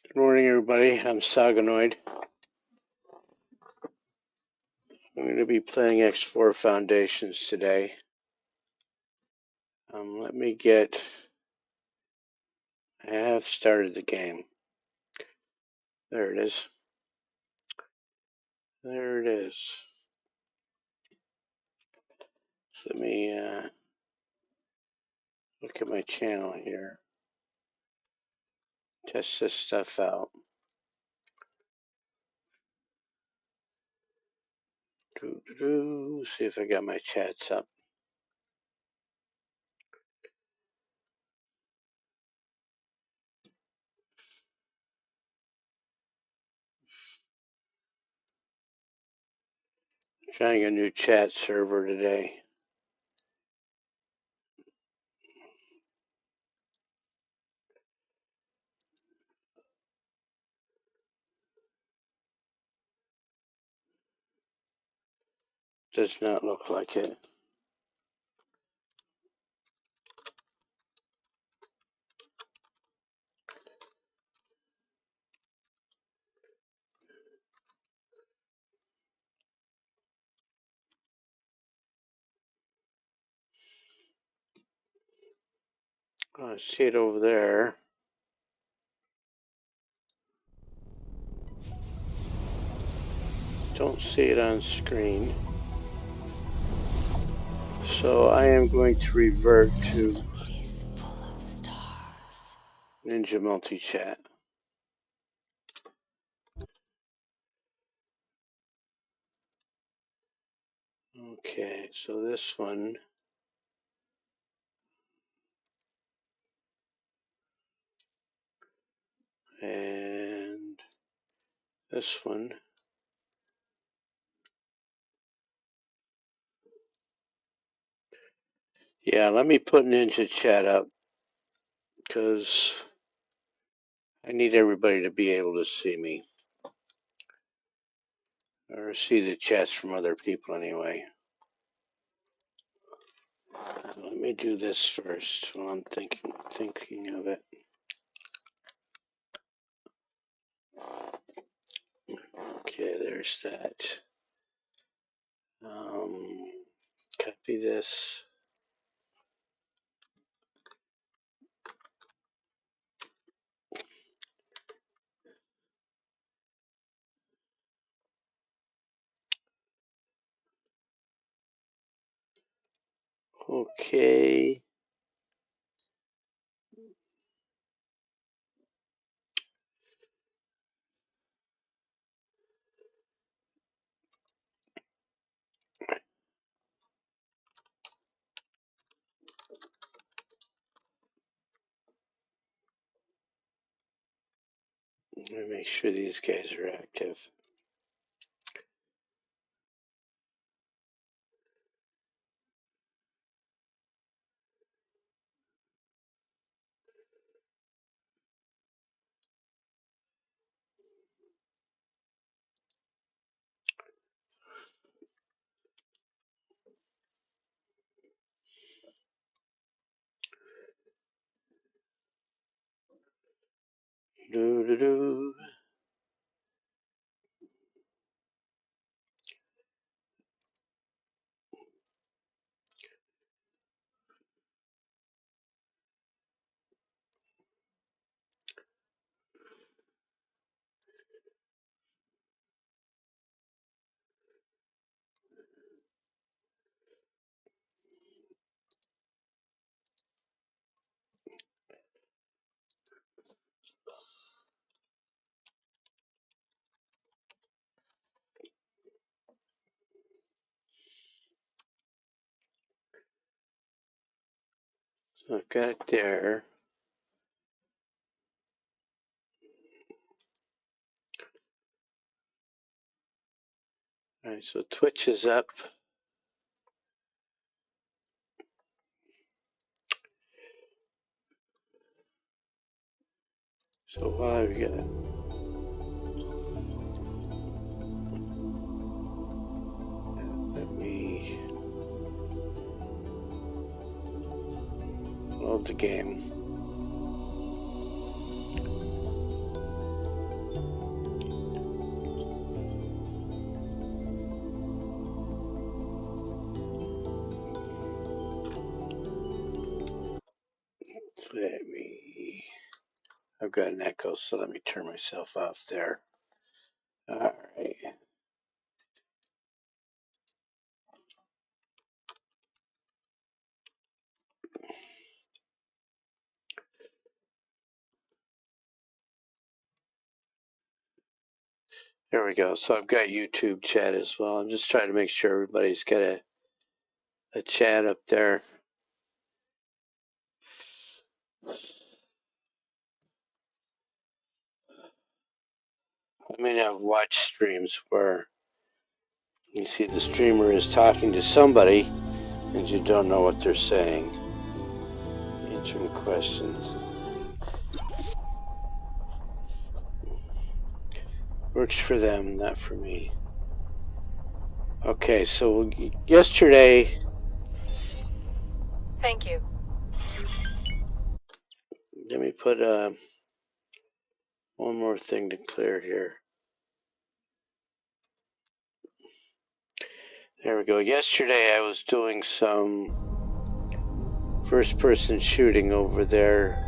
Good morning, everybody. I'm Saganoid. I'm going to be playing X4 Foundations today. Let me get... I have started the game. There it is. There it is. So let me look at my channel here. Test this stuff out. See if I got my chats up. Trying a new chat server today. Does not look like it. Oh, I see it over there. Don't see it on screen. So I am going to revert to Ninja Multi-Chat. Okay, so this one. And this one. Yeah, let me put Ninja Chat up because I need everybody to be able to see me. Or see the chats from other people anyway. Let me do this first while I'm thinking of it. Okay, there's that. Copy this. Okay. Let me make sure these guys are active. Do. So I've got it there. All right, so Twitch is up. So while I've got let me load the game. I've got an echo, so let me turn myself off there. All right. There we go. So I've got YouTube chat as well. I'm just trying to make sure everybody's got a chat up there. I mean, I've watched streams where you see the streamer is talking to somebody and you don't know what they're saying. Answering questions. Works for them, not for me. Okay, so yesterday... Thank you. Let me put one more thing to clear here. There we go. Yesterday I was doing some first-person shooting over there.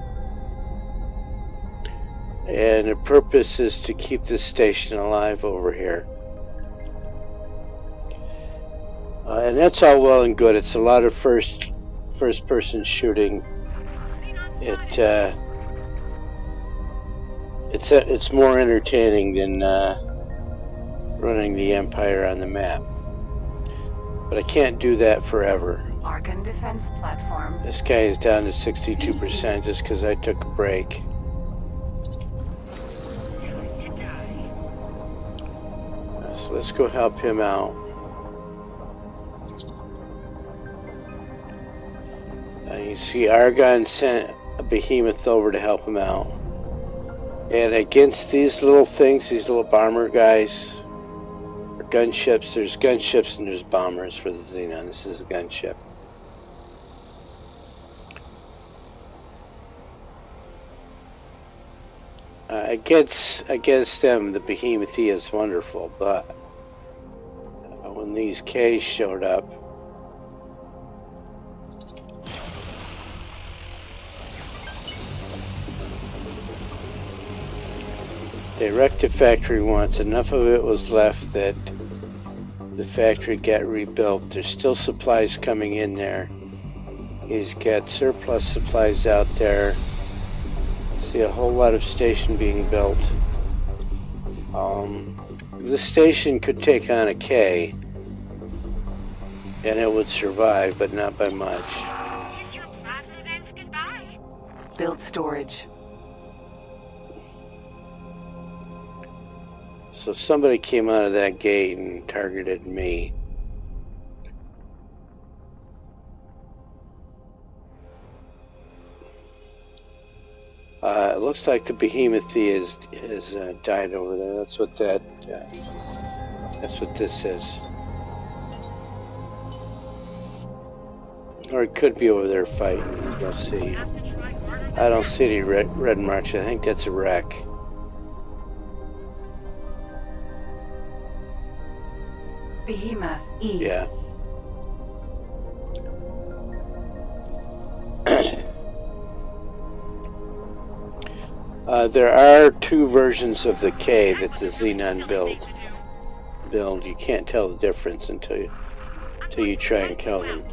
And the purpose is to keep this station alive over here. And that's all well and good. It's a lot of first-person shooting. It's more entertaining than running the Empire on the map. But I can't do that forever. Argon defense platform. This guy is down to 62% just because I took a break. So let's go help him out. You see Argon sent a behemoth over to help him out. And against these little things, these little bomber guys, or gunships, there's gunships and there's bombers for the Xenon. This is a gunship. Against them, the behemoth is wonderful, but when these Ks showed up, they wrecked the factory once. Enough of it was left that the factory got rebuilt. There's still supplies coming in there. He's got surplus supplies out there. See a whole lot of station being built. This station could take on a K and it would survive, but not by much. Build storage. So somebody came out of that gate and targeted me. It looks like the behemoth has died over there. That's what this is. Or it could be over there fighting. We'll see. I don't see any red marks. I think that's a wreck. Behemoth E. Yeah. There are two versions of the K that the Xenon build. You can't tell the difference until you try and kill them.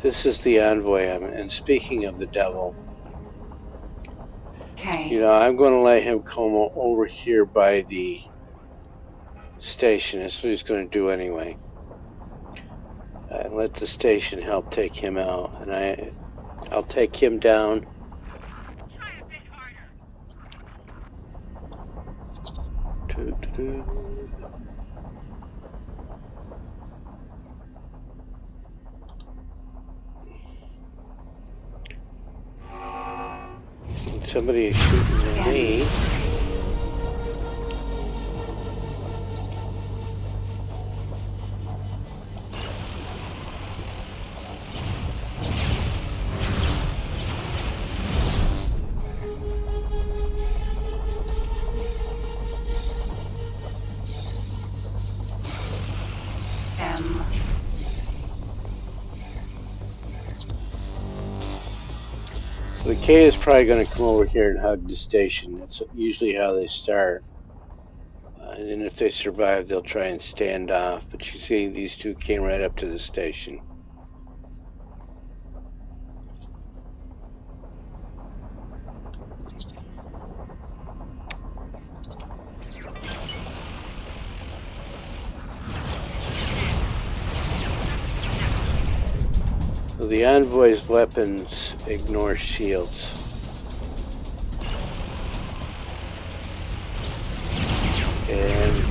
This is the Envoy, and speaking of the devil, you know, I'm going to let him come over here by the station. That's what he's going to do anyway. And let the station help take him out, and I'll take him down. Try a bit harder. Somebody is shooting at me. So the K is probably going to come over here and hug the station. That's usually how they start. And then if they survive, they'll try and stand off. But you see, these two came right up to the station. So the Envoy's weapons ignore shields. And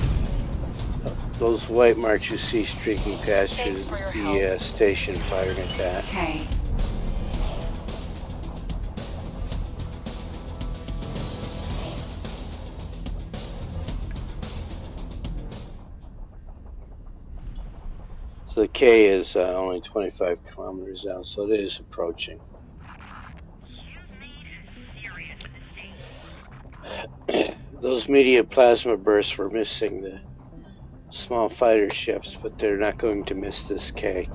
those white marks you see streaking past you, the station firing at that. Okay. So the K is only 25 kilometers out, so it is approaching. Those media plasma bursts were missing the small fighter ships, but they're not going to miss this K.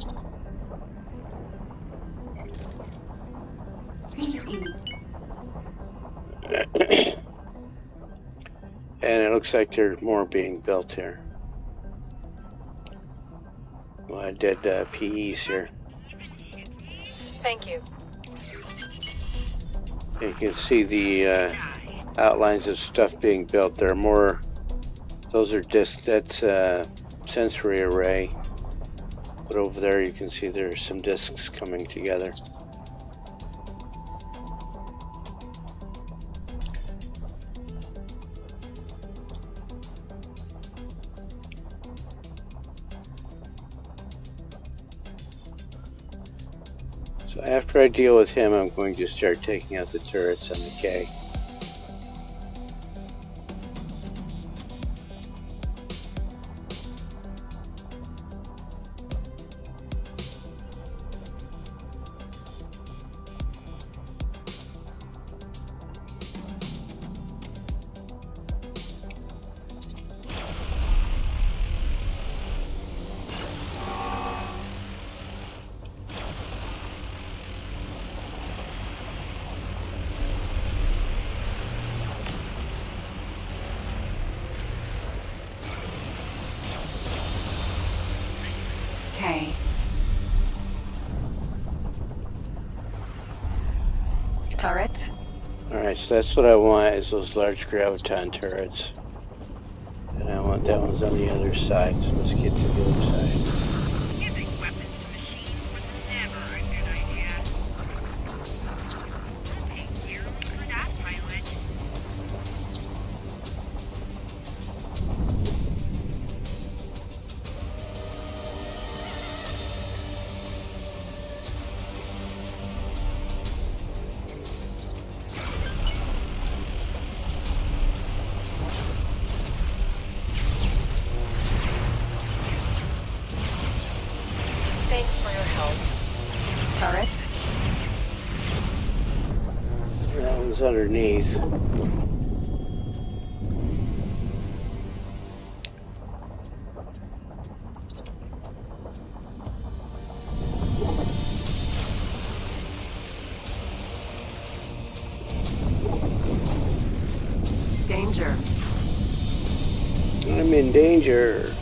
And it looks like there's more being built here. A lot of dead PEs here. Thank you. You can see the outlines of stuff being built. There are more. Those are discs. That's sensory array. But over there you can see there are some discs coming together. So after I deal with him, I'm going to start taking out the turrets on the K. Okay. Turret. Alright, so that's what I want, is those large graviton turrets. And I want that one's on the other side, so let's get to the other side. Giving weapons to machines was never a good idea. Thank you for that, pilot. Thanks for your help. Turret. That one's underneath. Danger. I'm in danger.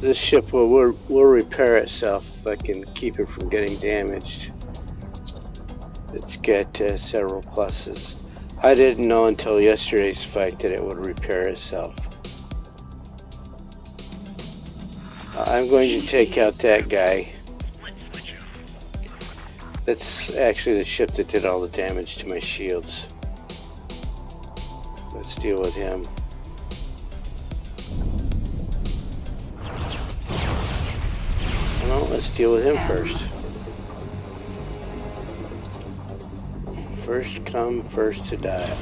This ship will repair itself if I can keep it from getting damaged. It's got several pluses. I didn't know until yesterday's fight that it would repair itself. I'm going to take out that guy. That's actually the ship that did all the damage to my shields. Let's deal with him. Well, let's deal with him first. First come, first to die.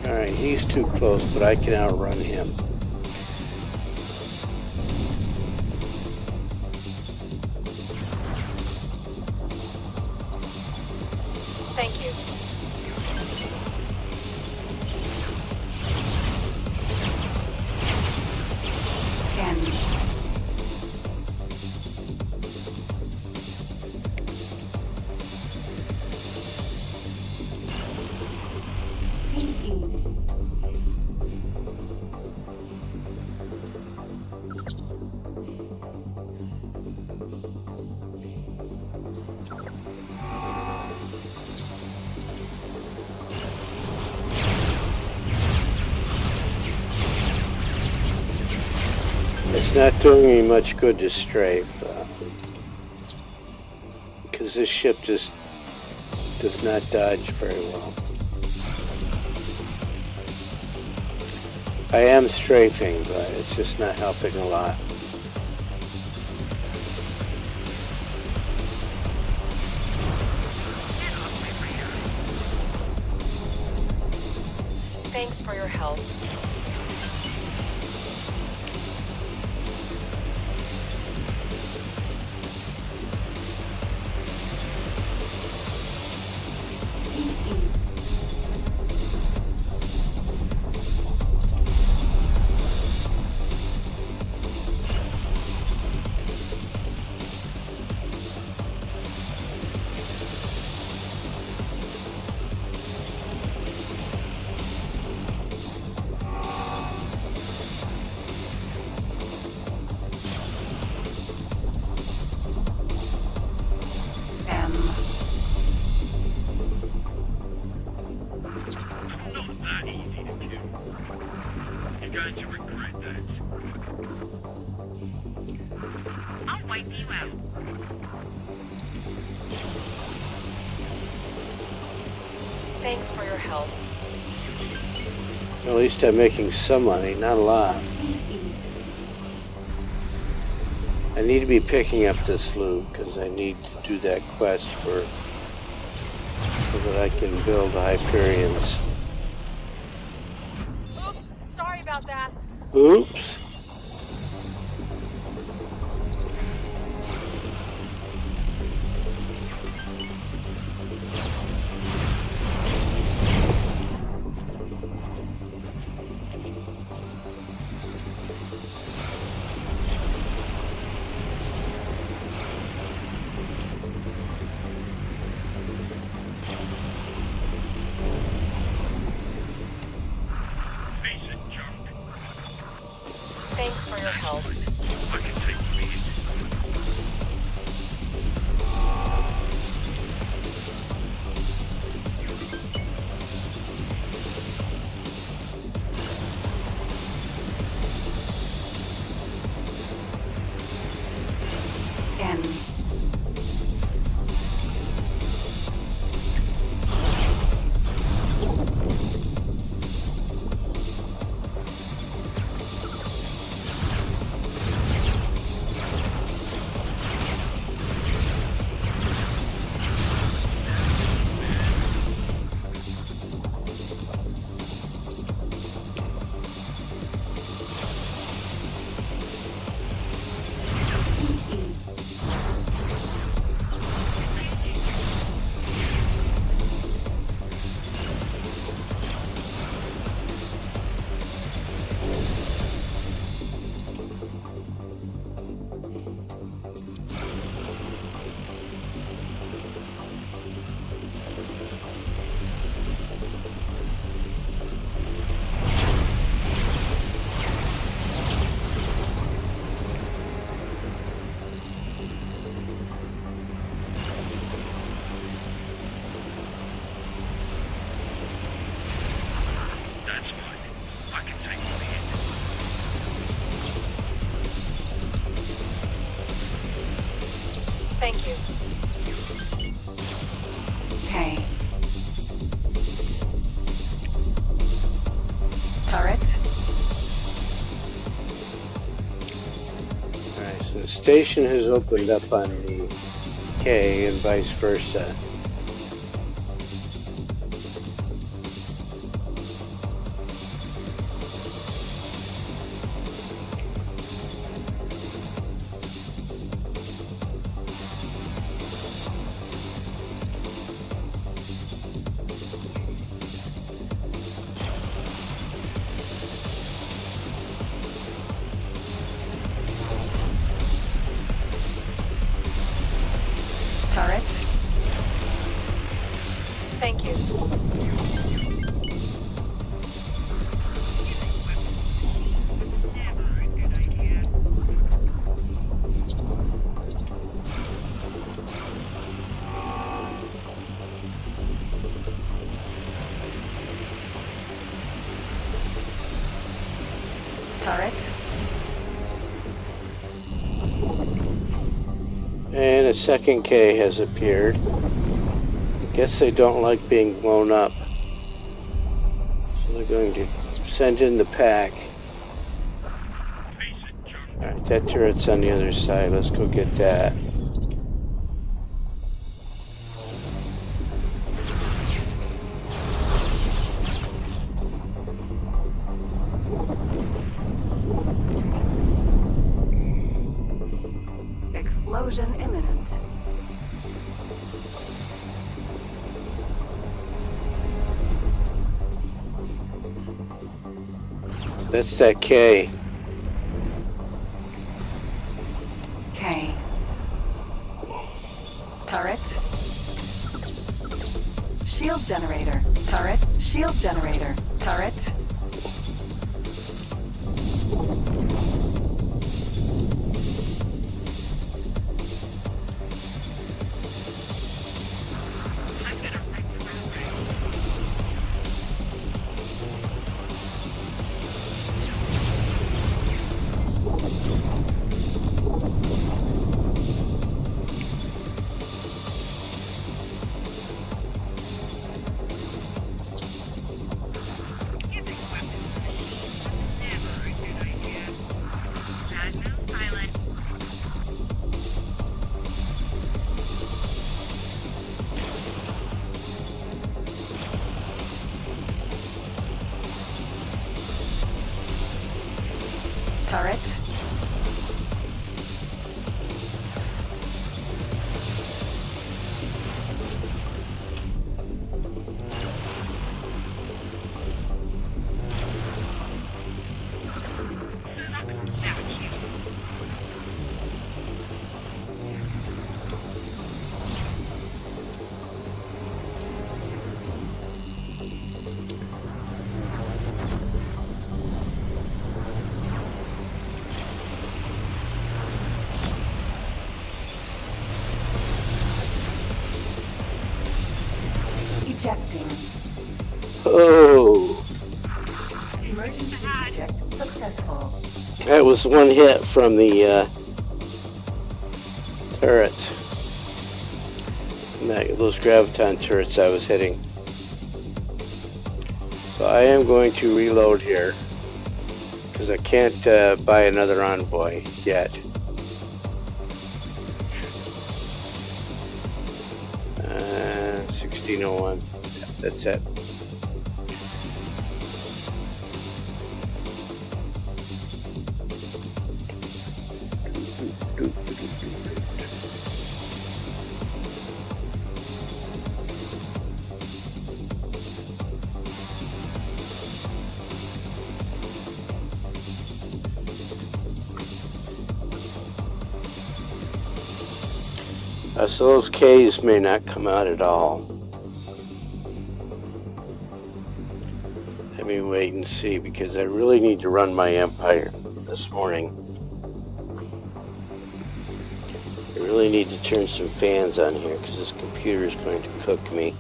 Alright, he's too close, but I can outrun him. Thank you. It's not doing me much good to strafe, because this ship just does not dodge very well. I am strafing, but it's just not helping a lot. Thanks for your help. Not that easy to kill. You're going to regret that. I'll wipe you out. Thanks for your help. At least I'm making some money, not a lot. I need to be picking up this loot because I need to do that quest so that I can build Hyperions. Oops, sorry about that. Oops. Thanks for your help. I can take you in. Thank you. K. Turret. Alright, so the station has opened up on the K and vice versa. Turret. Thank you. Turret. And a second K has appeared. I guess they don't like being blown up. So they're going to send in the pack. Alright, that turret's on the other side. Let's go get that. Explosion imminent. That's that K. K. Turret. Shield generator. Turret. Shield generator. Turret. Turret. Ejecting. Oh, Emergency eject successful. that was one hit from the turret. And those graviton turrets I was hitting. So I am going to reload here because I can't buy another Envoy yet. 1601. That's it. So those Ks may not come out at all. Let me wait and see because I really need to run my Empire this morning. I really need to turn some fans on here because this computer is going to cook me.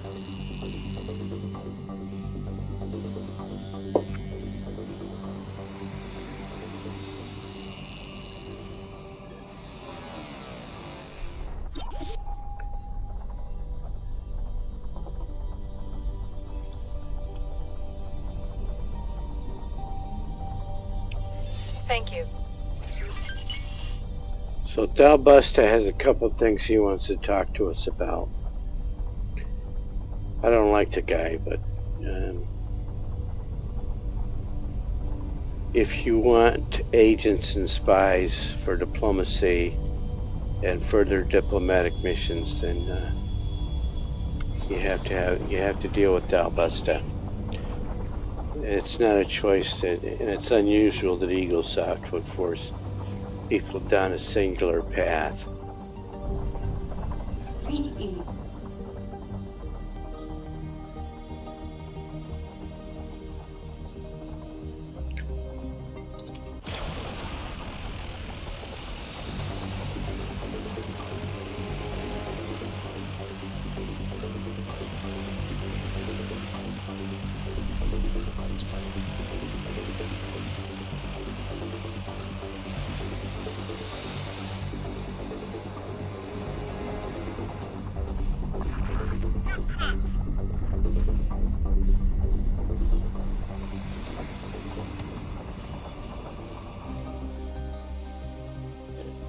Thank you. So Dalbusta has a couple things he wants to talk to us about. I don't like the guy, but if you want agents and spies for diplomacy and further diplomatic missions, then you have to deal with Dalbusta. It's not a choice, and it's unusual that EagleSoft would force people down a singular path. PE.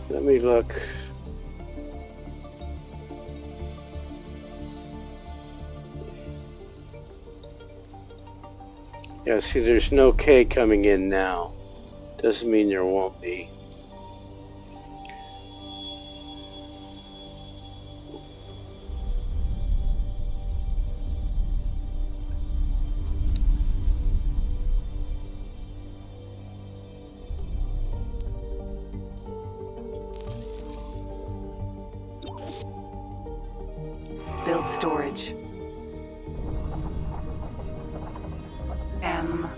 Let me look. Yeah, see, there's no K coming in now. Doesn't mean there won't be. Build storage. M.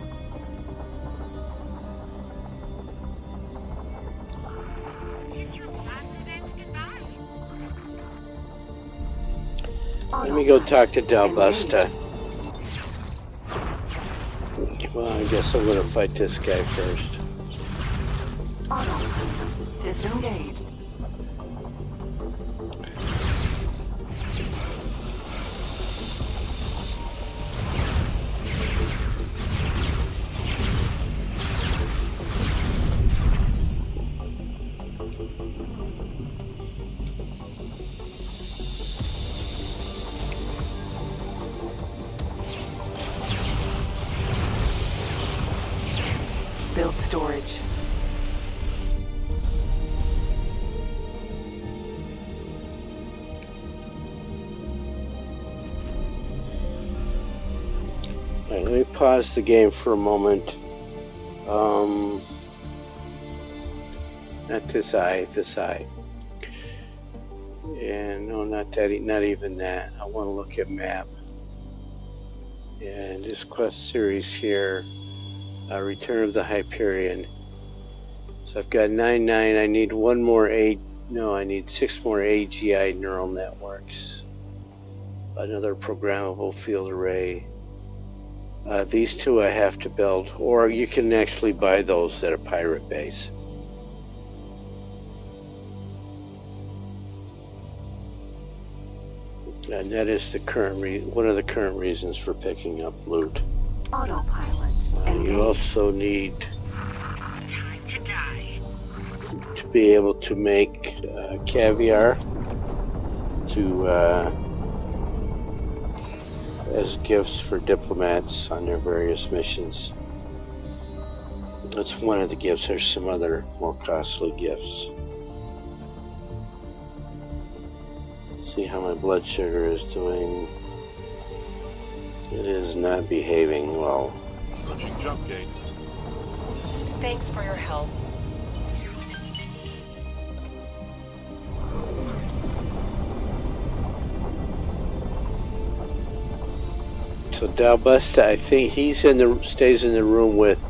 Let me go talk to Dalbusta. Well, I guess I'm gonna fight this guy first. Auto. Disengage. Build storage. All right, let me pause the game for a moment. Not this eye, this eye. And no, not that, not even that. I want to look at map. And this quest series here, Return of the Hyperion. So I've got 9, I need one more I need 6 more AGI neural networks. Another programmable field array. These 2 I have to build, or you can actually buy those at a pirate base. And that is the current one of the current reasons for picking up loot. Autopilot. You also need to be able to make caviar to as gifts for diplomats on their various missions. That's one of the gifts. There's some other more costly gifts. See how my blood sugar is doing. It is not behaving well. Launching jump gate. Thanks for your help. So Dalbusta, I think he's stays in the room with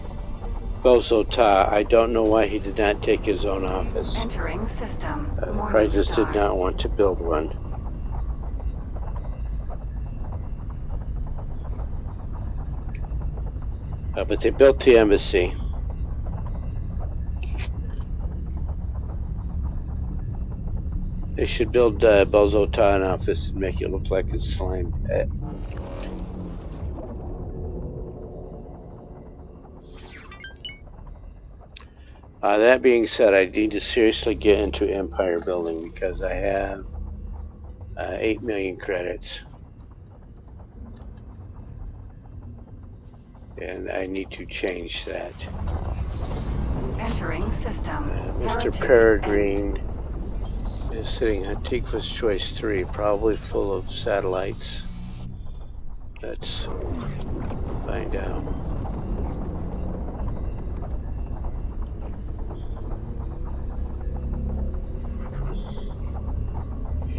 Bozota. I don't know why he did not take his own office. Entering system. Probably just did not want to build one. But they built the embassy. They should build Bozota an office and make it look like a slime pit. That being said, I need to seriously get into empire building because I have 8 million credits. And I need to change that. Entering system. Mr. Heretics Peregrine is sitting on Tikva's Choice 3, probably full of satellites. Let's find out.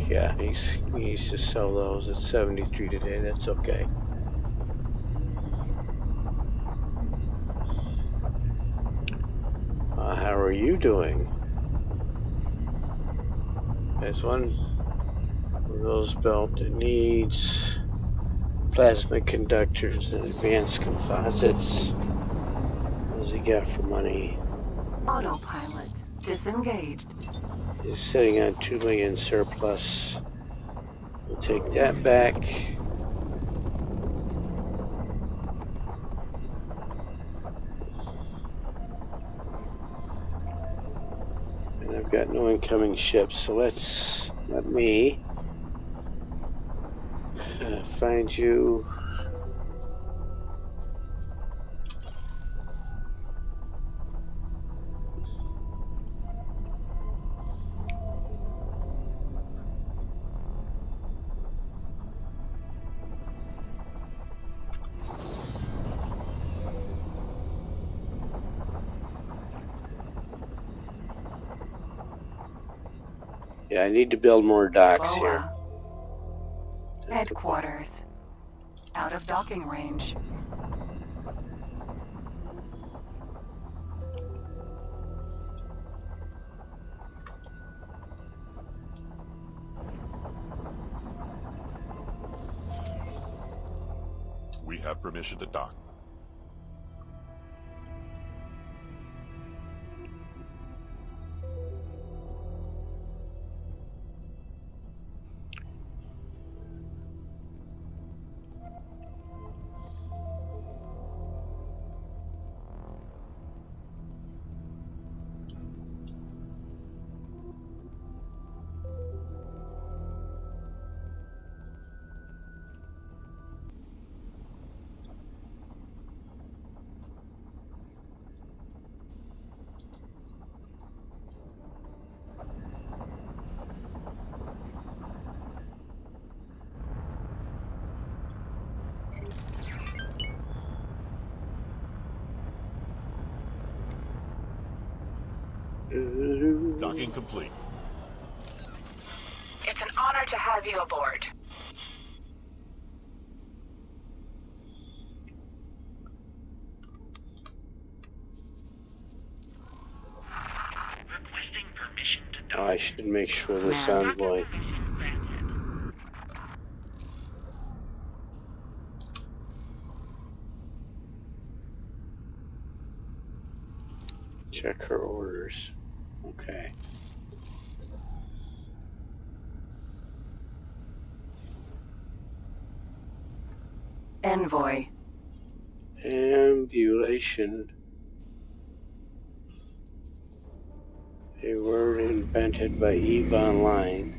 Yeah, he needs to sell those at 73 today. That's okay. How are you doing? There's one of those built that needs plasma conductors and advanced composites. What does he got for money? Autopilot. Disengaged. He's sitting on 2 million surplus. We'll take that back. And I've got no incoming ships, so let me find you. Yeah, I need to build more docks here. Headquarters. Out of docking range. We have permission to dock. Docking complete. It's an honor to have you aboard. Requesting permission to dock. I should make sure this Envoy. Check her orders. Okay. Envoy. Ambulation. A word invented by Eve Online.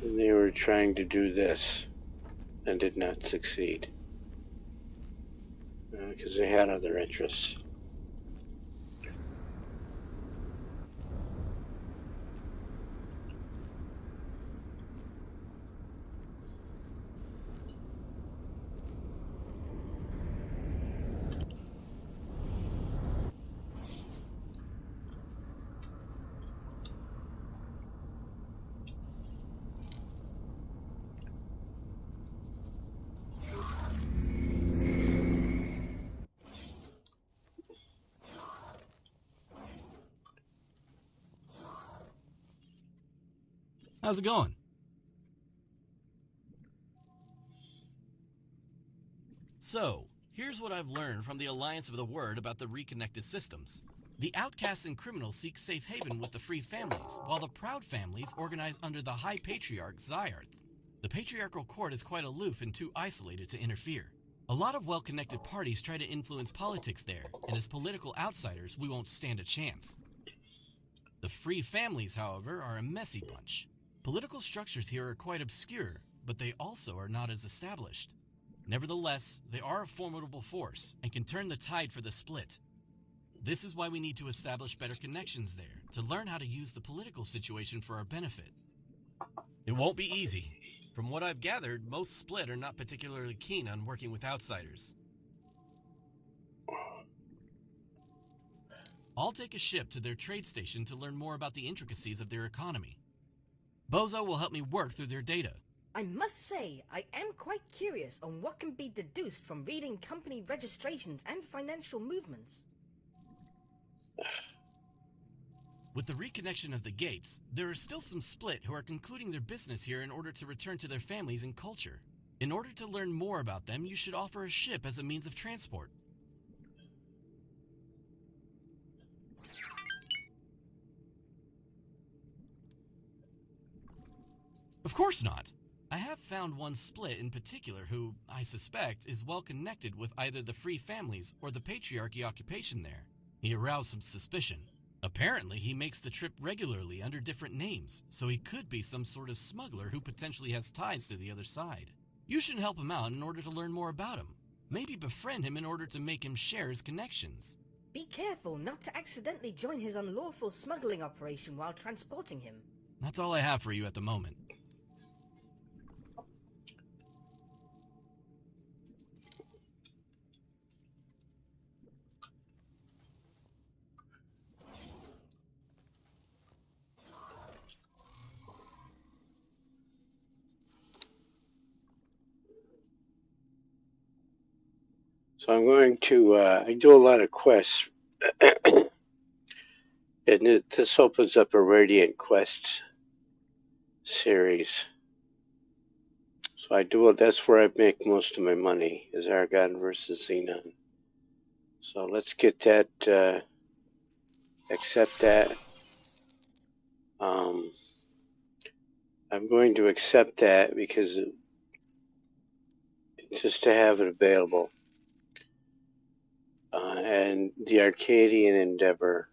And they were trying to do this and did not succeed. Because they had other interests. How's it going? So, here's what I've learned from the Alliance of the Word about the reconnected systems. The outcasts and criminals seek safe haven with the free families, while the proud families organize under the High Patriarch Zyarth. The patriarchal court is quite aloof and too isolated to interfere. A lot of well-connected parties try to influence politics there, and as political outsiders, we won't stand a chance. The free families, however, are a messy bunch. Political structures here are quite obscure, but they also are not as established. Nevertheless, they are a formidable force and can turn the tide for the split. This is why we need to establish better connections there, to learn how to use the political situation for our benefit. It won't be easy. From what I've gathered, most split are not particularly keen on working with outsiders. I'll take a ship to their trade station to learn more about the intricacies of their economy. Bozo will help me work through their data. I must say, I am quite curious on what can be deduced from reading company registrations and financial movements. With the reconnection of the gates, there are still some split who are concluding their business here in order to return to their families and culture. In order to learn more about them, you should offer a ship as a means of transport. Of course not. I have found one split in particular who, I suspect, is well connected with either the free families or the patriarchy occupation there. He aroused some suspicion. Apparently, he makes the trip regularly under different names, so he could be some sort of smuggler who potentially has ties to the other side. You should help him out in order to learn more about him. Maybe befriend him in order to make him share his connections. Be careful not to accidentally join his unlawful smuggling operation while transporting him. That's all I have for you at the moment. So I'm going to, I do a lot of quests, and this opens up a Radiant Quest series. So I do, that's where I make most of my money, is Argon versus Xenon. So let's get that, accept that. I'm going to accept that because just to have it available. And the Arcadian Endeavor.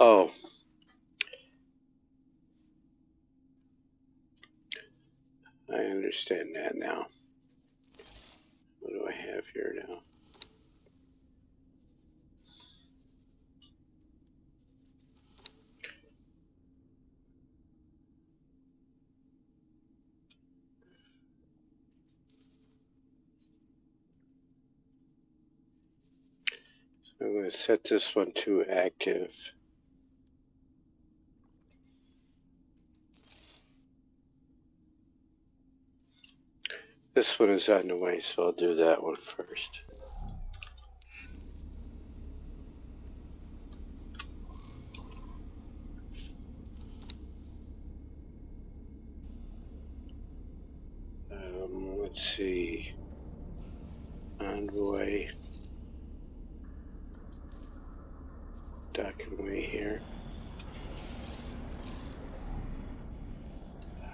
Oh. I understand that now. What do I have here now? So I'm going to set this one to active. This one is on the way, so I'll do that one first. Let's see. Envoy. Docking away here.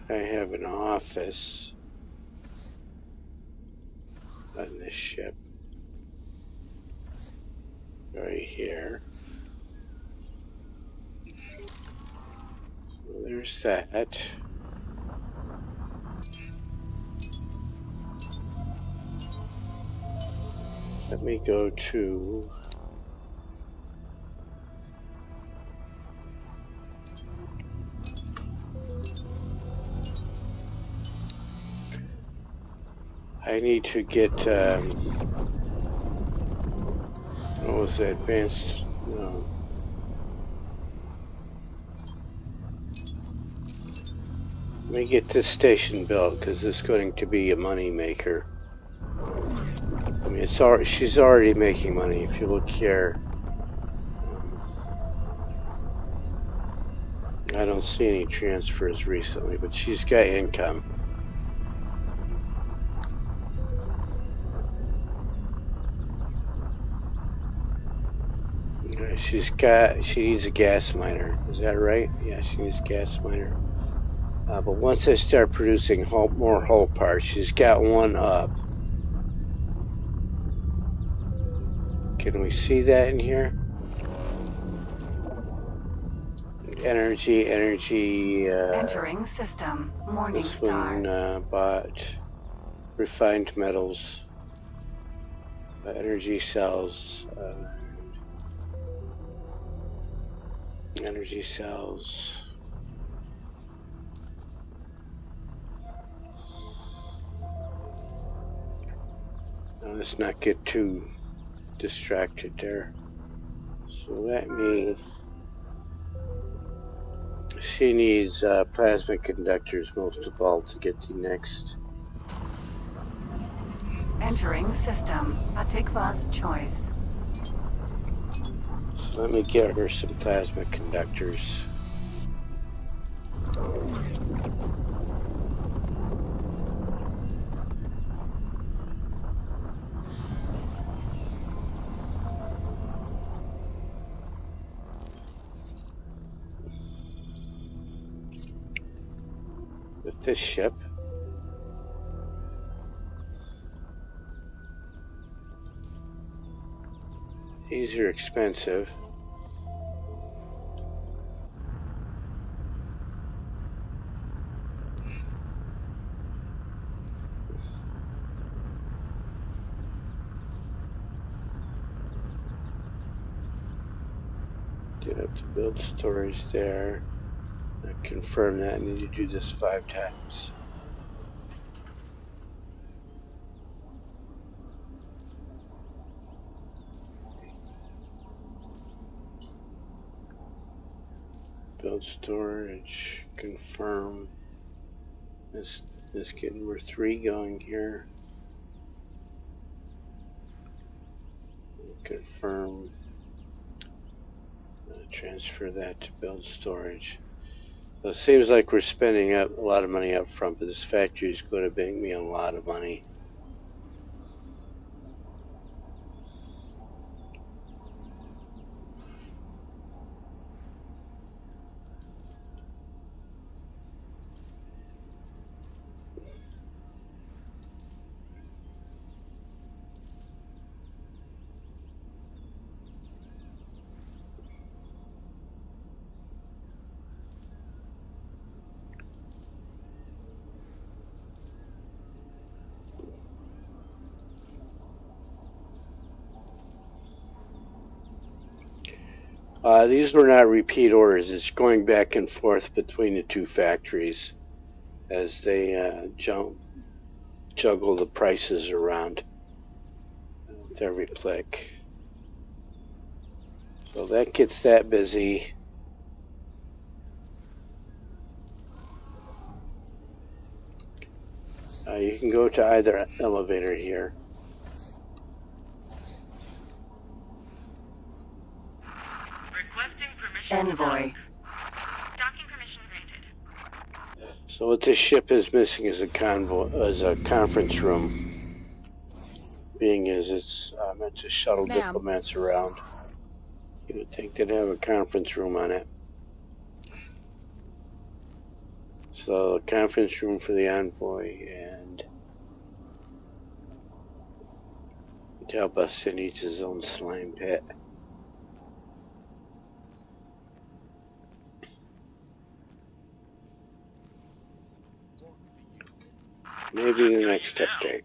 I have an office on this ship right here. So there's that. Let me go to I need to get what was that? Advanced no. Let me get this station built because it's going to be a money maker. I mean, it's already, she's already making money if you look here. I don't see any transfers recently, but she's got income. She needs a gas miner. Is that right? Yeah, she needs a gas miner. But once I start producing more hull parts, she's got one up. Can we see that in here? Energy. Entering system. Morning This star. one bought refined metals, energy cells. Energy cells. Now let's not get too distracted there. So let me. She needs plasma conductors most of all to get the next. Entering system. Atikva's choice. So let me get her some plasma conductors. With this ship. These are expensive. Get up to build storage there. I confirm that. I need to do this 5 times. Build storage, confirm. This getting, we're 3 going here. Confirm. Transfer that to build storage. So it seems like we're spending up a lot of money up front, but this factory is going to make me a lot of money. These were not repeat orders. It's going back and forth between the 2 factories as they juggle the prices around with every click. So that gets that busy. You can go to either elevator here. Requesting permission. Envoy. Docking permission granted. So what this ship is missing is a conference room. Being as it's meant to shuttle diplomats around. You would think they'd have a conference room on it. So a conference room for the Envoy, and Jalbustin needs his own slime pit. Maybe the next update.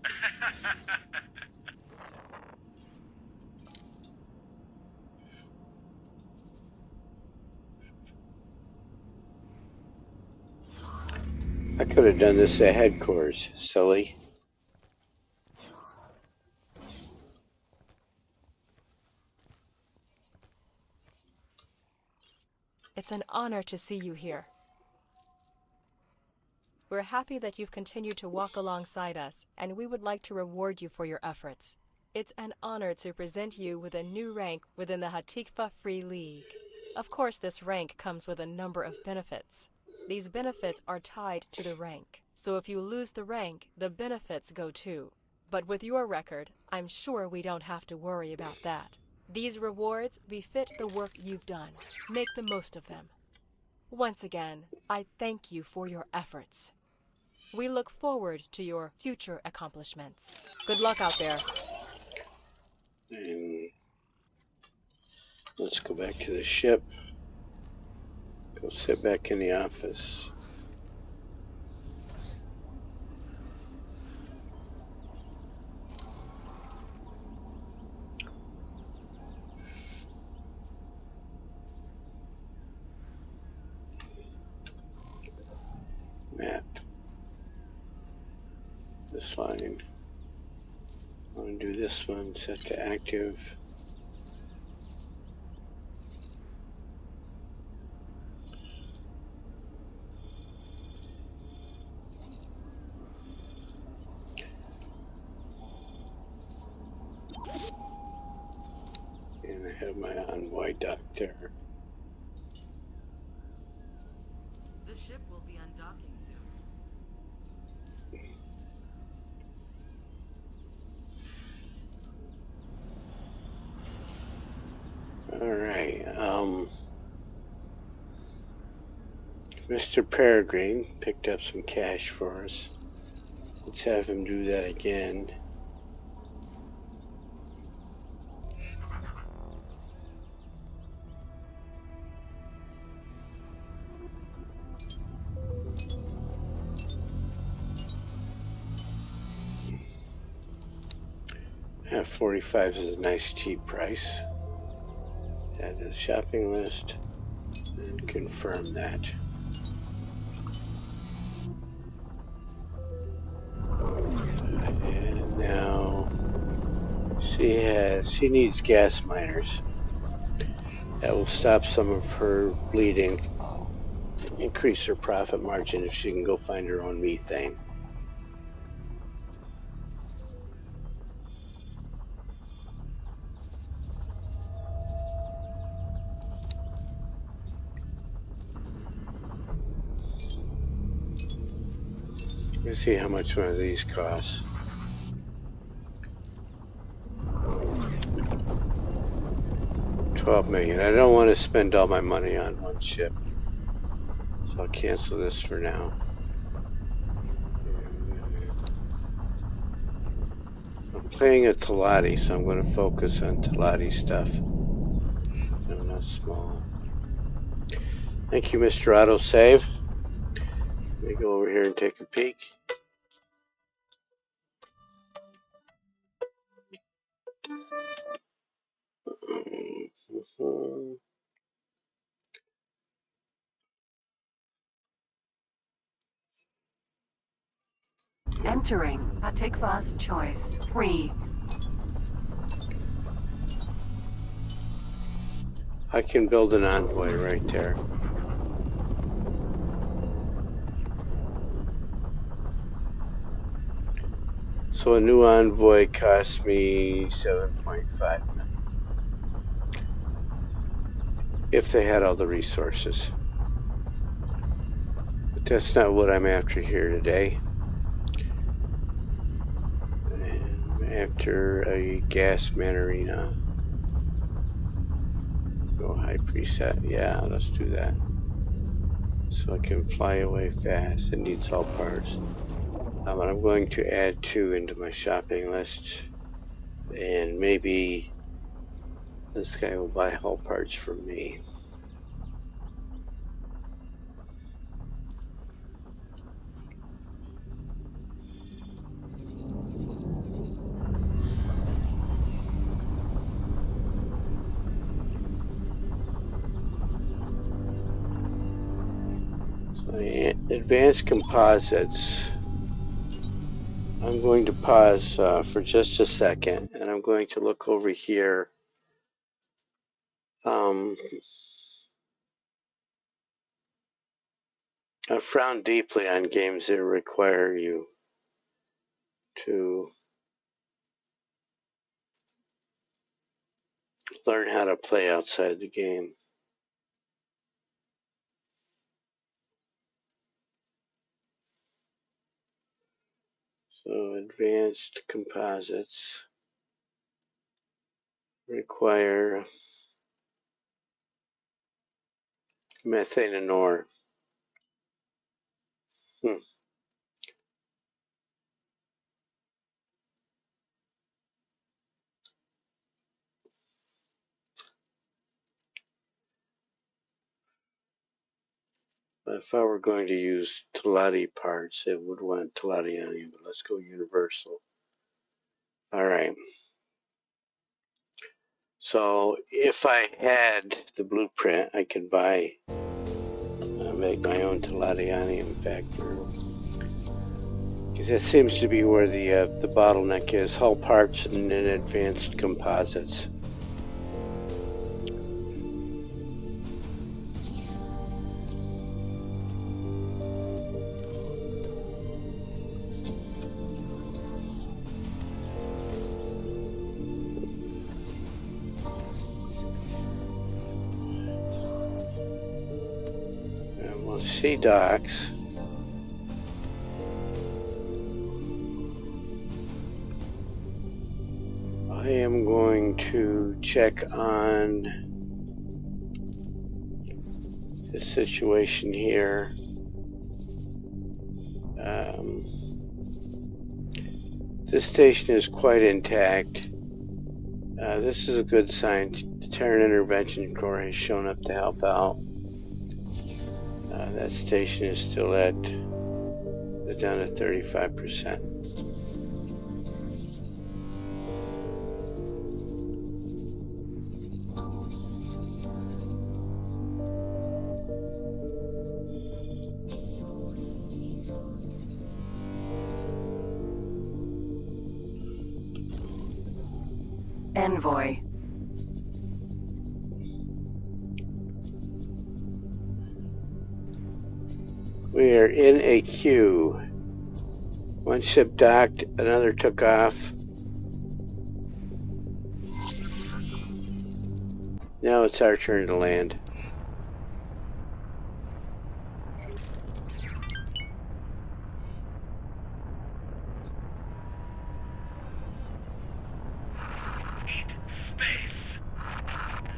I could have done this at headquarters, silly. It's an honor to see you here. We're happy that you've continued to walk alongside us, and we would like to reward you for your efforts. It's an honor to present you with a new rank within the Hatikva Free League. Of course, this rank comes with a number of benefits. These benefits are tied to the rank, so if you lose the rank, the benefits go too. But with your record, I'm sure we don't have to worry about that. These rewards befit the work you've done. Make the most of them. Once again, I thank you for your efforts. We look forward to your future accomplishments. Good luck out there. And let's go back to the ship. Go sit back in the office. Map. This line. I'm going to do this one, set to active. And I have my Envoy dock there. The ship will be undocking soon. Alright, Mr. Peregrine picked up some cash for us. Let's have him do that again. Yeah, 45 is a nice cheap price. Add to the shopping list and confirm that. And now she needs gas miners. That will stop some of her bleeding, increase her profit margin if she can go find her own methane. Let's see how much one of these costs. $12 million. I don't want to spend all my money on one ship, so I'll cancel this for now. I'm playing a Talati, so I'm going to focus on Talati stuff. No, not small. Thank you, Mr. Autosave. Let me go over here and take a peek. Entering Hatikva's choice. 3. I can build an Envoy right there. So a new Envoy cost me 7.5 million. If they had all the resources. But that's not what I'm after here today. I'm after a gas man arena. Go high preset. Yeah, let's do that. So I can fly away fast. It needs all parts. I'm going to add 2 into my shopping list. And maybe this guy will buy hull parts from me. So advanced composites. I'm going to pause for just a second, and I'm going to look over here. I frown deeply on games that require you to learn how to play outside the game. So advanced composites require methane and ore. If I were going to use Teladi parts, it would want Teladionium, but let's go universal. All right. So if I had the blueprint, I could buy, make my own Teladionium factory. Because that seems to be where the bottleneck is, hull parts and then advanced composites. And we'll see docks. I am going to check on the situation here. This station is quite intact. This is a good sign. The Terran Intervention Corps has shown up to help out. That station is still down to 35%. Envoy. We are in a queue. One ship docked, another took off. Now it's our turn to land.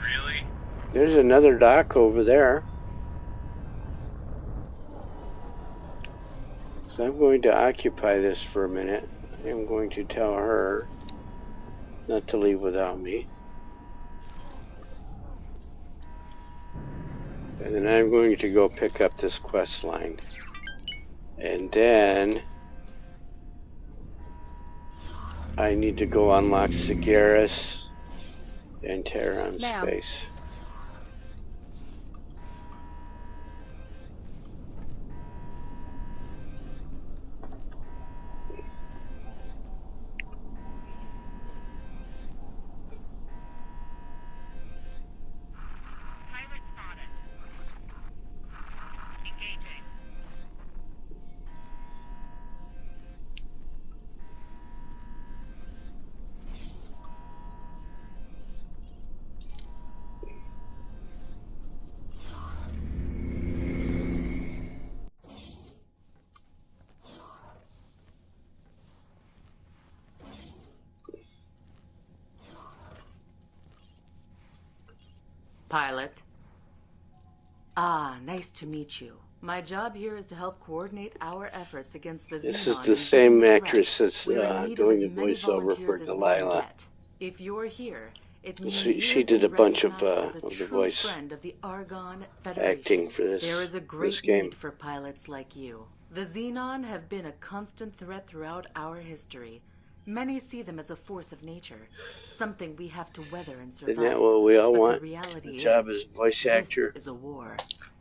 Really? There's another dock over there. So I'm going to occupy this for a minute. I am going to tell her not to leave without me. And then I'm going to go pick up this quest line. And then I need to go unlock Sagaris and Terran space. Pilot. Ah, nice to meet you. My job here is to help coordinate our efforts against the This Xenon is the same threat. actress that's We're in need of doing the as many voiceover for volunteers as we can Delilah. get. If you're here, it means She did a bunch of the the voice friend of the Argon Federation. acting for There is a this great game. need for pilots like you. The Xenon have been a constant threat throughout our history. Many see them as a force of nature, something we have to weather and survive. Isn't that what we all But want? the reality The job is, as voice actor. This is a war.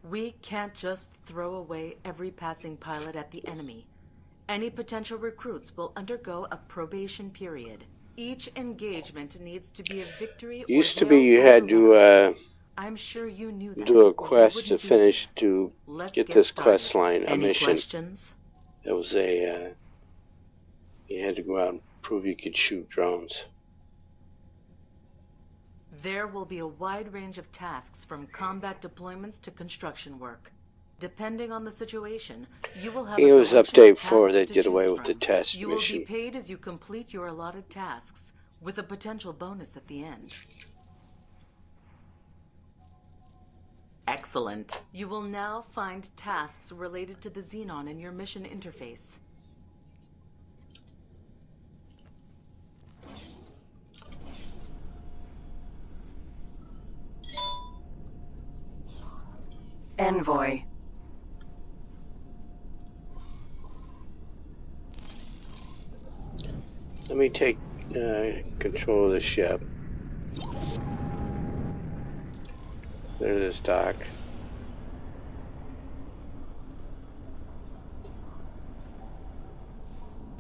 We can't just throw away every passing pilot at the enemy. Any potential recruits will undergo a probation period. Each engagement needs to be a victory. Used to be you had to I'm sure you knew that. do a or you quest to wouldn't be finish here. to Let's get this started. quest line, a Any mission. questions? It was a you had to go out and prove you could shoot drones. There will be a wide range of tasks from combat deployments to construction work. Depending on the situation, you will have It a was selection of update 4 tasks they to did away choose with the from. test You will mission. be paid as you complete your allotted tasks, with a potential bonus at the end. Excellent. You will now find tasks related to the Xenon in your mission interface. Envoy. Let me take control of the ship. There it is, Doc.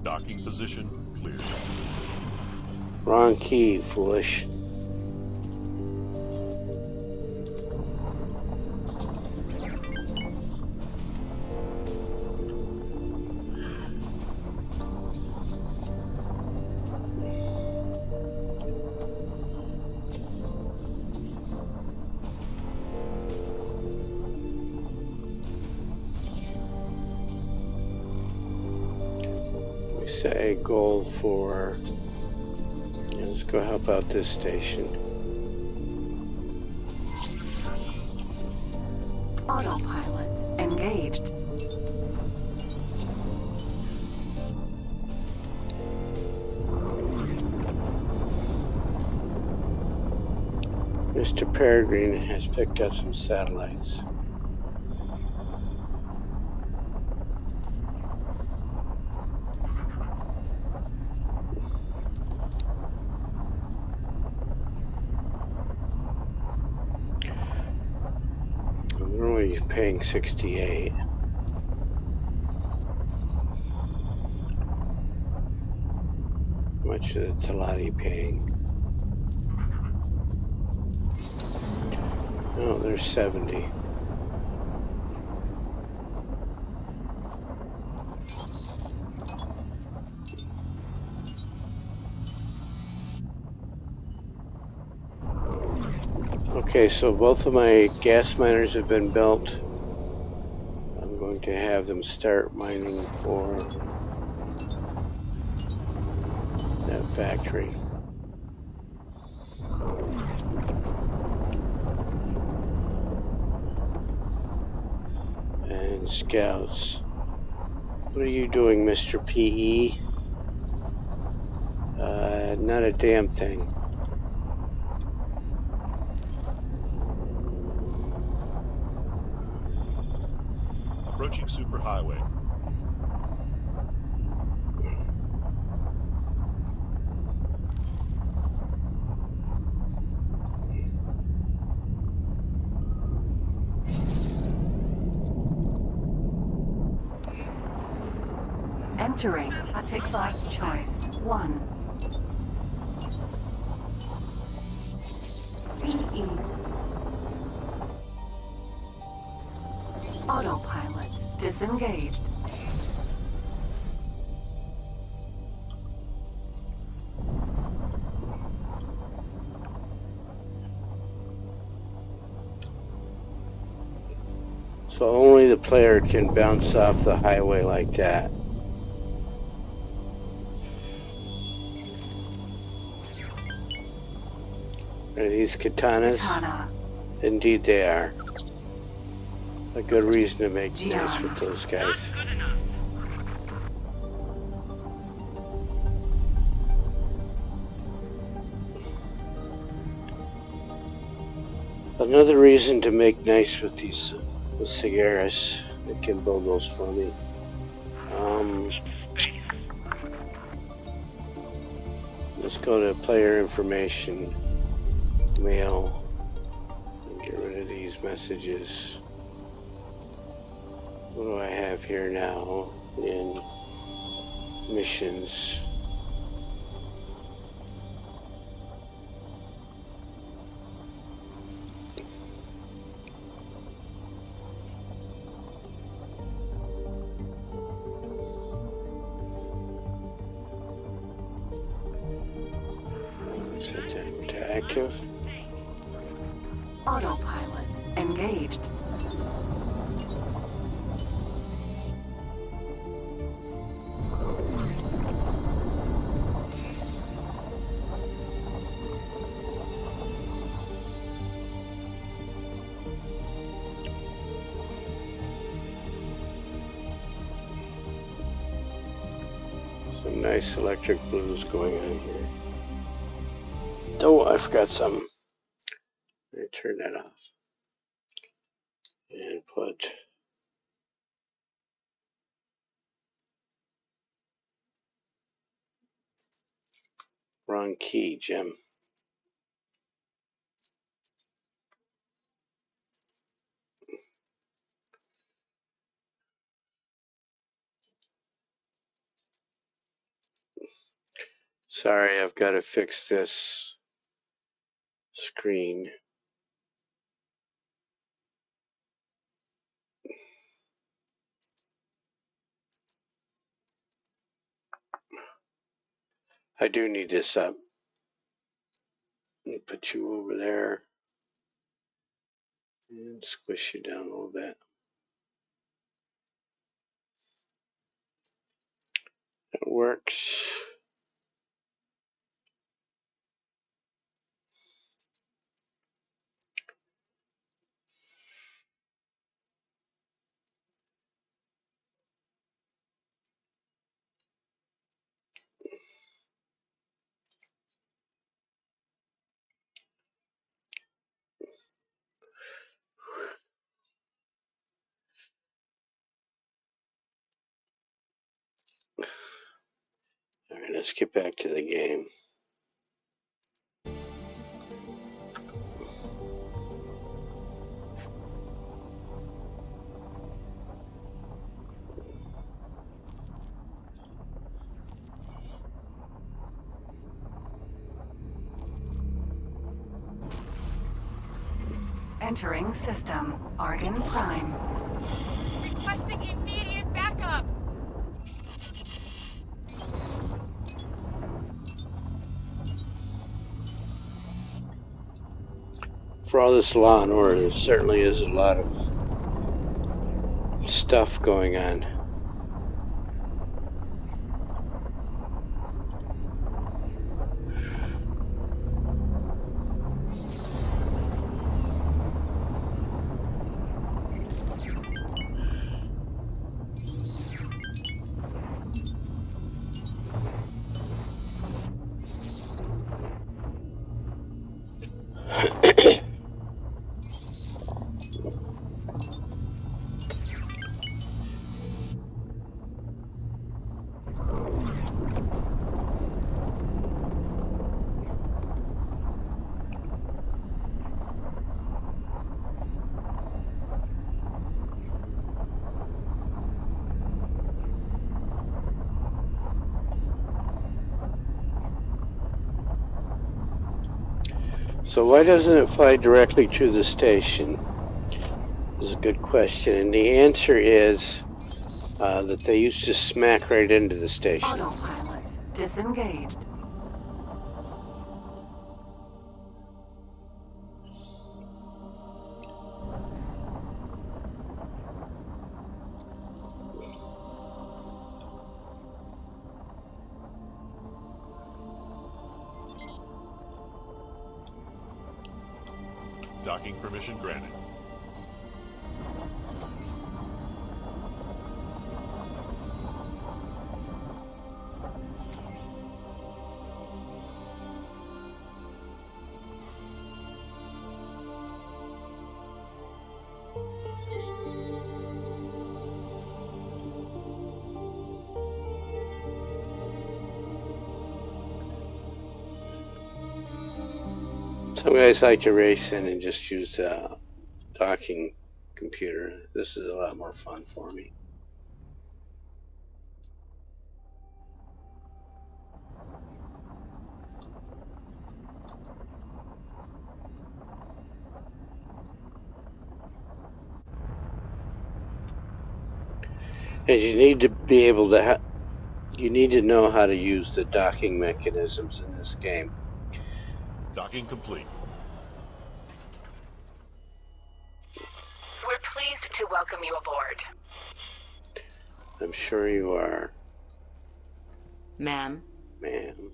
Docking position clear. Wrong key, foolish. We set a goal for... Yeah, let's go help out this station. Autopilot engaged. Mr. Peregrine has picked up some satellites. We're only paying 68. How much is Talati paying? Oh, there's 70. Okay, so both of my gas miners have been built. I'm going to have them start mining for that factory. And scouts. What are you doing, Mr. PE? Not a damn thing. Approaching superhighway. Entering a tick class choice 1. PE. Autopilot disengaged. So only the player can bounce off the highway like that. Are these katanas? Katana. Indeed they are. A good reason to make Gian. nice with those guys. Good enough. Another reason to make nice with these cigarettes. They can build those for me. Let's go to player information, mail, and get rid of these messages. What do I have here now in missions? Set that to active. Autopilot engaged. Some nice electric blues going on here. Oh, I forgot something. I turn that off and put wrong key, Jim. Sorry, I've got to fix this screen. I do need this up. Put you over there and squish you down a little bit. That works. All right, let's get back to the game. Entering system. Argon Prime. Requesting immediate backup. For all this law and order, there certainly is a lot of stuff going on. So why doesn't it fly directly to the station? Is a good question, and the answer is that they used to smack right into the station. Autopilot disengaged. Docking permission granted. Some guys like to race in and just use a docking computer. This is a lot more fun for me. And you need to be able to you need to know how to use the docking mechanisms in this game. Docking complete. We're pleased to welcome you aboard. I'm sure you are, Ma'am, ma'am.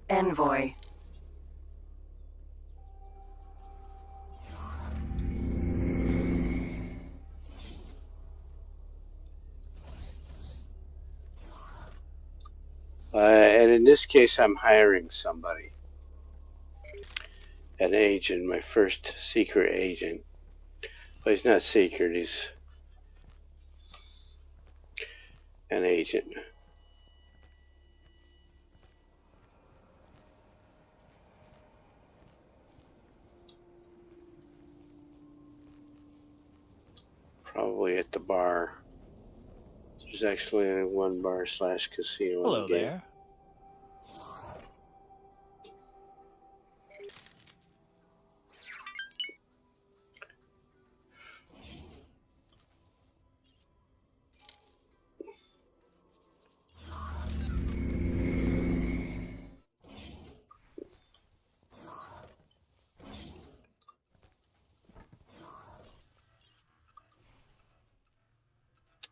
Envoy. this case, I'm hiring somebody. An agent, my first secret agent. But he's not secret, he's an agent. Probably at the bar. There's actually only one bar / casino. Hello in the game. there.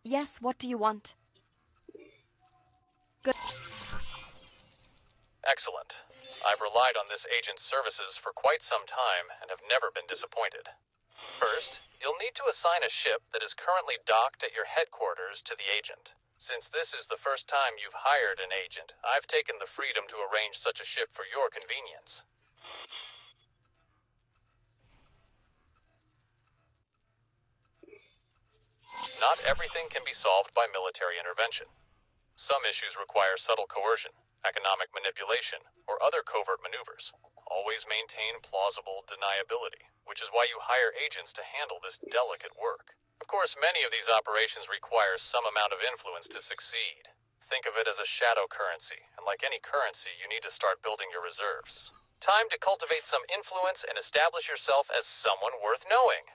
Yes, what do you want? Good. Excellent. I've relied on this agent's services for quite some time and have never been disappointed. First, you'll need to assign a ship that is currently docked at your headquarters to the agent. Since this is the first time you've hired an agent, I've taken the freedom to arrange such a ship for your convenience. Not everything can be solved by military intervention. Some issues require subtle coercion, economic manipulation, or other covert maneuvers. Always maintain plausible deniability, which is why you hire agents to handle this delicate work. Of course, many of these operations require some amount of influence to succeed. Think of it as a shadow currency, and like any currency, you need to start building your reserves. Time to cultivate some influence and establish yourself as someone worth knowing.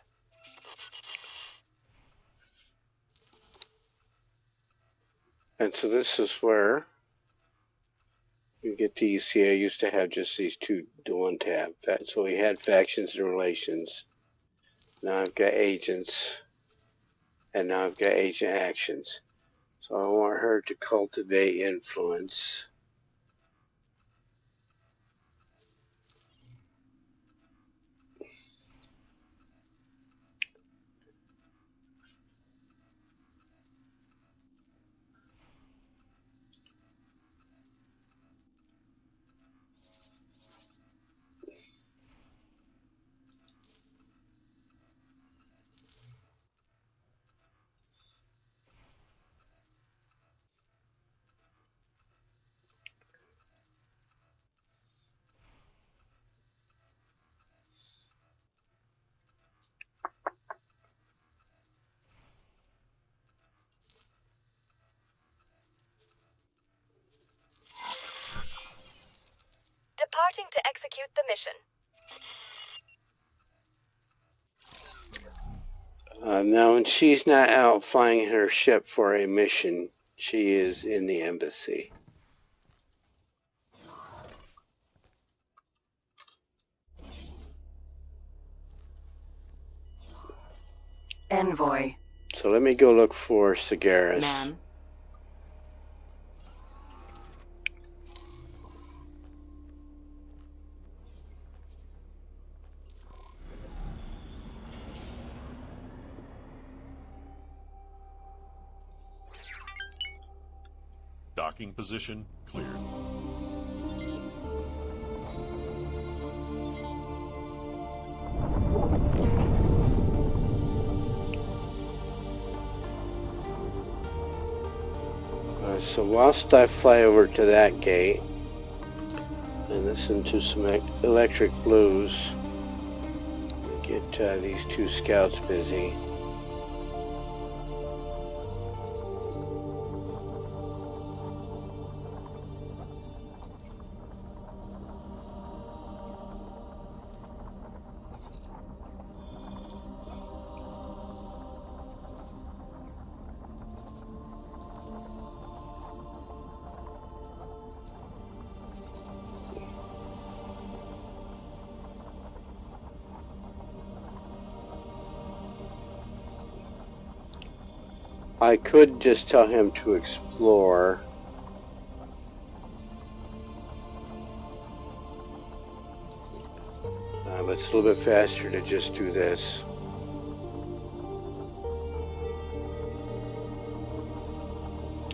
And so this is where you get these. See, I used to have just these two, the one tab. So we had factions and relations. Now I've got agents. And now I've got agent actions. So I want her to cultivate influence. Departing to execute the mission. Now, when she's not out flying her ship for a mission, she is in the embassy. Envoy. So let me go look for Sagaris. Ma'am. Docking position cleared. So whilst I fly over to that gate and listen to some electric blues, get these two scouts busy. I could just tell him to explore. But it's a little bit faster to just do this.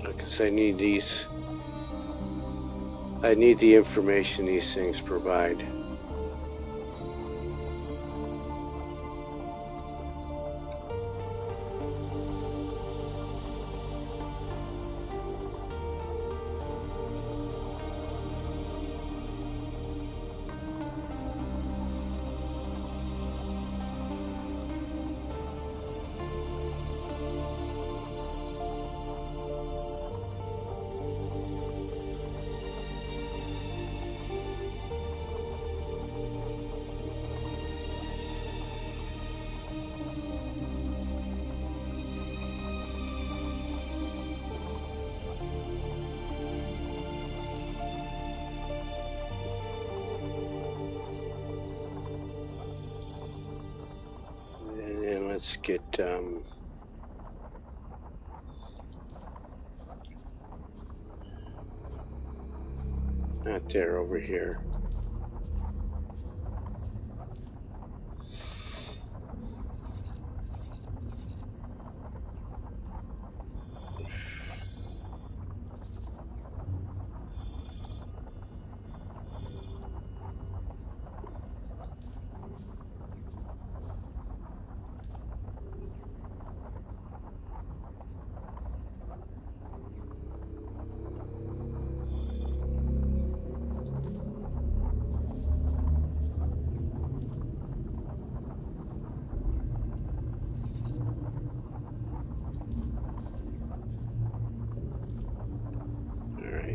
Because I need these I need the information these things provide. And then let's get not there, over here.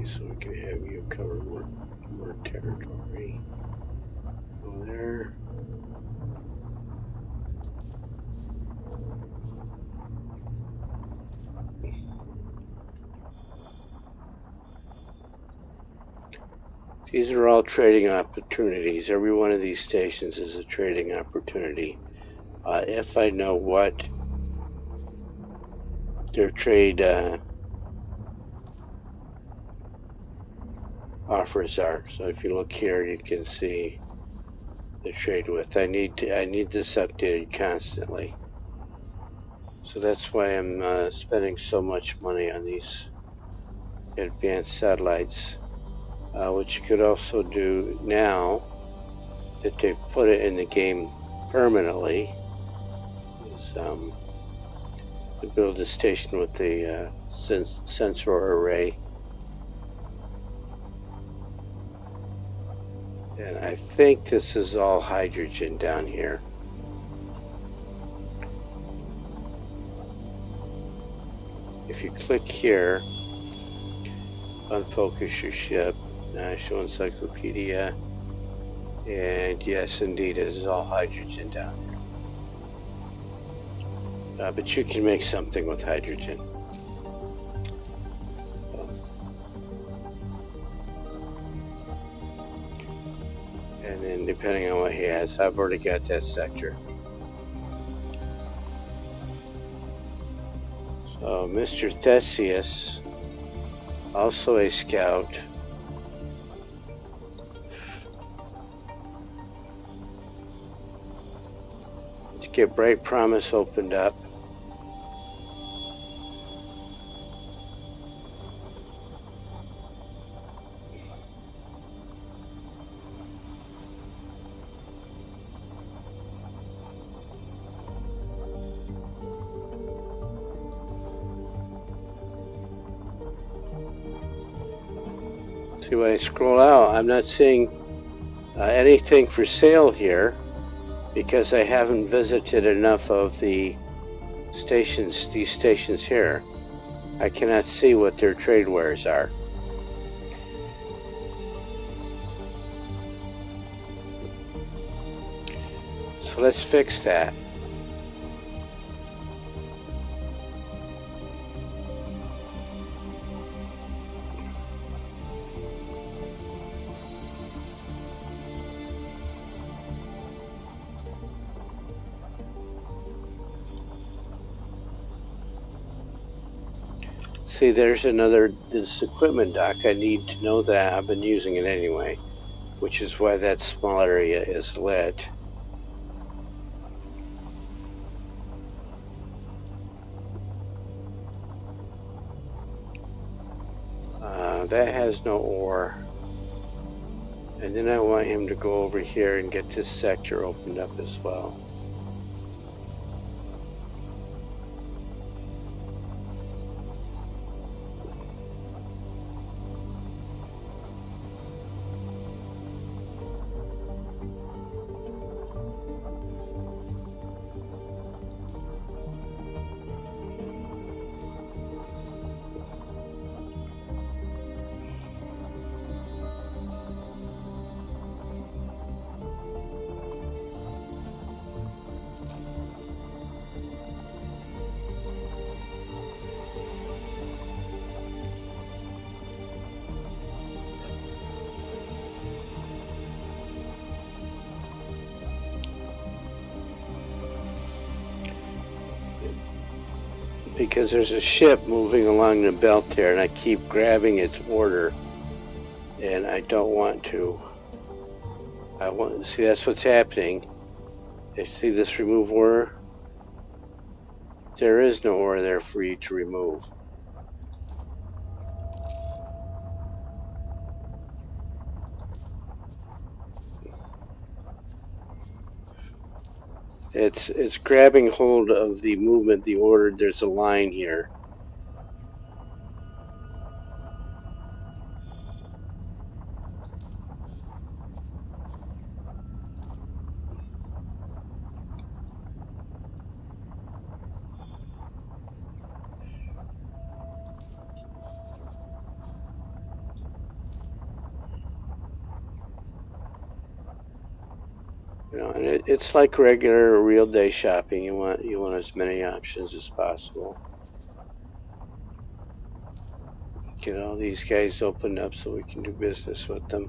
So we can have you cover more territory. Go there. These are all trading opportunities. Every one of these stations is a trading opportunity. If I know what their trade offers are. So if you look here, you can see the trade with. I need this updated constantly. So that's why I'm spending so much money on these advanced satellites, which you could also do now that they've put it in the game permanently. Is to build a station with the sensor array. And I think this is all hydrogen down here. If you click here, unfocus your ship, show encyclopedia, and yes, indeed, it is all hydrogen down here. But you can make something with hydrogen. And then depending on what he has, I've already got that sector. So Mr. Theseus, also a scout. To get Bright Promise opened up. See, when I scroll out, I'm not seeing anything for sale here because I haven't visited enough of the stations, these stations here. I cannot see what their trade wares are. So let's fix that. See, there's this equipment dock. I need to know that. I've been using it anyway, which is why that small area is lit. That has no ore. And then I want him to go over here and get this sector opened up as well. Because there's a ship moving along the belt here, and I keep grabbing its order, and I don't want to. I want see that's what's happening. You see this remove order? There is no order there for you to remove. It's grabbing hold of the movement, the order. There's a line here. You know, and it's like regular real day shopping. You want as many options as possible. Get all these guys opened up so we can do business with them.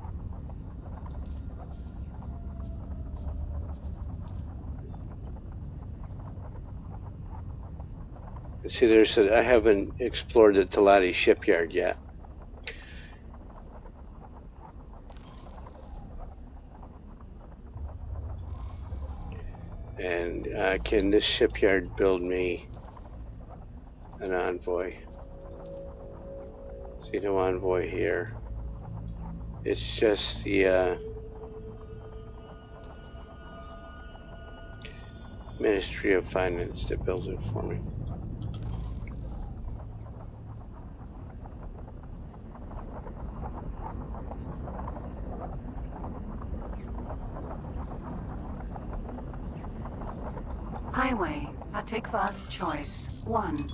See, I haven't explored the Talati shipyard yet. And can this shipyard build me an Envoy? See no Envoy here. It's just the Ministry of Finance that builds it for me. Highway, Atikva's choice. 1.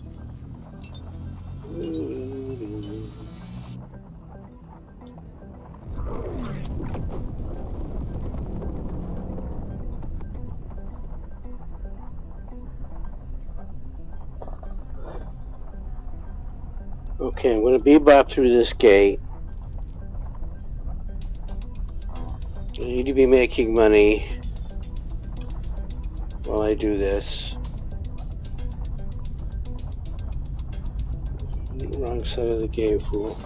Okay, I'm going to bebop through this gate. I need to be making money while I do this. Wrong side of the game, fool.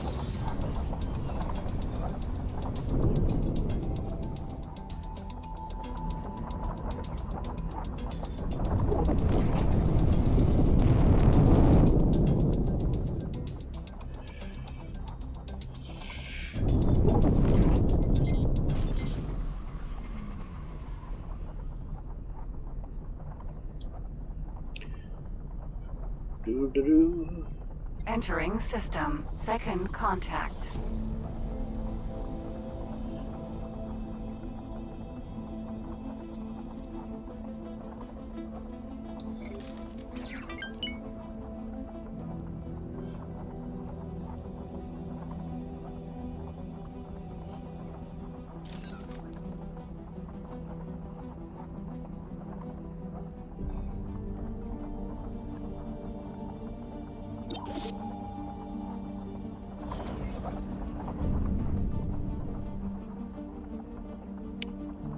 Entering system. Second contact.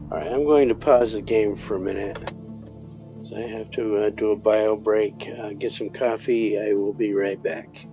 Alright, I'm going to pause the game for a minute. So I have to do a bio break, get some coffee. I will be right back.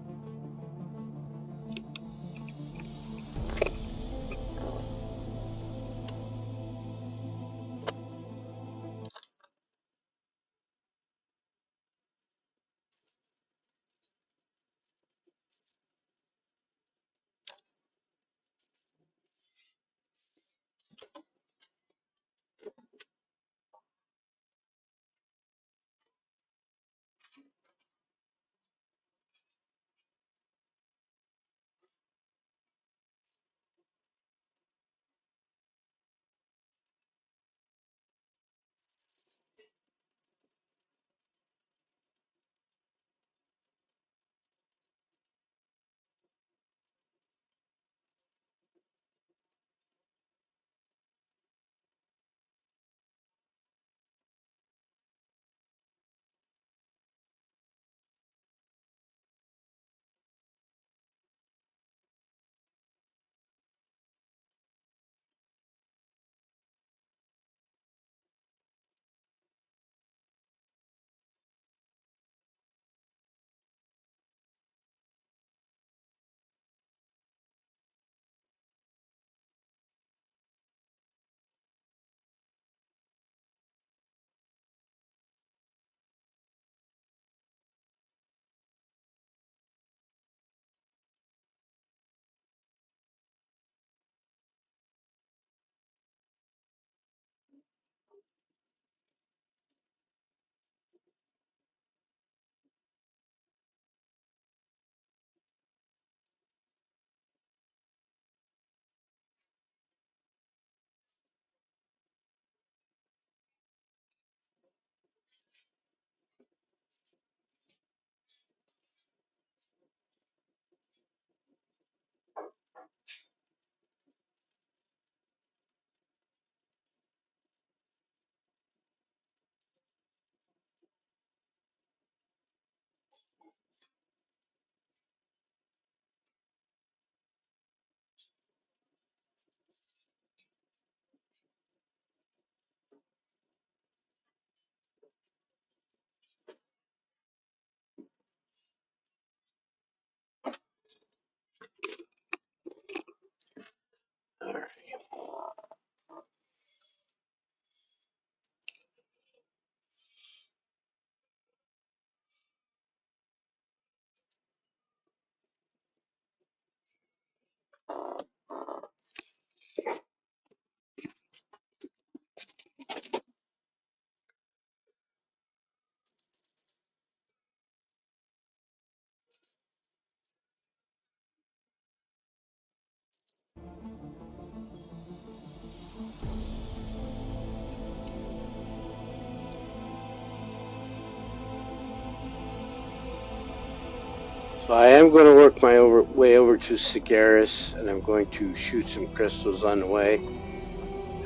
So I am going to work my way over to Sagaris, and I'm going to shoot some crystals on the way.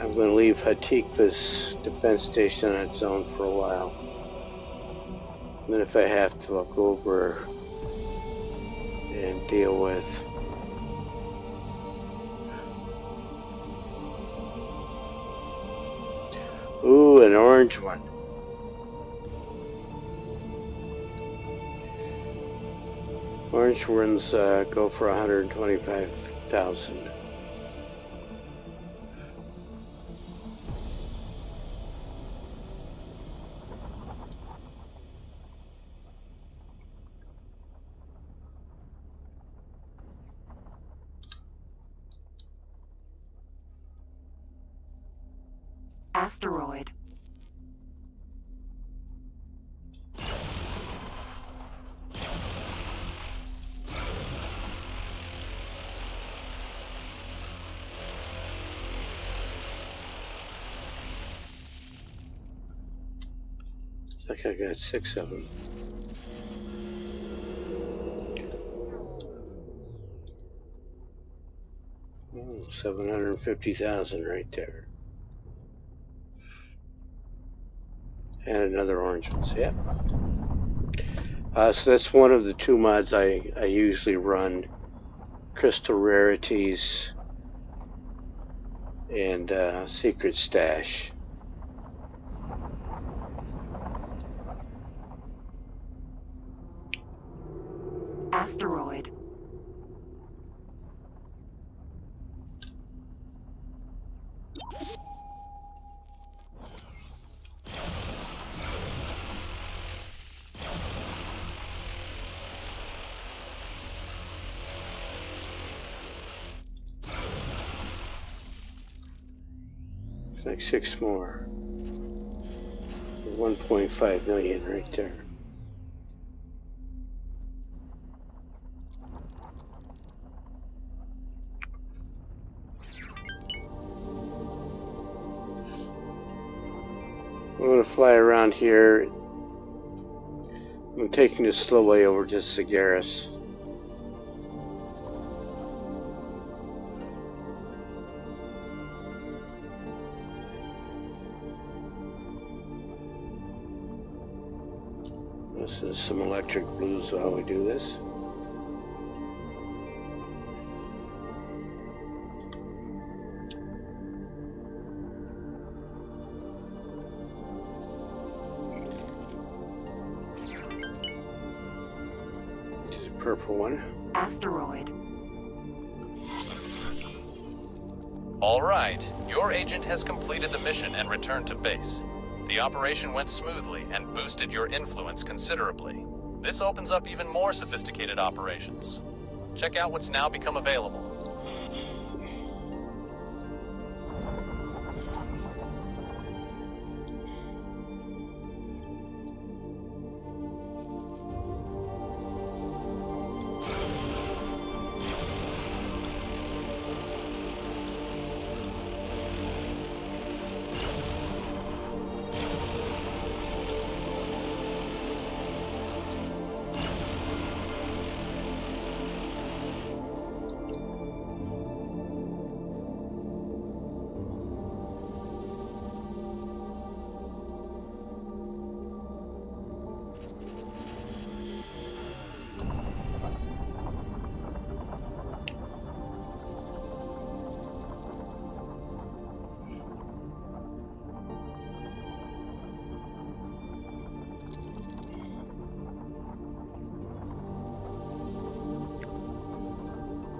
I'm going to leave Hatikva's defense station on its own for a while. And then if I have to, I'll go over and deal with ooh, an orange one. Orange ones go for 125,000. Asteroid. Like I got 6 of them. Oh, 750,000 right there. And another orange one. So, yep. So that's one of the 2 mods I usually run. Crystal Rarities and Secret Stash. Asteroid. It's like 6 more. 1.5 million right there. I'm going to fly around here. I'm taking the slow way over to Sagaris. This is some electric blues while we do this. Purple one. Asteroid. All right, your agent has completed the mission and returned to base. The operation went smoothly and boosted your influence considerably. This opens up even more sophisticated operations. Check out what's now become available.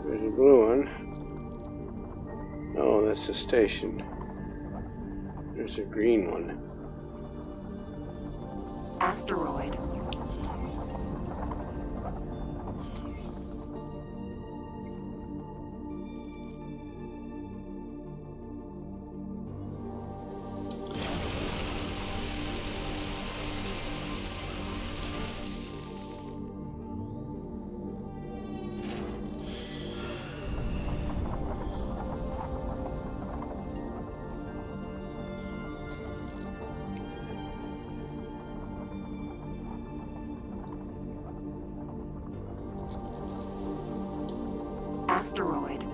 There's a blue one. Oh, that's the station. There's a green one. Asteroid. asteroid.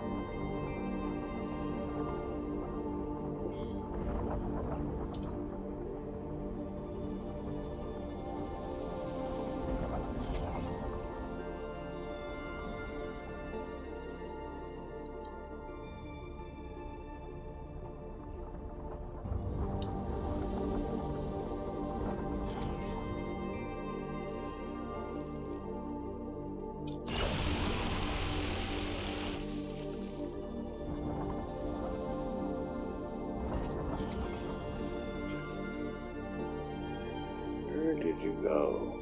Where did you go?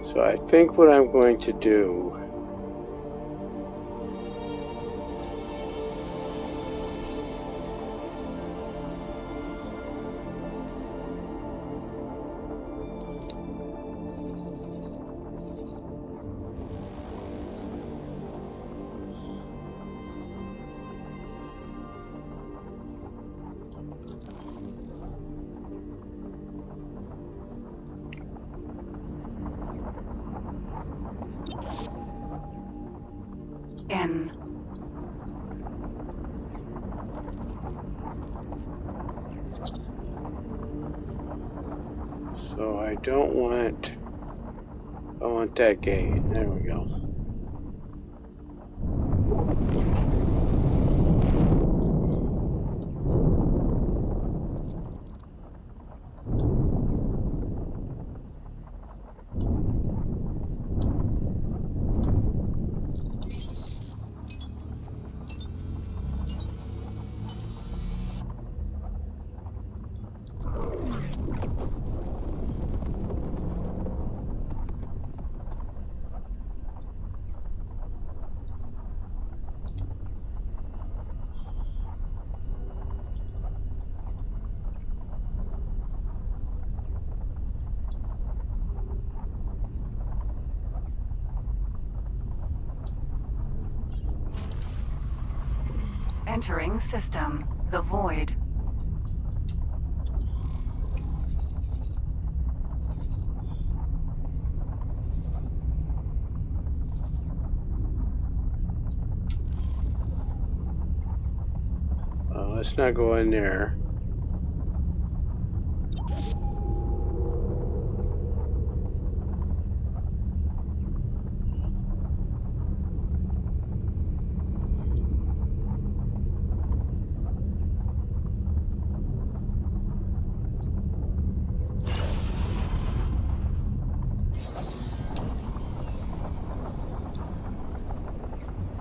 So I think what I'm going to do N. So I don't want, I want that gate. There we go. Entering system. The void. Let's not go in there.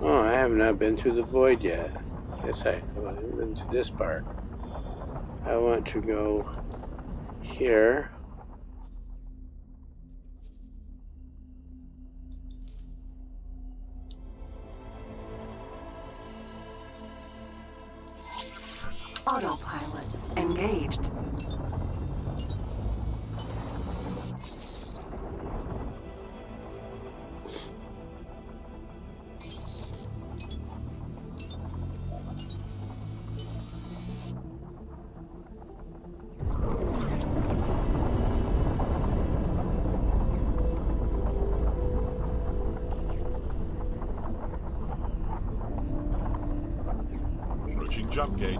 Oh, I have not been through the void yet. Guess I haven't been to this part. I want to go here. Autopilot engaged. Approaching jump gate.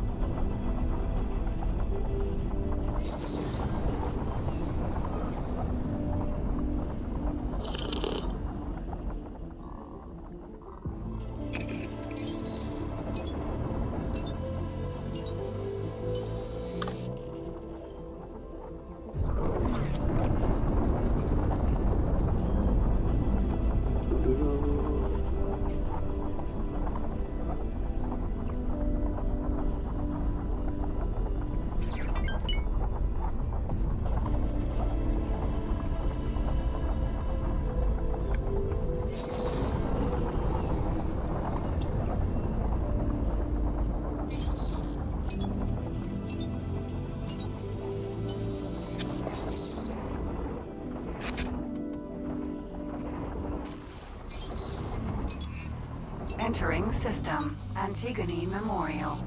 Entering system. Antigone Memorial.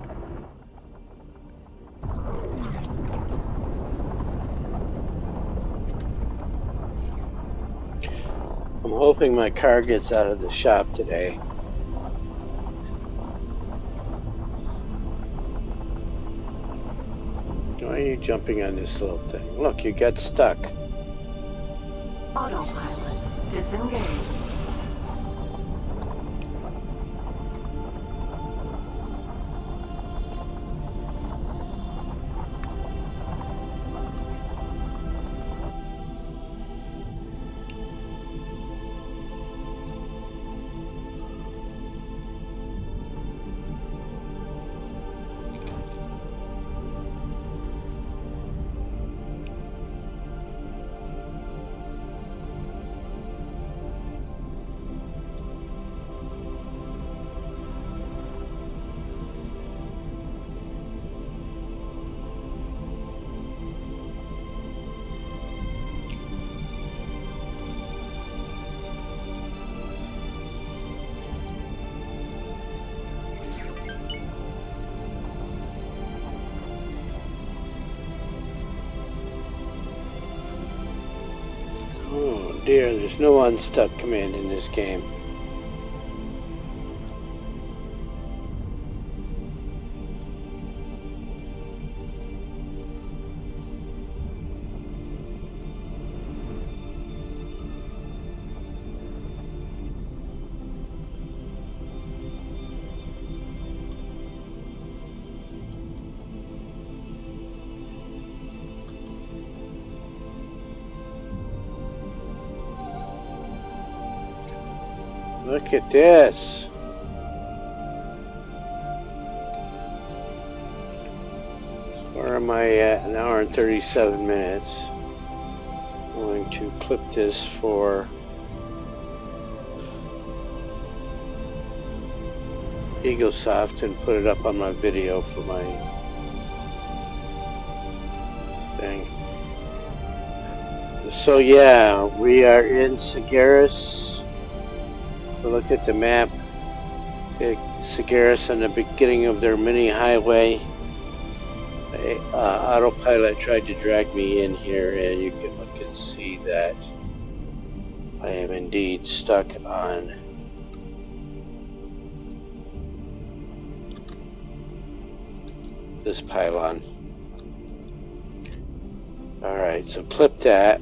I'm hoping my car gets out of the shop today. Why are you jumping on this little thing? Look, you got stuck. Autopilot. Disengage. Oh dear, there's no unstuck command in this game. Look at this. Where am I at? An hour and 37 minutes. I'm going to clip this for EagleSoft and put it up on my video for my thing. So yeah, we are in Sagaris. So look at the map. Sagaris on the beginning of their mini highway. Autopilot tried to drag me in here, and you can look and see that I am indeed stuck on this pylon. Alright, so clip that.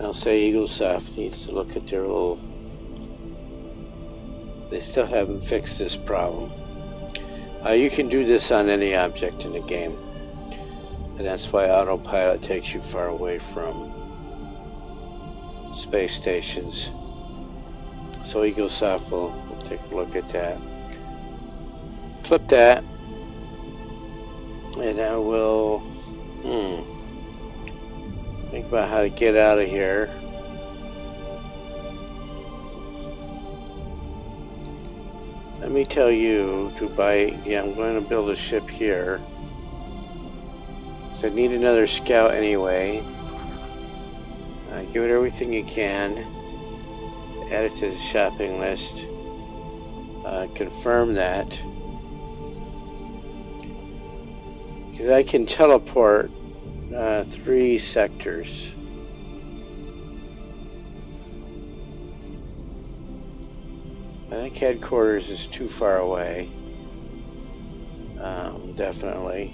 I'll say EagleSoft needs to look at their little... They still haven't fixed this problem. You can do this on any object in the game. And that's why autopilot takes you far away from space stations. So EagleSoft will take a look at that. Clip that. And I will... think about how to get out of here. Let me tell you to buy... Yeah, I'm going to build a ship here. So I need another scout anyway. Give it everything you can. Add it to the shopping list. Confirm that. Because I can teleport 3 sectors. I think headquarters is too far away. Definitely.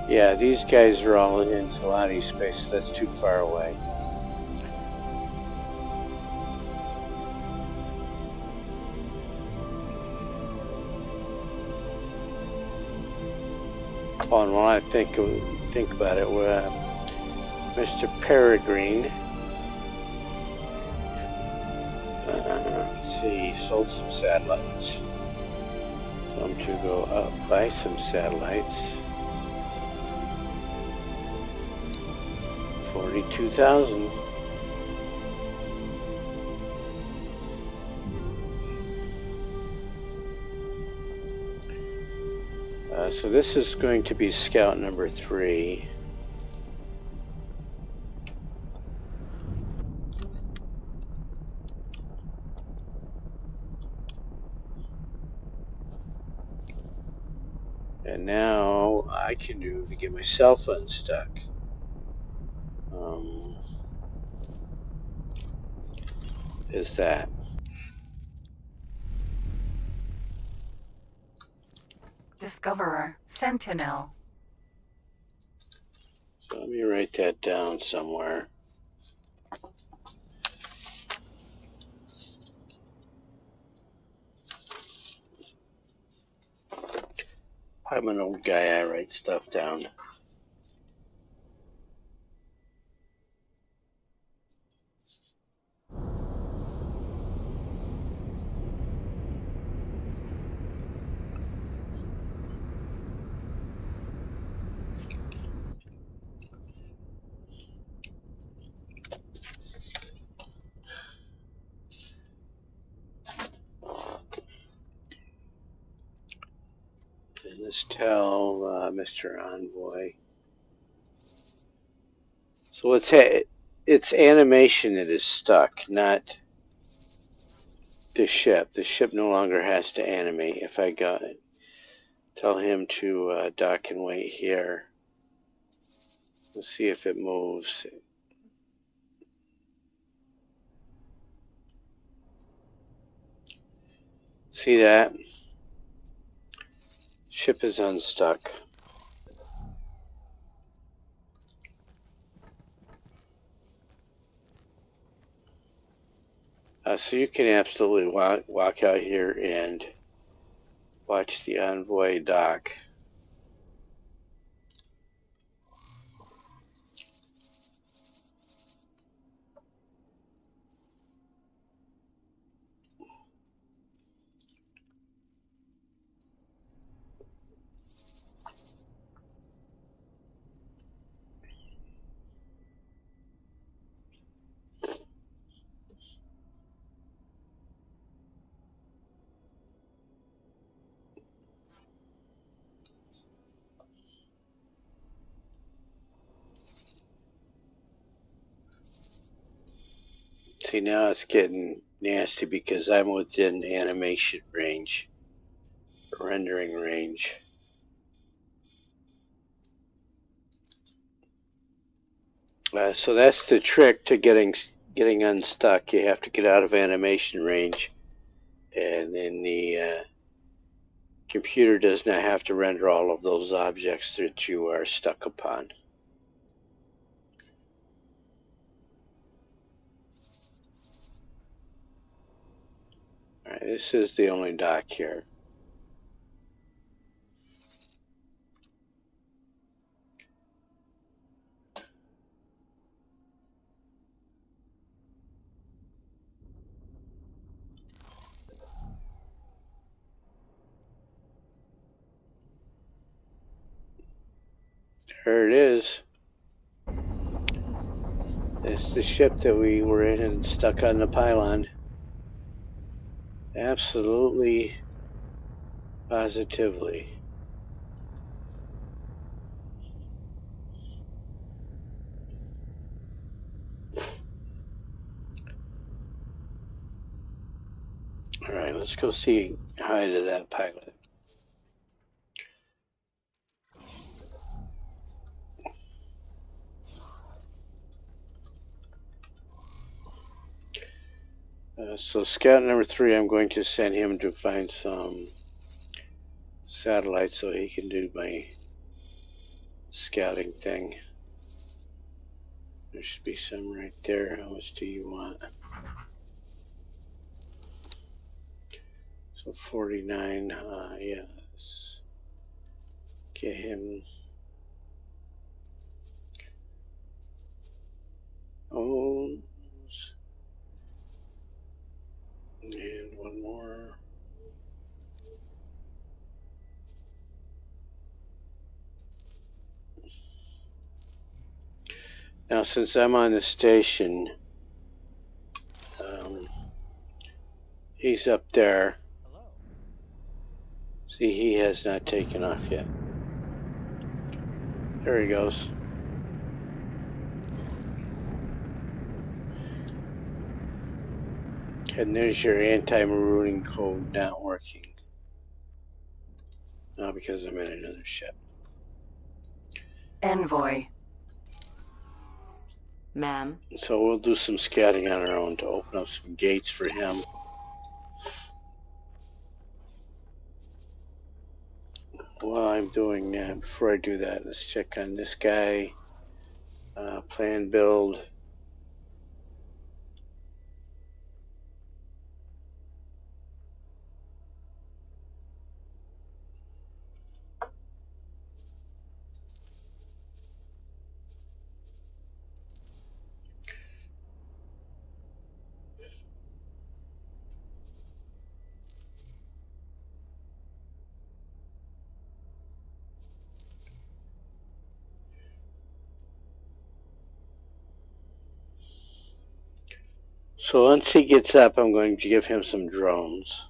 Yeah, these guys are all in Talani space, so that's too far away. Oh, and when I think about it, Mr. Peregrine. Let's see, sold some satellites. Tell him to go up, buy some satellites. 42,000. So this is going to be scout number 3. And now I can do to get myself unstuck. Is that. Discoverer, Sentinel. So let me write that down somewhere. I'm an old guy, I write stuff down. And let's tell Mr. Envoy. So it's animation that is stuck, not the ship. The ship no longer has to animate. If I got it, tell him to dock and wait here. Let's see if it moves. See that? Ship is unstuck. So you can absolutely walk out here and watch the Envoy dock. See, now it's getting nasty because I'm within animation range, rendering range. So that's the trick to getting unstuck. You have to get out of animation range, and then the computer does not have to render all of those objects that you are stuck upon. All right, this is the only dock here. There it is. It's the ship that we were in and stuck on the pylon. Absolutely, positively. All right, let's go see hi to that pilot. So scout number 3, I'm going to send him to find some satellites so he can do my scouting thing. There should be some right there. How much do you want? So 49, yeah, let's get him. Oh, and one more. Now, since I'm on the station, he's up there. So See, he has not taken off yet. There he goes. And there's your anti-marooning code not working. Now because I'm in another ship. Envoy. Ma'am? So we'll do some scouting on our own to open up some gates for him. While I'm doing that, before I do that, let's check on this guy. Plan build. So once he gets up, I'm going to give him some drones.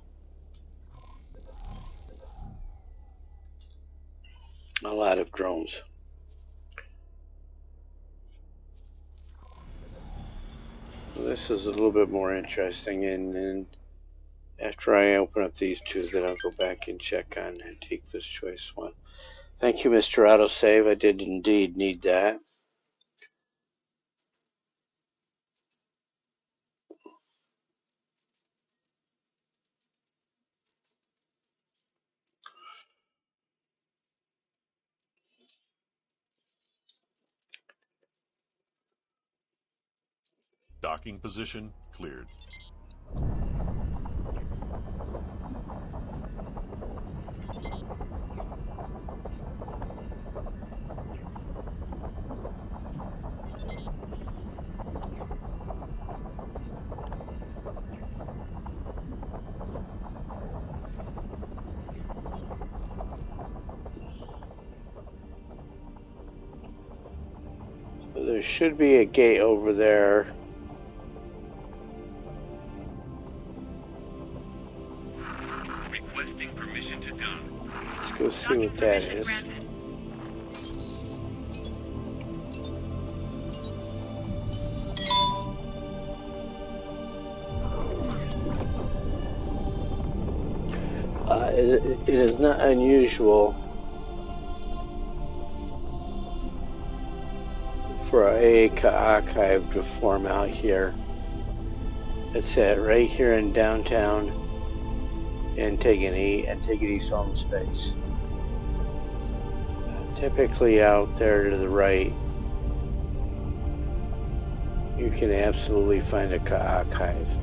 A lot of drones. Well, this is a little bit more interesting, and after I open up these two, then I'll go back and check on Antiqua's Choice 1. Thank you, Mr. Autosave. I did indeed need that. Docking position cleared. So there should be a gate over there. Requesting permission to dock. Let's go see what that is. It is not unusual for our AAK archive to form out here. It's at right here in downtown Antigone home space. Typically out there to the right, you can absolutely find a archive.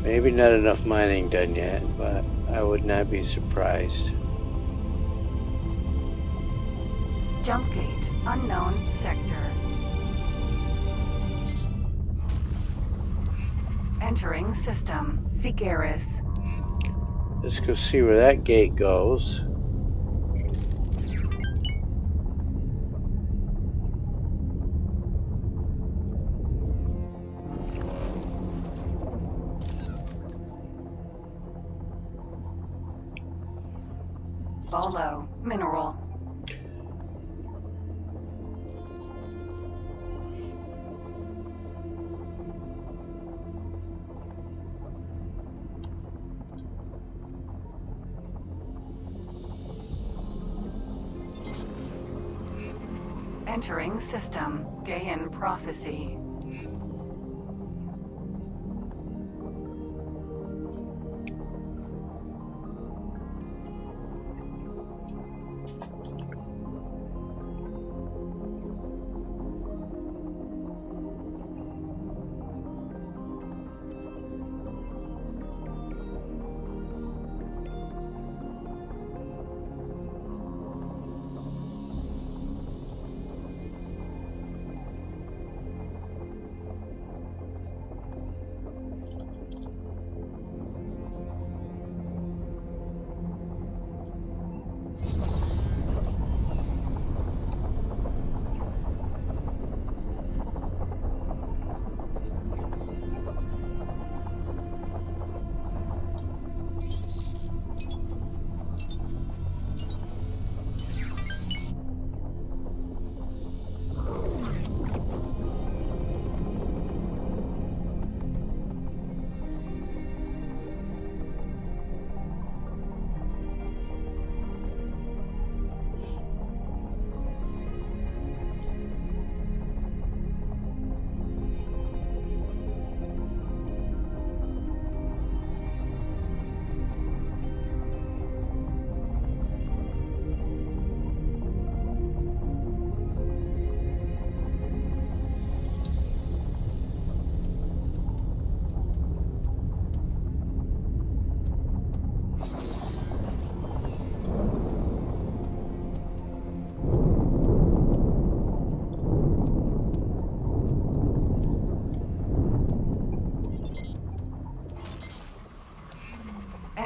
Maybe not enough mining done yet, but I would not be surprised. Jump gate. Unknown sector. Entering system. Sigeris. Let's go see where that gate goes. Bolo. Mineral. Entering system. Gaian prophecy.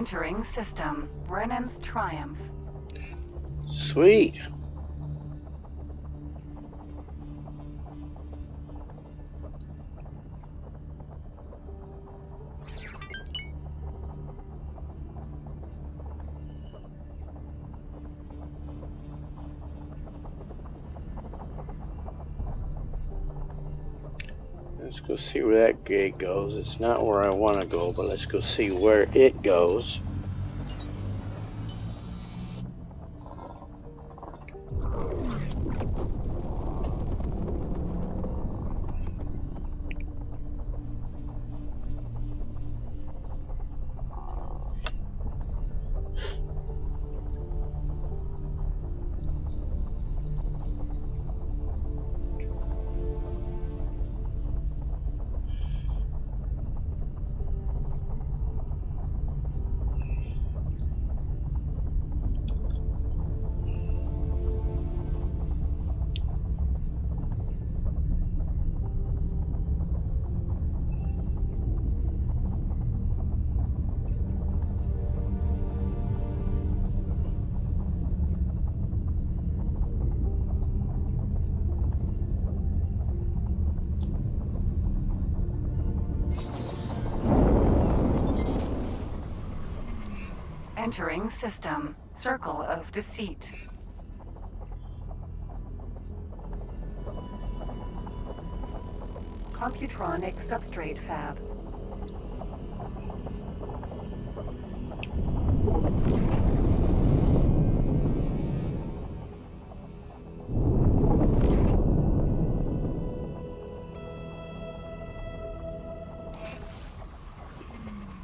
Entering system. Brennan's Triumph. Sweet. Let's go see where that gate goes. It's not where I want to go, but let's go see where it goes. Entering system. Circle of Deceit. Computronic substrate fab.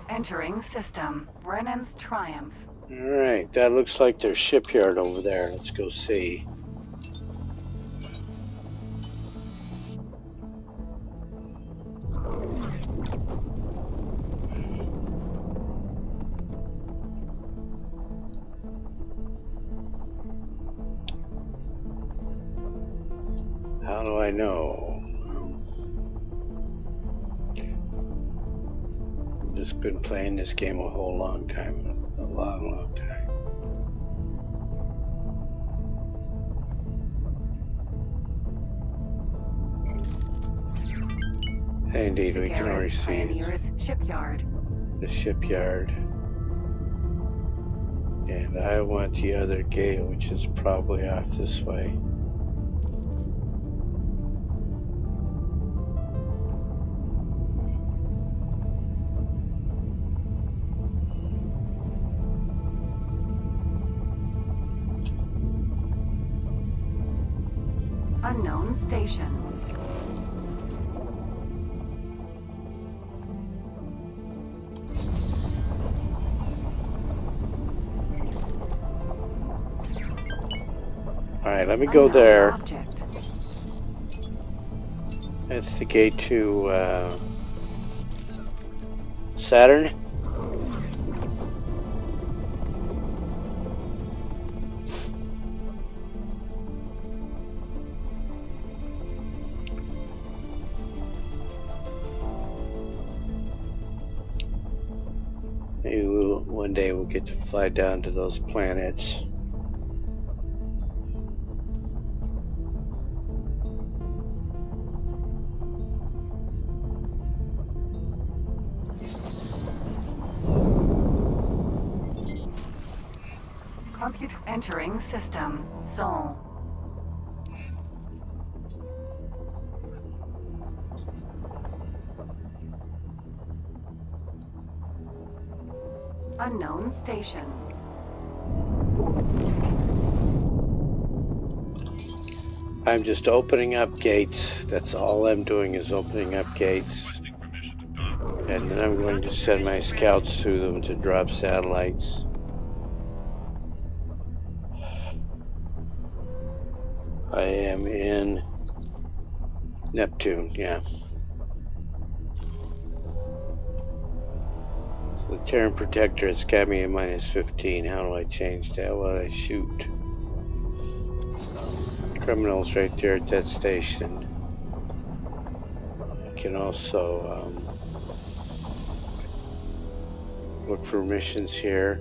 Entering system. Brennan's Triumph. Alright, that looks like their shipyard over there. Let's go see. How do I know? I've just been playing this game a whole long time. A long time. Indeed, we can already see Pioneer's Shipyard. the shipyard. And I want the other gate, which is probably off this way. Unknown station. Alright, let me go there. Object. That's the gate to Saturn. Maybe one day we'll get to fly down to those planets. Entering system. Sol. Unknown station. I'm just opening up gates. That's all I'm doing is opening up gates. And then I'm going to send my scouts through them to drop satellites. I am in Neptune, yeah. So the Terran Protector has got me at -15. How do I change that? Well, I shoot. Criminals right there at that station. I can also Look for missions here.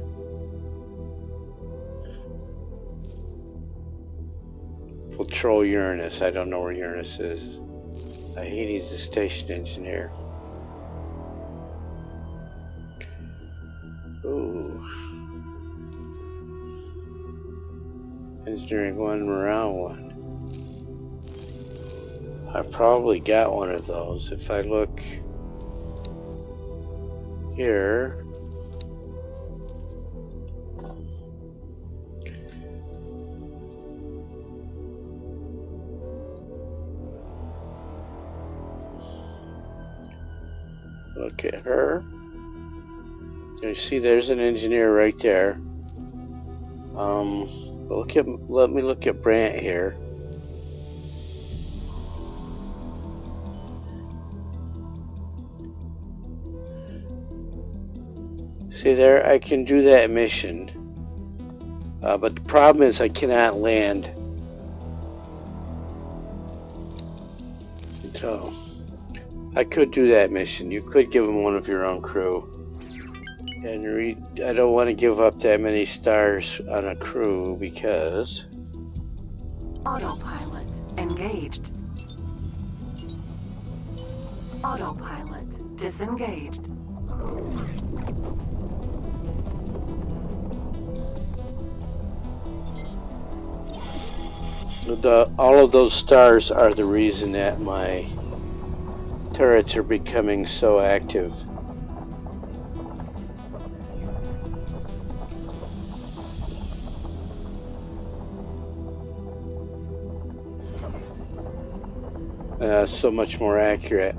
Patrol Uranus. I don't know where Uranus is. He needs a station engineer. Ooh. Engineering 1, morale 1. I've probably got one of those. If I look here, look at her. You see, there's an engineer right there. Let me look at Brant here. See there, I can do that mission, but the problem is I cannot land. So I could do that mission. You could give him one of your own crew. And I don't want to give up that many stars on a crew because... Autopilot engaged. Autopilot disengaged. All of those stars are the reason that my turrets are becoming so active. So much more accurate.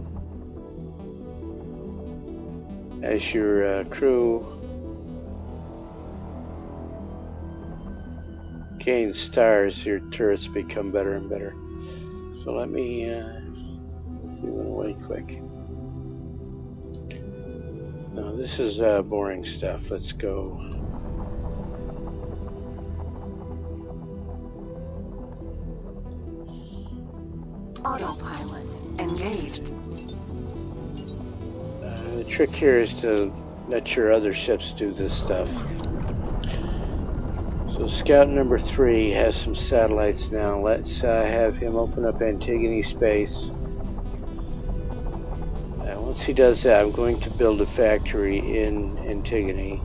As your crew gains stars, your turrets become better and better. So let me get away quick. No, this is boring stuff. Let's go. Autopilot engaged. The trick here is to let your other ships do this stuff. So scout number 3 has some satellites now. Let's have him open up Antigone space. Once he does that, I'm going to build a factory in Antigone.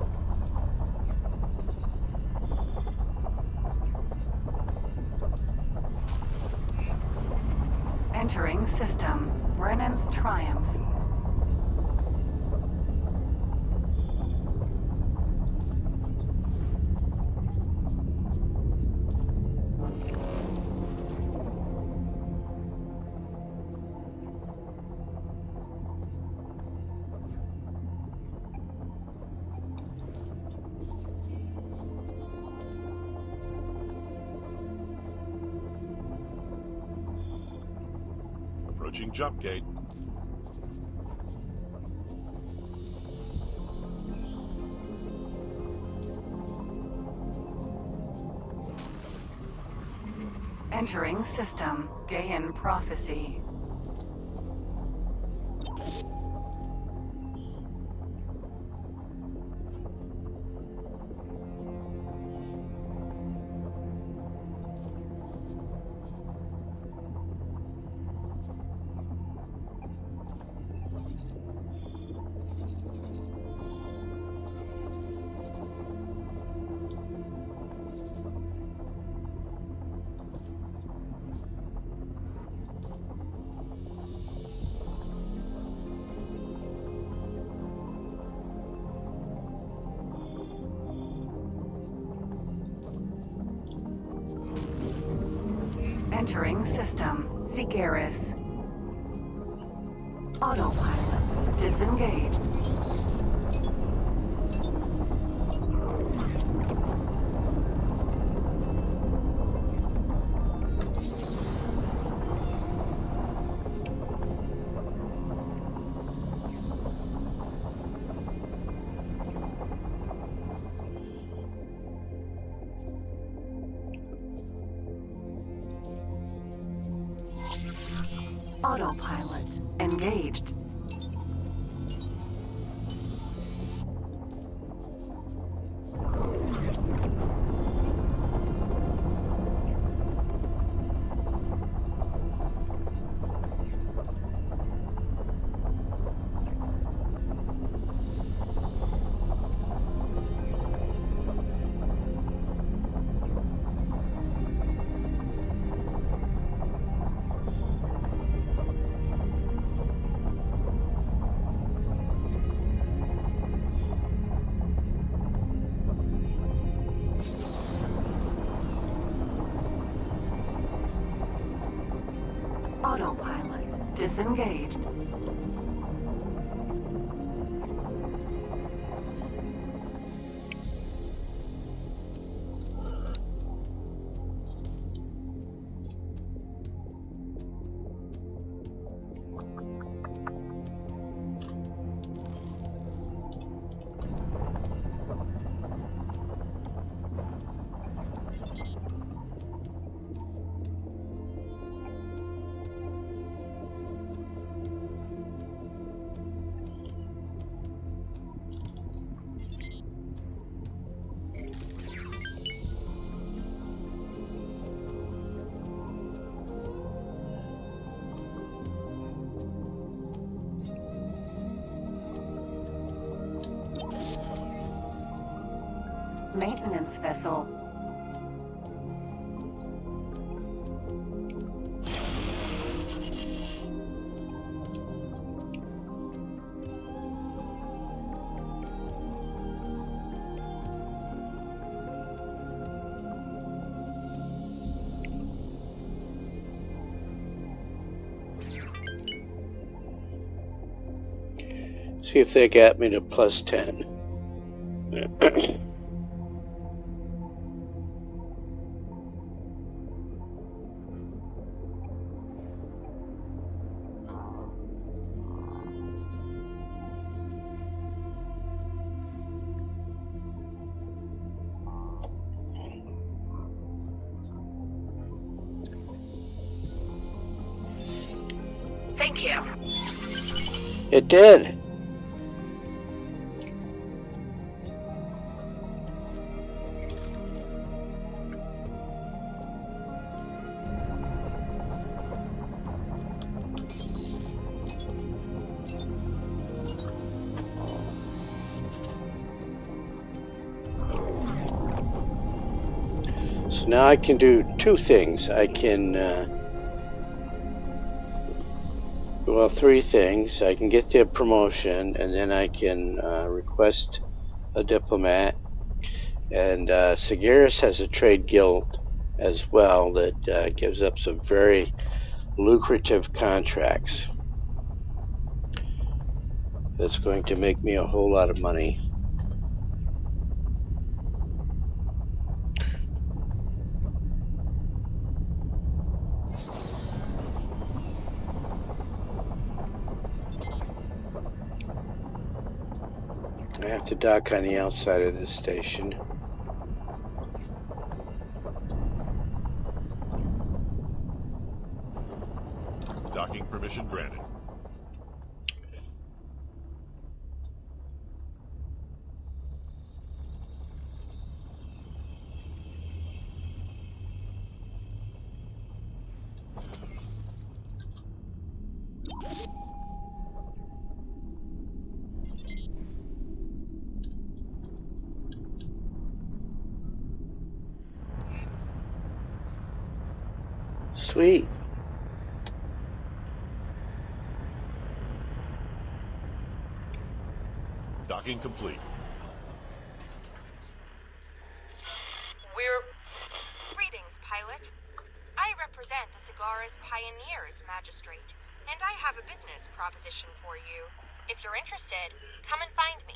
Entering system. Brennan's Triumph. Approaching jump gate. Entering system. Gaian Prophecy. Entering system. Sigeris. Autopilot disengaged. Autopilot. Engaged. Disengage. Maintenance vessel. See if they got me to plus 10. Thank you. It did. So now I can do two things. I can, well, three things. I can get the promotion, and then I can request a diplomat. And Sagaris has a trade guild as well that gives up some very lucrative contracts. That's going to make me a whole lot of money. I have to dock on the outside of this station. Docking permission granted. Sweet. Docking complete. Greetings, pilot. I represent the Sagaris Pioneers Magistrate, and I have a business proposition for you. If you're interested, come and find me.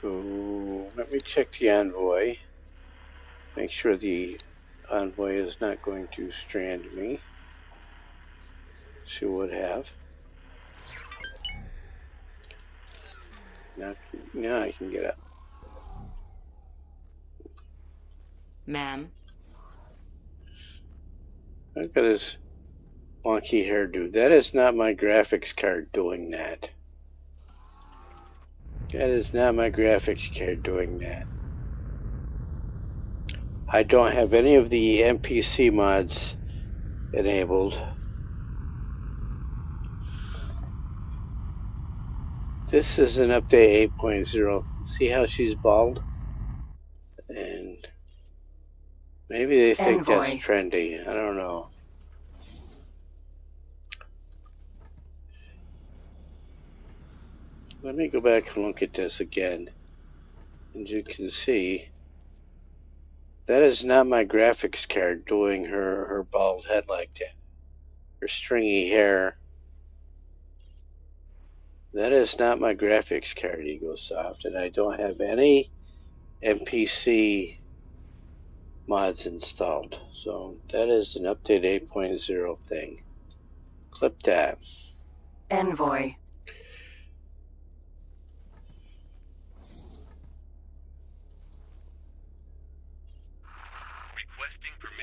So let me check the Envoy. Make sure the Envoy is not going to strand me. She would have. Now I can get up. Ma'am? Look at his wonky hairdo. That is not my graphics card doing that. That is not my graphics card doing that. I don't have any of the NPC mods enabled. This is an update 8.0. See how she's bald? And maybe they think Envoy. that's trendy. I don't know. Let me go back and look at this again. And you can see That is not my graphics card doing her bald head like that. Her stringy hair. That is not my graphics card, EgoSoft, and I don't have any NPC mods installed. So that is an update 8.0 thing. Clip that. Envoy.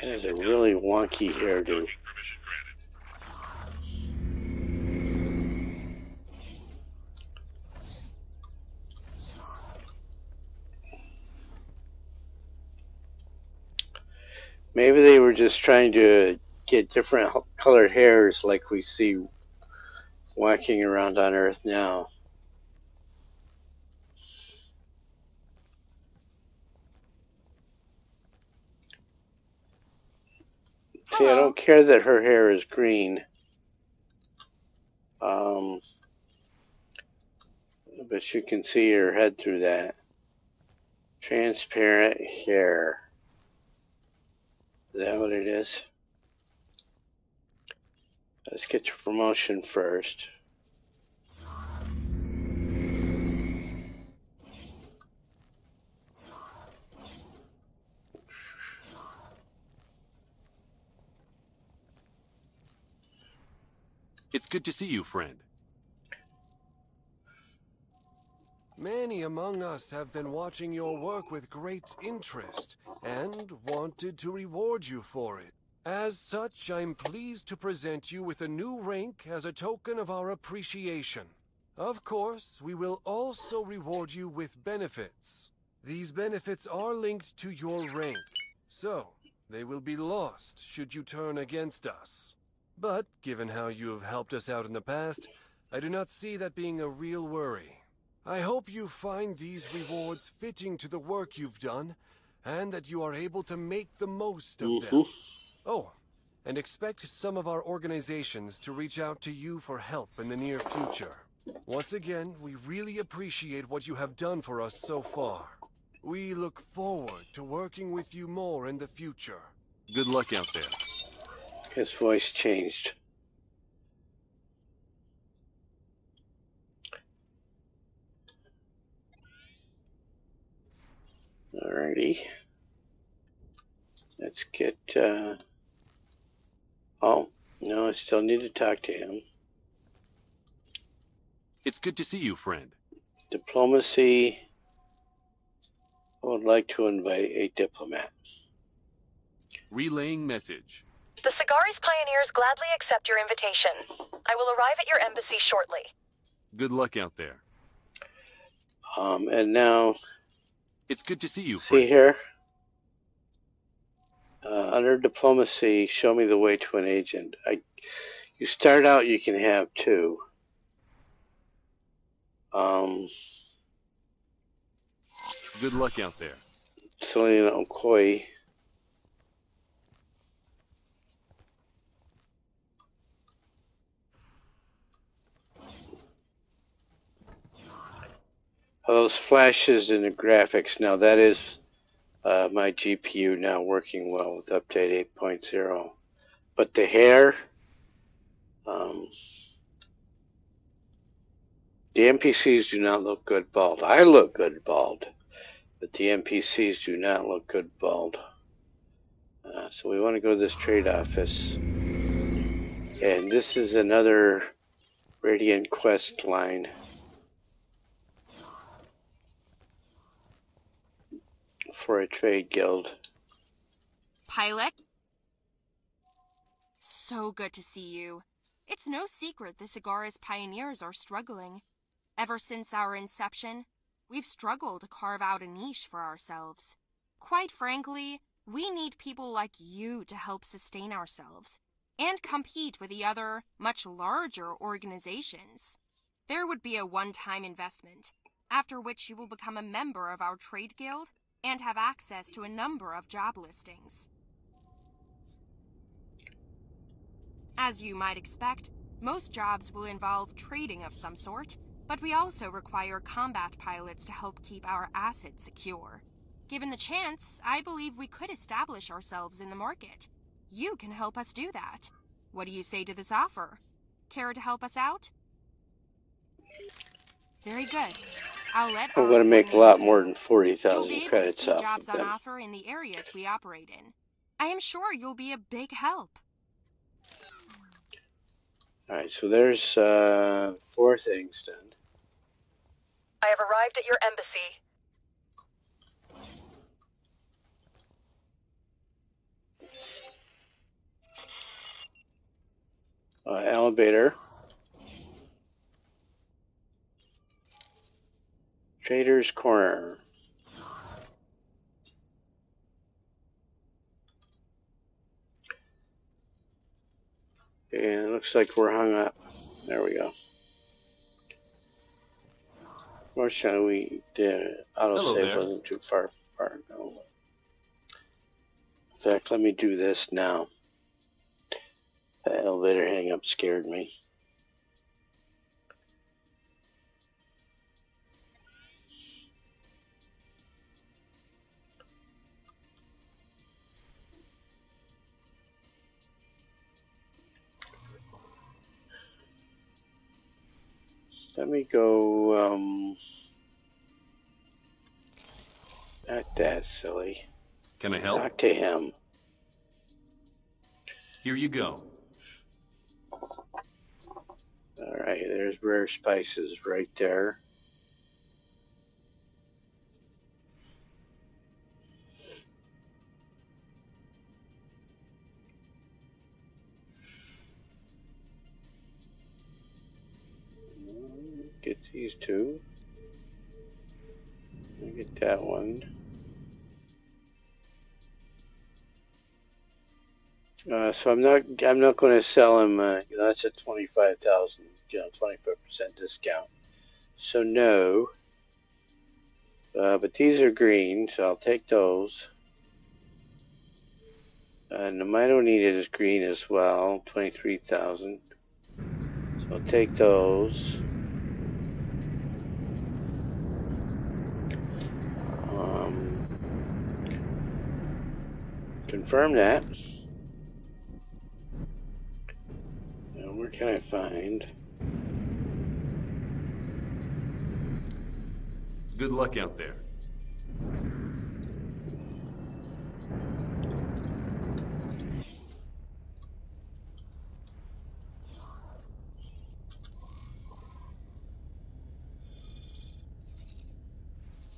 That is a really wonky hairdo. Maybe they were just trying to get different colored hairs like we see walking around on Earth now. See, I don't care that her hair is green. But you can see her head through that. Transparent hair. Is that what it is? Let's get your promotion first. It's good to see you, friend. Many among us have been watching your work with great interest and wanted to reward you for it. As such, I'm pleased to present you with a new rank as a token of our appreciation. Of course, we will also reward you with benefits. These benefits are linked to your rank, so they will be lost should you turn against us. But given how you have helped us out in the past, I do not see that being a real worry. I hope you find these rewards fitting to the work you've done, and that you are able to make the most of them. Oh, and expect some of our organizations to reach out to you for help in the near future. Once again, we really appreciate what you have done for us so far. We look forward to working with you more in the future. Good luck out there. His voice changed. Alrighty. Let's get, oh, no, I still need to talk to him. It's good to see you, friend. Diplomacy. I would like to invite a diplomat. Relaying message. The Cigaris Pioneers gladly accept your invitation. I will arrive at your embassy shortly. Good luck out there. And now... It's good to see you, see friend. here? Under diplomacy, show me the way to an agent. You start out, you can have two. Good luck out there. Selena Okoye. Those flashes in the graphics, now that is my GPU now working well with update 8.0. But the hair, the NPCs do not look good bald. I look good bald, but the NPCs do not look good bald. So we want to go to this trade office. And this is another Radiant Quest line. For a trade guild. Pilot? So good to see you. It's no secret the Cigaris Pioneers are struggling. Ever since our inception, we've struggled to carve out a niche for ourselves. Quite frankly, we need people like you to help sustain ourselves and compete with the other, much larger organizations. There would be a one-time investment, after which you will become a member of our trade guild and have access to a number of job listings. As you might expect, most jobs will involve trading of some sort, but we also require combat pilots to help keep our assets secure. Given the chance, I believe we could establish ourselves in the market. You can help us do that. What do you say to this offer? Care to help us out? Very good. I'll let I'm our going to make a lot more than You'll 40,000 be able to credits see off jobs of on them. offer in the areas we operate in. I am sure you'll be a big help. Alright, so there's 4 things done. I have arrived at your embassy. Elevator. Trader's Corner. And it looks like we're hung up. There we go. Fortunately, the autosave wasn't too far ago. In fact, let me do this now. The elevator hang up scared me. Let me go, not that silly. Can I help? Talk to him. Here you go. Alright, there's rare spices right there. Get these 2. I'll get that one. So I'm not going to sell him. That's a 25,000, 25% discount. So no. But these are green, so I'll take those. And the Mito needed is green as well, 23,000. So I'll take those. Confirm that. Now, where can I find? Good luck out there.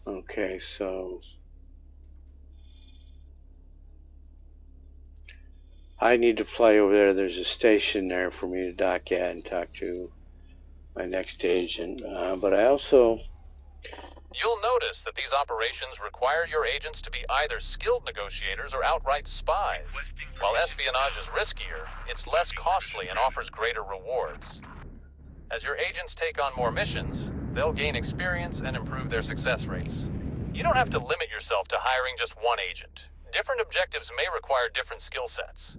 Okay, so I need to fly over there. There's a station there for me to dock at and talk to my next agent. But I also... You'll notice that these operations require your agents to be either skilled negotiators or outright spies. While espionage is riskier, it's less costly and offers greater rewards. As your agents take on more missions, they'll gain experience and improve their success rates. You don't have to limit yourself to hiring just one agent. Different objectives may require different skill sets.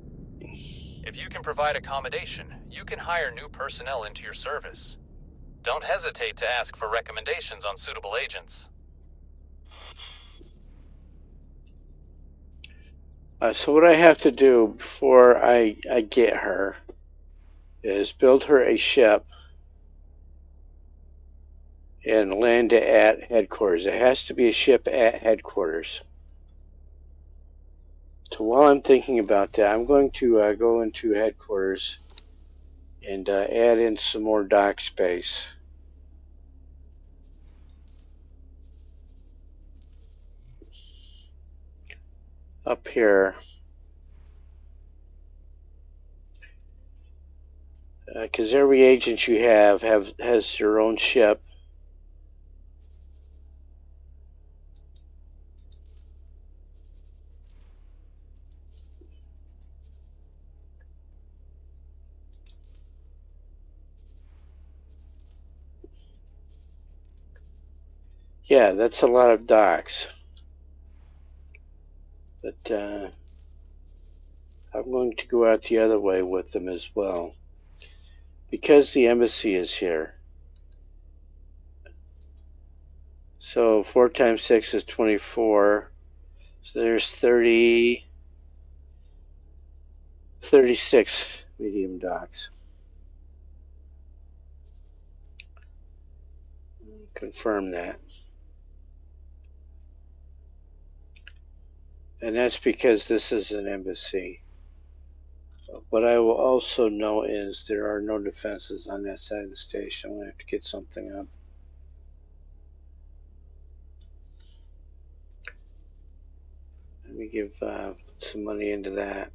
If you can provide accommodation, you can hire new personnel into your service. Don't hesitate to ask for recommendations on suitable agents. So what I have to do before I get her is build her a ship and land it at headquarters. It has to be a ship at headquarters. So while I'm thinking about that, I'm going to go into headquarters and add in some more dock space. Up here. Because every agent you has their own ship. Yeah, that's a lot of docks. But I'm going to go out the other way with them as well. Because the embassy is here. So 4 times 6 is 24. So there's 36 medium docks. Confirm that. And that's because this is an embassy. What I will also know is there are no defenses on that side of the station. I'm going to have to get something up. Let me give some money into that.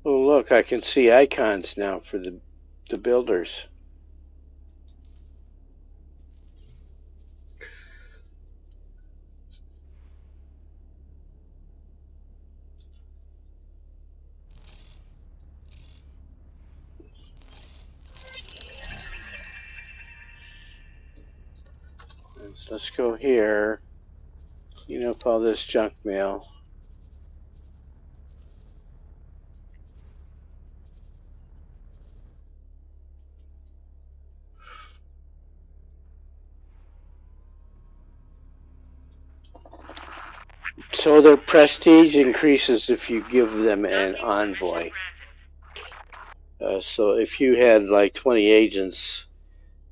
Oh, look, I can see icons now for the builders. So let's go here, clean up all this junk mail. So their prestige increases if you give them an envoy. So if you had like 20 agents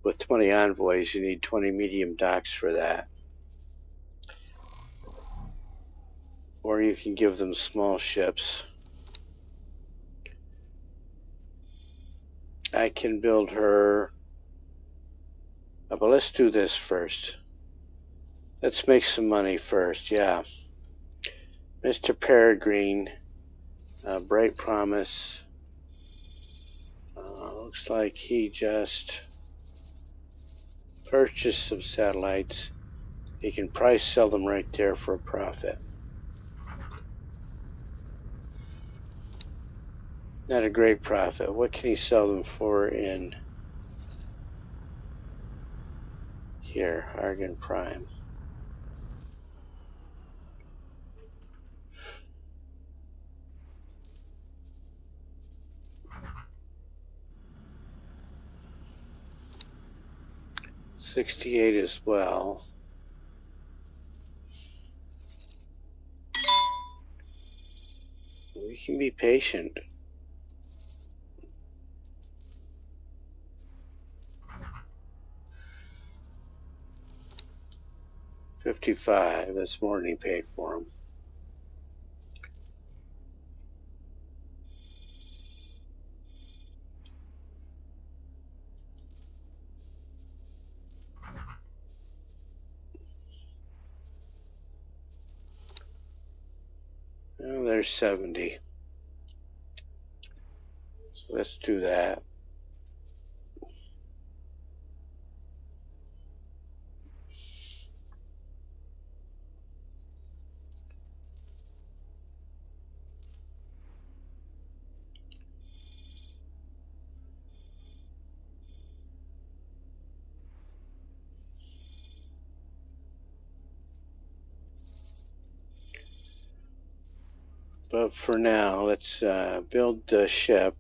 with 20 envoys, you need 20 medium docks for that. Or you can give them small ships. I can build her. But let's do this first. Let's make some money first, yeah. Mr. Peregrine, Bright Promise. Looks like he just purchased some satellites. He can probably sell them right there for a profit. Not a great profit. What can he sell them for in here, Argon Prime? $68 as well. We can be patient. $55. That's more than he paid for them. Oh, there's 70. So let's do that. But for now, let's build the ship.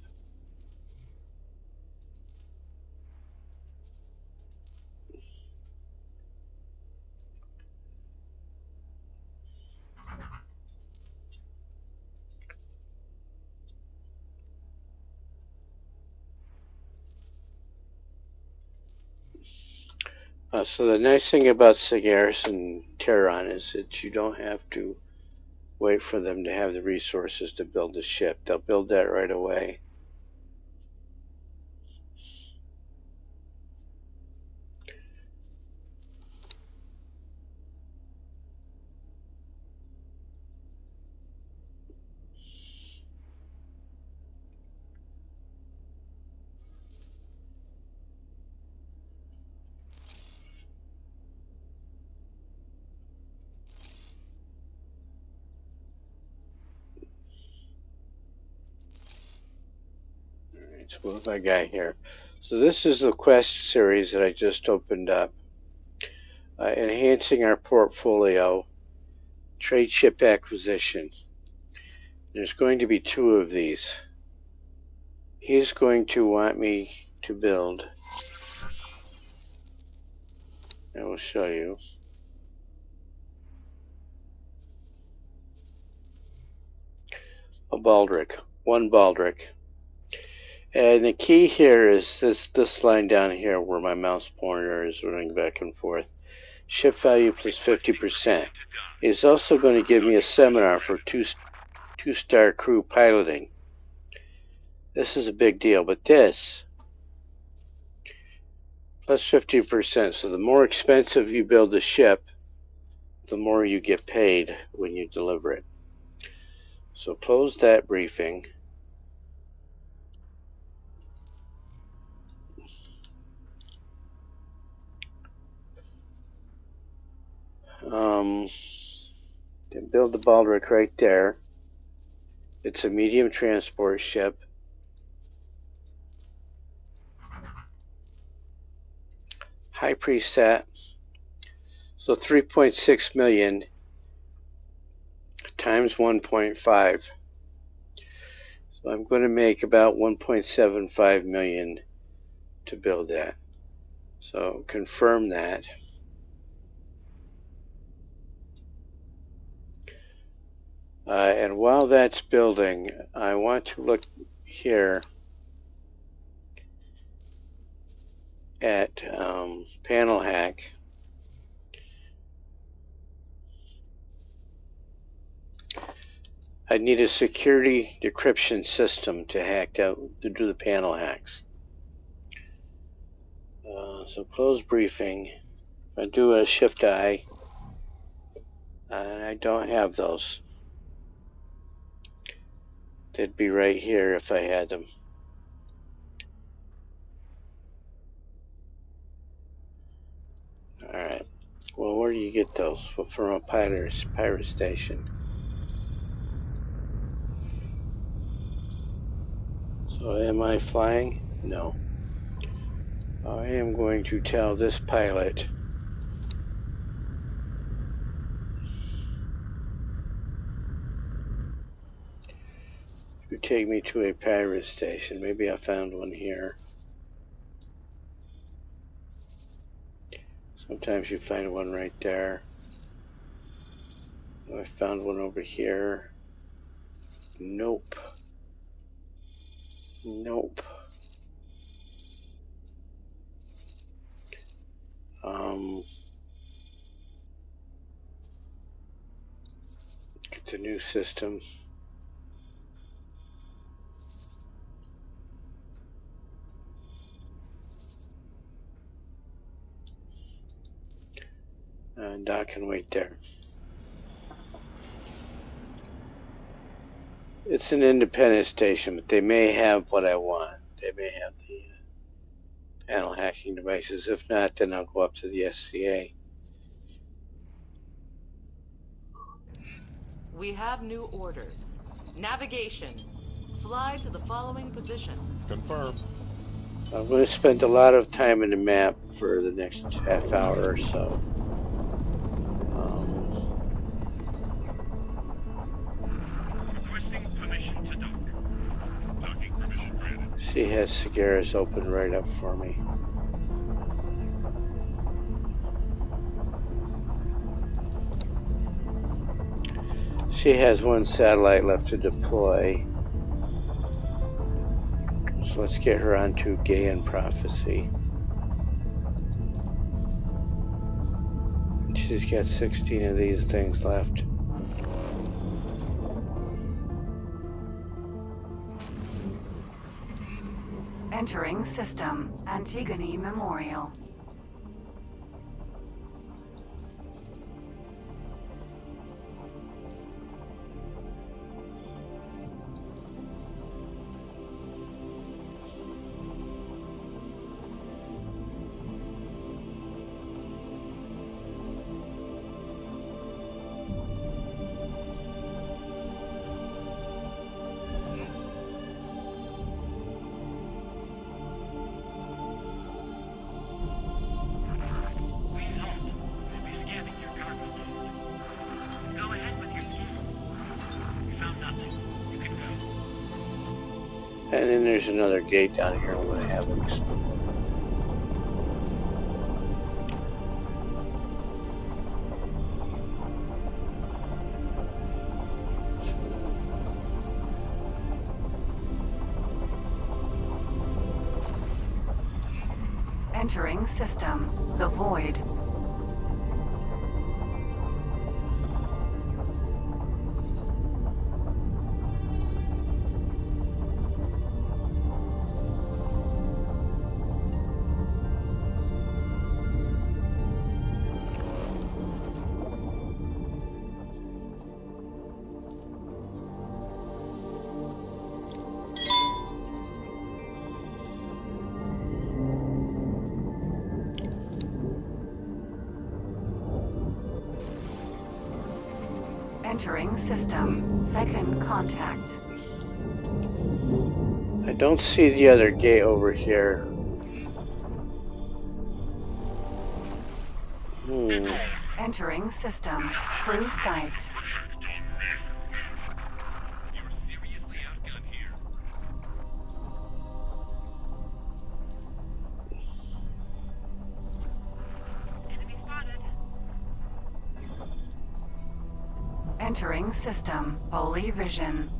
So the nice thing about Sagaris and Terran is that you don't have to wait for them to have the resources to build the ship. They'll build that right away. So what have I got here? So this is the quest series that I just opened up. Enhancing our portfolio, trade ship acquisition. There's going to be 2 of these. He's going to want me to build. I will show you. A baldric, 1 baldric. And the key here is this line down here where my mouse pointer is running back and forth. Ship value plus 50%. He's also going to give me a seminar for 2-star crew piloting. This is a big deal, but this plus 50%. So the more expensive you build the ship, the more you get paid when you deliver it. So close that briefing. Then build the baldric right there. It's a medium transport ship. High preset. So 3.6 million times 1.5. So I'm going to make about 1.75 million to build that. So confirm that. And while that's building, I want to look here at panel hack. I need a security decryption system to hack out, to do the panel hacks. So close briefing. If I do a shift I, and I don't have those. They'd be right here if I had them. Alright. Well, where do you get those? Well, from a pirate station. So am I flying? No. I am going to tell this pilot to take me to a pirate station. Maybe I found one here. Sometimes you find one right there. I found one over here. Nope. Nope. Get the new system. Dock and wait there. It's an independent station, but they may have what I want. They may have the panel hacking devices. If not, then I'll go up to the SCA. We have new orders. Navigation. Fly to the following position. Confirm. I'm going to spend a lot of time in the map for the next half hour or so. Requesting permission to dock. Docking permission granted. She has cigars open right up for me. She has 1 satellite left to deploy. So let's get her onto Gaian Prophecy. She's got 16 of these things left. Entering system. Antigone Memorial. And then there's another gate down here I'm going to have explode. Entering system. The Void. Entering system. Second contact. I don't see the other gate over here. Entering system. Through sight. Entering system. Holy vision.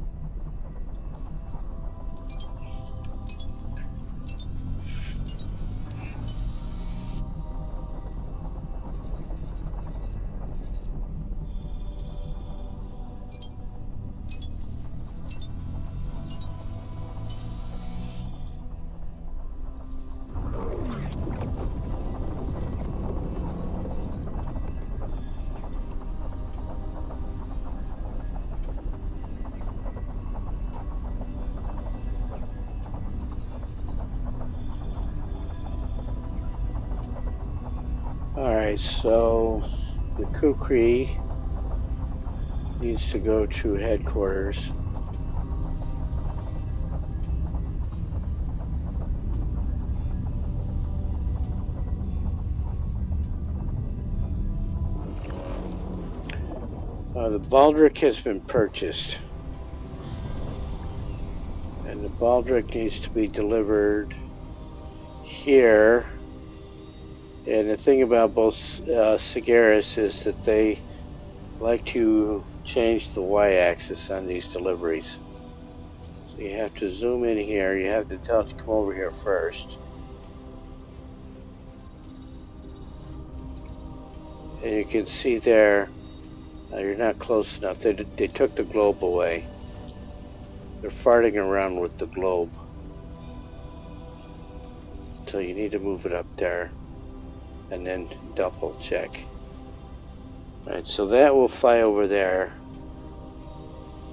Alright, so the Kukri needs to go to headquarters. The Baldric has been purchased. And the Baldric needs to be delivered here. And the thing about both Sagaris is that they like to change the y-axis on these deliveries. So you have to zoom in here. You have to tell it to come over here first. And you can see there, you're not close enough. They took the globe away. They're farting around with the globe. So you need to move it up there. And then double check. Alright, so that will fly over there.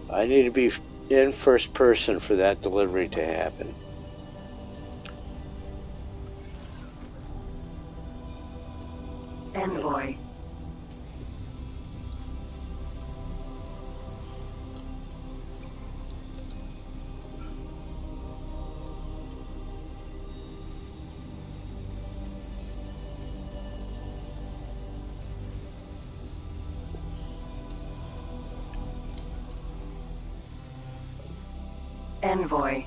I need to be in first person for that delivery to happen. Envoy. Envoy.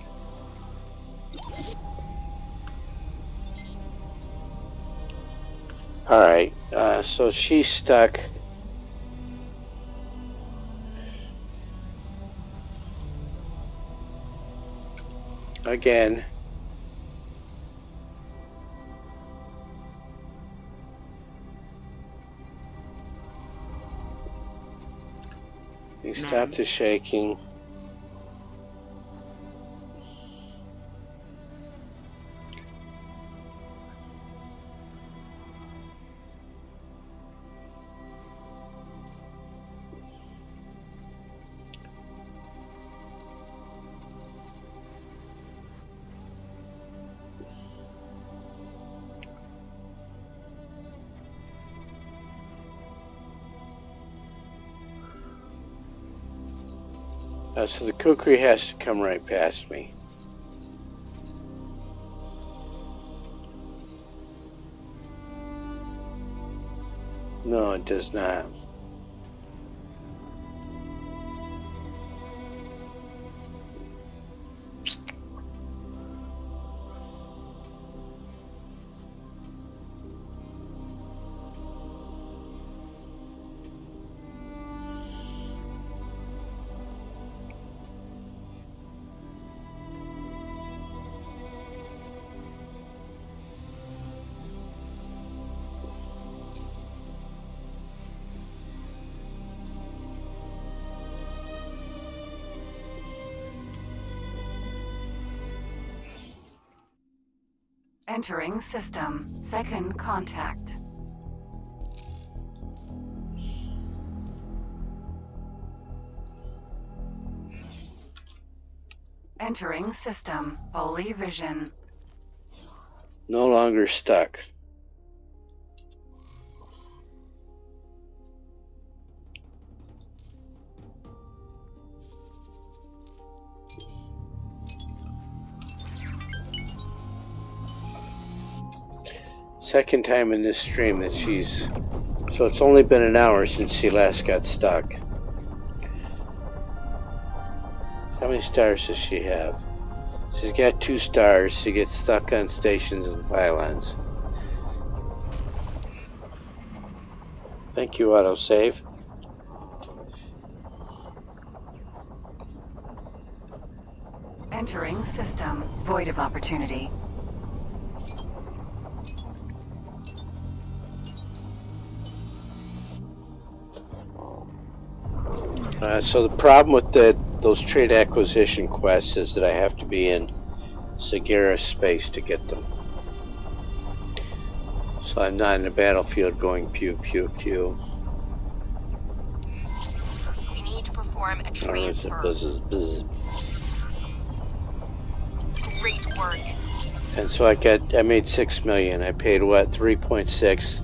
Alright, so she's stuck. Again. You stop the shaking. So the Kukri has to come right past me. No, it does not. Entering system. Second contact. Entering system. Holy vision. No longer stuck. Second time in this stream that she's... So it's only been an hour since she last got stuck. How many stars does she have? She's got 2 stars. She gets stuck on stations and pylons. Thank you, autosave. Entering system. Void of opportunity. So the problem with those trade acquisition quests is that I have to be in Sagara space to get them. So I'm not in the battlefield going pew pew pew. We need to perform a transfer. Buzz. Great work. And so I made 6 million. I paid what, 3.6,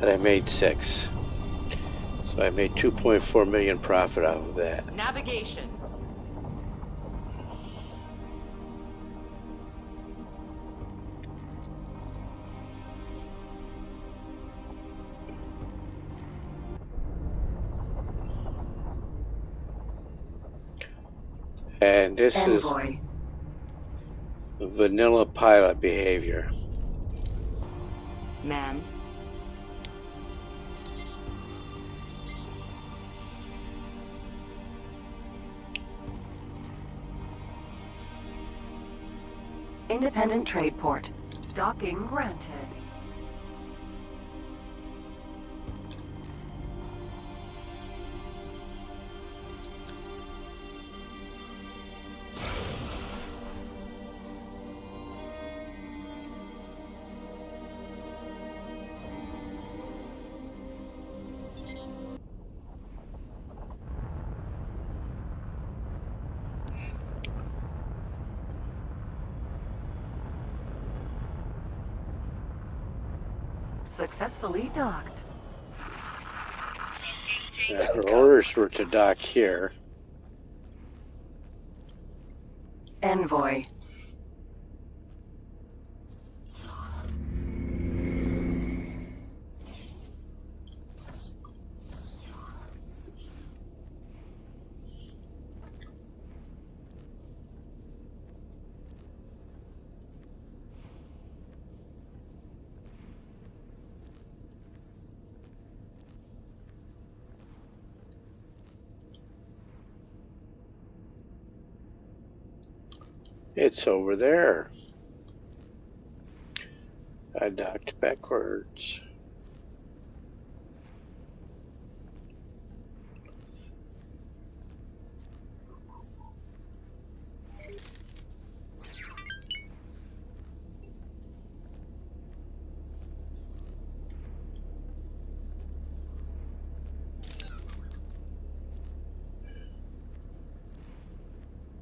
and I made 6. So I made 2.4 million profit out of that. Navigation. And this Envoy. is vanilla pilot behavior. Ma'am. Independent trade port. Docking granted. Successfully docked. Her orders were to dock here. Envoy. It's over there. I docked backwards.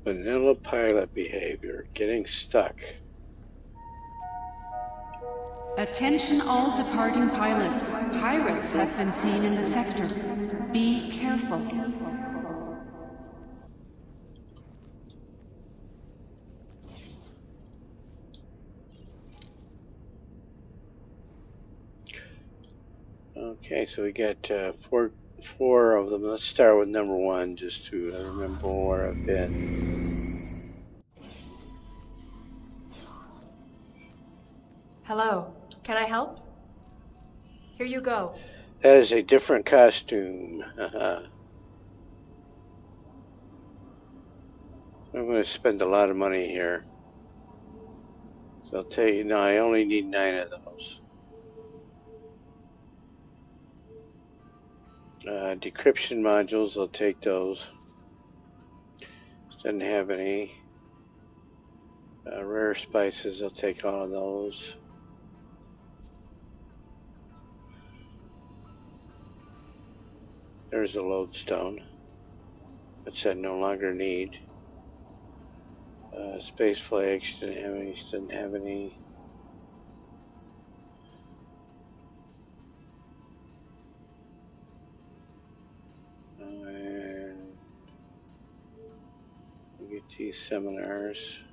Vanilla pilot behavior, getting stuck. Attention all departing pilots. Pirates have been seen in the sector. Be careful. Okay, so we got four of them. Let's start with number 1, just to remember where I've been. Hello. Can I help? Here you go. That is a different costume. I'm going to spend a lot of money here. So I'll tell you, no, I only need 9 of those. Decryption modules, I'll take those. Doesn't have any. Rare spices, I'll take all of those. There's a lodestone, which I no longer need. Space flags, didn't have any. And we get these seminars.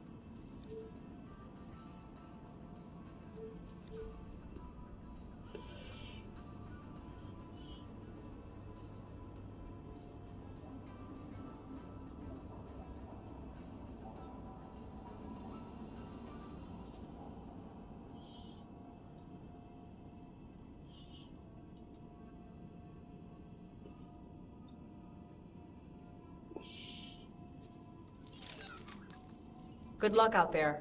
Good luck out there.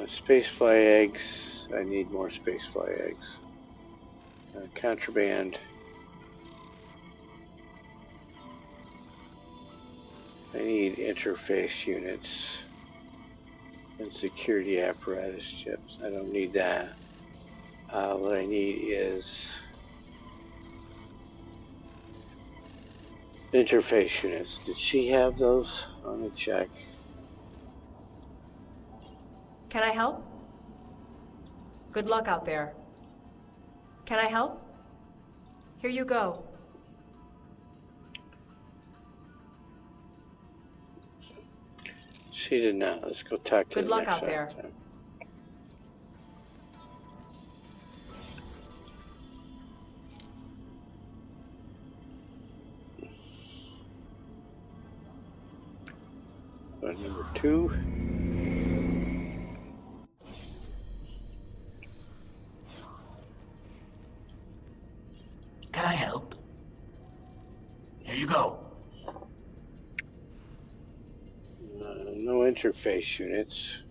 Spacefly eggs. I need more spacefly eggs. Contraband. I need interface units and security apparatus chips. I don't need that. What I need is interface units. Did she have those? Let me check. Can I help? Good luck out there. Can I help? Here you go. She did not. Let's go talk to Good the luck next out there. time. Number 2. Can I help? Here you go. No interface units.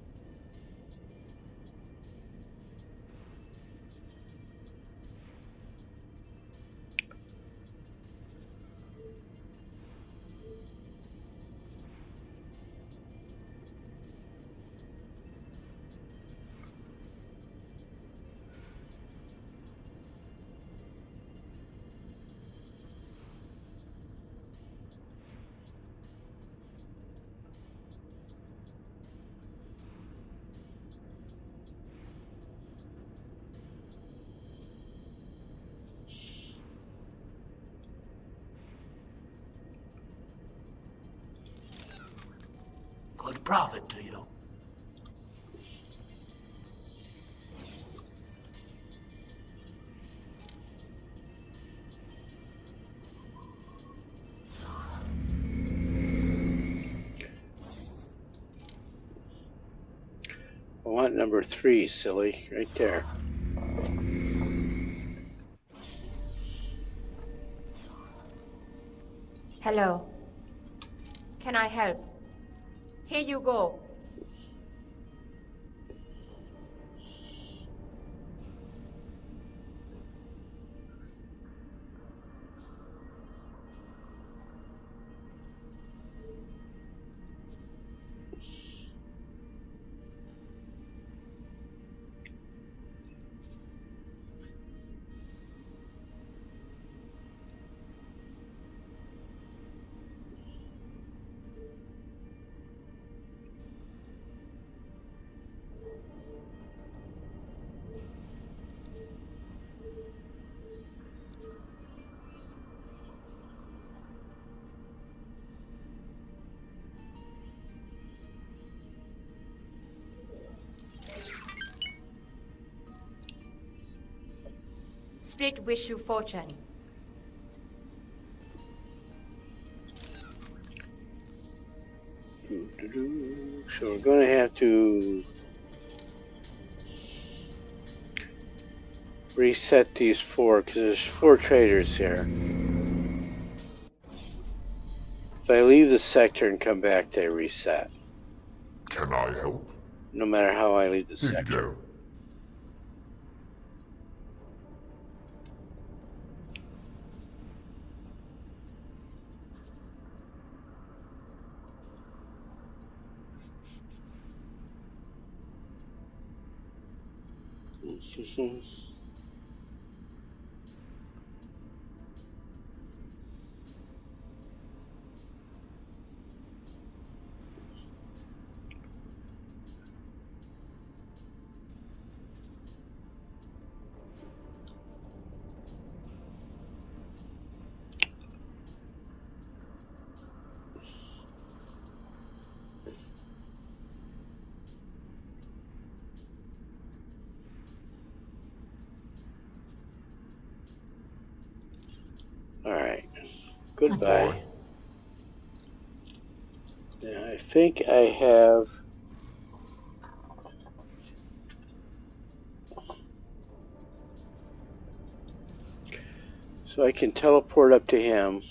Good profit to you. I want number 3, silly. Right there. Hello. Can I help? Here you go. Split wish you fortune. So we're going to have to reset these 4 because there's 4 traders here. If I leave the sector and come back, they reset. Can I help? No matter how I leave the Here you sector. go. Alright. Goodbye. Now, I think I have... So I can teleport up to him.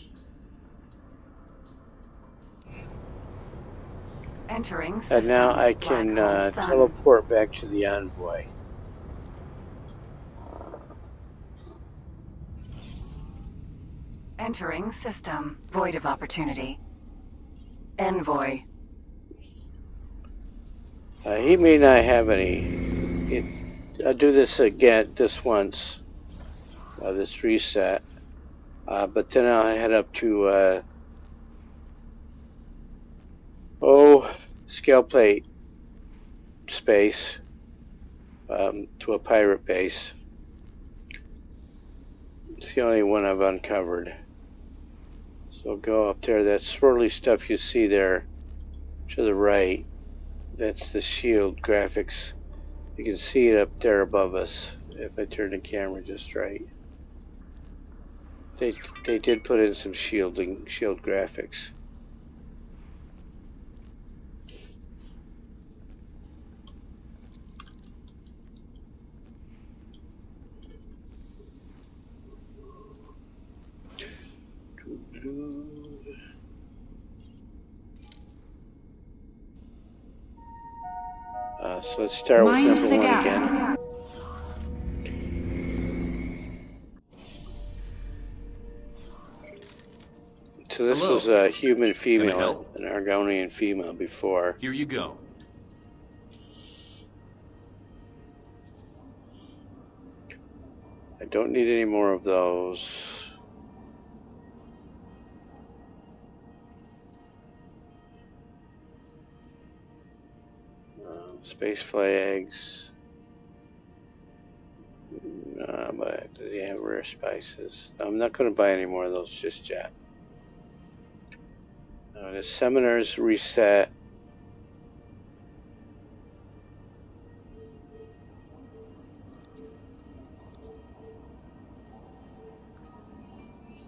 Entering system. And now I can teleport back to the Envoy. Entering system. Void of opportunity. Envoy. He may not have any. I'll do this again, this once. This reset. But then I'll head up to scale plate space, to a pirate base. It's the only one I've uncovered. So go up there. That swirly stuff you see there to the right, that's the shield graphics. You can see it up there above us if I turn the camera just right. They did put in some shield graphics. So let's start with number one again. So this was a human female, an Argonian female before. Here you go. I don't need any more of those. Space flags. But they have rare spices. I'm not going to buy any more of those just yet. The seminars reset.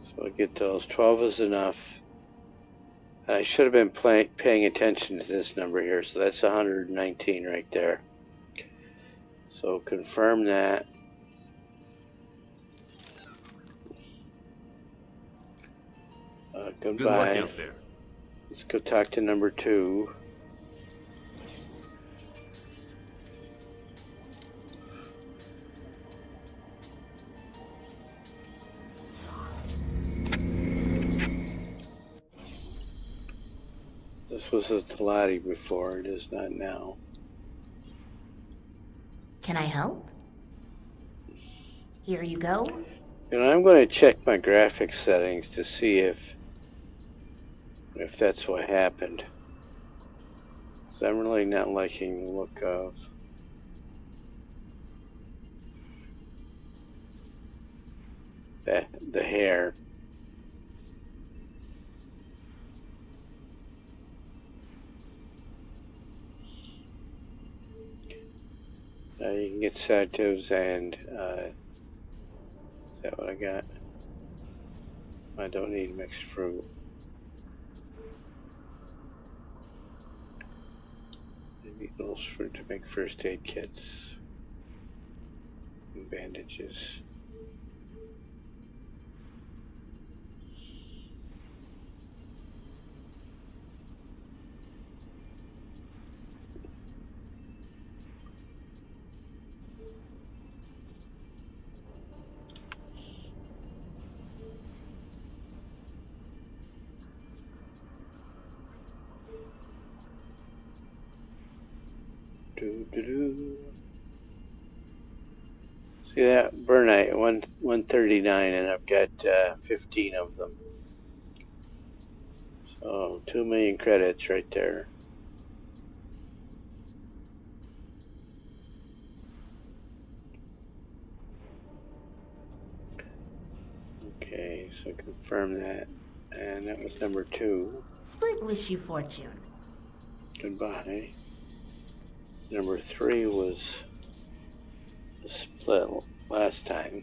So I'll get those. 12 is enough. And I should have been paying attention to this number here. So that's 119 right there. So confirm that. Goodbye. Good luck out there. Let's go talk to number 2. This was a Talati before, it is not now. Can I help? Here you go. And I'm going to check my graphics settings to see if that's what happened. 'Cause I'm really not liking the look of the hair. You can get sedatives and is that what I got? I don't need mixed fruit. I need those fruit to make first aid kits and bandages. Yeah, Burnite, 139, and I've got 15 of them. So 2 million credits right there. Okay, so confirm that. And that was number 2. Split wish you fortune. Goodbye. Number 3 was a split last time.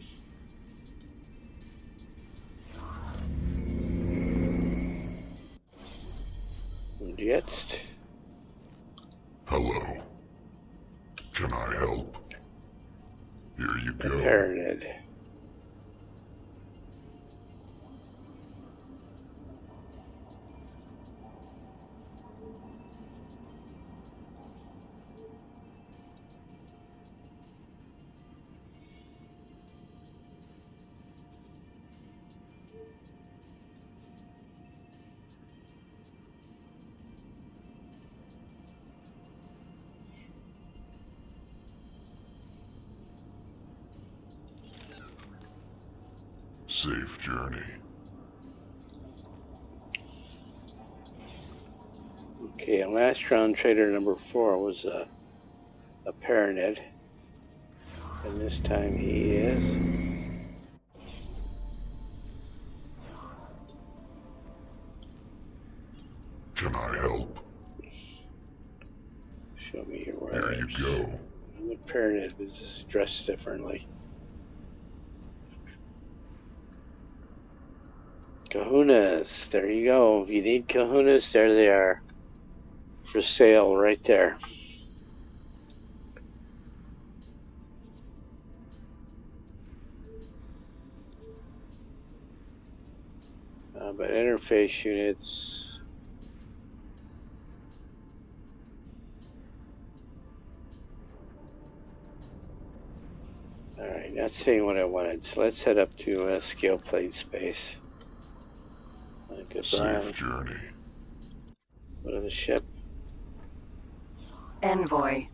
Und jetzt? Hello. Can I help? Here you go. Enshrouded. Safe journey. Okay, last round trader number 4 was a Paranid. And this time he is. Can I help? Show me your wares. Here you go. The Paranid is just dressed differently. Kahunas, there you go. If you need kahunas, there they are. For sale right there. But interface units. Alright, not saying what I wanted. So let's head up to scale plate space. Goodbye. Safe journey. Go to the ship. Envoy.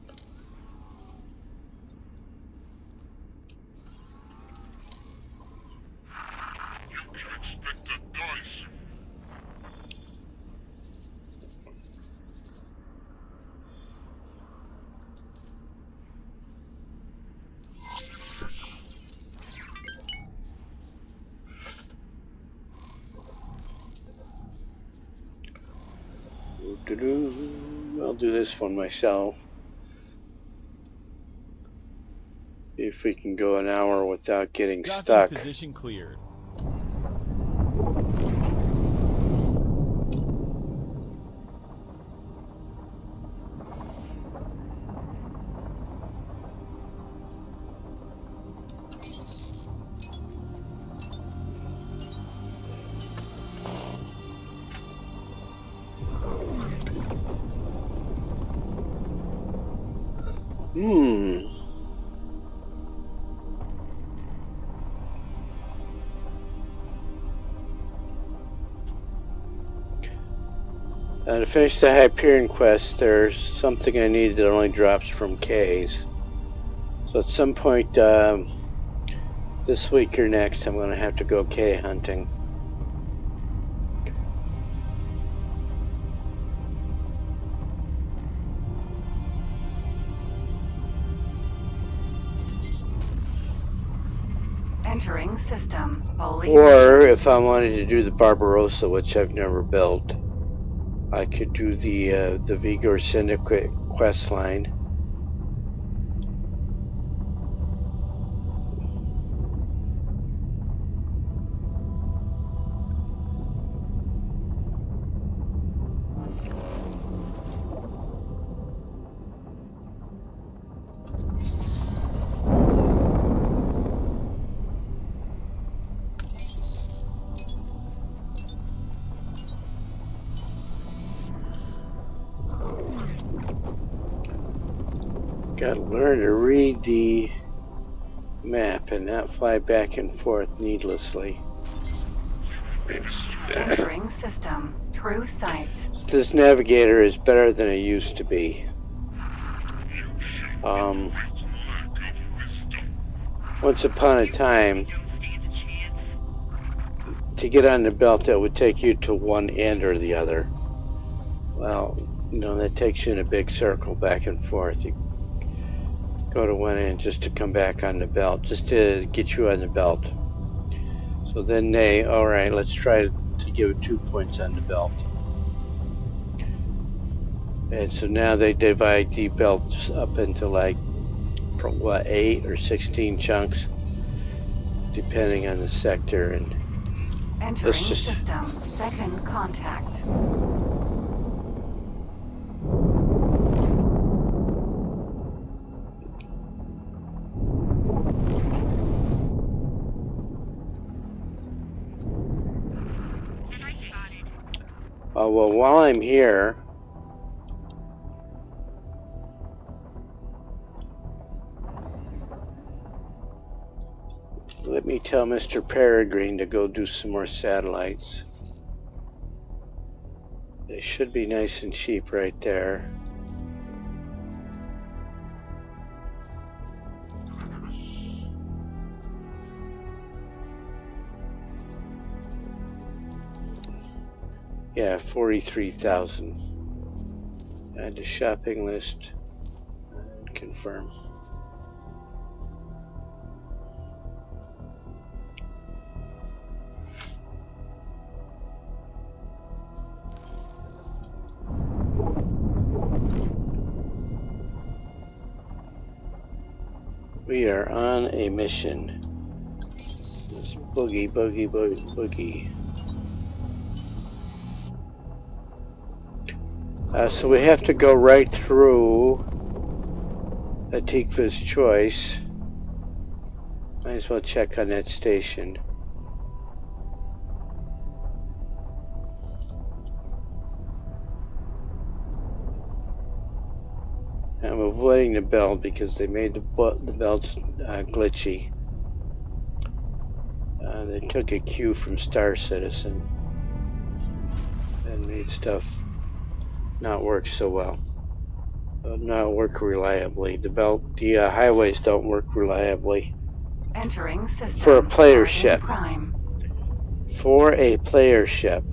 I'll do this one myself. See if we can go an hour without getting stuck. Position cleared. To finish the Hyperion quest, there's something I need that only drops from K's. So at some point this week or next, I'm going to have to go K hunting. Entering system. Or if I wanted to do the Barbarossa, which I've never built, I could do the Vigor Syndicate quest line. Got to learn to read the map and not fly back and forth needlessly. Entering system. True sight. This navigator is better than it used to be. once upon a time, to get on the belt, that would take you to one end or the other. Well, that takes you in a big circle back and forth. You go to one end just to come back on the belt, just to get you on the belt. So then all right, let's try to give it 2 points on the belt. And so now they divide the belts up into like, 8 or 16 chunks, depending on the sector. And Entering system. Second contact. Well, while I'm here, let me tell Mr. Peregrine to go do some more satellites. They should be nice and cheap right there. Yeah, 43,000. Add to shopping list and confirm. We are on a mission. Let's boogie, boogie, boogie, boogie. So we have to go right through Atikva's choice. Might as well check on that station. I'm avoiding the belt because they made the belts glitchy. They took a cue from Star Citizen and made stuff not work so well. Not work reliably. The highways don't work reliably. Entering system. For a player ship. Prime. For a player ship.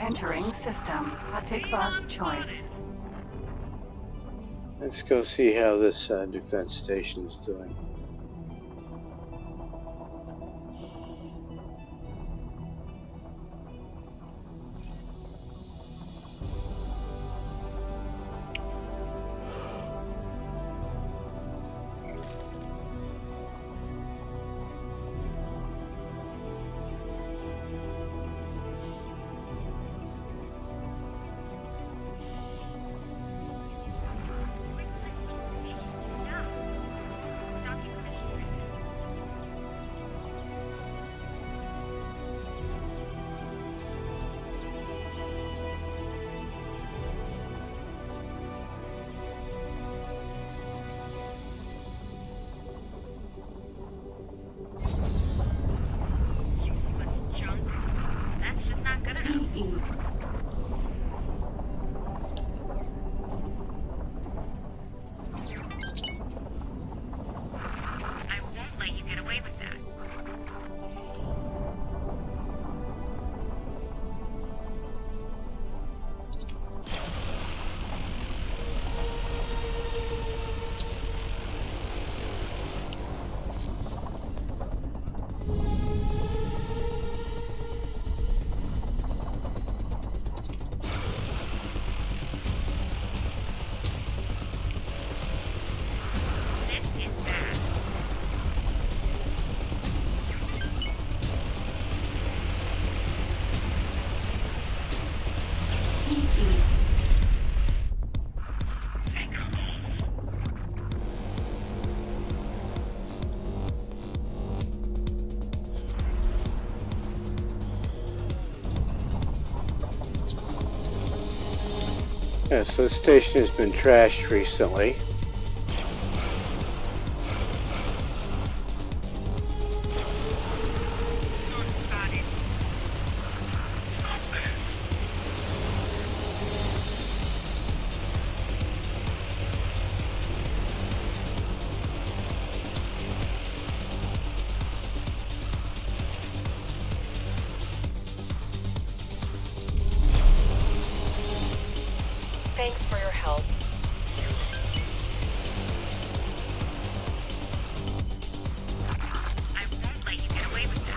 Entering system. Atikva's choice. Let's go see how this defense station is doing. Yeah, so the station has been trashed recently. Thanks for your help. I won't let you get away with this.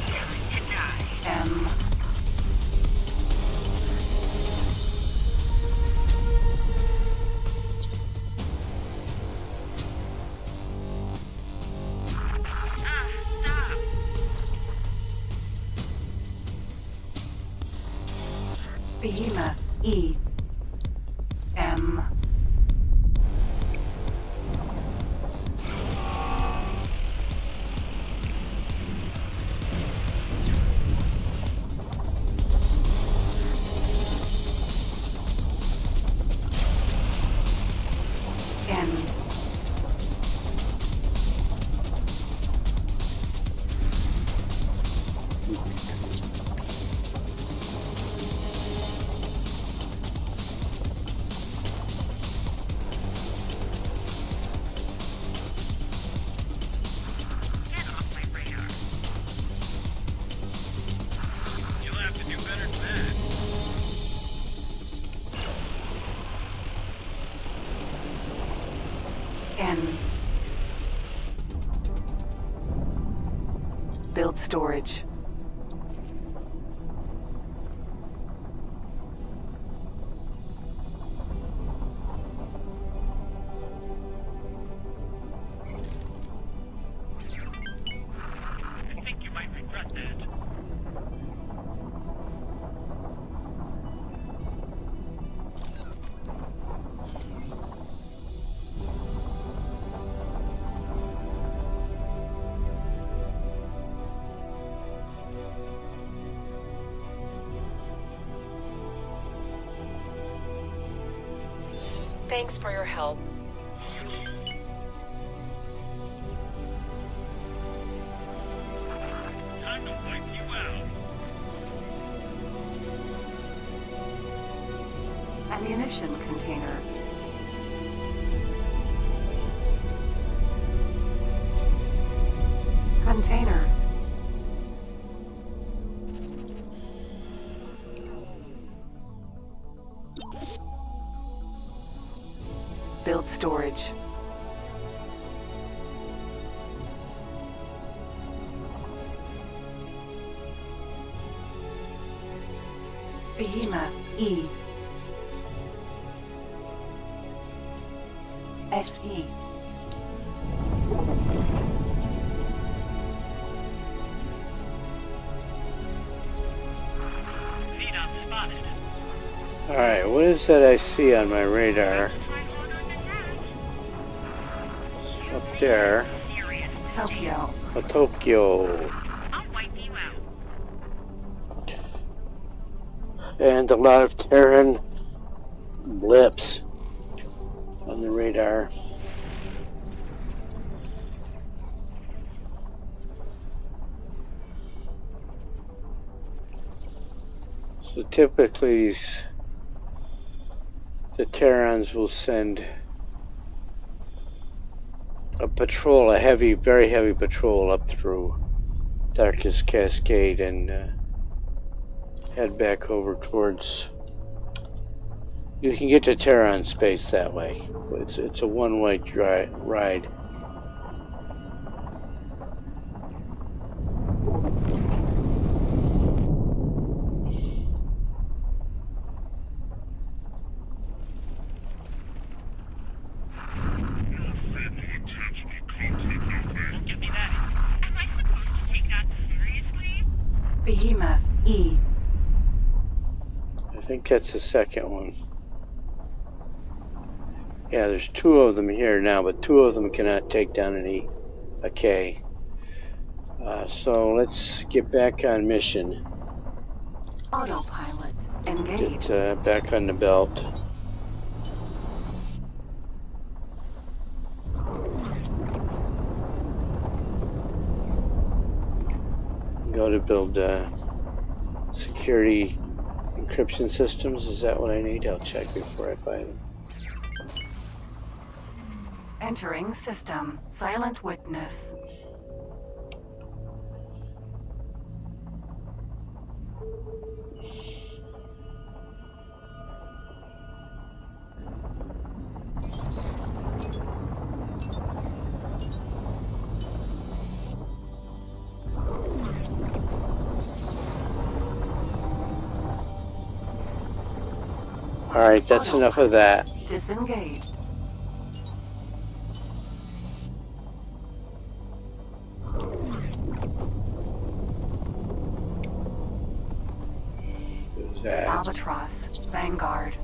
Time to die. M. Stop. Behemoth. E. M. N. Get off my radar. You'll have to do better than that. N. Build storage. I think you might regret that. Thanks for your help. Time to wipe you out. Ammunition container. Container. Build storage. Behemoth. E. SE. VDOT spotted. Alright, what is that I see on my radar? Up there. Tokyo. Oh, Tokyo. I'll wipe you out. And a lot of Terran blips on the radar. So typically the Terrans will send a patrol, a heavy, very heavy patrol up through Tharkus Cascade and head back over towards. You can get to Terran space that way. It's a one-way ride. Behemoth. E. I think that's the second one. Yeah, there's two of them here now, but two of them cannot take down a K. So let's get back on mission. Autopilot. Engage. Get back on the belt. go to build security encryption systems. Is that what I need? I'll check before I buy them. Entering system. Silent witness. Alright, that's enough of that. Disengaged. Who's that? Albatross. Vanguard.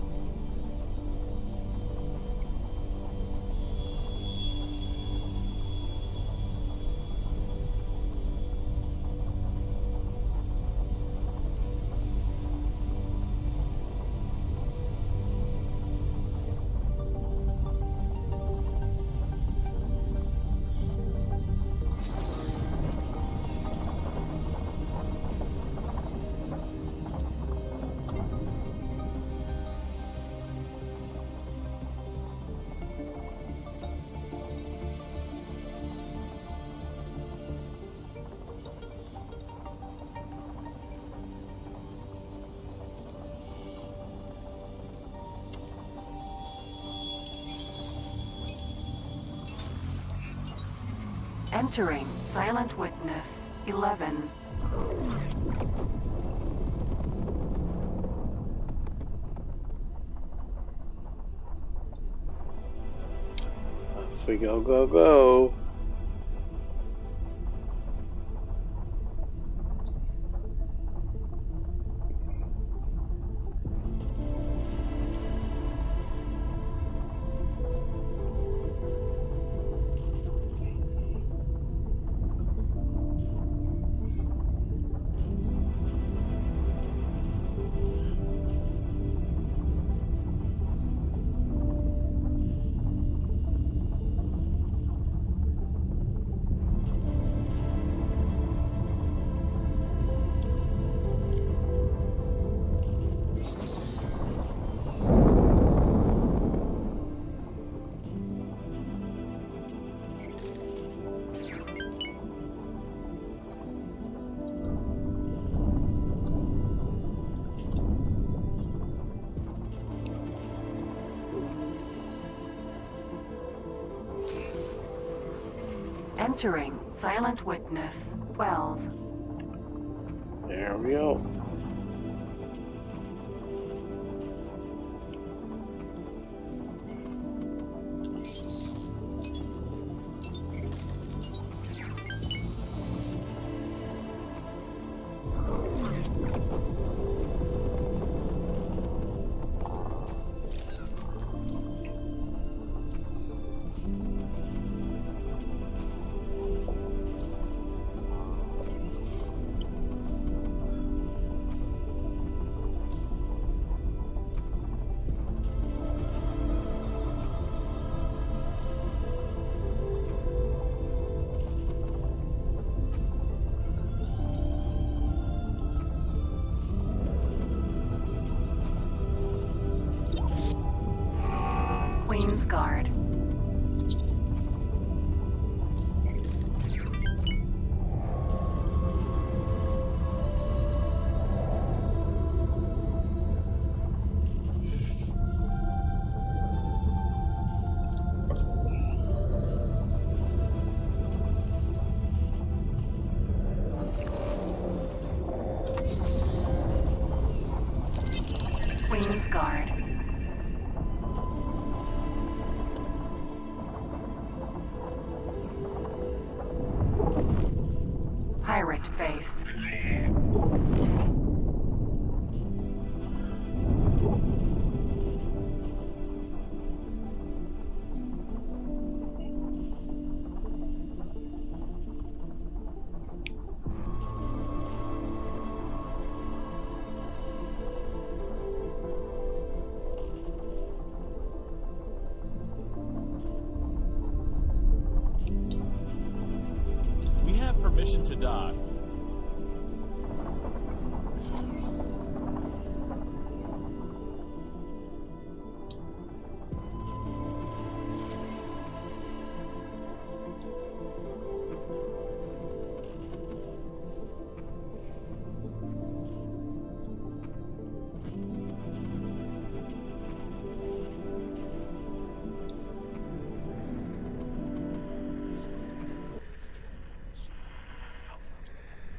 Entering silent witness 11. Off we go, go, go. Entering silent witness 12. There we go. Queen's Guard. Queen's Guard. Pirate base. We have permission to dock.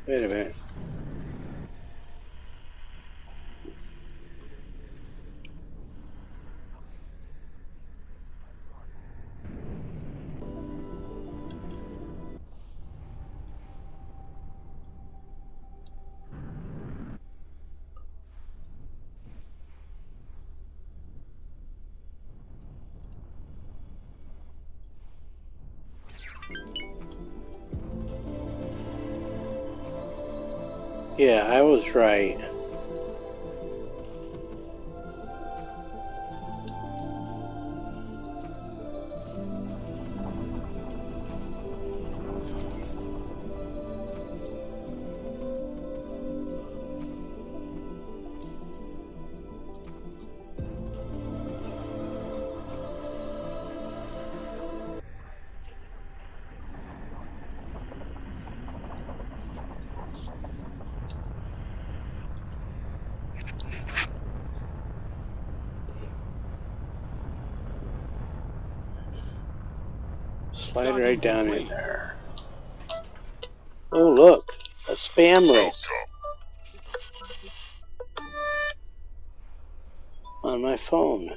Wait a minute. Yeah, I was right. Slide right down in there. Oh, look. A spam list. On my phone.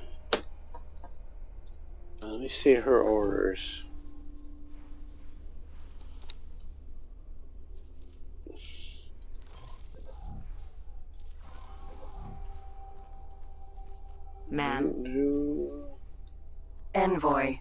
Let me see her orders. Man. Envoy.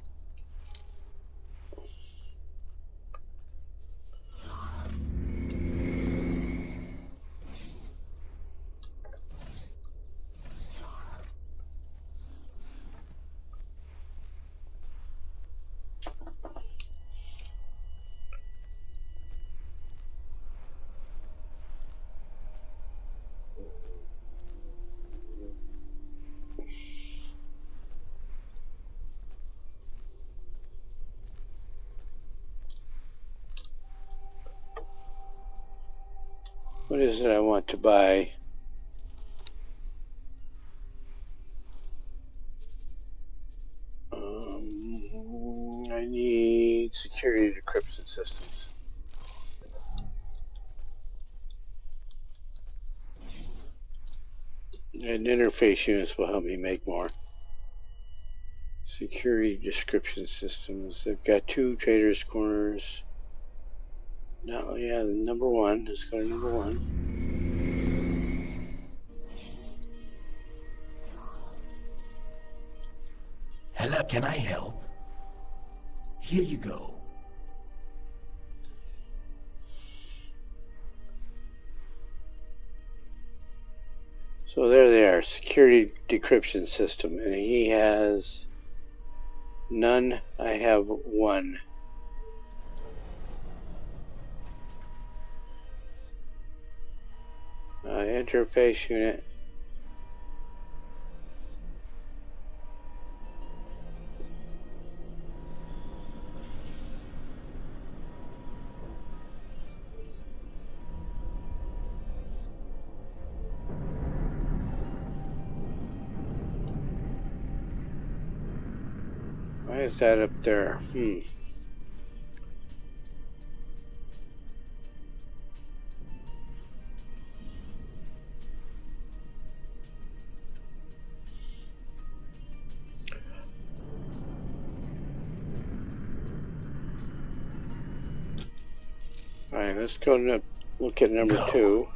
What is it I want to buy? I need security decryption systems. And interface units will help me make more. Security description systems. They've got 2 traders' corners. No, yeah, number 1. Let's go to number 1. Hello, can I help? Here you go. So there they are, security decryption system. And he has none. I have 1. Interface unit. Why is that up there? Alright, let's go to look at number 2.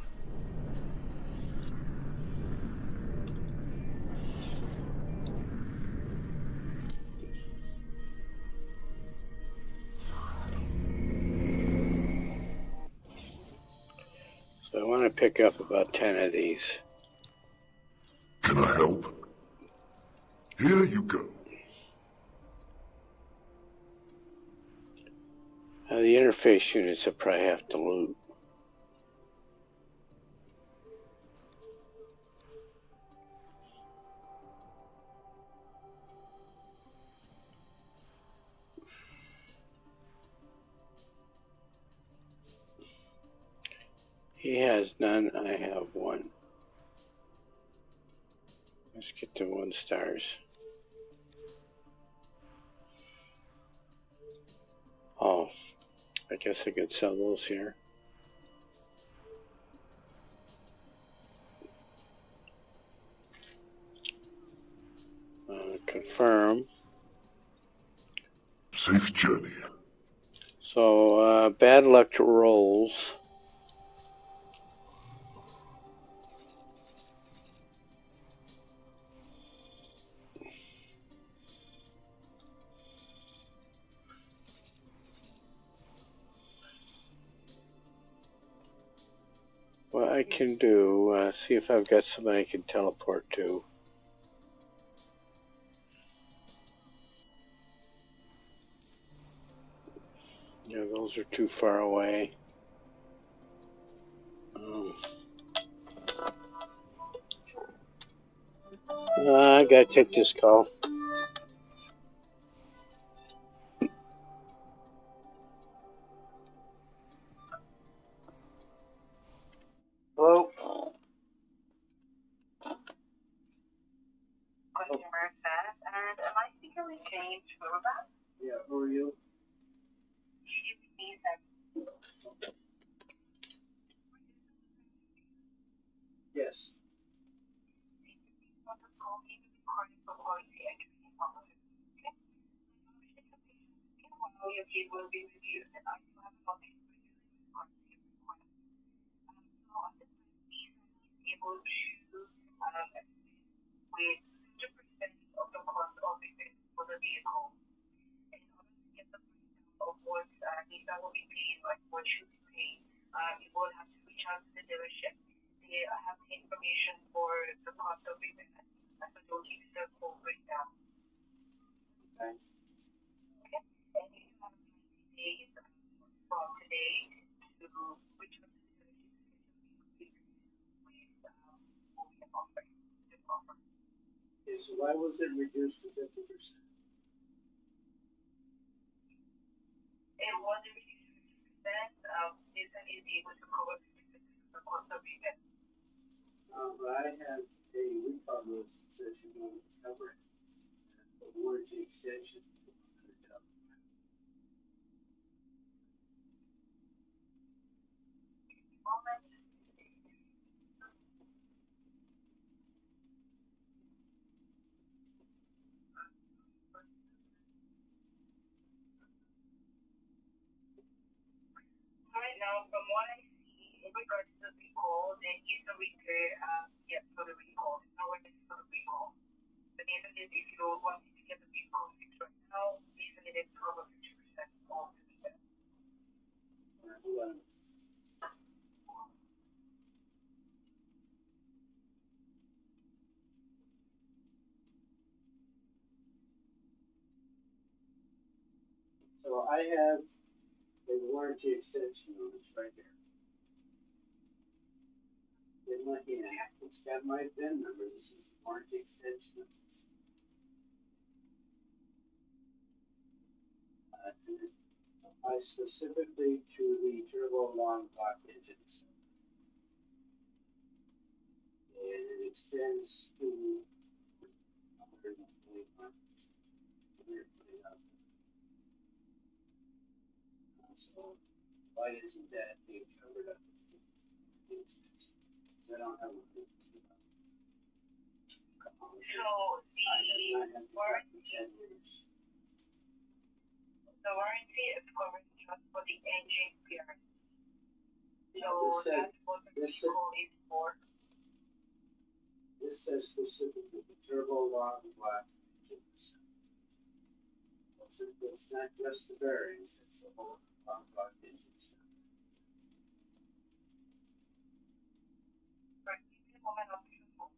So I want to pick up about 10 of these. Can I help? Here you go. The interface units I probably have to loot. He has none, I have 1. Let's get to 1 stars. Oh, I guess I could sell those here. Confirm. Safe journey. So, bad luck to rolls. What I can do, see if I've got somebody I can teleport to. Yeah, those are too far away. I gotta take this call. Hello? Customer service, and am I speaking with James Schroeder? Yeah, who are you? Chief Ethan. Yes. Your key will be reviewed, and I still have a copy for you able to with 50% of the cost of it for the vehicle. In order to get the breakdown of what data will be paid, like what should be paid, you will have to reach out to the dealership. They have the information for the cost of it, so they'll give you the full breakdown. Okay. Okay? And you have 90 days from today to reach out to the dealership with offer. Okay, so why was it reduced to 50%? It wasn't reduced to 50%. Nissan is able to cover 50% of the cost of it. But I have a refund notice that says you don't cover it. A warranty extension. Right now, from what I see, in regards to the recall, there is a repair for the recall. It's not ready for the recall. But even if you want to get the recall fixed right now, even if it's over 50% off the repair. So I have a warranty extension notice right here. In my hand, it's got my VIN number. This is the warranty extension notice. And it applies specifically to the turbo long block engines. And it extends to 121. So why isn't that being covered up? I don't have one. The warranty is covering just for the engine clearance. So that's what the vehicle is for. This says specifically the turbo long block engines. It's not just the bearings, it's the whole long block engines. Right, give me a moment, I'll be sure.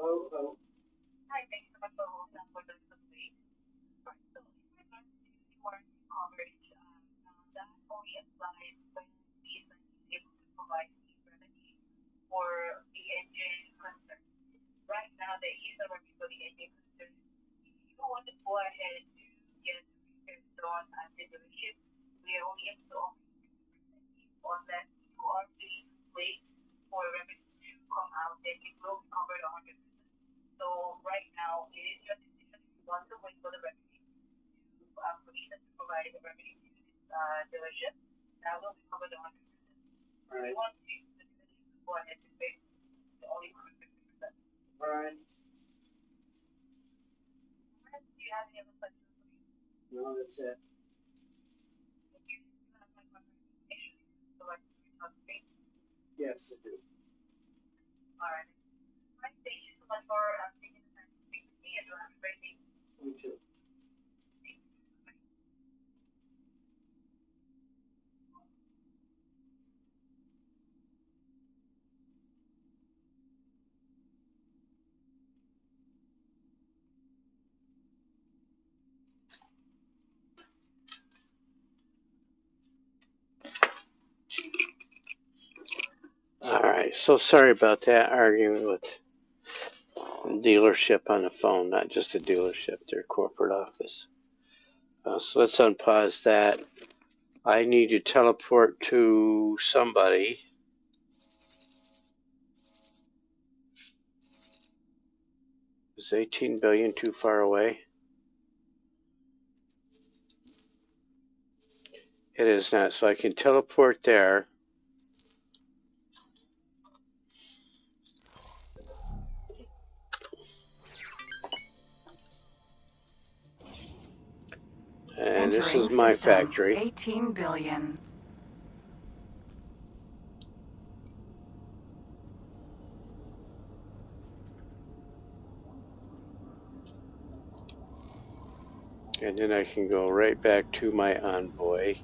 Hi, thanks so much for holding on for just a wait. Right, so in regards to the warranty coverage, now that only applies when the assignee is able to provide the remedy for the engine concern. Right now, there is a remedy for the engine concern. If you want to go ahead to get repairs done at the dealership, we are only able to offer you 50% unless you are willing to wait for a remedy then it will be covered 100%. So right now, it is just you want to wait for the remedy to permission to provide the remedy to this dealership. That will be covered 100%. Right. We want to go ahead and pay the only 50%. Right. Do you have any other questions? No, that's it. Yes, I do. Alright. Thank you so much for taking the time to speak with me, and you have a great day. You too. Alright, so sorry about that, arguing with the dealership on the phone, not just a dealership, their corporate office. So let's unpause that. I need to teleport to somebody. Is 18 billion too far away? It is not, so I can teleport there. And this is my factory. 18 billion. And then I can go right back to my Envoy.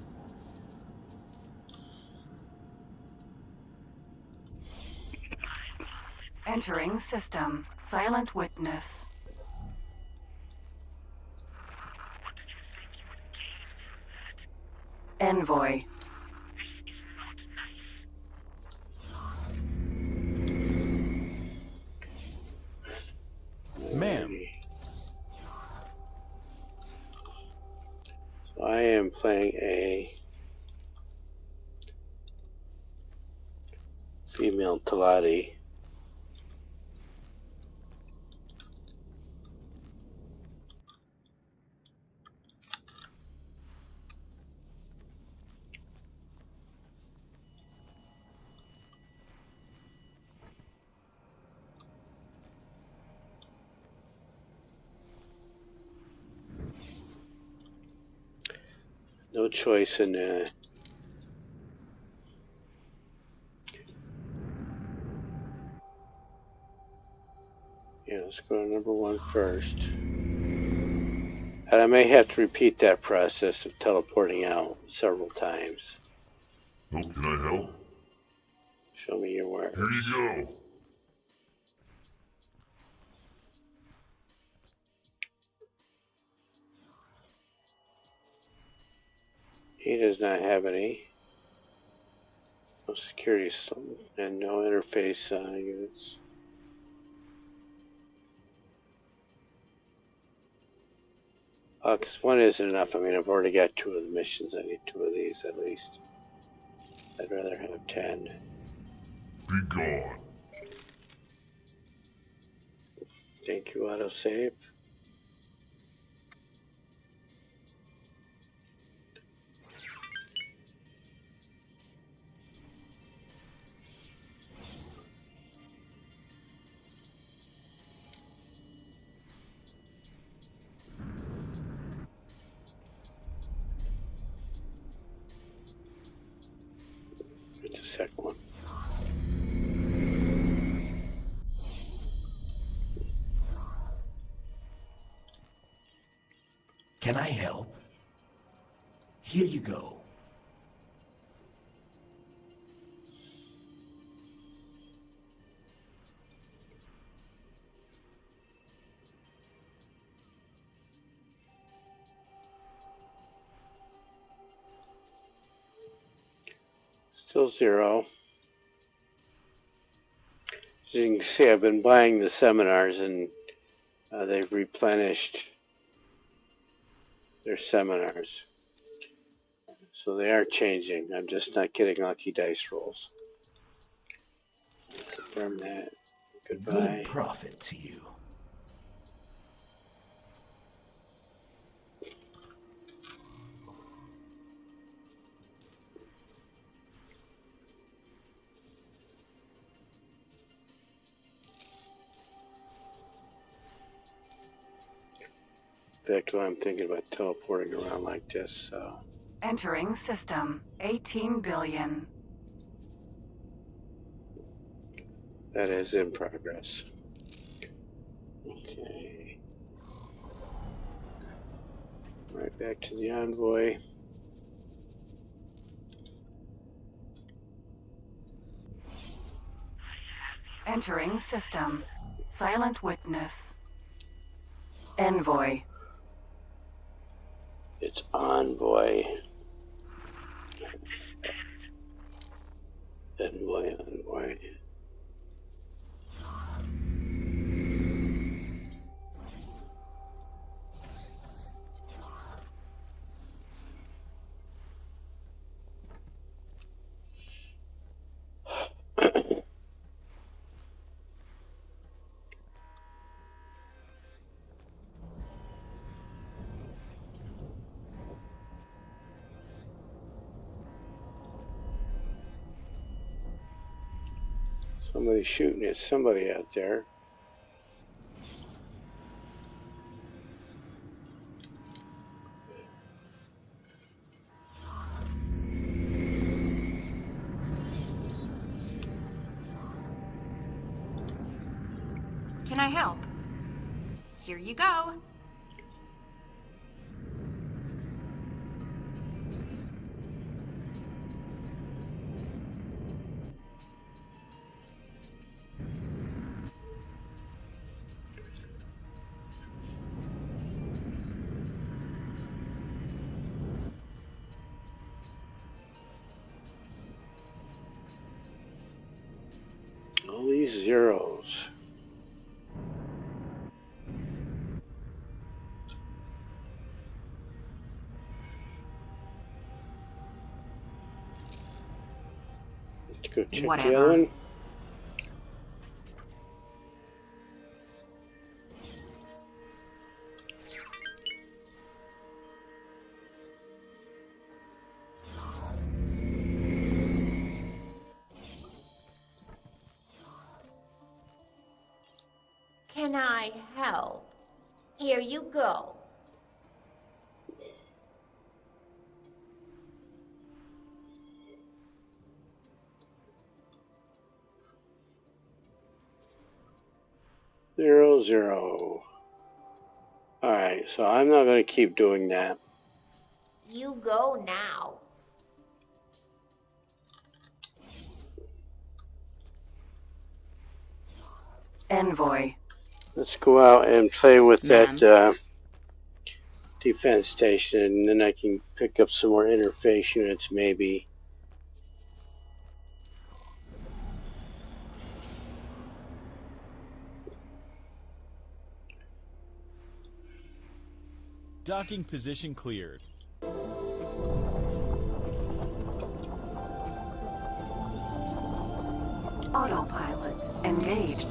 Entering system. Silent witness. Envoy. Ma'am. So I am playing a female Talati. No choice in yeah, let's go to number 1 first. And I may have to repeat that process of teleporting out several times. Oh, can I help? Show me your wares. Here you go. He does not have any. No security and no interface units. Because 1 isn't enough. I mean, I've already got 2 of the missions. I need 2 of these at least. I'd rather have 10. Be gone. Thank you, autosave. It's the second one. Can I help? Here you go. Still 0. As you can see, I've been buying the seminars and they've replenished their seminars. So they are changing. I'm just not getting lucky dice rolls. Confirm that. Goodbye. Good profit to you. In fact, I'm thinking about teleporting around like this, so. Entering system. 18 billion. That is in progress. Okay. Right back to the Envoy. Entering system. Silent witness. Envoy. It's Envoy. Envoy. Somebody's shooting at somebody out there. Can I help? Here you go. All these zeros. Let's go check Whatever. the other one. Can I help? Here you go. Zero. Alright, so I'm not going to keep doing that. You go now. Envoy. Let's go out and play with that defense station, and then I can pick up some more interface units maybe. Docking position cleared. Autopilot engaged.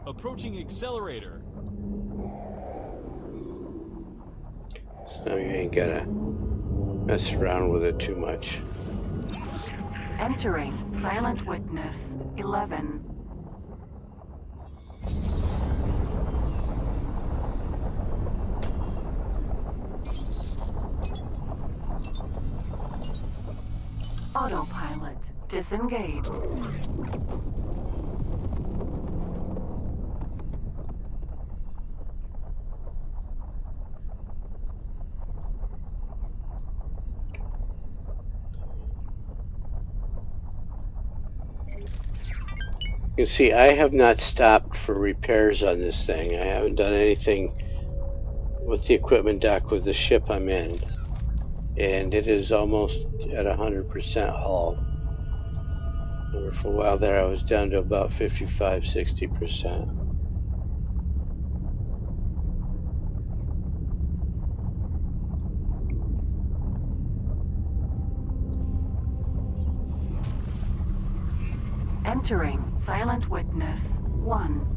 Approaching accelerator. So you ain't gotta mess around with it too much. Entering silent witness 11. All Autopilot disengaged. You see, I have not stopped for repairs on this thing. I haven't done anything with the equipment dock with the ship I'm in. And it is almost at 100% hull. For a while there, I was down to about 55-60%. Entering Silent Witness 1.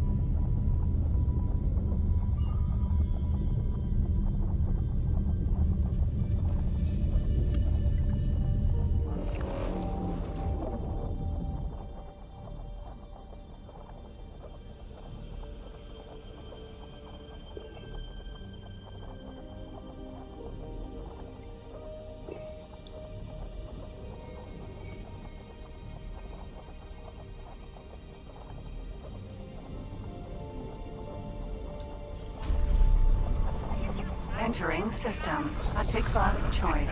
Entering system. A Tikva's choice.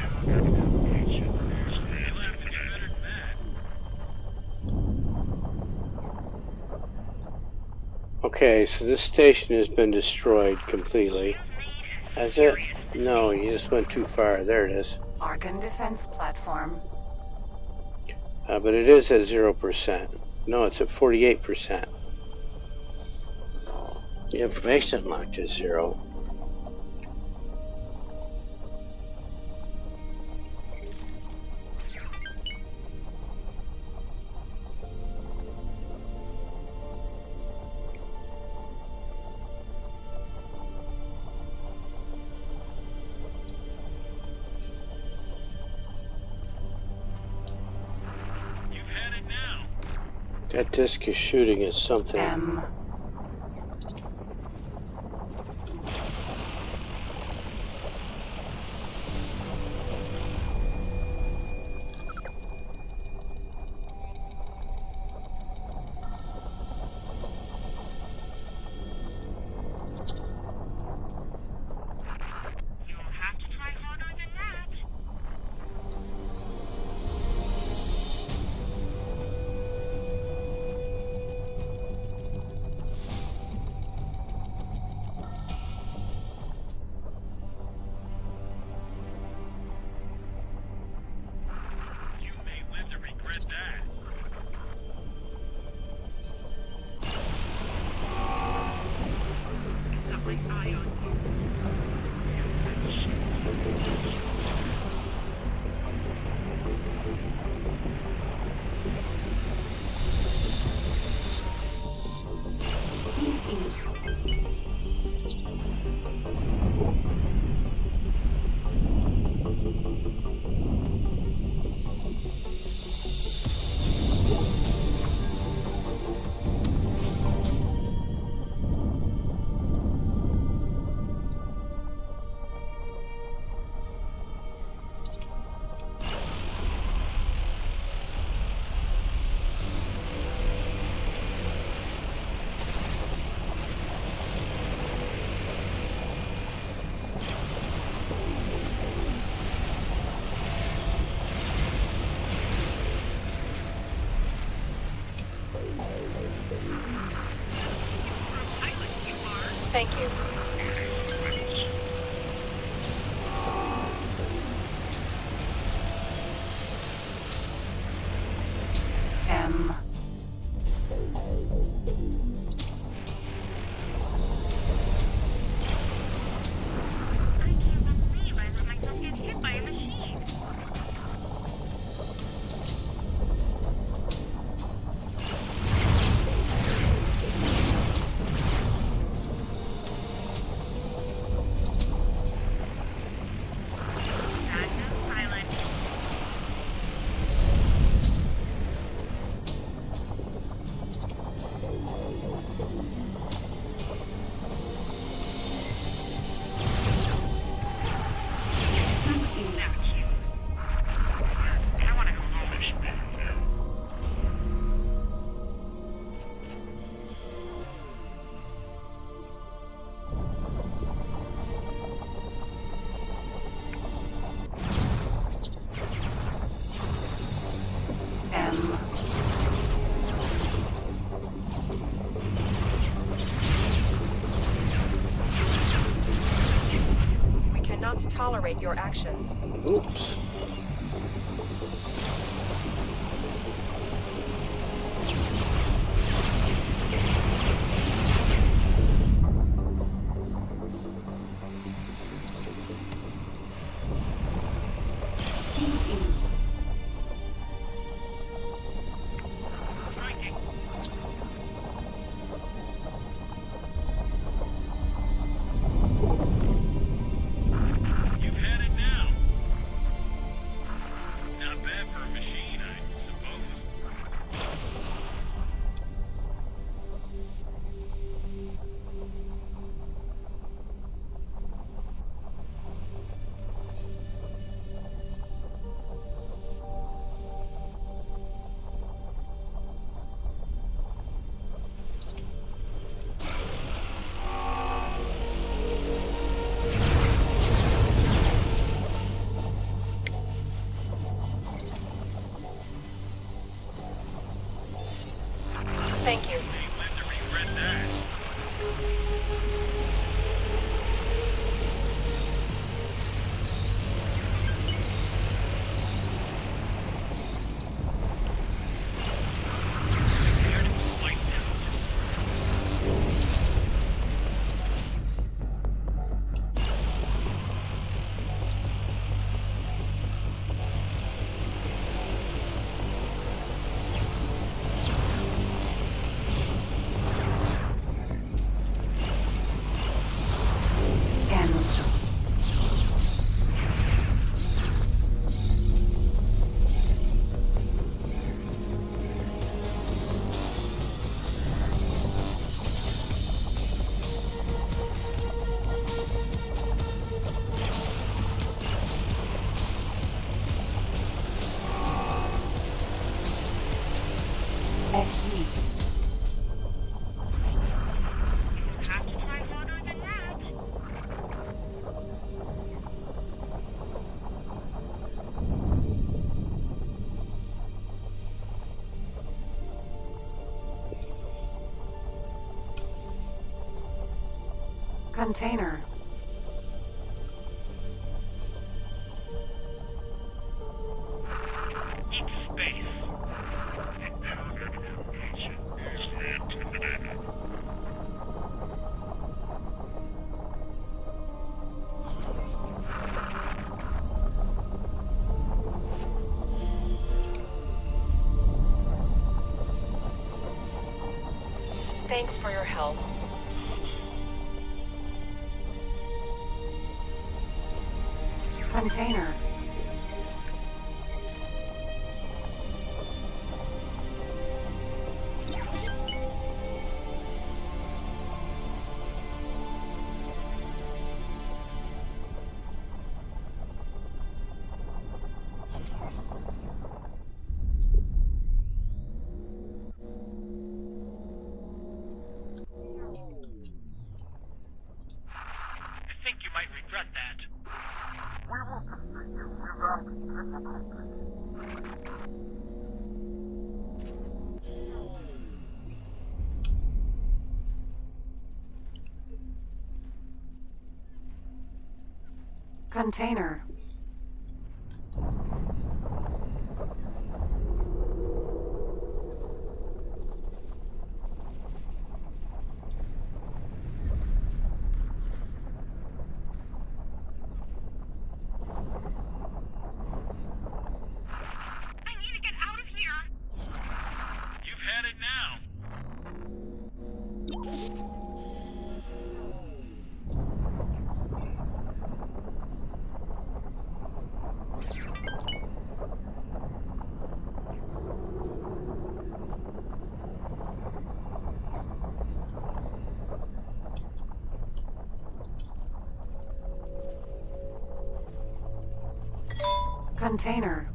Okay, so this station has been destroyed completely. Has it? No, you just went too far. There it is. Argon defense platform. But it is at 0%. No, it's at 48%. The information locked is 0. That disc is shooting at something. M. Thank you. M. tolerate your actions. Oops. You've had it now. Not bad for a machine, I suppose. Thank you. They live to regret that. Scared it wiped out. End. SE. Have to try harder than that. Container. Deep space. Encountered creature easily intimidated. Thanks for your help. Container. I think you might regret that. We will continue without difficulty. Container. I need to get out of here. You've had it now. Container.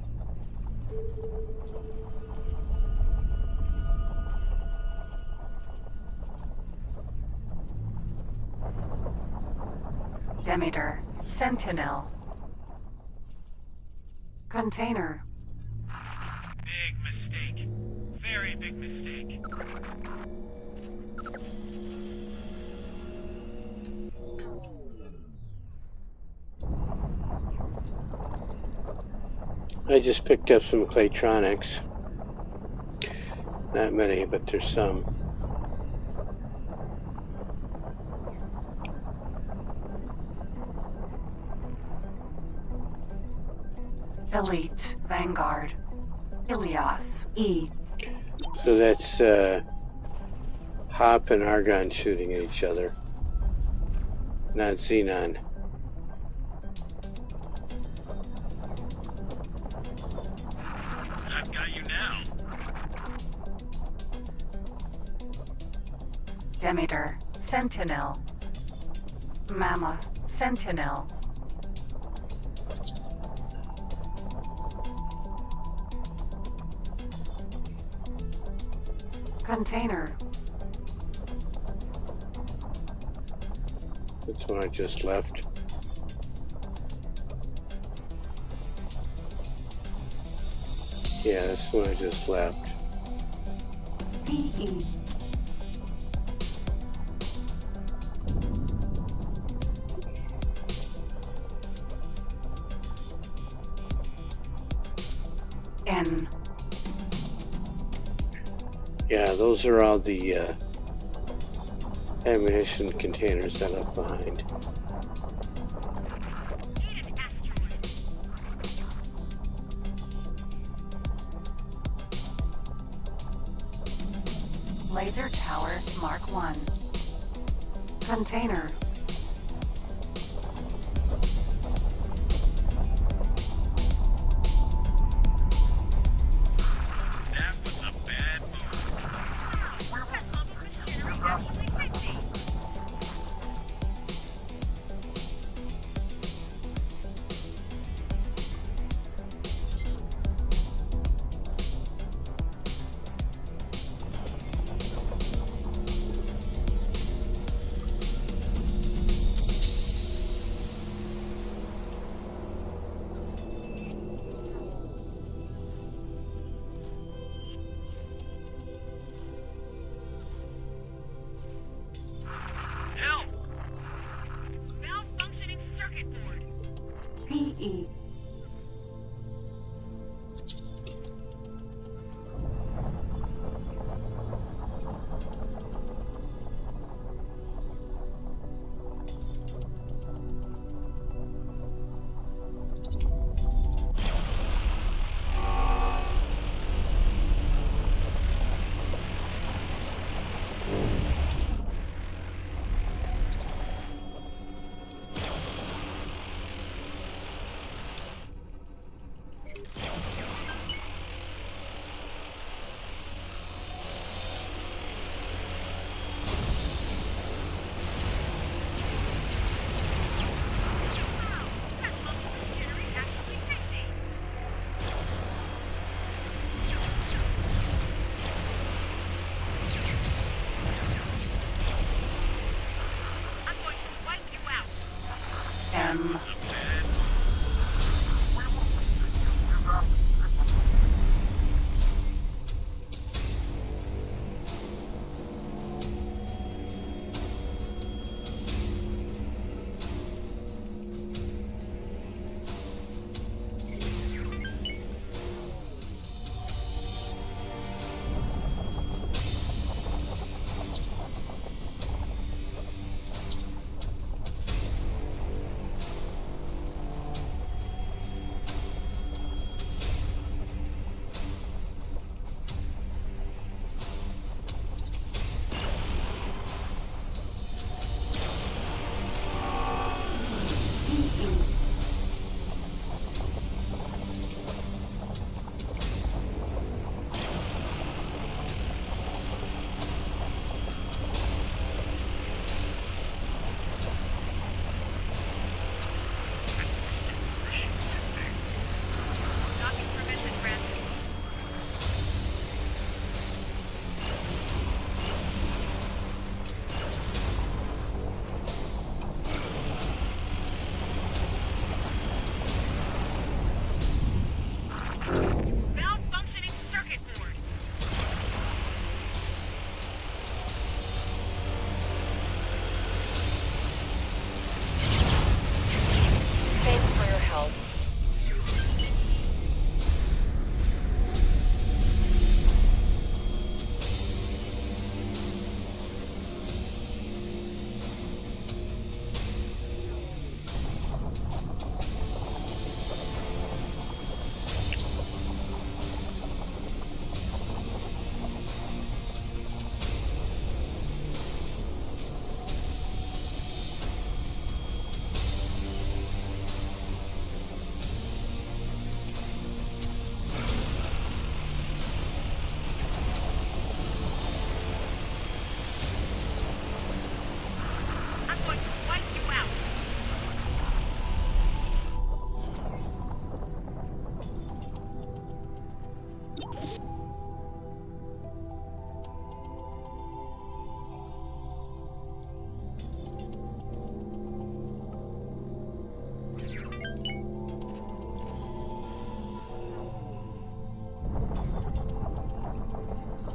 Demeter. Sentinel. Container. Big mistake. Very big mistake. I just picked up some Claytronics. Not many, but there's some. Elite, Vanguard, Ilias, E. So that's Hop and Argon shooting at each other. Not Xenon. I've got you now. Demeter, Sentinel, Mammoth, Sentinel. Container. That's one I just left. Yeah, that's one I just left. PE. N. Yeah, those are all the ammunition containers I left behind. Laser Tower Mark 1. Container. That was a bad Help! Malfunctioning circuit board. PE. M.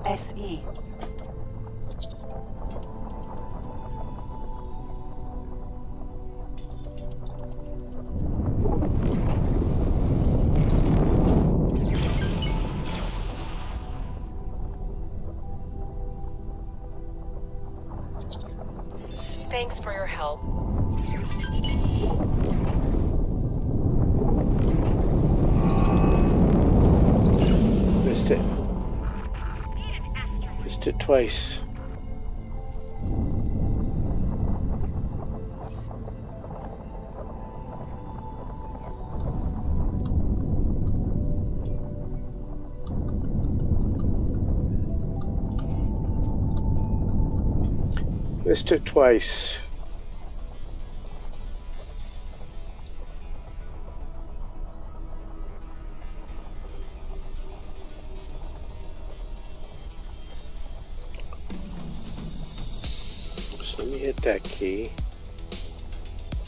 SE. Thanks for your help. Missed it. Missed it twice. Missed it twice. So let me hit that key.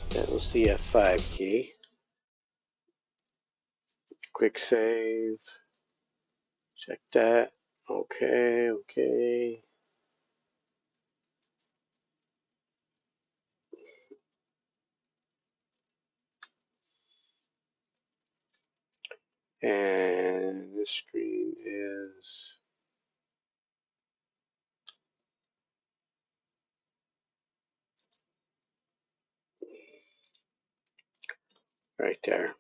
That was the F5 key. Quick save. Check that. Okay, okay. And this screen is right there.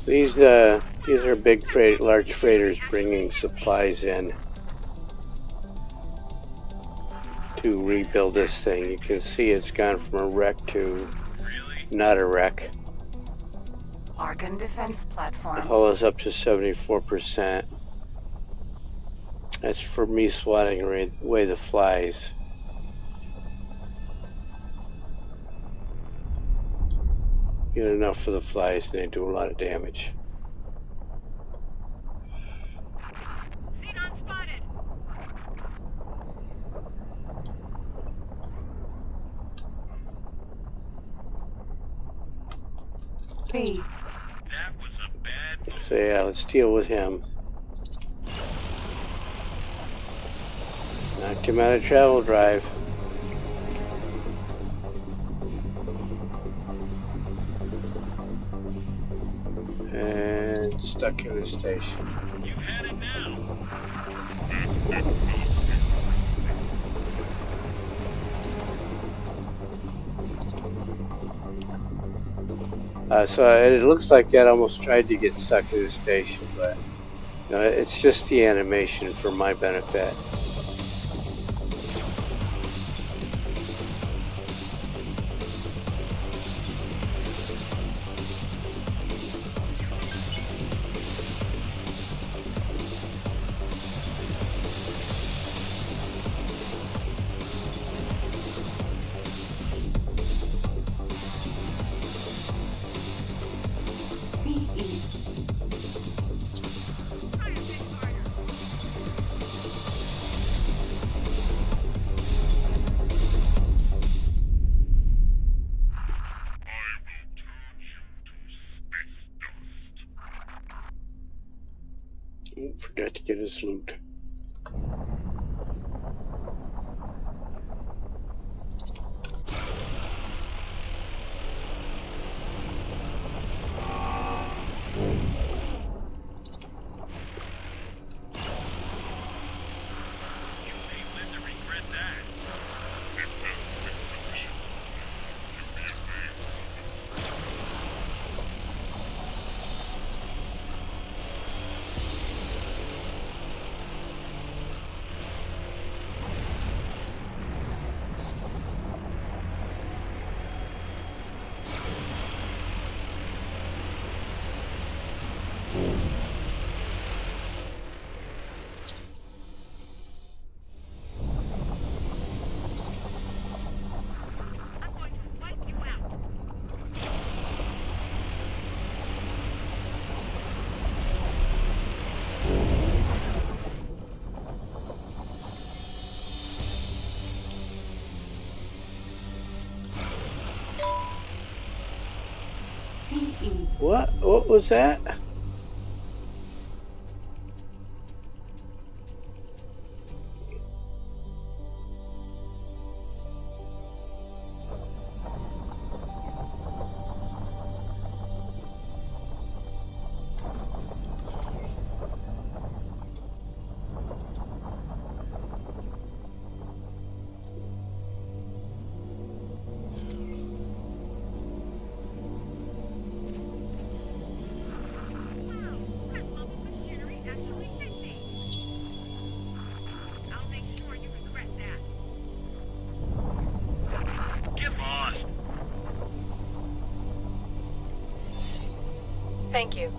These are big large freighters bringing supplies in to rebuild this thing. You can see it's gone from a wreck to not a wreck. Argon defense platform. The hull is up to 74%. That's for me swatting away the flies. Get enough for the flies and they do a lot of damage. Xenon spotted. B. That was a bad move. So yeah, let's deal with him. Knocked him out of travel drive. And stuck in the station. You had it now. So it looks like that almost tried to get stuck in the station, but you know, it's just the animation for my benefit. Forgot to get his loot. What was that? Thank you.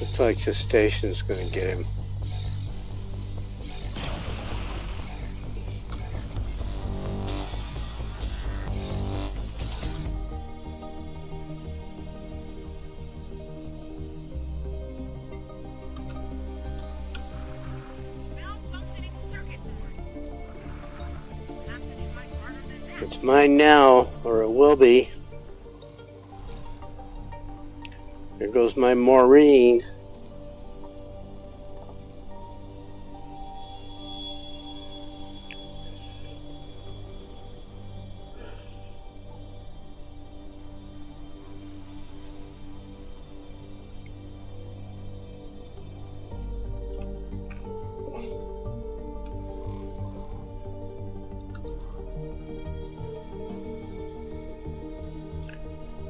Looks like the station's gonna get him. It's mine now, or it will be. There goes my Maureen.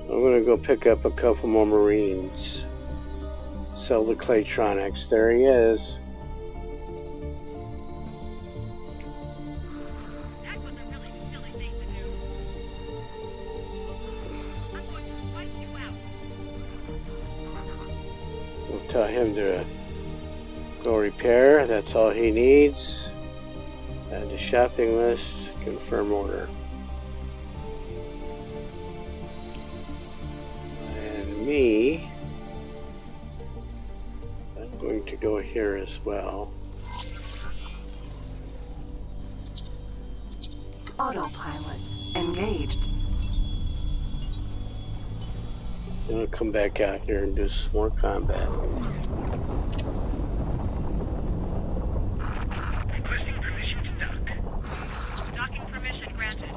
I'm gonna go pick up a couple more Marines. Sell the Claytronics. There he is. That was a really silly thing to do. I'm going to wipe you out. We'll tell him to go repair. That's all he needs. Add to shopping list. Confirm order. Me, I'm going to go here as well. Autopilot engaged. Then I'll come back out here and do some more combat. Requesting permission to dock. Docking permission granted.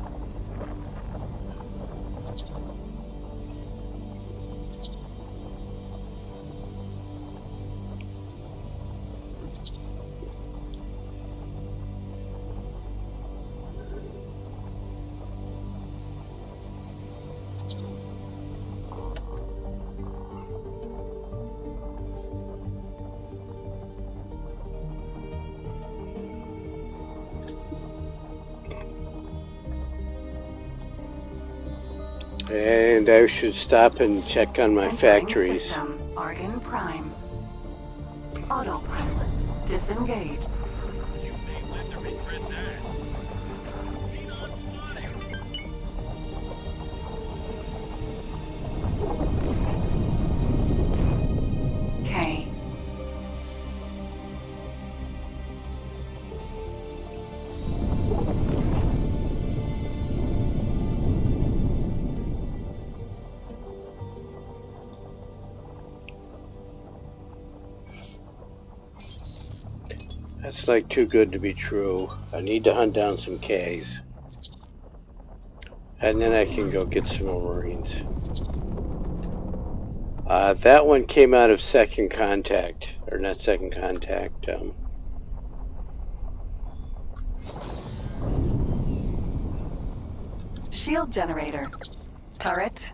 And I should stop and check on my Entering factories. System Argon Prime. Autopilot disengaged. You may live to regret that. K. That's like too good to be true. I need to hunt down some Ks. And then I can go get some more Marines. That one came out of Second Contact. Or not Second Contact. Shield generator. Turret.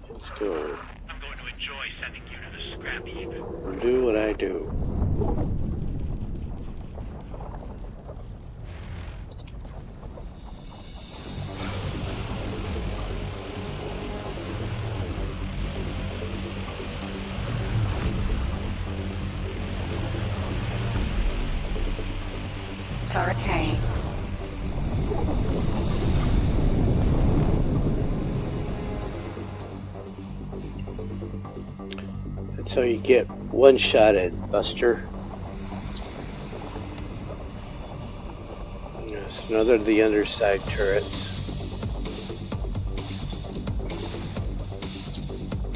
Let's go. I'm going to enjoy sending you to the scrap heap. Do what I do. So you get one shot at Buster. There's another of the underside turrets.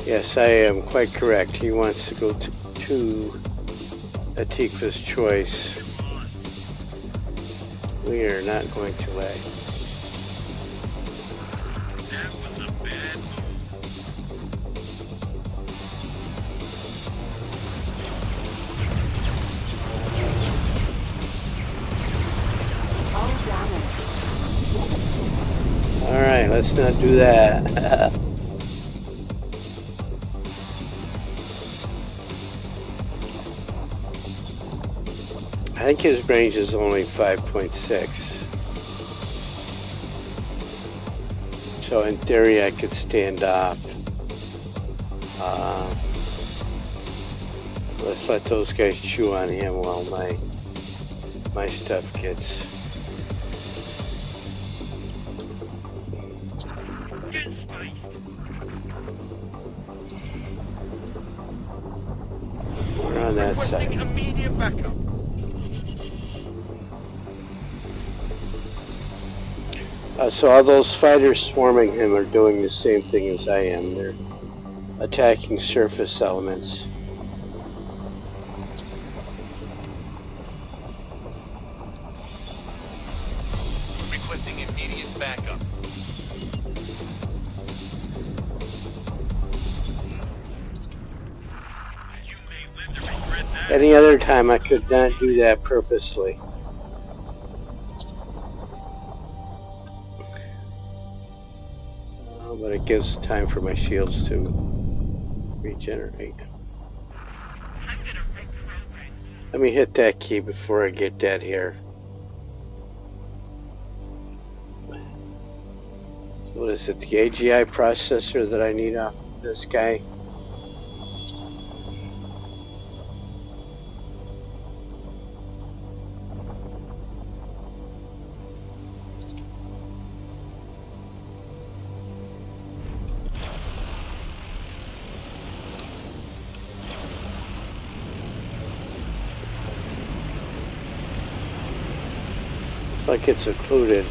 Yes, I am quite correct. He wants to go to Atikva's choice. We are not going to lag. That was a bad move. Alright, let's not do that. I think his range is only 5.6. So in theory I could stand off. Let's let those guys chew on him while my stuff gets... We're on that side. Immediate backup. So all those fighters swarming him are doing the same thing as I am. They're attacking surface elements. Requesting immediate backup. Any other time I could not do that purposely. But it gives time for my shields to regenerate. Let me hit that key before I get that here. So what is it, the AGI processor that I need off of this guy? Like it's occluded.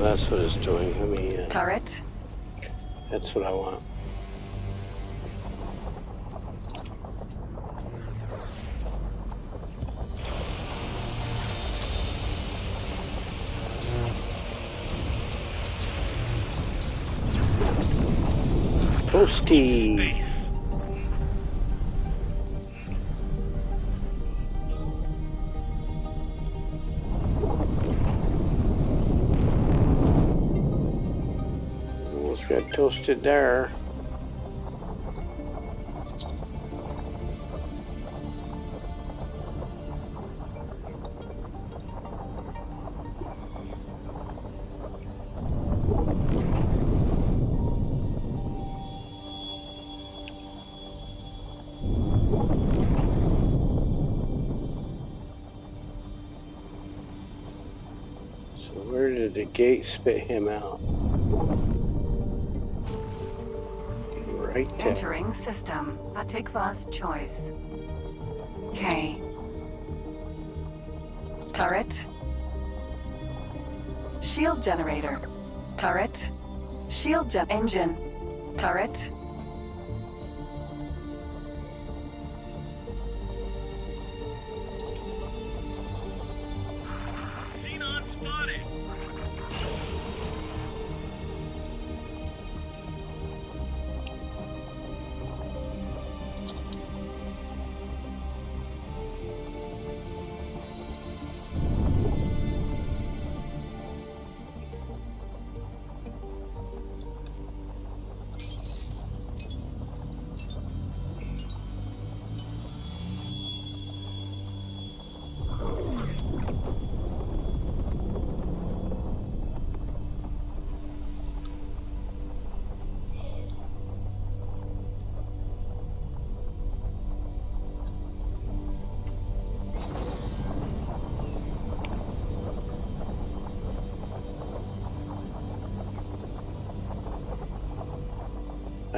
That's what it's doing. Let me. Turret. That's what I want. Toasty. Got toasted there. So where did the gate spit him out? Right there. Entering system. Atikva's choice. K. Turret. Shield generator. Turret. Shield engine. Turret.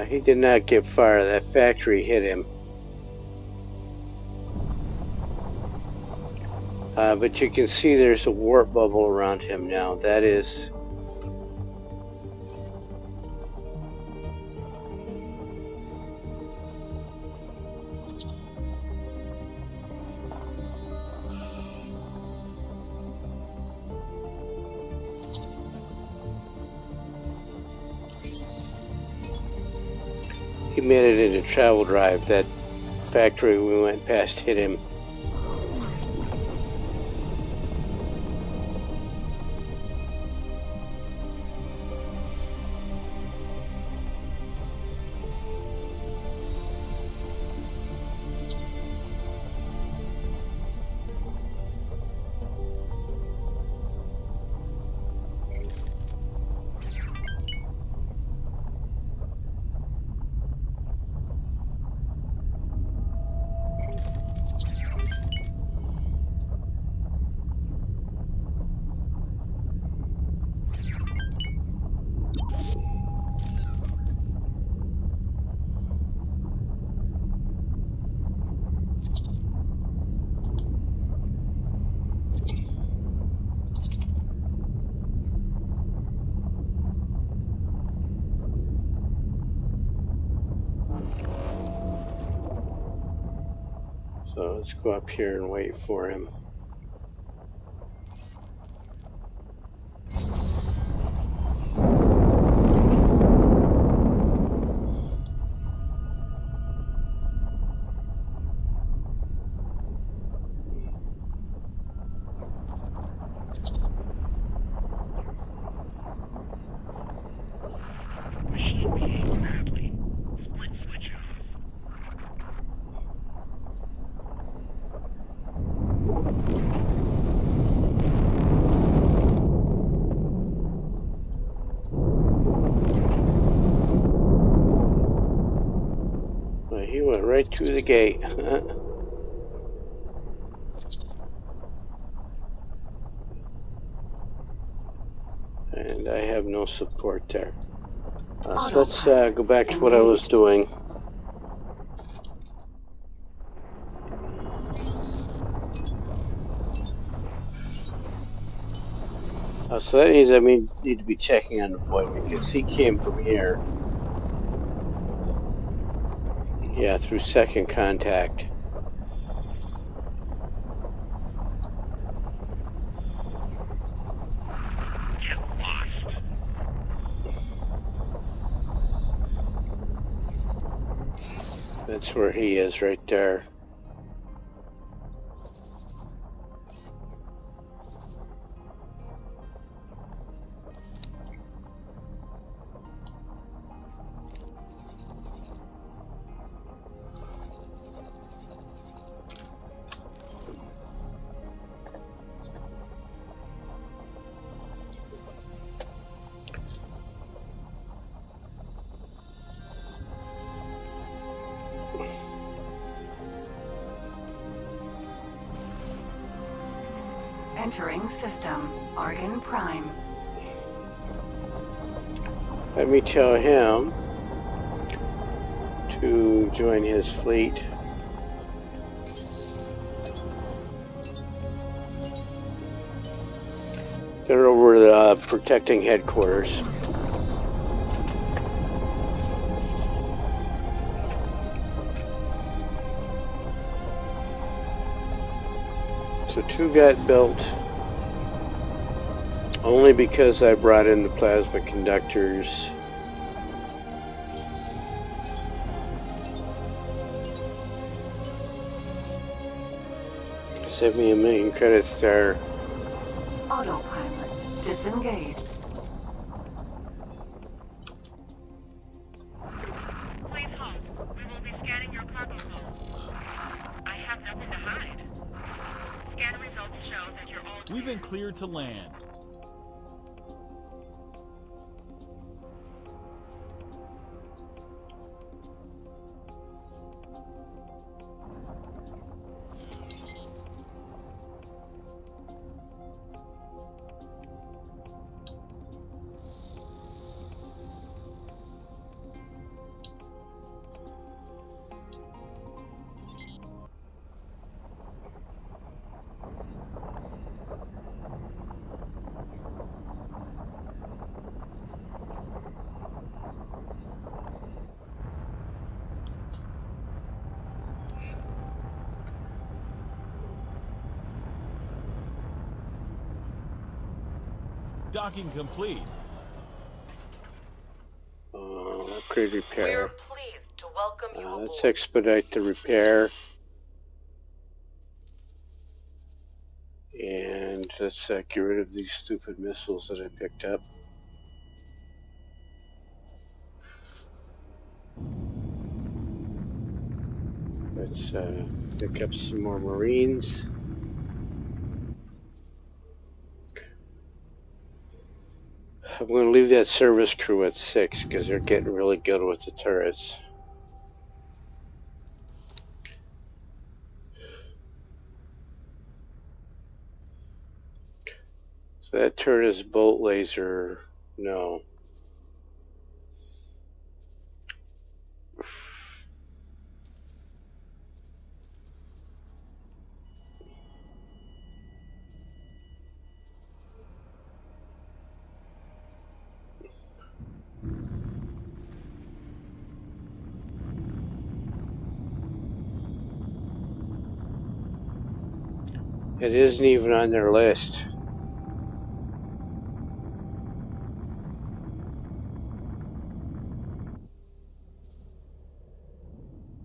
He did not get far. That factory hit him. But you can see there's a warp bubble around him now. That is... He made it into travel drive. That factory we went past hit him. So let's go up here and wait for him. Machine behaved badly. Split switch off. Well, he went right through the gate. And I have no support there. So let's go back to what I was doing. So that means I need to be checking on Envoy because he came from here. Yeah, through second contact. Get lost. That's where he is, right there. Entering system. Argon Prime. Let me tell him to join his fleet. They're over the protecting headquarters. So 2 got built only because I brought in the plasma conductors. Save me $1 million credits there. Autopilot disengaged. Please hold. We will be scanning your cargo hold. I have nothing to hide. Scan results show that you're all... We've been cleared to land. Docking complete. Upgrade repair. We're pleased to welcome you aboard. Let's expedite the repair. And let's get rid of these stupid missiles that I picked up. Let's pick up some more Marines. I'm going to leave that service crew at 6 because they're getting really good with the turrets. So that turret is bolt laser. No. It isn't even on their list.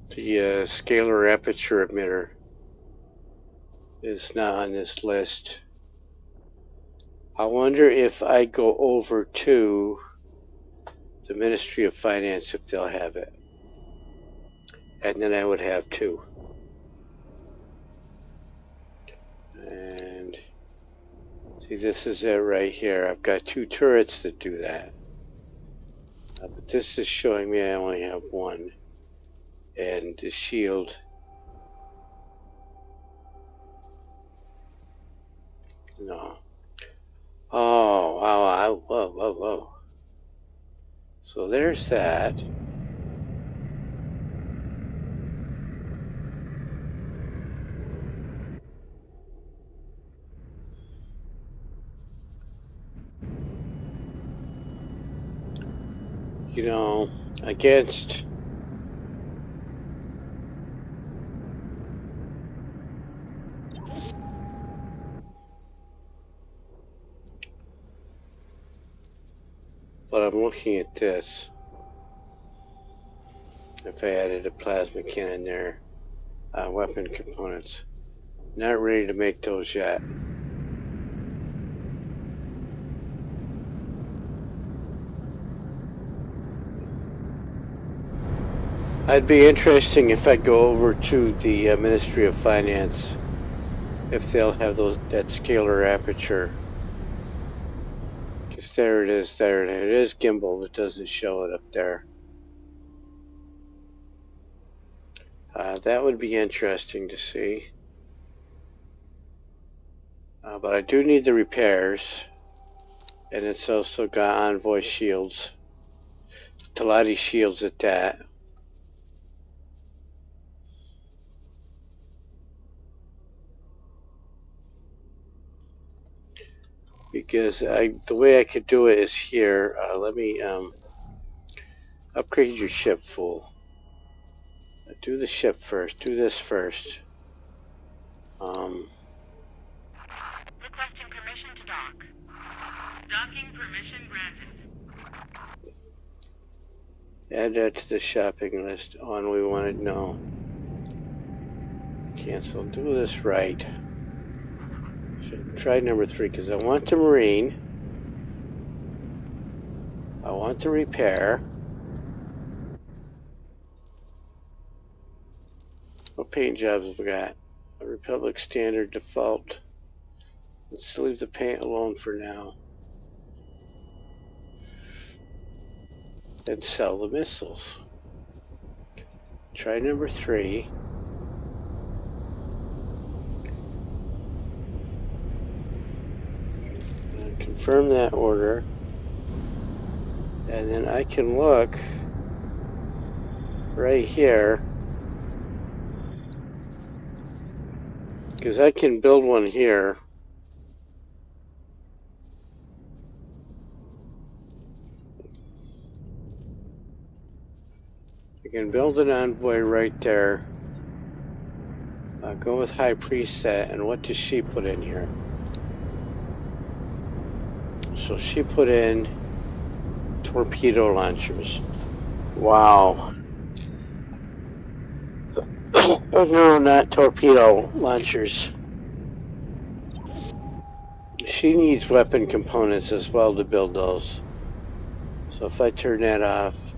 The scalar aperture emitter is not on this list. I wonder if I go over to the Ministry of Finance if they'll have it. And then I would have 2. And see, this is it right here. I've got 2 turrets that do that. But this is showing me I only have 1. And the shield. No. Oh, wow. Whoa. So there's that. You know, against but I'm looking at this. If I added a plasma cannon there, weapon components. Not ready to make those yet. I'd be interesting if I go over to the Ministry of Finance, if they'll have that scalar aperture. Because there it is, there it is gimbal, it doesn't show it up there. That would be interesting to see. But I do need the repairs. And it's also got Envoy shields. Talati shields at that. Because the way I could do it is here. Let me upgrade your ship, fool. Do the ship first. Do this first. Requesting permission to dock. Docking permission granted. Add that to the shopping list. On we want it. No. Cancel. Do this right. Should try number 3 because I want the Marine. I want the repair. What paint jobs have we got? A Republic Standard default. Let's leave the paint alone for now. And sell the missiles. Try number 3. And confirm that order. And then I can look right here. Because I can build one here. I can build an Envoy right there. Go with High Priest set, and what does she put in here? So she put in torpedo launchers. Wow. Oh, no, not torpedo launchers. She needs weapon components as well to build those. So if I turn that off,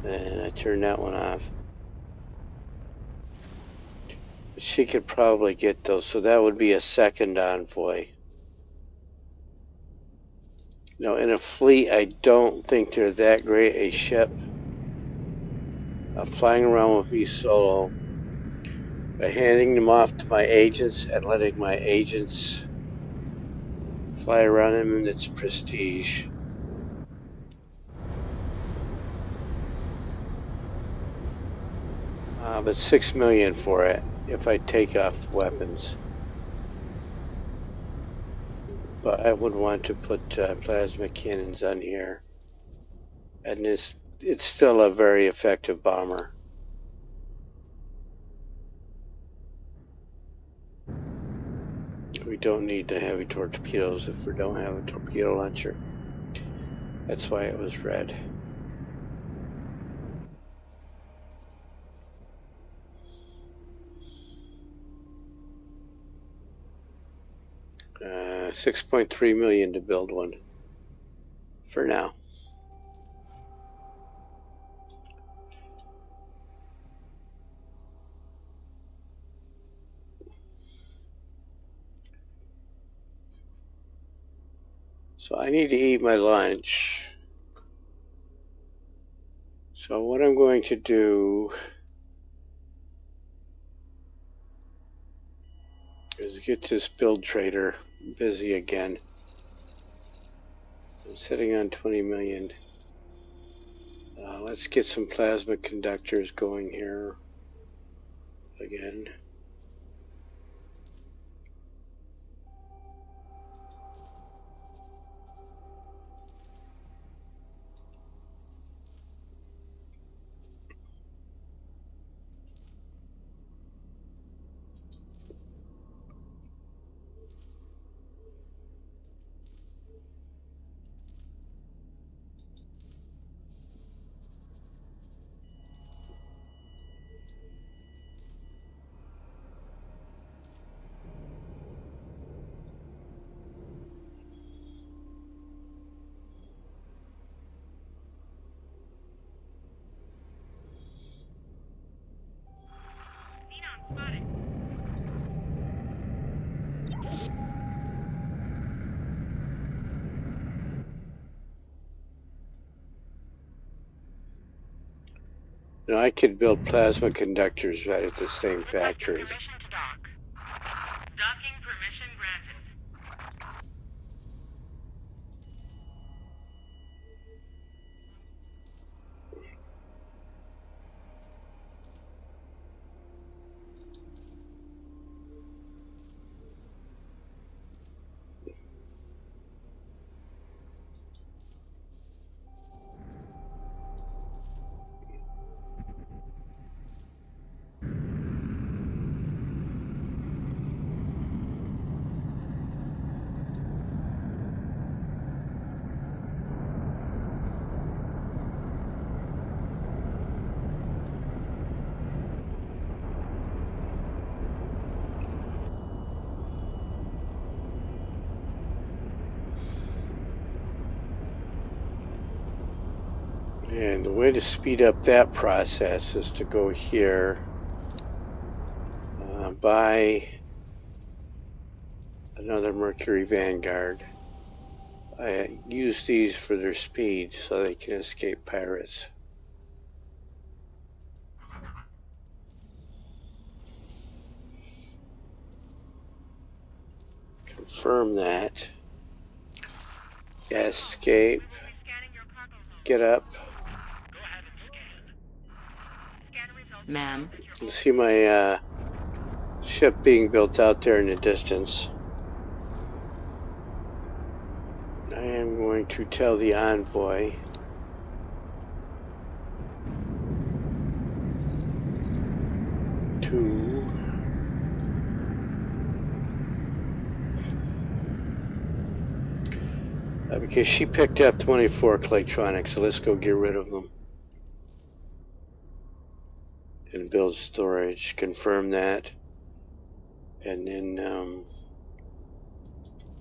and I turn that one off, she could probably get those. So that would be a second Envoy. Now, in a fleet, I don't think they're that great a ship. Flying around with me solo, by handing them off to my agents and letting my agents fly around them, and it's prestige. But $6 million for it if I take off weapons. But I would want to put plasma cannons on here, and it's still a very effective bomber. We don't need the heavy torpedoes if we don't have a torpedo launcher. That's why it was red. $6.3 million to build one for now. So I need to eat my lunch. So what I'm going to do is get this build trader busy again. I'm sitting on 20 million. Let's get some plasma conductors going here again. You know, I could build plasma conductors right at the same factory. Permission to dock. Docking permission granted. And the way to speed up that process is to go here, buy another Mercury Vanguard. I use these for their speed so they can escape pirates. Confirm that. Escape. Get up. Ma'am. You see my ship being built out there in the distance. I am going to tell the Envoy to Because she picked up 24 Claytronics, so let's go get rid of them. And build storage, confirm that. And then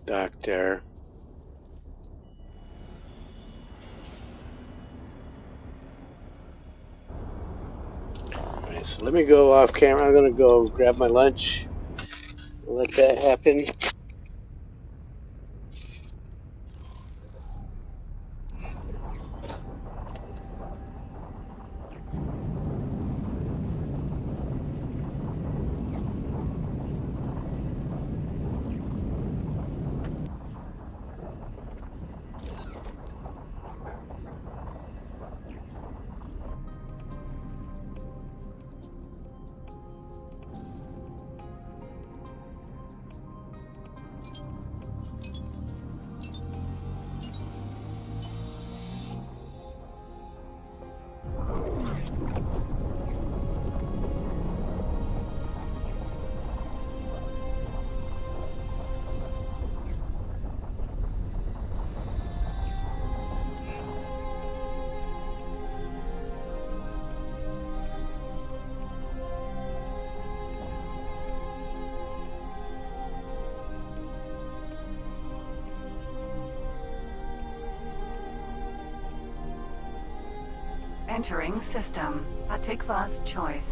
dock there. Alright, so let me go off camera. I'm gonna go grab my lunch. Let that happen. Entering system. Atikva's choice.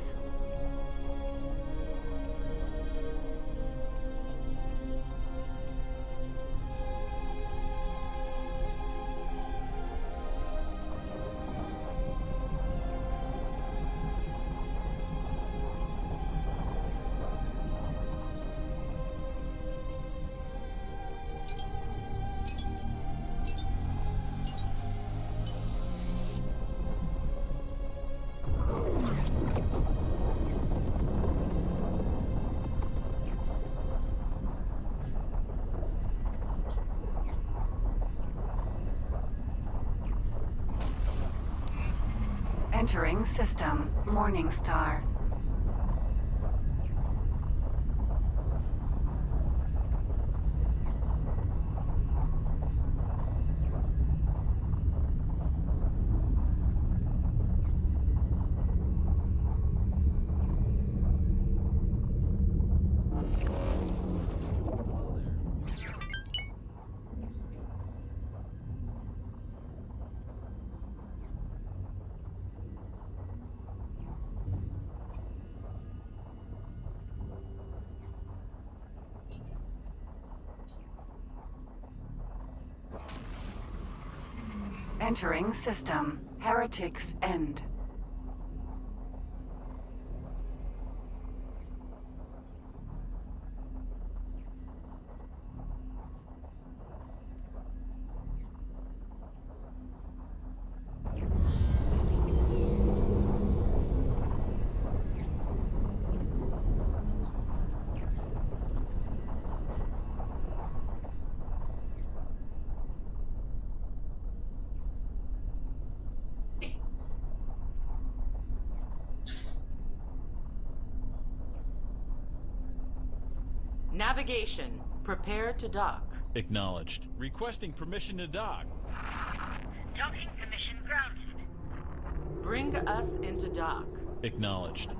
Entering system. Morningstar. Entering system. Heretics End. Navigation. Prepare to dock. Acknowledged. Requesting permission to dock. Docking permission granted. Bring us into dock. Acknowledged.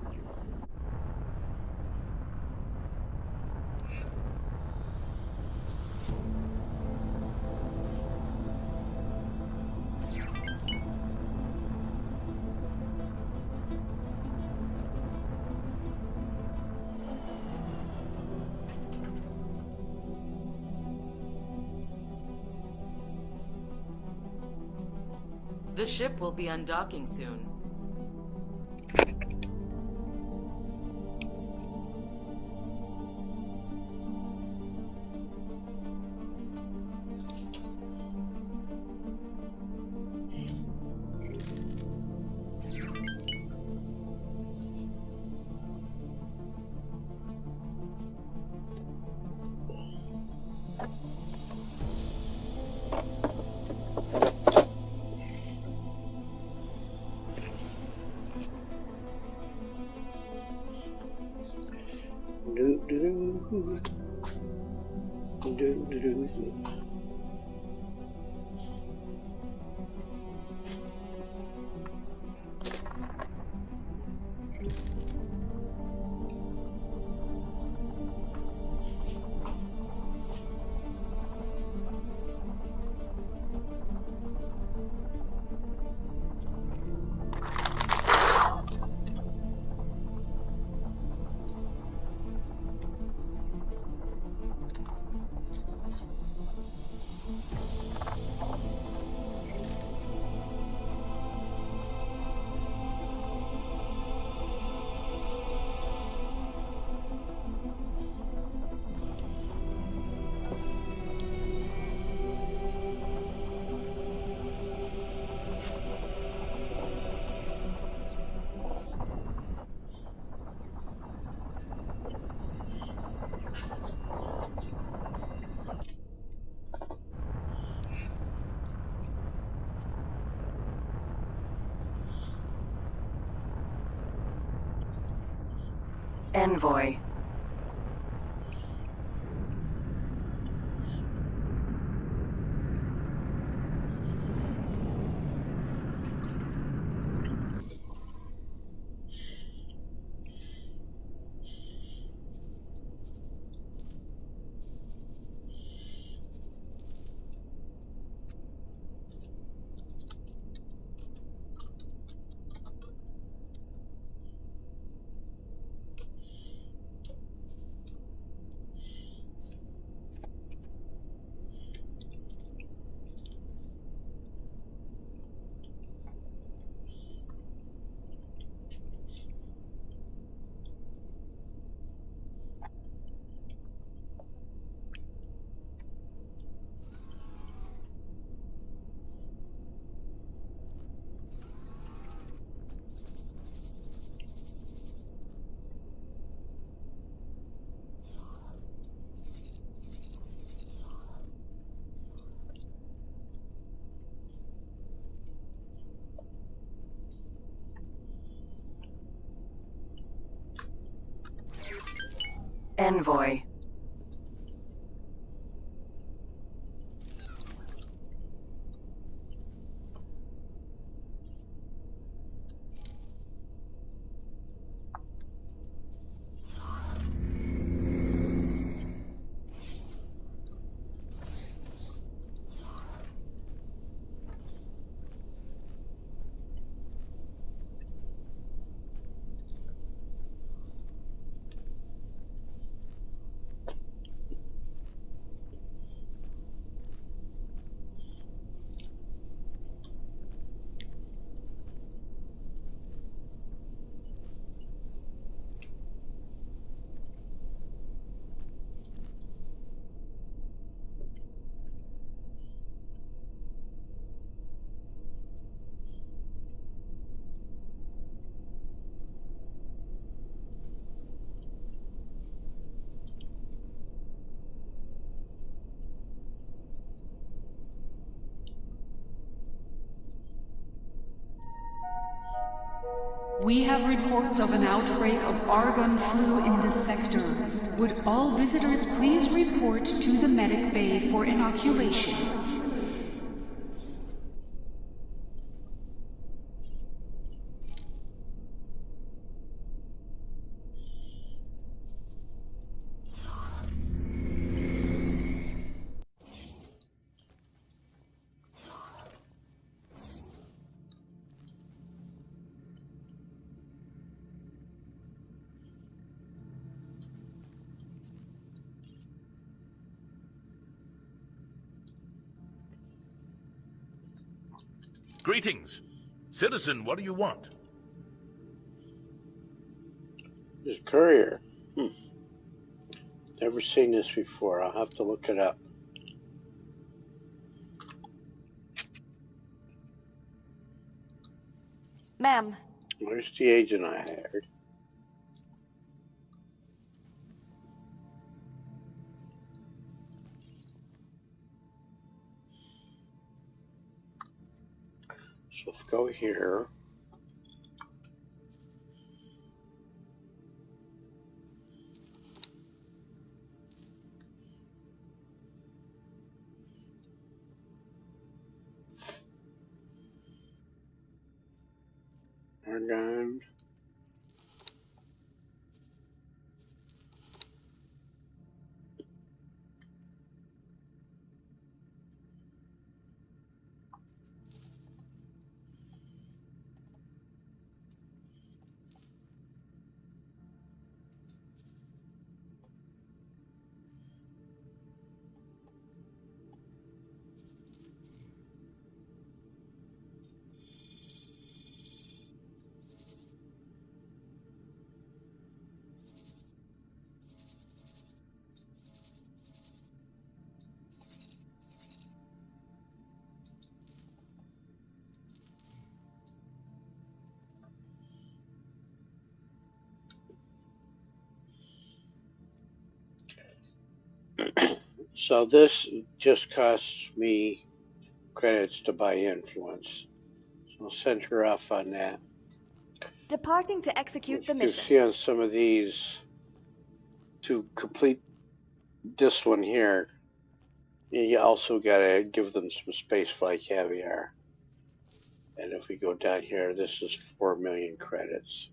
The ship will be undocking soon. Envoy. Envoy. We have reports of an outbreak of argon flu in this sector. Would all visitors please report to the medic bay for inoculation? Greetings. Citizen, what do you want? There's a courier. Never seen this before. I'll have to look it up. Ma'am. Where's the agent I hired? So let's go here. Argon. So this just costs me credits to buy influence. So I'll send her off on that. Departing to execute the You can mission. see on some of these, to complete this one here, you also gotta give them some spaceflight caviar. And if we go down here, this is 4 million credits.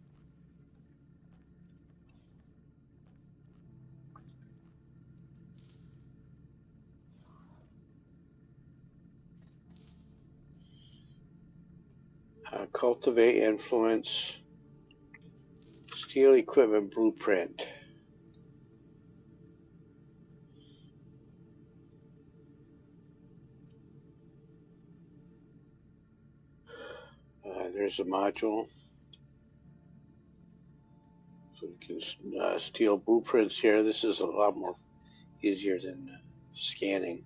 Cultivate influence. Steel equipment blueprint. There's a module. So you can steal blueprints here. This is a lot more easier than scanning.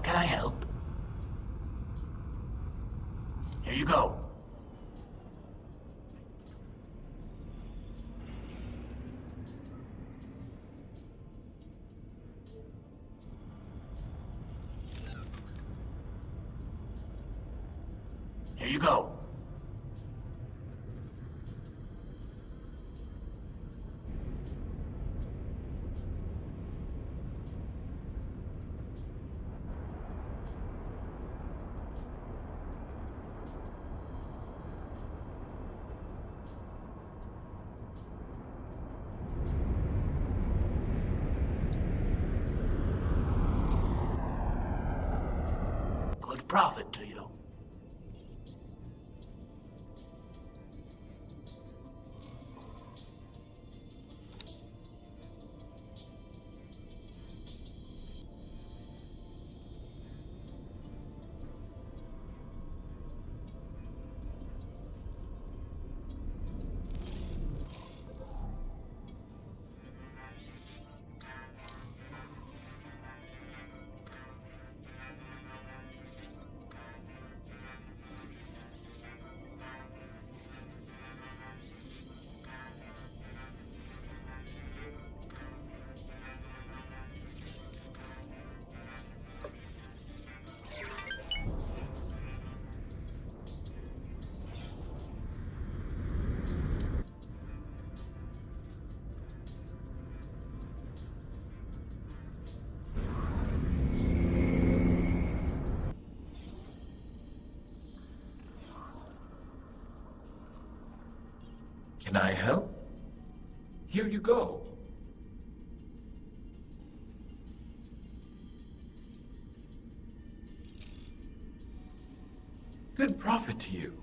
Can I help? Here you go. Here you go. Good profit to you. Can I help? Here you go. Good profit to you.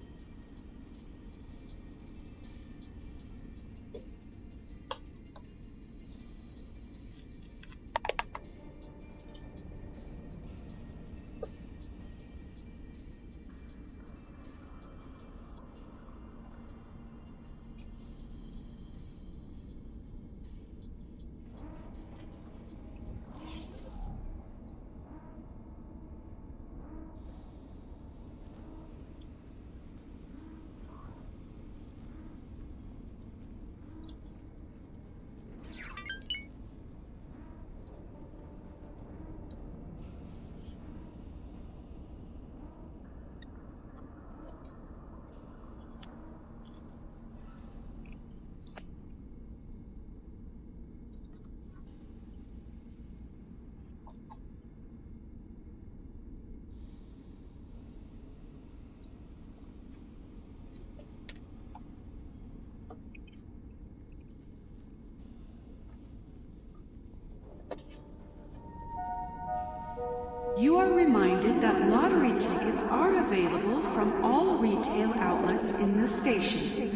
You are reminded that lottery tickets are available from all retail outlets in the station.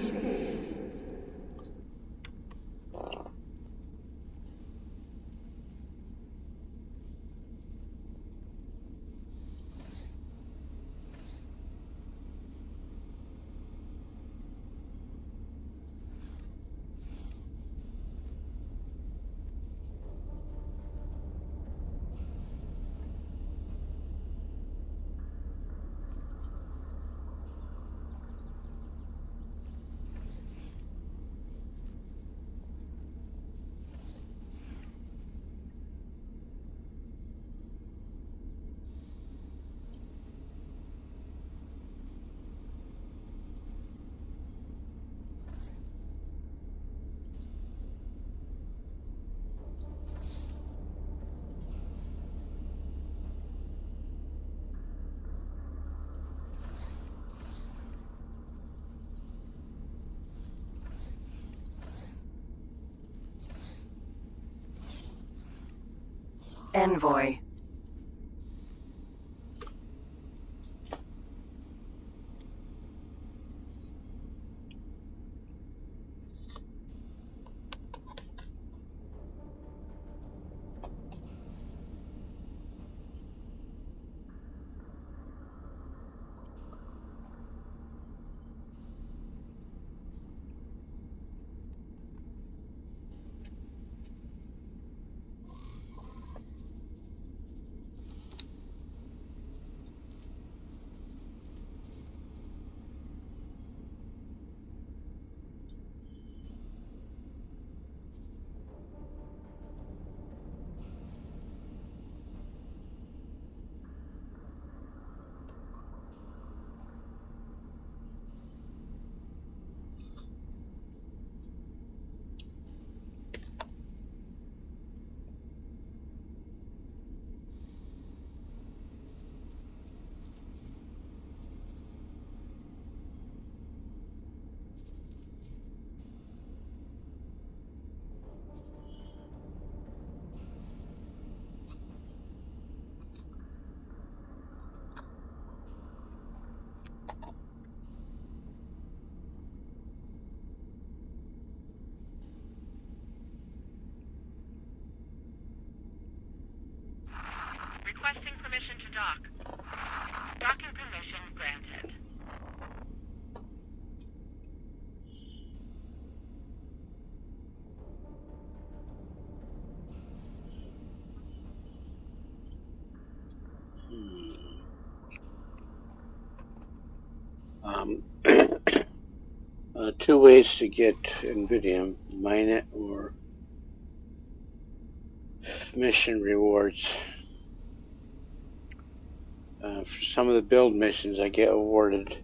Envoy. two ways to get Nvidium: mine it or mission rewards. For some of the build missions, I get awarded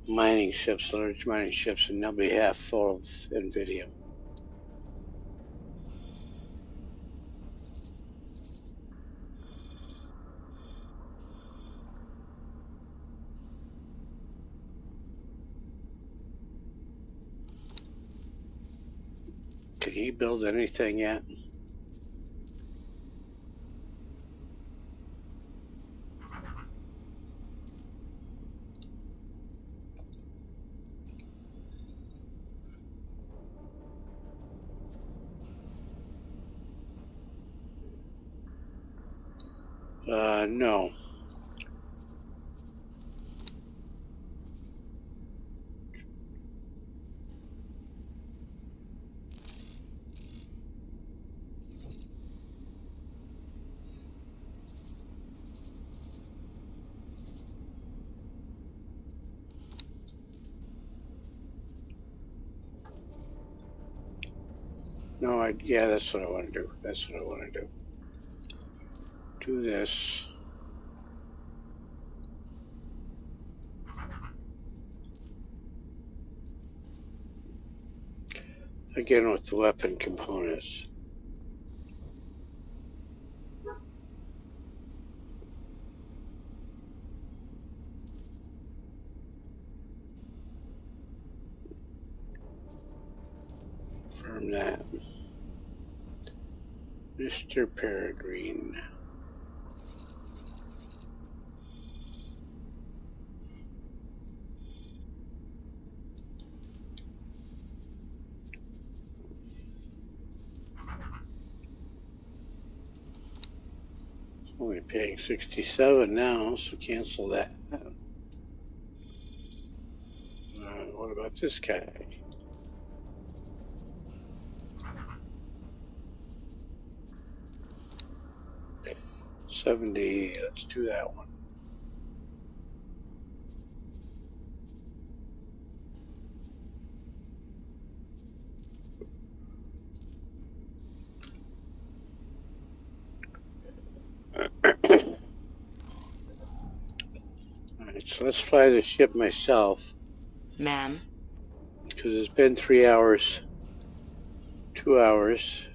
mining ships, large mining ships, and they'll be half full of Nvidium. Can he build anything yet? No. No, yeah, that's what I want to do. That's what I want to do. Do this. Again with the weapon components. Confirm that. Mr. Peregrine. Only paying 67 now, so cancel that. What about this guy? $70. Let's do that one. Alright, so let's fly the ship myself. Ma'am? Because it's been 3 hours, 2 hours,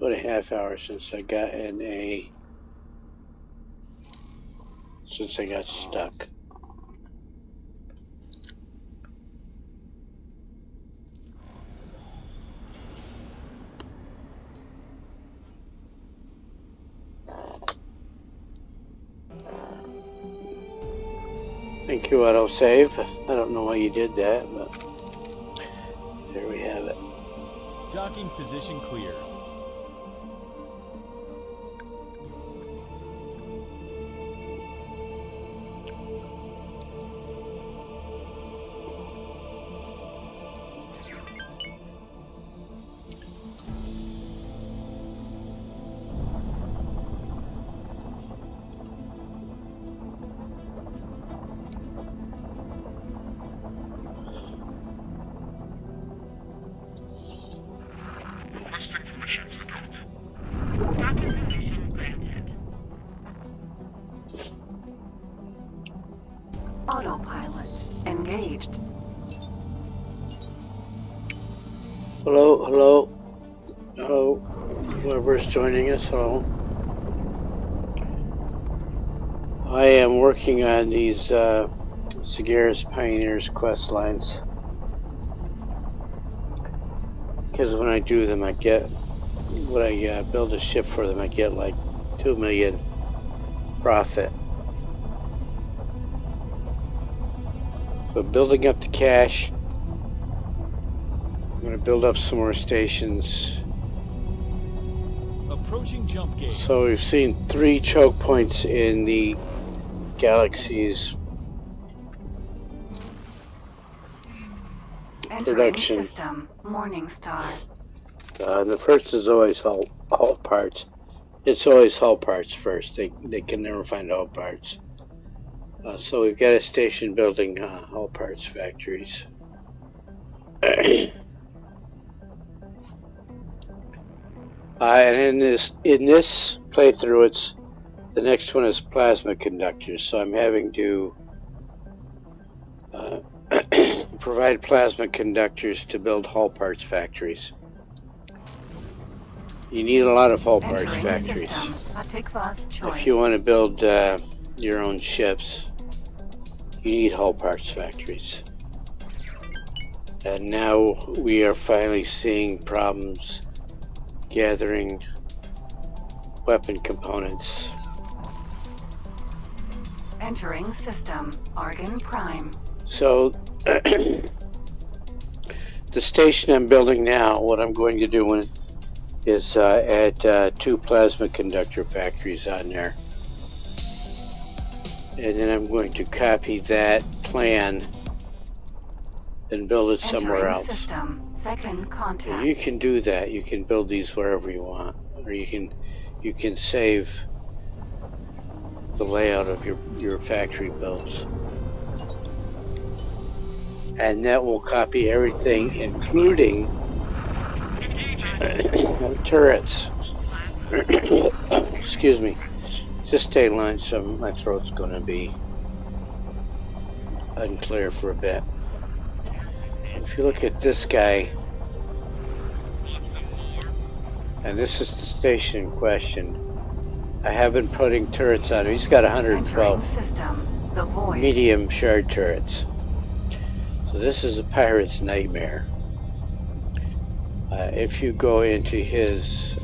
2.5 hours since I got since I got stuck. Thank you, autosave. I don't know why you did that, but there we have it. Docking position clear. Autopilot engaged. Hello, hello, hello, whoever's joining us, hello. I am working on these Sagaris Pioneers quest lines. Because when I do them, I get, when I build a ship for them, I get like 2 million profit. So building up the cash. I'm going to build up some more stations. Approaching jump gate. So we've seen 3 choke points in the galaxy's production. System, Morningstar. The first is always hull parts. It's always hull parts first. They can never find hull parts. So we've got a station building hull parts factories. And in this playthrough, it's the next one is plasma conductors. So I'm having to provide plasma conductors to build hull parts factories. You need a lot of hull parts factories if you want to build your own ships. You need hull parts factories. And now we are finally seeing problems gathering weapon components. Entering system, Argon Prime. So, the station I'm building now, what I'm going to do is add 2 plasma conductor factories on there. And then I'm going to copy that plan and build it somewhere else. System. Second contact. And you can do that. You can build these wherever you want, or you can save the layout of your factory builds, and that will copy everything, including turrets. Excuse me. Just stay lunch. So my throat's going to be unclear for a bit. If you look at this guy, and this is the station in question, I have been putting turrets on him. He's got 112 medium shard turrets. So this is a pirate's nightmare. If you go into his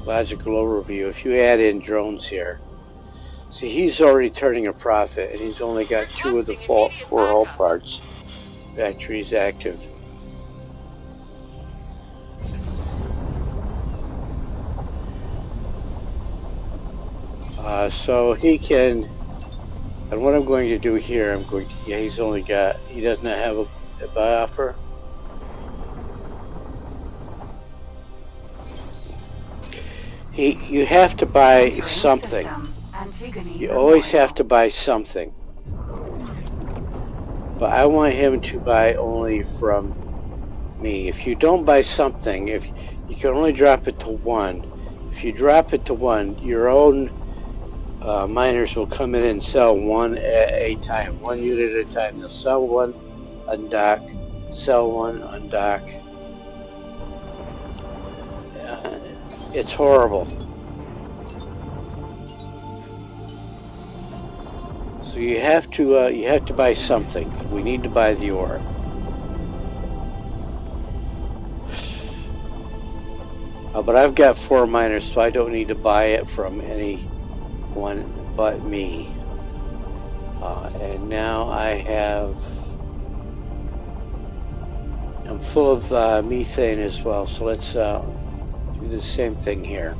logical overview, if you add in drones here, see, he's already turning a profit, and he's only got 2 of the 4 hull parts factories active. So he can, and what I'm going to do here, he doesn't have a buy offer. You have to buy something. You always have to buy something. But I want him to buy only from me. If you don't buy something, if you can only drop it to 1. If you drop it to 1, your own miners will come in and sell 1 at a time, 1 unit at a time. They'll sell 1, undock, sell 1, undock. It's horrible. So you have to buy something. We need to buy the ore. But I've got 4 miners, so I don't need to buy it from anyone but me. And now I'm full of methane as well. So let's do the same thing here.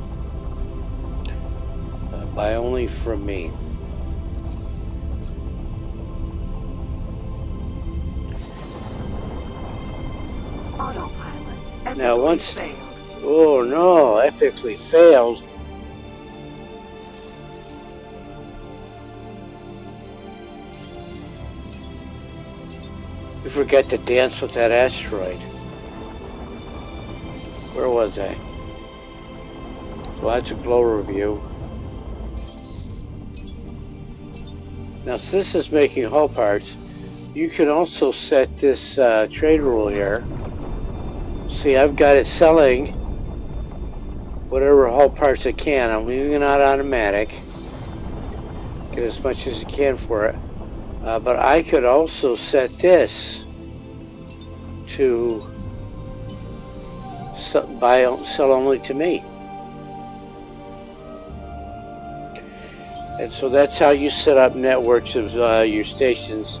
Buy only from me. Autopilot. Now once failed. Oh no, epically failed. We forgot to dance with that asteroid. Where was I? Logical overview. Now, since this is making hull parts, you can also set this trade rule here. See, I've got it selling whatever hull parts it can. I'm leaving it on automatic. Get as much as you can for it. But I could also set this to sell only to me. And so that's how you set up networks of your stations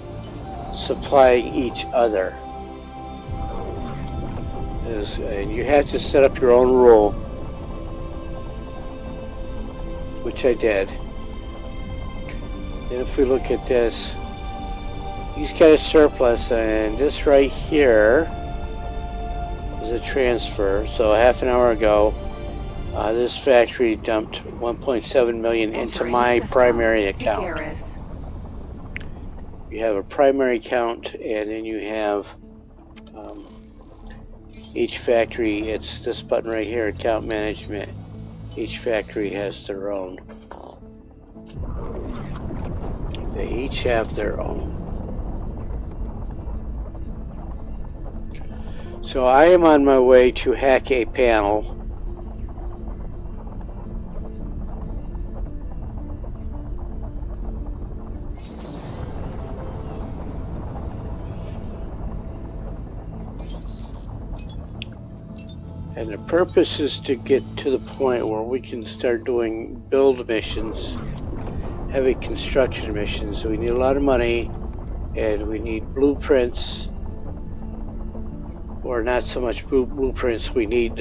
supplying each other. And you have to set up your own rule, which I did. And if we look at this, he's got a surplus, and this right here is a transfer. So half an hour ago, This factory dumped 1.7 million into my primary account. You have a primary account, and then you have each factory. It's this button right here, account management. Each factory has their own. They each have their own. So I am on my way to hack a panel. And the purpose is to get to the point where we can start doing build missions, heavy construction missions. So we need a lot of money, and we need blueprints, or not so much blueprints. We need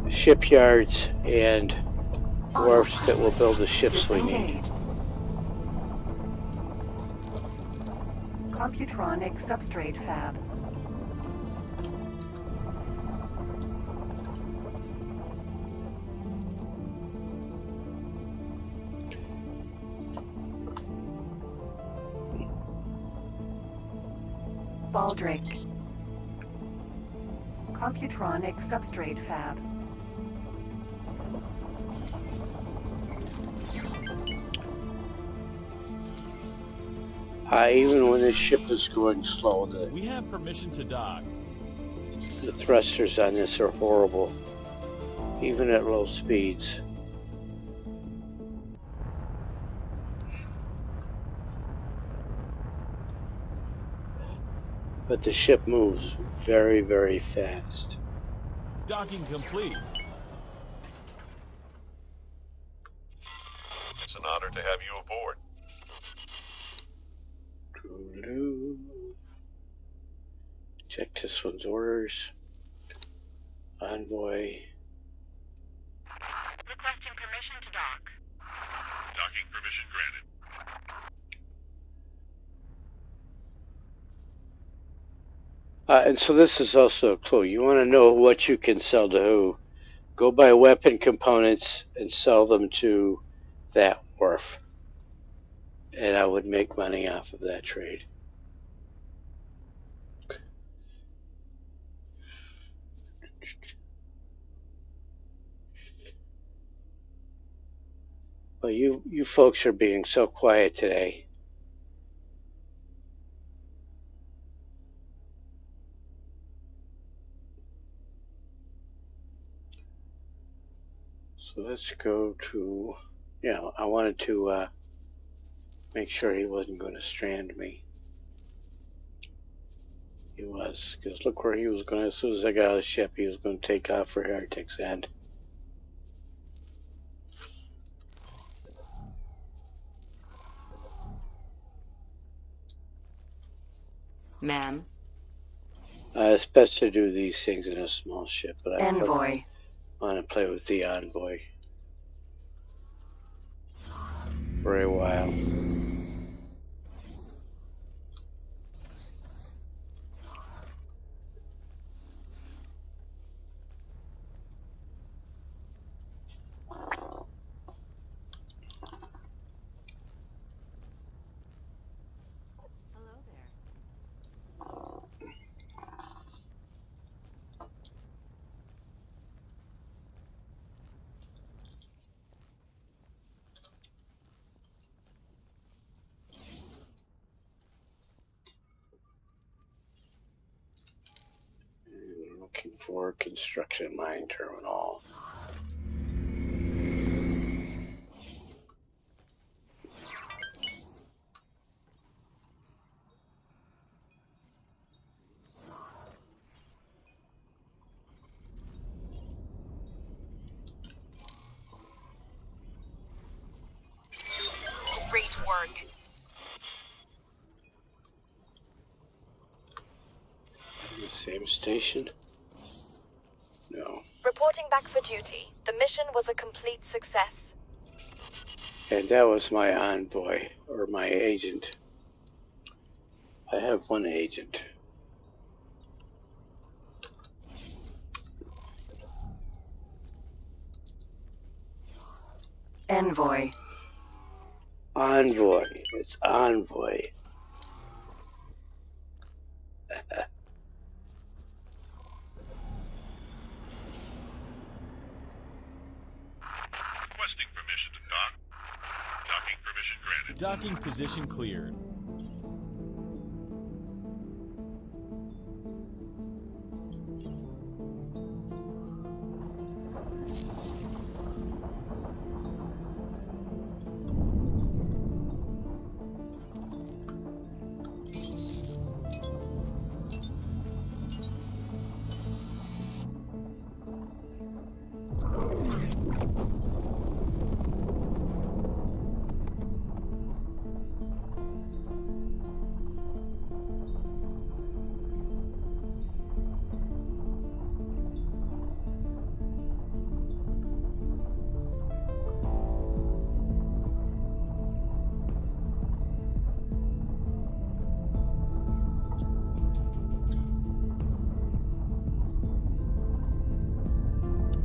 shipyards and wharfs that will build the ships we need. Computronic substrate fab. Baldric. Computronic substrate fab. Even when this ship is going slow, We have permission to dock. the thrusters on this are horrible, even at low speeds. But the ship moves very, very fast. Docking complete. It's an honor to have you aboard. Check this one's orders. Envoy. Requesting permission to dock. Docking permission granted. And so this is also a clue. You want to know what you can sell to who. Go buy weapon components and sell them to that wharf. And I would make money off of that trade. Well, you folks are being so quiet today. So let's go to, I wanted to make sure he wasn't going to strand me. He was, because look where he was going to, as soon as I got out of the ship, he was going to take off for Heretic's End. Ma'am? It's best to do these things in a small ship, but I Envoy. want to play with the Envoy for a while. Looking for construction mine terminal. Great work. The same station? No. Reporting back for duty. The mission was a complete success. And that was my envoy, or my agent. I have one agent. Envoy. Envoy. It's Envoy. Requesting permission to dock. Docking permission granted. Docking position cleared.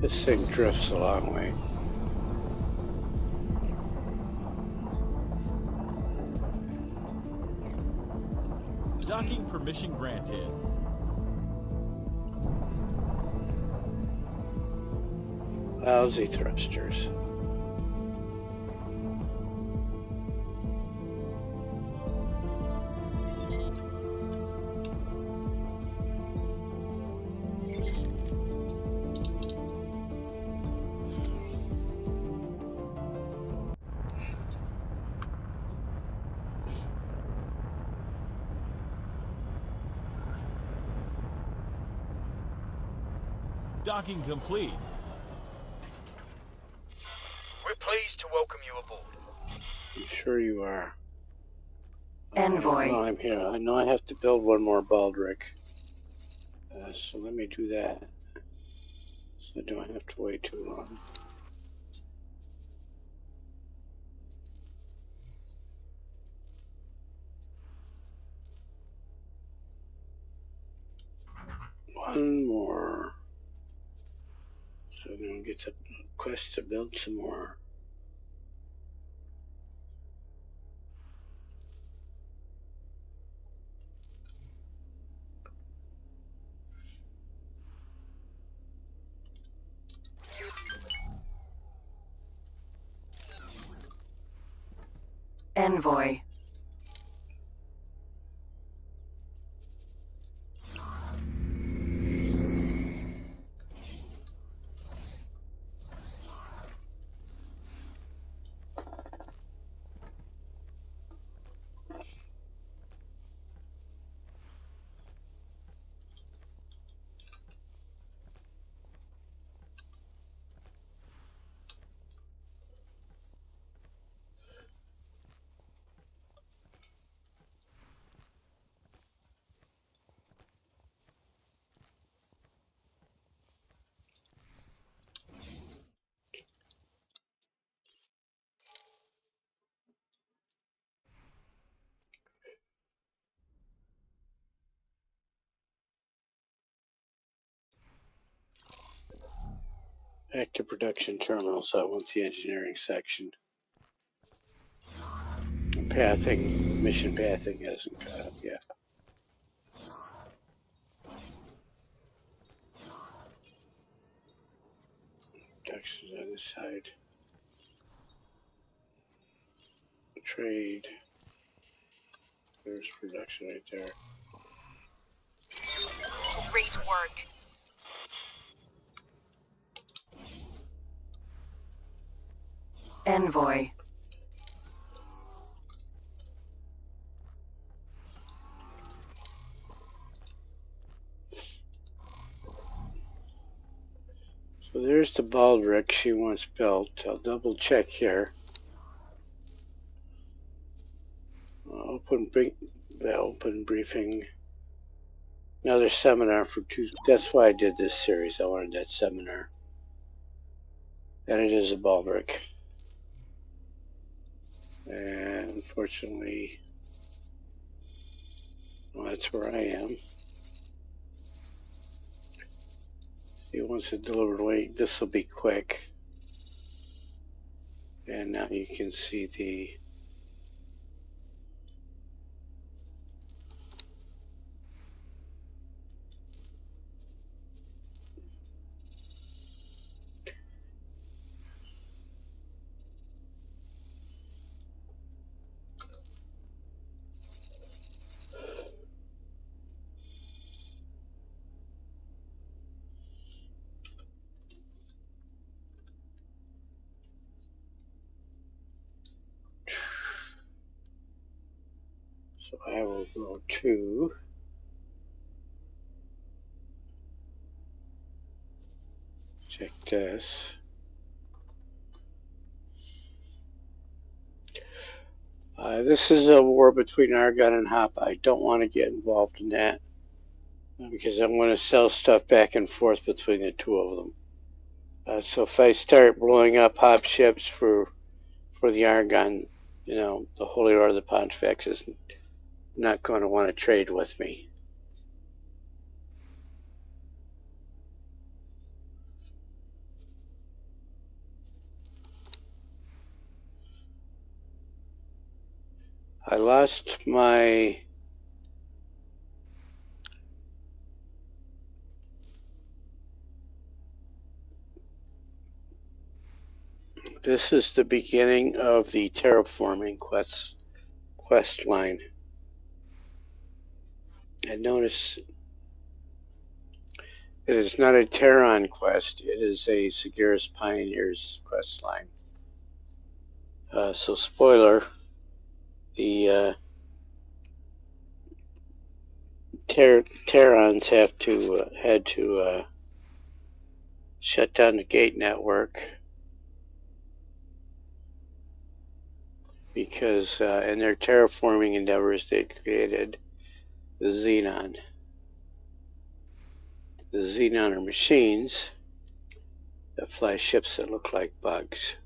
This thing drifts a long way. Docking permission granted. Lousy thrusters. Docking complete. We're pleased to welcome you aboard. I'm sure you are. Envoy. Oh, I'm here. I know I have to build one more baldric. So let me do that. So I don't have to wait too long. One more. So then we'll get a quest to build some more. Envoy. Back to production terminals. I want the engineering section. Pathing, mission pathing hasn't caught up yet. Production's on this side. Trade. There's production right there. Great work. Envoy. So there's the baldric she wants built. I'll double check here. Open briefing. Another seminar for two. That's why I did this series. I wanted that seminar. And it is a baldric. And unfortunately, well, that's where I am. He wants it delivered late. This will be quick. And now you can see the so I will go to check this. This is a war between Argon and Hop. I don't want to get involved in that because I'm going to sell stuff back and forth between the two of them. So if I start blowing up Hop ships for the Argon, you know, the Holy Order of the Pontifex is not going to want to trade with me. I lost my this is the beginning of the terraforming quest line. And notice it is not a Terran quest, it is a Sagaris Pioneers quest line. So spoiler, the Terrans had to shut down the gate network because in their terraforming endeavors they created the Xenon. The Xenon are machines that fly ships that look like bugs.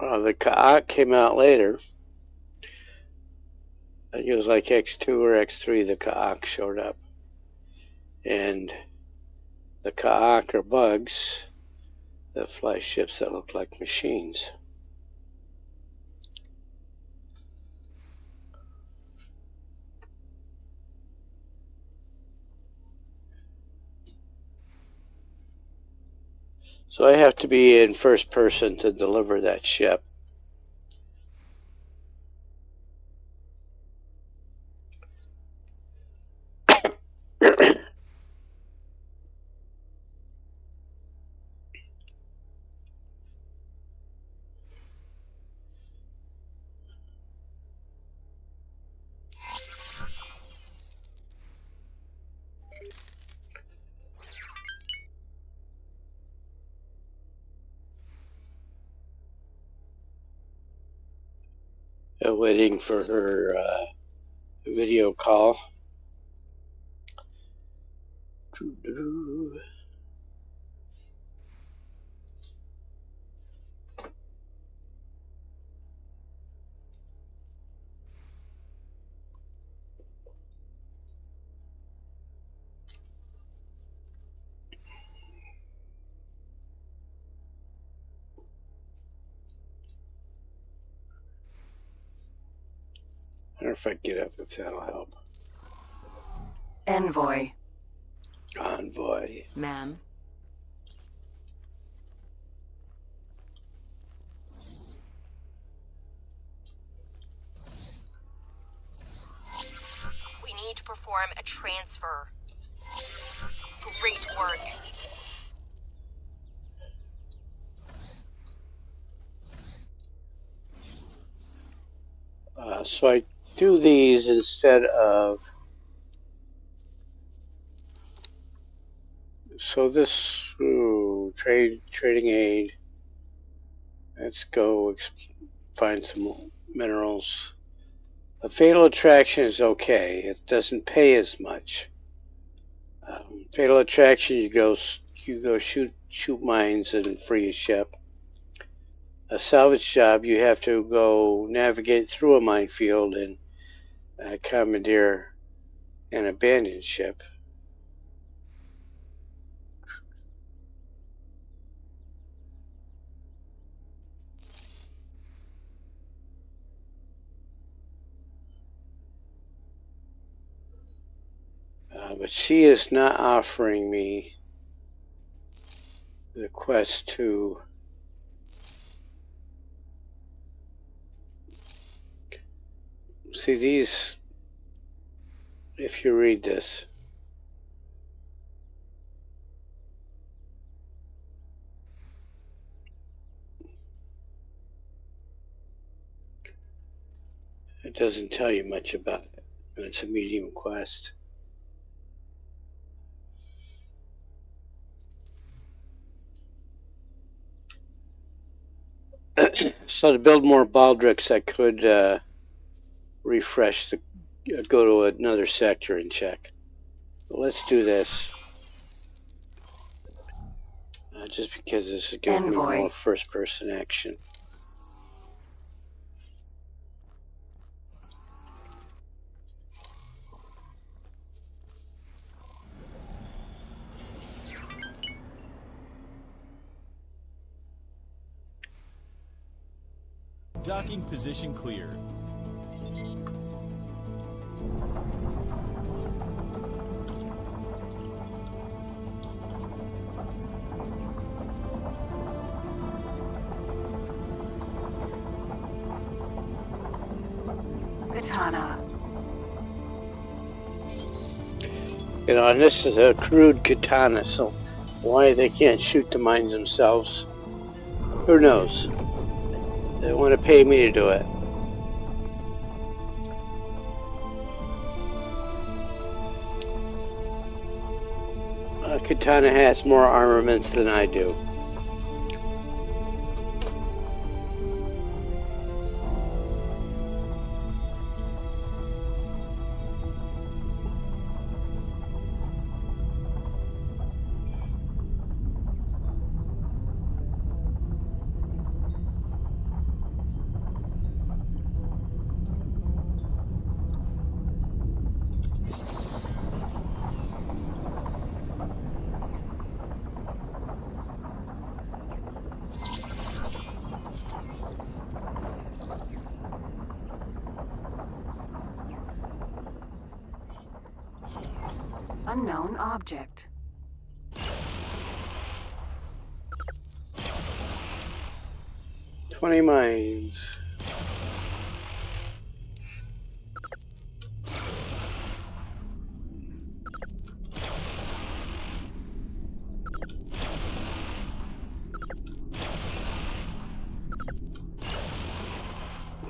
The Ka'ak came out later. I think it was like X2 or X3 the Ka'ak showed up. And the Ka'ak are bugs that fly ships that look like machines. So I have to be in first person to deliver that ship. Waiting for her video call. I wonder if I get up if that'll help. Envoy. Envoy. Ma'am. We need to perform a transfer. Great work. So I do these instead of. So this trading aid. Let's go find some minerals. A fatal attraction is okay. It doesn't pay as much. Fatal attraction, you go shoot mines and free a ship. A salvage job, you have to go navigate through a minefield and commandeer an abandoned ship. But she is not offering me the quest to see these. If you read this, it doesn't tell you much about it, and it's a medium quest. So to build more baldricks, I could refresh the, go to another sector and check. But let's do this, just because this gives me Envoy. more first-person action. Docking position cleared. Katana. You know, and this is a crude katana, so why they can't shoot the mines themselves, who knows? They want to pay me to do it. Katana has more armaments than I do. Unknown object. "20 mines.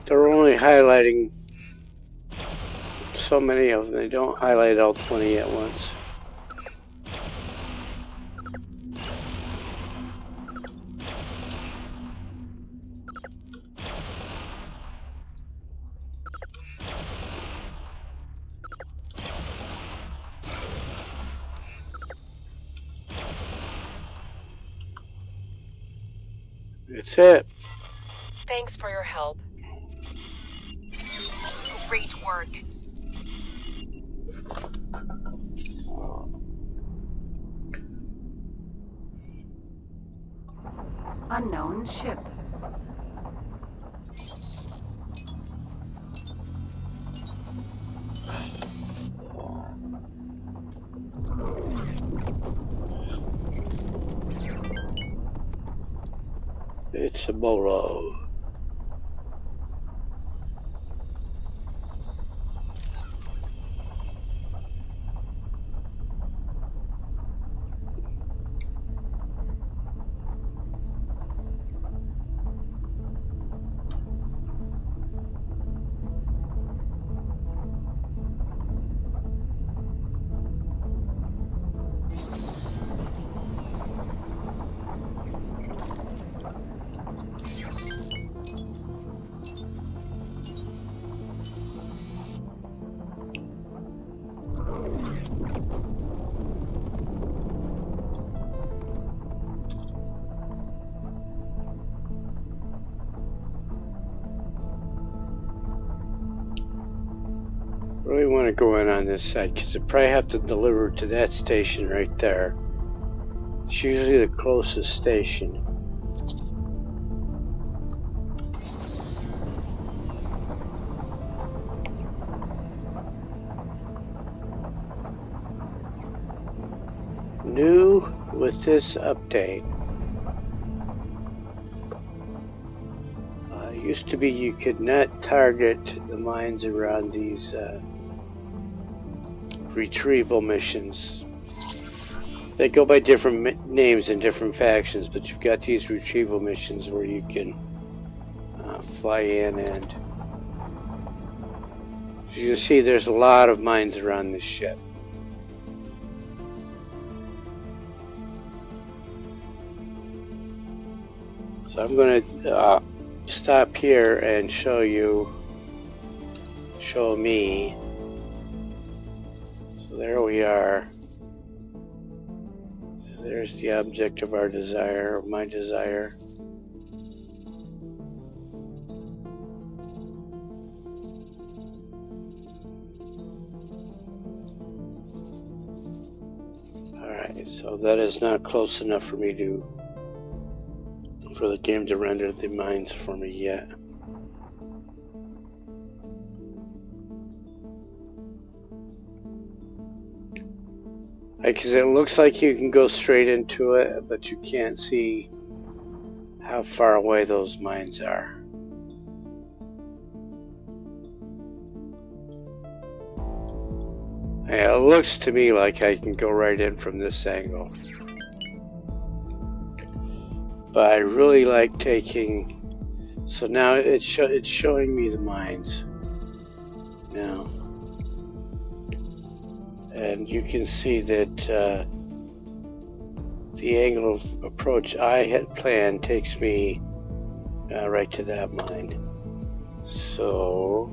They're only highlighting so many of them. They don't highlight all 20 at once. That's it. Thanks for your help. Great work. Unknown ship. It's a bolo. Really want to go in on this side because I probably have to deliver to that station right there. It's usually the closest station. New with this update. Used to be you could not target the mines around these retrieval missions. They go by different names in different factions, but you've got these retrieval missions where you can fly in, and as you can see, there's a lot of mines around this ship. So I'm going to stop here and show me. So there we are. There's the object of our desire, of my desire. Alright, so that is not close enough for me for the game to render the mines for me yet. Because it looks like you can go straight into it, but you can't see how far away those mines are. Yeah, it looks to me like I can go right in from this angle. But I really like taking... So now it's showing me the mines now. And you can see that the angle of approach I had planned takes me right to that mine. So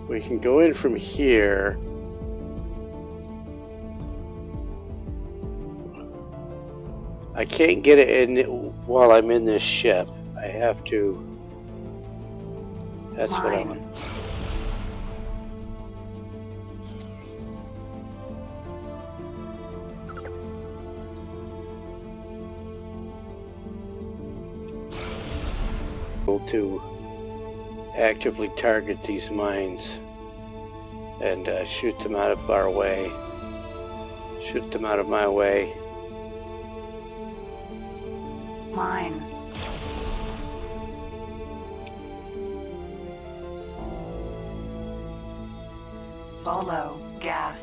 we can go in from here. I can't get it in while I'm in this ship. I have to. That's what I want. To actively target these mines and shoot them out of our way. Shoot them out of my way. Mine. Bolo, gas.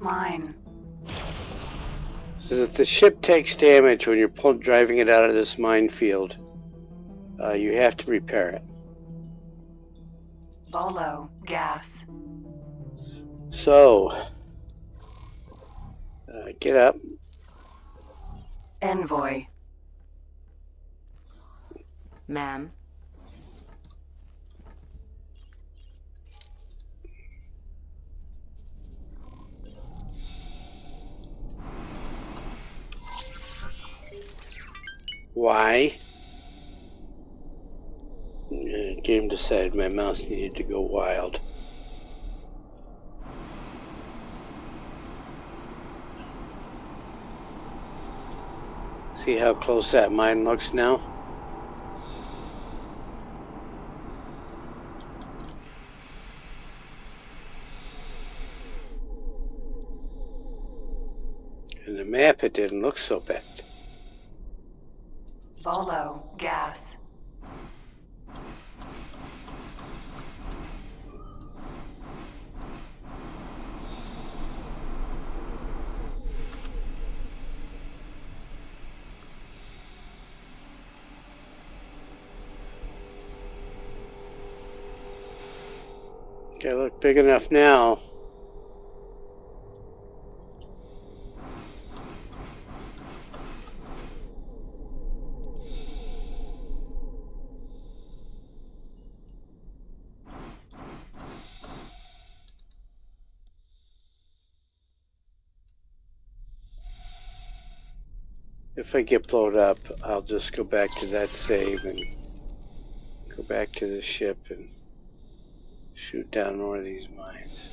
Mine. So if the ship takes damage when you're driving it out of this minefield, you have to repair it. Bolo, gas. So, get up. Envoy. Ma'am. Why? The game decided my mouse needed to go wild. See how close that mine looks now? In the map it didn't look so bad. Bolo, gas. Okay, look big enough now. If I get blown up, I'll just go back to that save and go back to the ship and shoot down one of these mines.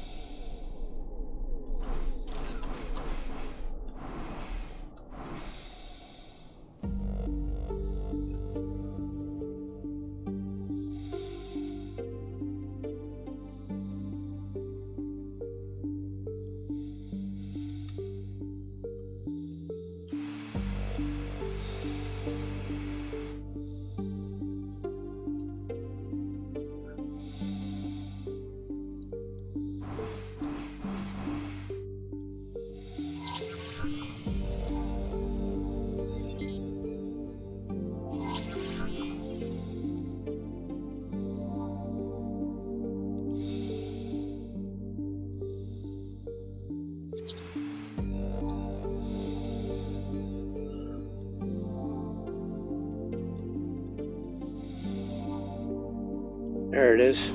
There it is.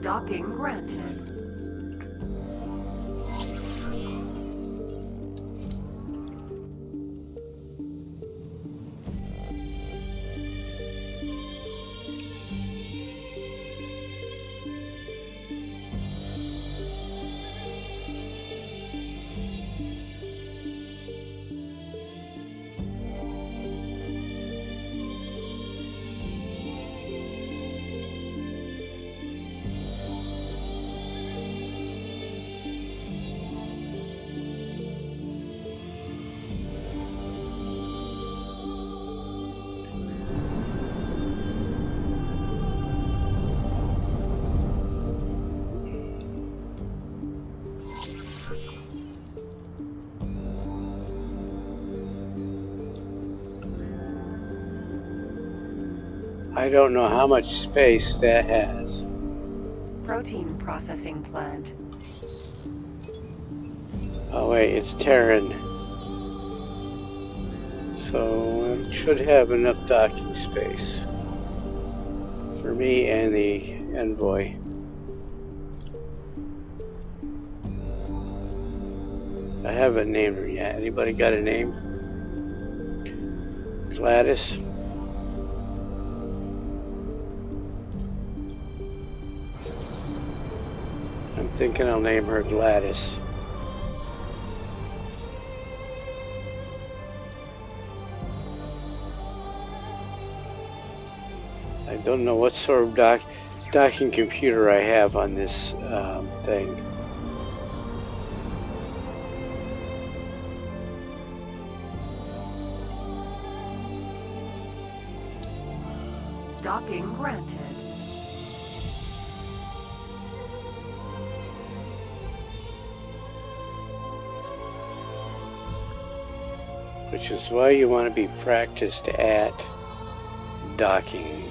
Docking granted. I don't know how much space that has. Protein processing plant. Oh wait, it's Terran. So it should have enough docking space for me and the Envoy. I haven't named her yet. Anybody got a name? Gladys? I'm thinking I'll name her Gladys. I don't know what sort of docking computer I have on this thing. Docking granted. Which is why you want to be practiced at docking.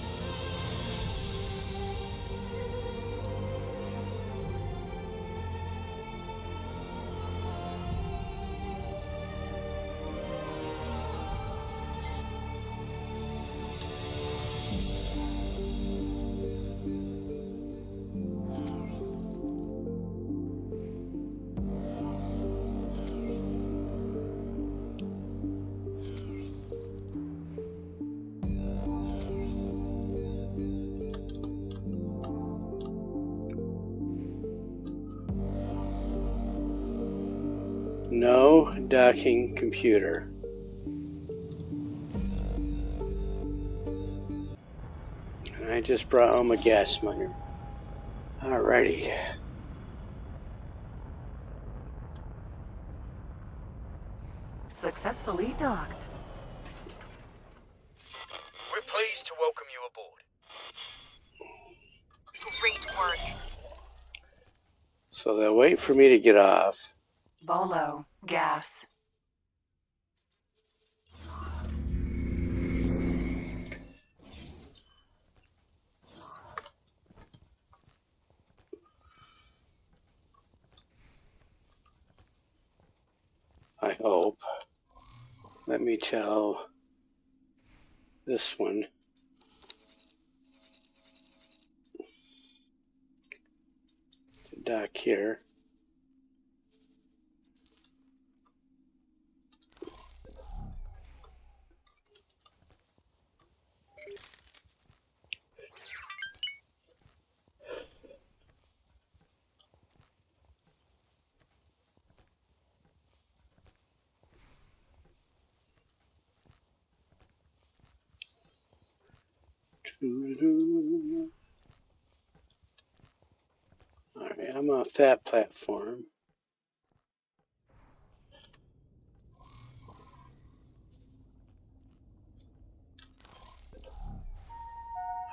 No docking computer. And I just brought home a gas miner. Alrighty. Successfully docked. We're pleased to welcome you aboard. Great work. So they'll wait for me to get off. Bolo. Gas. I hope. Let me tell this one. To dock here. Alright, I'm off that platform.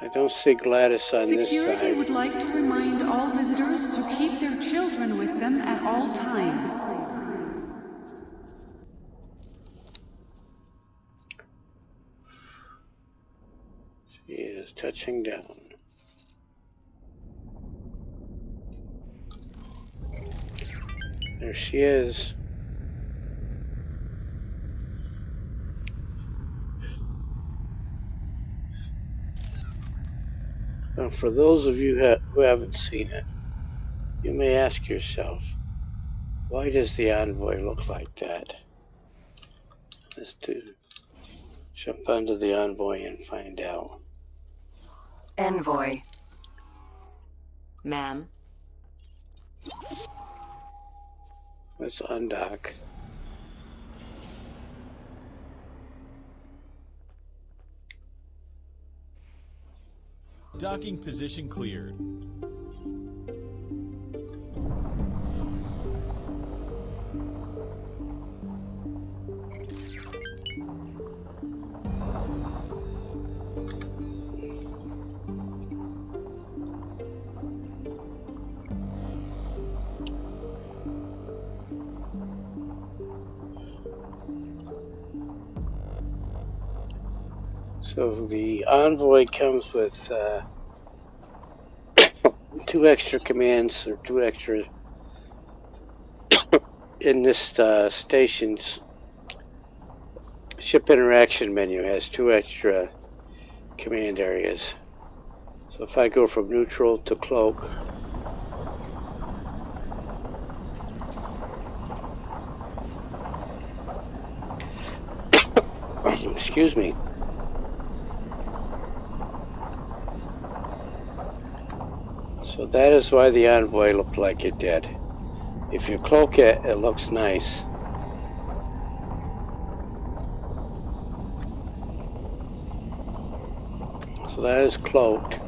I don't see Gladys on this Security side. would like to remind all visitors to keep their children with them at all times. She is touching down. There she is. Now, for those of you who haven't seen it, you may ask yourself, why does the Envoy look like that? Let's jump onto the Envoy and find out. Envoy. Ma'am. Let's undock. Docking position cleared. So the Envoy comes with 2 extra commands, or 2 extra in this station's ship interaction menu has 2 extra command areas. So if I go from neutral to cloak, excuse me. So that is why the Envoy looked like it did. If you cloak it, it looks nice. So that is cloaked.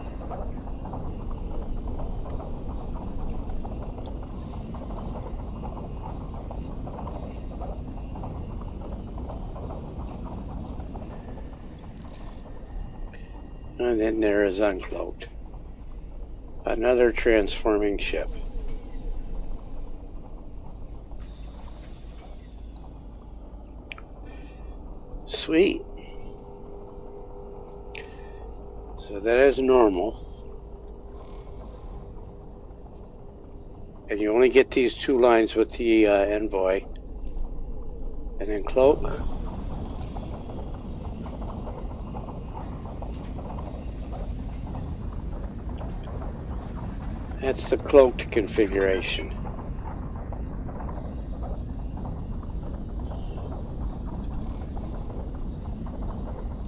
And then there is uncloaked. Another transforming ship. Sweet. So that is normal. And you only get these 2 lines with the Envoy. And then cloak. That's the cloaked configuration.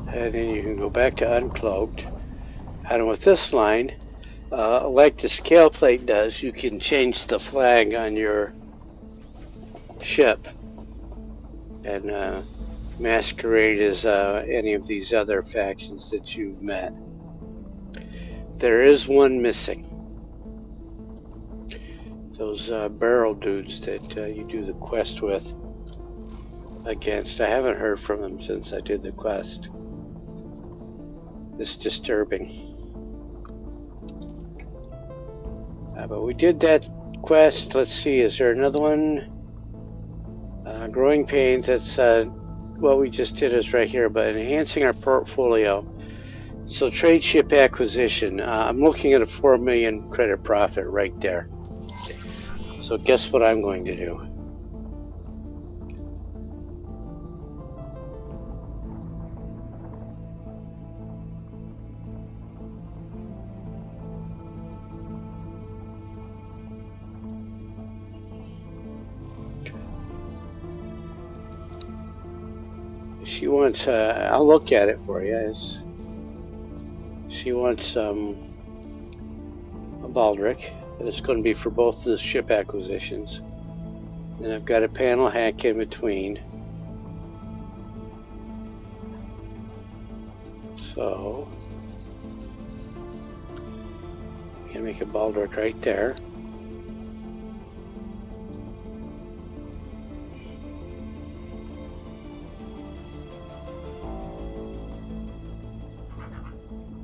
And then you can go back to uncloaked. And with this line, like the scale plate does, you can change the flag on your ship and masquerade as any of these other factions that you've met. There is one missing. Those barrel dudes that you do the quest with against. I haven't heard from them since I did the quest. It's disturbing. But we did that quest. Let's see, is there another one? Growing Pains, that's what we just did is right here, but enhancing our portfolio. So trade ship acquisition. I'm looking at a 4 million credit profit right there. So guess what I'm going to do? She wants, I'll look at it for you. She wants a baldric, and it's going to be for both the ship acquisitions. And I've got a panel hack in between. So I can make a baldric right there.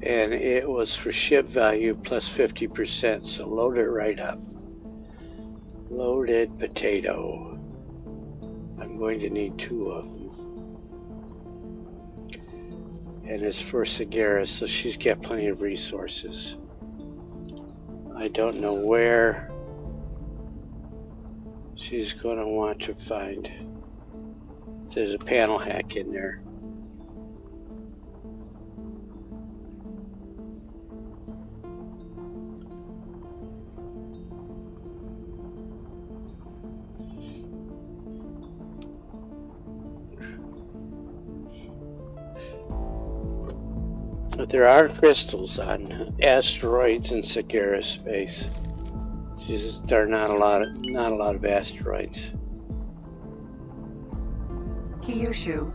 and it was for ship value plus 50%, so load it right up. Loaded potato. I'm going to need 2 of them. And it's for Sagaris, so she's got plenty of resources. I don't know where she's going to want to find. There's a panel hack in there. But there are crystals on asteroids in Sagaris space. There are not a lot of asteroids. Kyushu.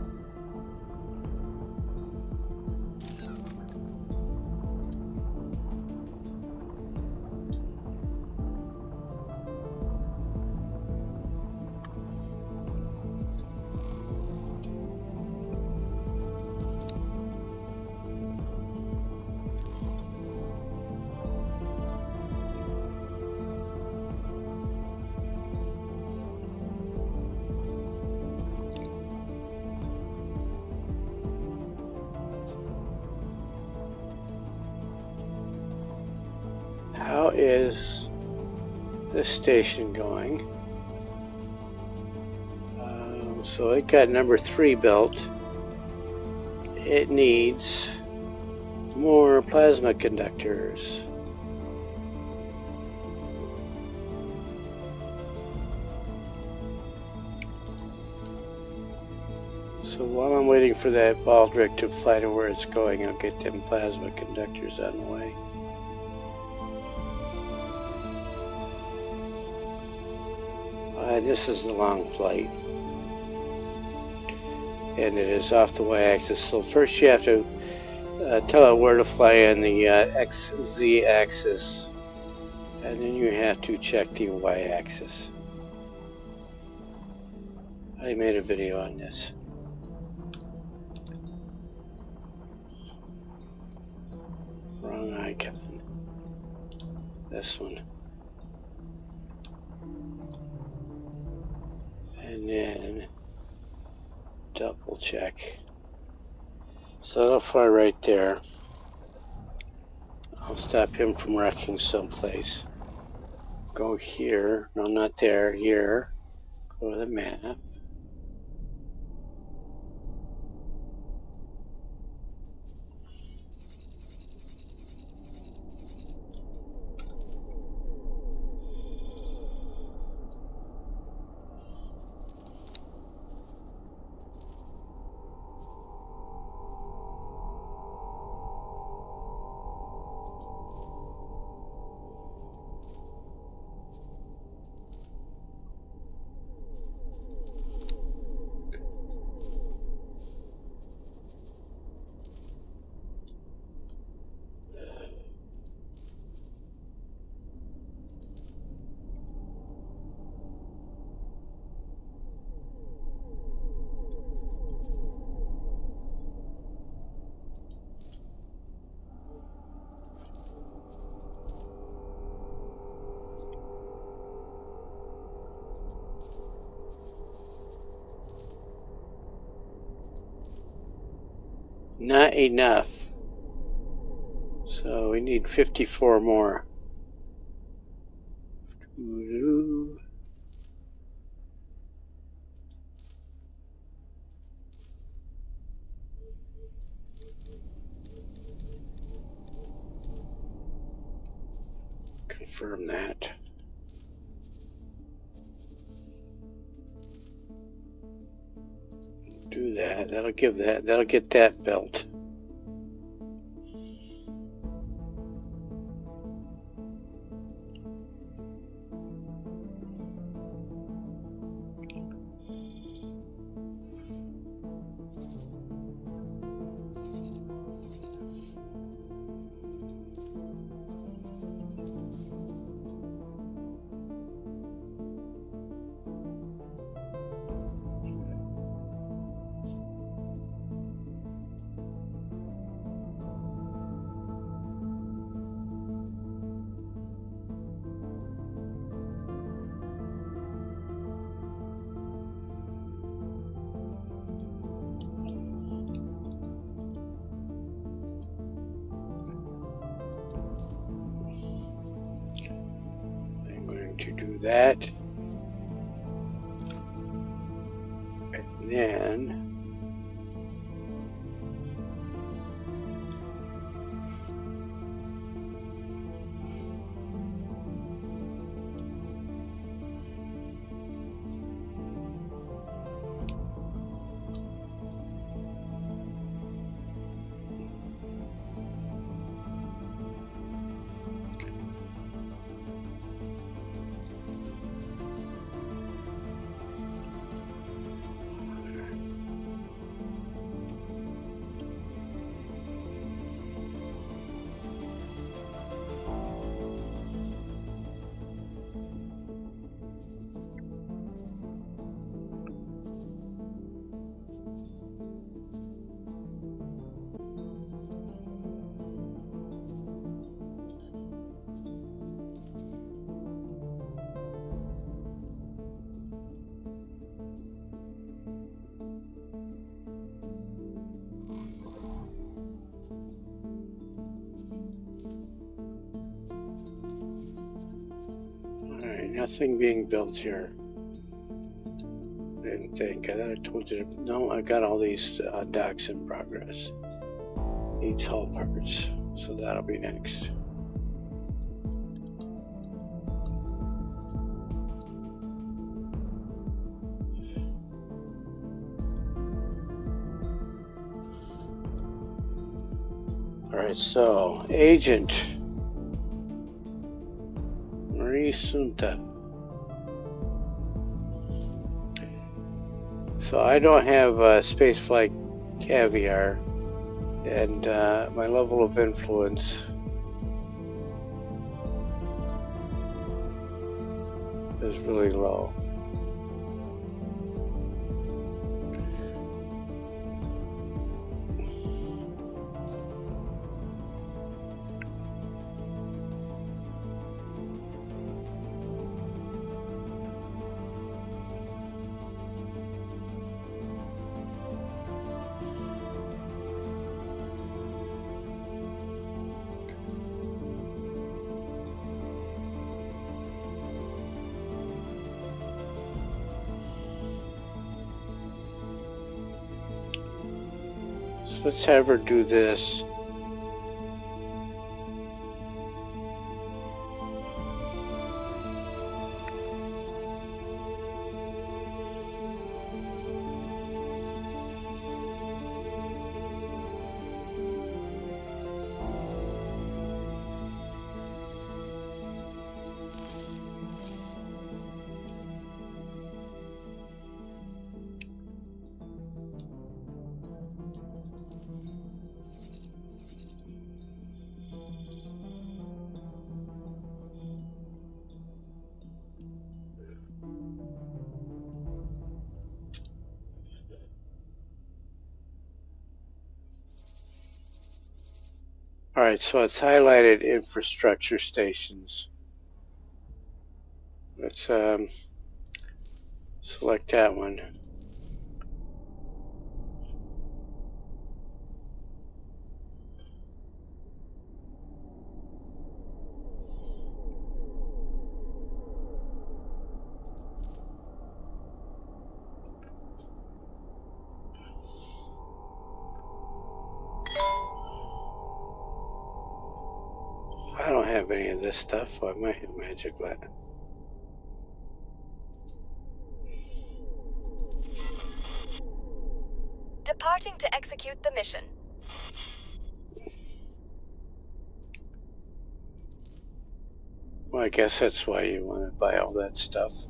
How is this station going? So it got number 3 built. It needs more plasma conductors. So while I'm waiting for that Baldric to fly to where it's going, I'll get them plasma conductors on the way. This is the long flight, and it is off the y-axis. So first you have to tell it where to fly on the XZ axis, and then you have to check the y-axis. I made a video on this. Wrong icon. This one. And then double check. So it'll fly right there. I'll stop him from wrecking someplace. Go here. No, not there. Here. Go to the map. Not enough. So we need 54 more. Confirm that. Do that. That'll get that built. that. And then nothing being built here. I didn't think. I thought I told you. No, I got all these docks in progress. Needs hull parts. So that'll be next. Alright, so Agent Sunta. So I don't have spaceflight caviar, and my level of influence is really low. So let's have her do this. All right, so it's highlighted infrastructure stations. Let's select that one. I don't have any of this stuff. I might have magic ladder. Departing to execute the mission. Well, I guess that's why you want to buy all that stuff.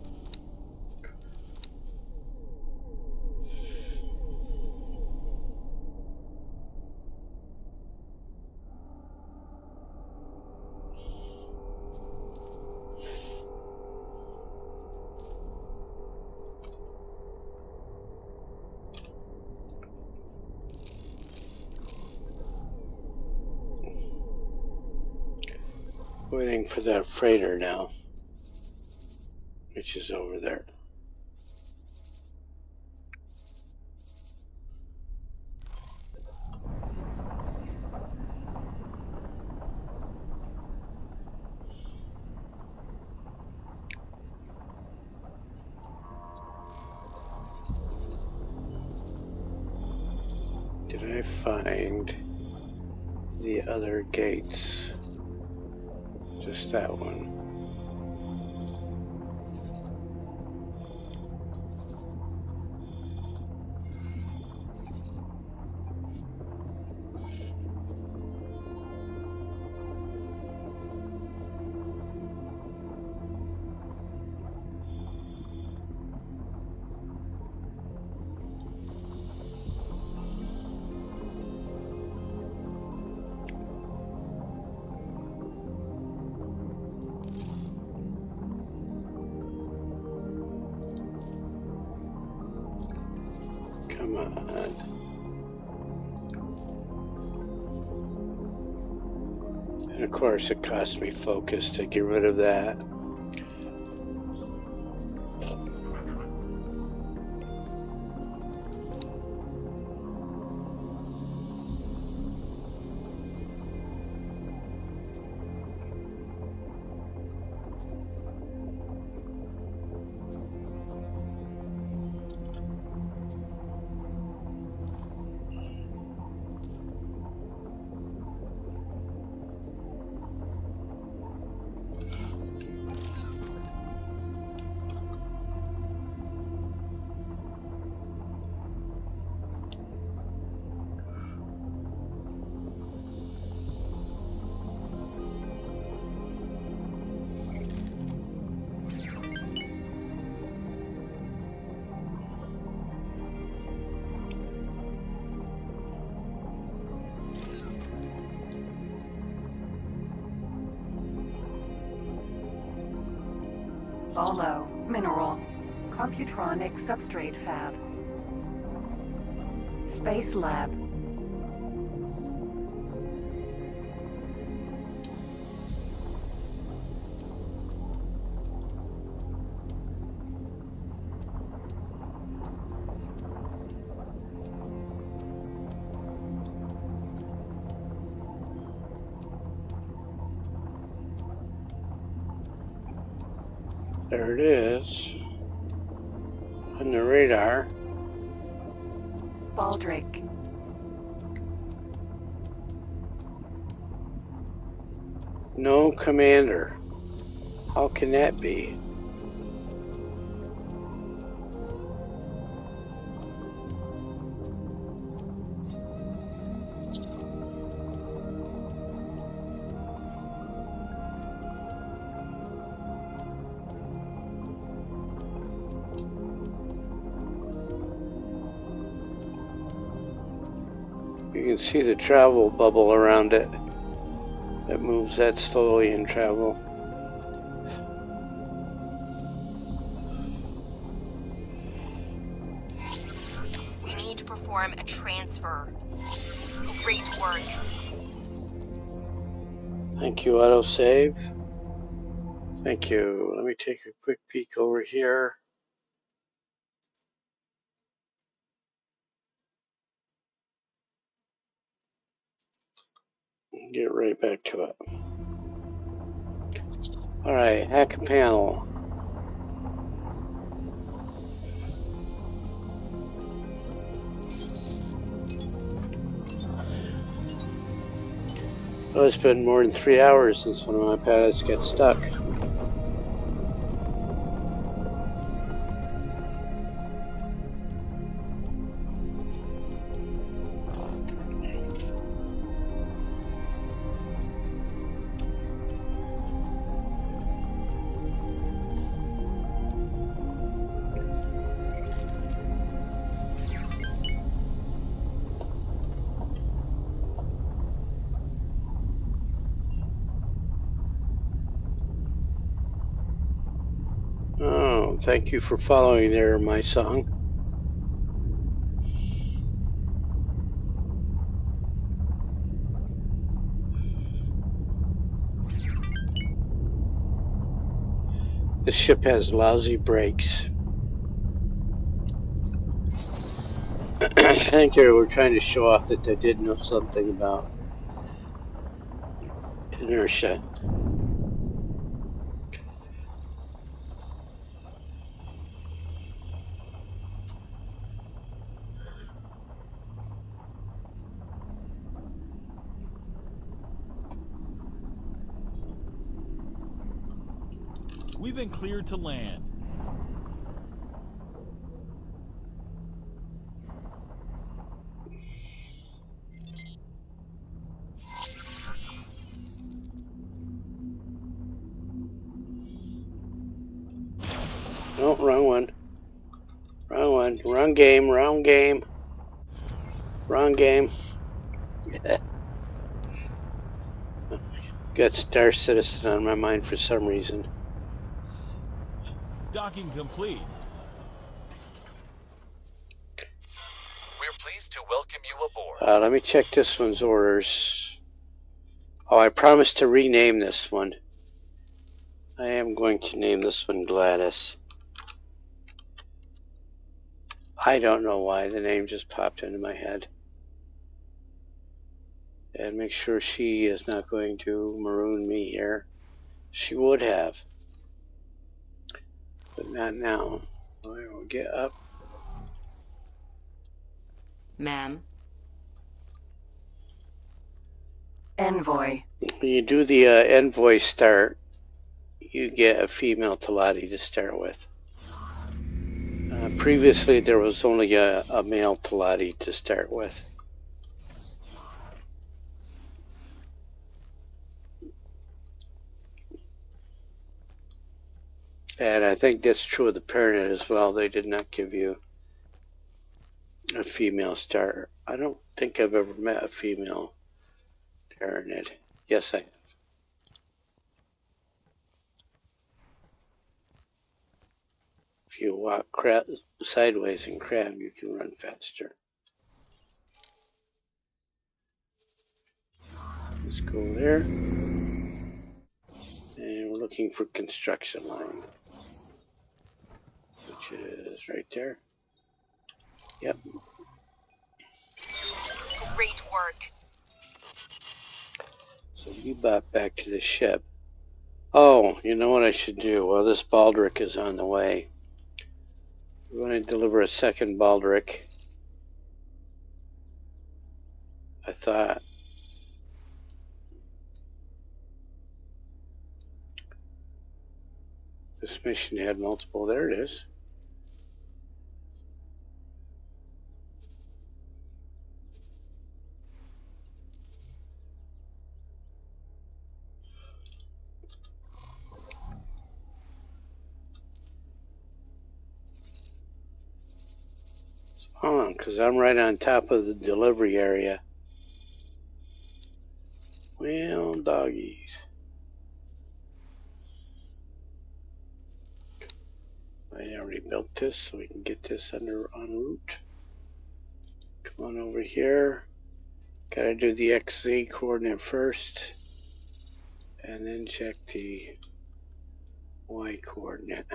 Waiting for that freighter now, which is over there. Did I find the other gates? Just that one. Come on. And of course it cost me focus to get rid of that. Olo, mineral, computronic substrate fab, space lab. There it is. On the radar. Baldric. No commander. How can that be? You can see the travel bubble around it. It moves that slowly in travel. We need to perform a transfer. Great work. Thank you, autosave. Thank you. Let me take a quick peek over here. Get right back to it. All right, hack a panel. Oh, it's been more than 3 hours since one of my pilots got stuck. Oh, thank you for following there, my song. This ship has lousy brakes. I think they were trying to show off that they did know something about inertia. We've been cleared to land. No, wrong one. Wrong one. Wrong game. Wrong game. Wrong game. Got Star Citizen on my mind for some reason. Docking complete. We're pleased to welcome you aboard. Let me check this one's orders. Oh, I promised to rename this one. I am going to name this one Gladys. I don't know why the name just popped into my head. And make sure she is not going to maroon me here. She would have. But not now. I will get up. Ma'am? Envoy. When you do the Envoy start, you get a female Talati to start with. Previously, there was only a male Talati to start with. And I think that's true of the Paranet as well. They did not give you a female starter. I don't think I've ever met a female Paranet. Yes, I have. If you walk sideways in crab, you can run faster. Let's go there. And we're looking for construction line, which is right there. Yep. Great work. So you bought back to the ship. Oh, you know what I should do? Well, this Baldric is on the way. We're going to deliver a second Baldric. I thought. This mission had multiple. There it is. On, because I'm right on top of the delivery area. Well, doggies. I already built this, so we can get this en route. Come on over here. Gotta do the XZ coordinate first, and then check the Y coordinate.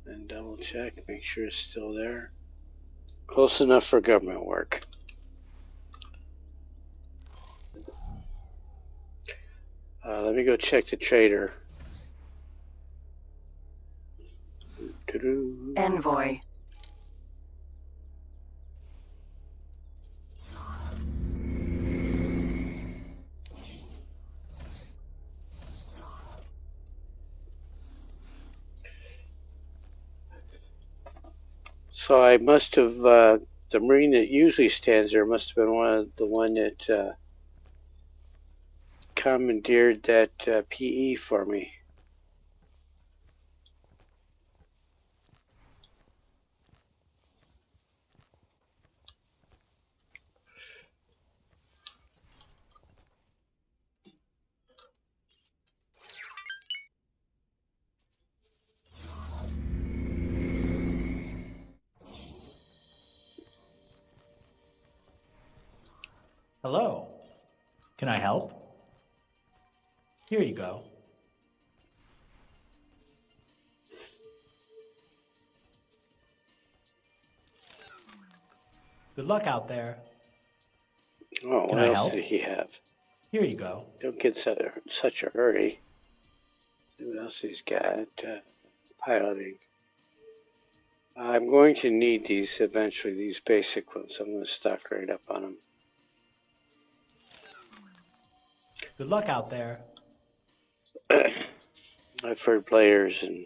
And double check, make sure it's still there. Close enough for government work. Let me go check the trader. Envoy. So I must have, the Marine that usually stands there must have been the one that commandeered that PE for me. Hello. Can I help? Here you go. Good luck out there. Oh, Can what I else help? did he have? Here you go. Don't get such a hurry. See what else he's got. Piloting. I'm going to need these eventually, these basic ones. I'm going to stock right up on them. Good luck out there. I've heard players and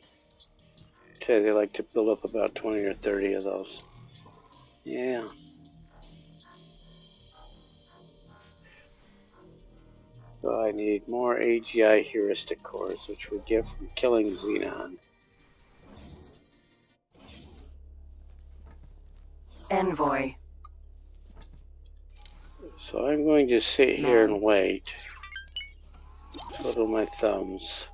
say they like to build up about 20 or 30 of those. Yeah. So I need more AGI heuristic cores, which we get from killing Xenon. Envoy. So I'm going to sit here and wait. Twiddle my thumbs.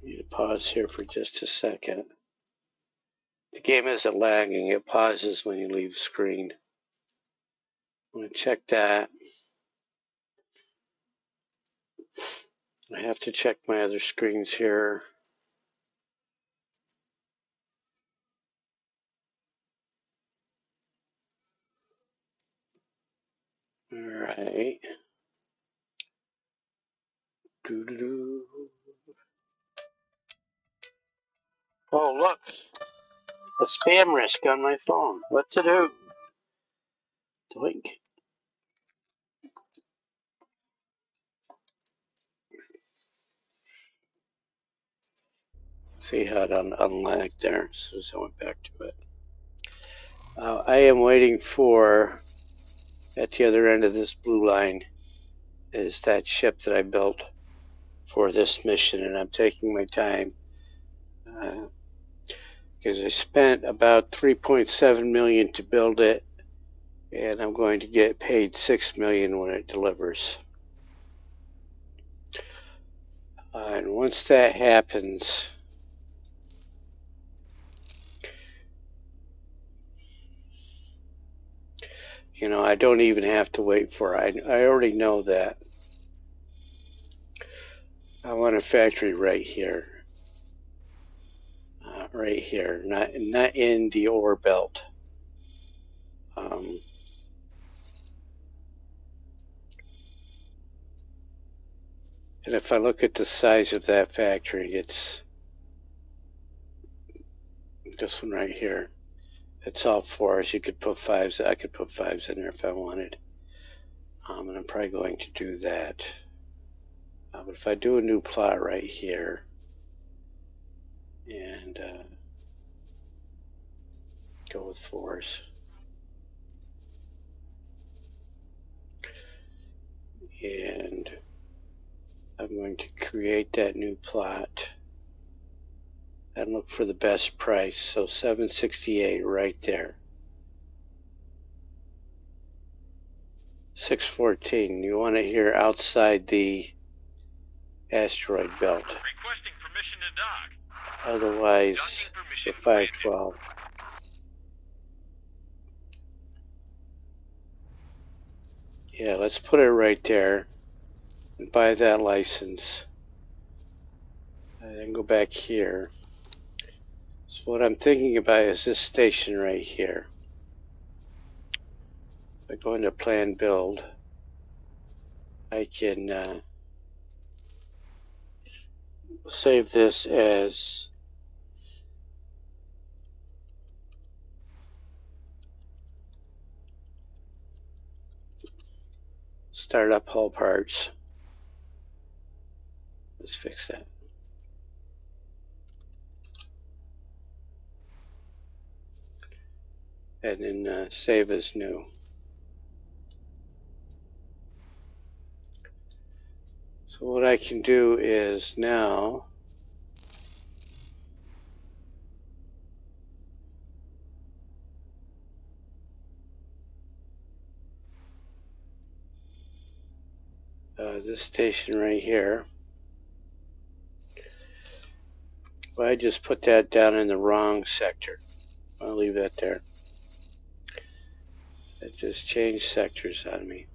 Need to pause here for just a second. The game isn't lagging, it pauses when you leave screen. I'm going to check that. I have to check my other screens here. All right. Doo-doo-doo. Oh, look. A spam risk on my phone. What to do? Doink. See how it unlagged there as soon as I went back to it. I am waiting for, at the other end of this blue line, is that ship that I built for this mission, and I'm taking my time because I spent about $3.7 million to build it, and I'm going to get paid $6 million when it delivers. And once that happens, you know, I don't even have to wait for it. I already know that. I want a factory right here. Right here, not in the ore belt. And if I look at the size of that factory, it's this one right here. It's all fours. You could put fives. I could put fives in there if I wanted. And I'm probably going to do that. But if I do a new plot right here, and go with fours. And I'm going to create that new plot and look for the best price. So 768 right there. 614. You want it here outside the asteroid belt. Requesting permission to dock. Otherwise, the 512. Yeah, let's put it right there and buy that license. And then go back here. So what I'm thinking about is this station right here. By going to plan build, I can save this as startup hull parts. Let's fix that. And then save as new. So what I can do is now this station right here. Well, I just put that down in the wrong sector. I'll leave that there. It just changed sectors on me.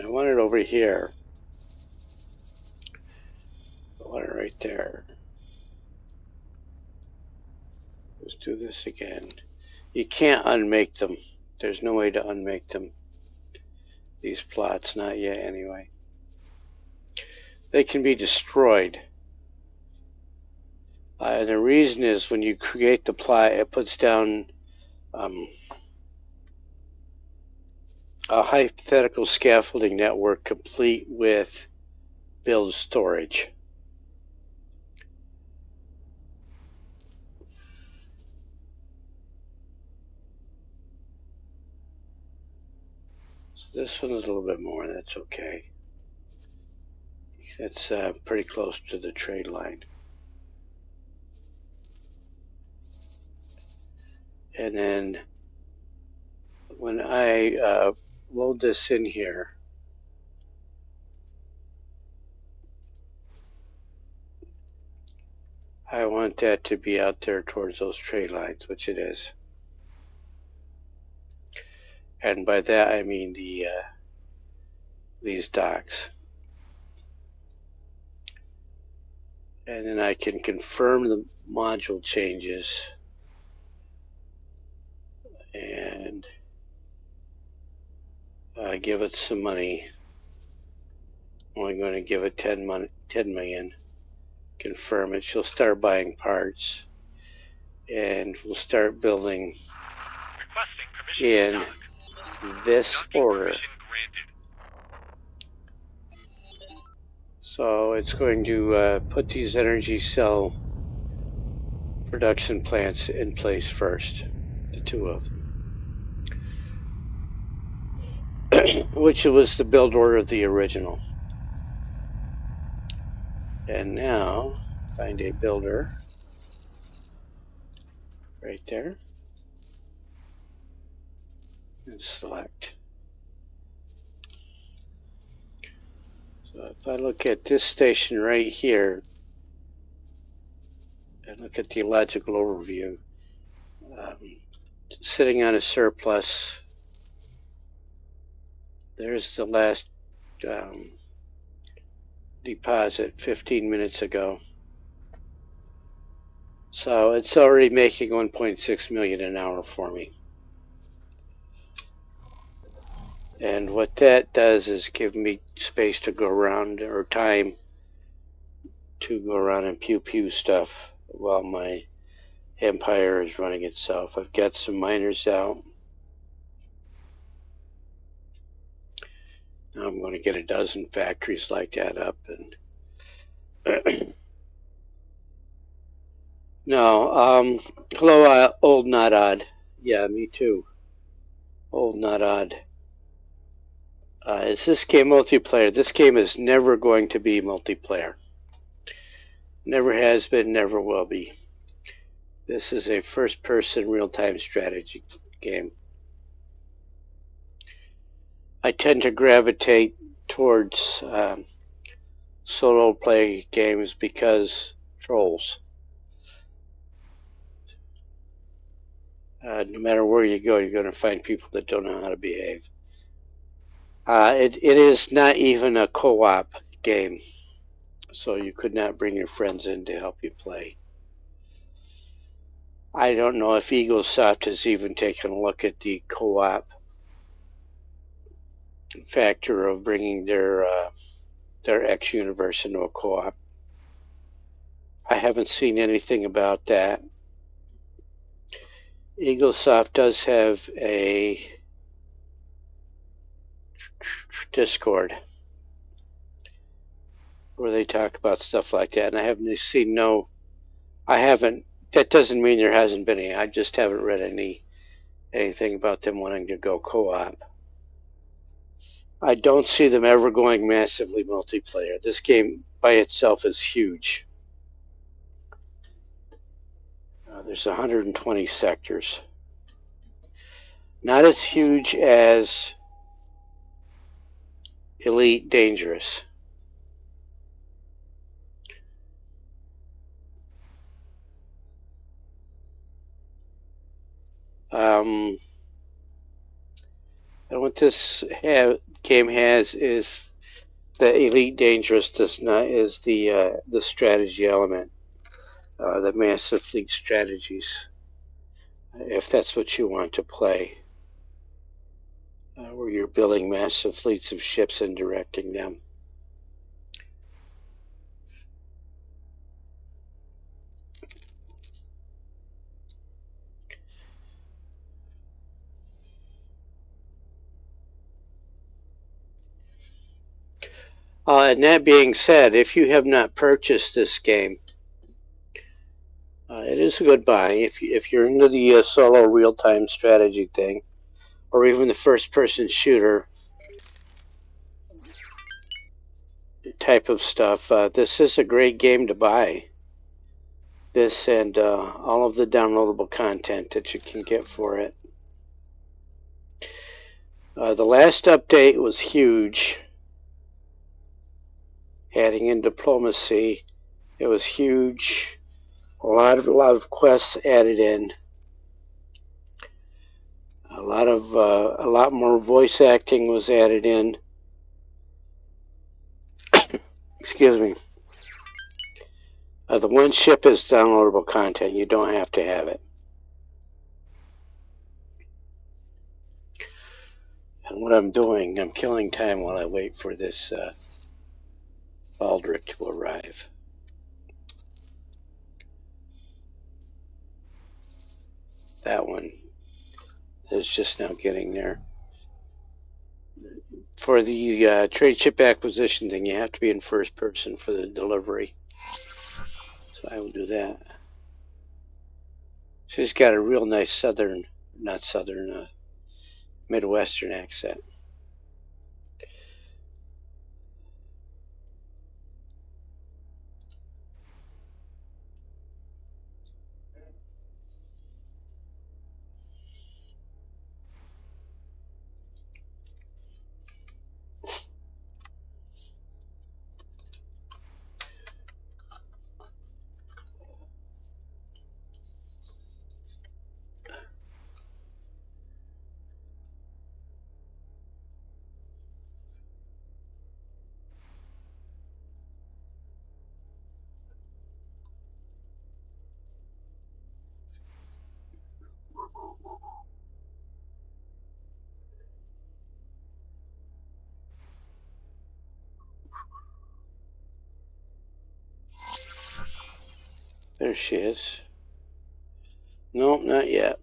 I want it over here. I want it right there. Let's do this again. You can't unmake them. There's no way to unmake them. These plots, not yet anyway. They can be destroyed. And the reason is when you create the plot, it puts down a hypothetical scaffolding network complete with build storage. So this one's a little bit more, that's okay. That's pretty close to the trade line. And then when I load this in here, I want that to be out there towards those trade lines, which it is. And by that I mean these docks. And then I can confirm the module changes and give it some money. I'm only going to give it 10 million. Confirm it. She'll start buying parts, and we'll start building in this order. So it's going to put these energy cell production plants in place first, the two of them, which was the build order of the original. And now find a builder right there and select. So if I look at this station right here and look at the logical overview, sitting on a surplus, there's the last deposit 15 minutes ago. So it's already making 1.6 million an hour for me. And what that does is give me space to go around, or time to go around and pew stuff while my empire is running itself. I've got some miners out. Now I'm going to get a dozen factories like that up. And no, hello, old not odd. Yeah, me too. Old not odd. Is this game multiplayer? This game is never going to be multiplayer. Never has been, never will be. This is a first-person real-time strategy game. I tend to gravitate towards solo play games because trolls. No matter where you go, you're going to find people that don't know how to behave. It is not even a co-op game, so you could not bring your friends in to help you play. I don't know if EagleSoft has even taken a look at the co-op factor of bringing their X universe into a co-op. I haven't seen anything about that. EagleSoft does have a Discord where they talk about stuff like that, and I haven't seen that doesn't mean there hasn't been any. I just haven't read anything about them wanting to go co-op. I don't see them ever going massively multiplayer. This game by itself is huge. There's 120 sectors. Not as huge as Elite Dangerous. And what this game has is the Elite Dangerous is the strategy element, the massive fleet strategies, if that's what you want to play, where you're building massive fleets of ships and directing them. and that being said, if you have not purchased this game, it is a good buy. If you're into the solo real-time strategy thing, or even the first-person shooter type of stuff, this is a great game to buy. This and all of the downloadable content that you can get for it. The last update was huge. Adding in diplomacy, it was huge. A lot of quests added in. A lot more voice acting was added in. Excuse me. The one ship is downloadable content. You don't have to have it. And what I'm doing, I'm killing time while I wait for this Baldric to arrive. That one is just now getting there. For the trade ship acquisition thing, you have to be in first person for the delivery. So I will do that. She's got a real nice Midwestern accent. There she is. Nope, not yet.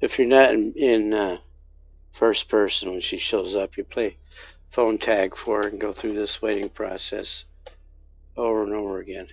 If you're not in first person when she shows up, you play phone tag for her and go through this waiting process over and over again.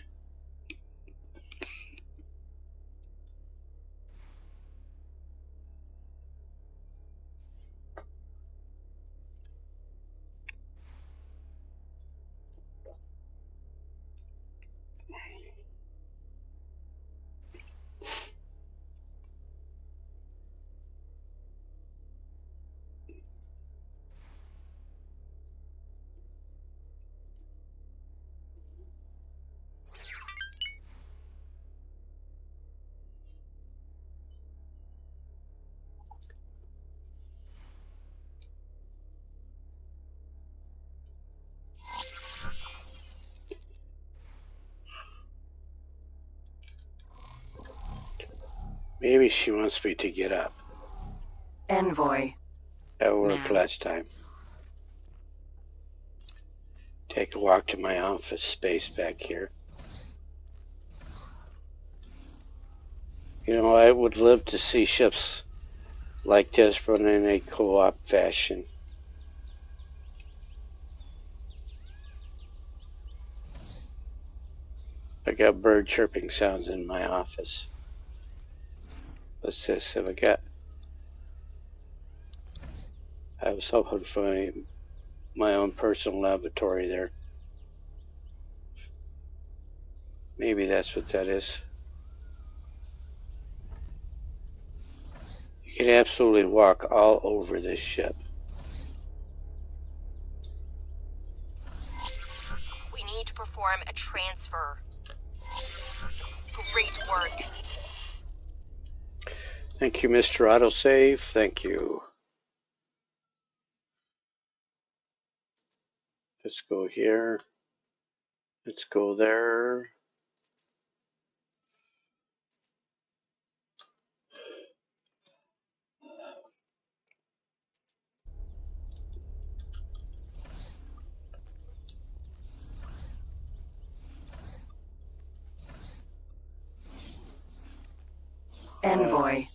Maybe she wants me to get up. Envoy. That worked last time. Take a walk to my office space back here. You know, I would love to see ships like this run in a co-op fashion. I got bird chirping sounds in my office. What's this? Have I got? I was hoping for my own personal laboratory there. Maybe that's what that is. You can absolutely walk all over this ship. We need to perform a transfer. Great work. Thank you, Mr. Autosave. Thank you. Let's go here. Let's go there. Envoy.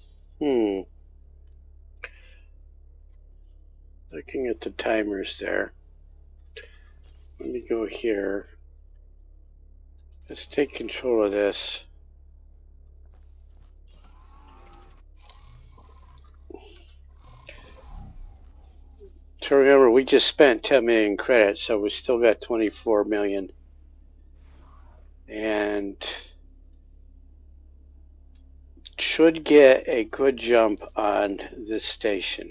The Looking at the timers there. Let me go here. Let's take control of this. So remember, we just spent 10 million credits, so we still got 24 million. And should get a good jump on this station.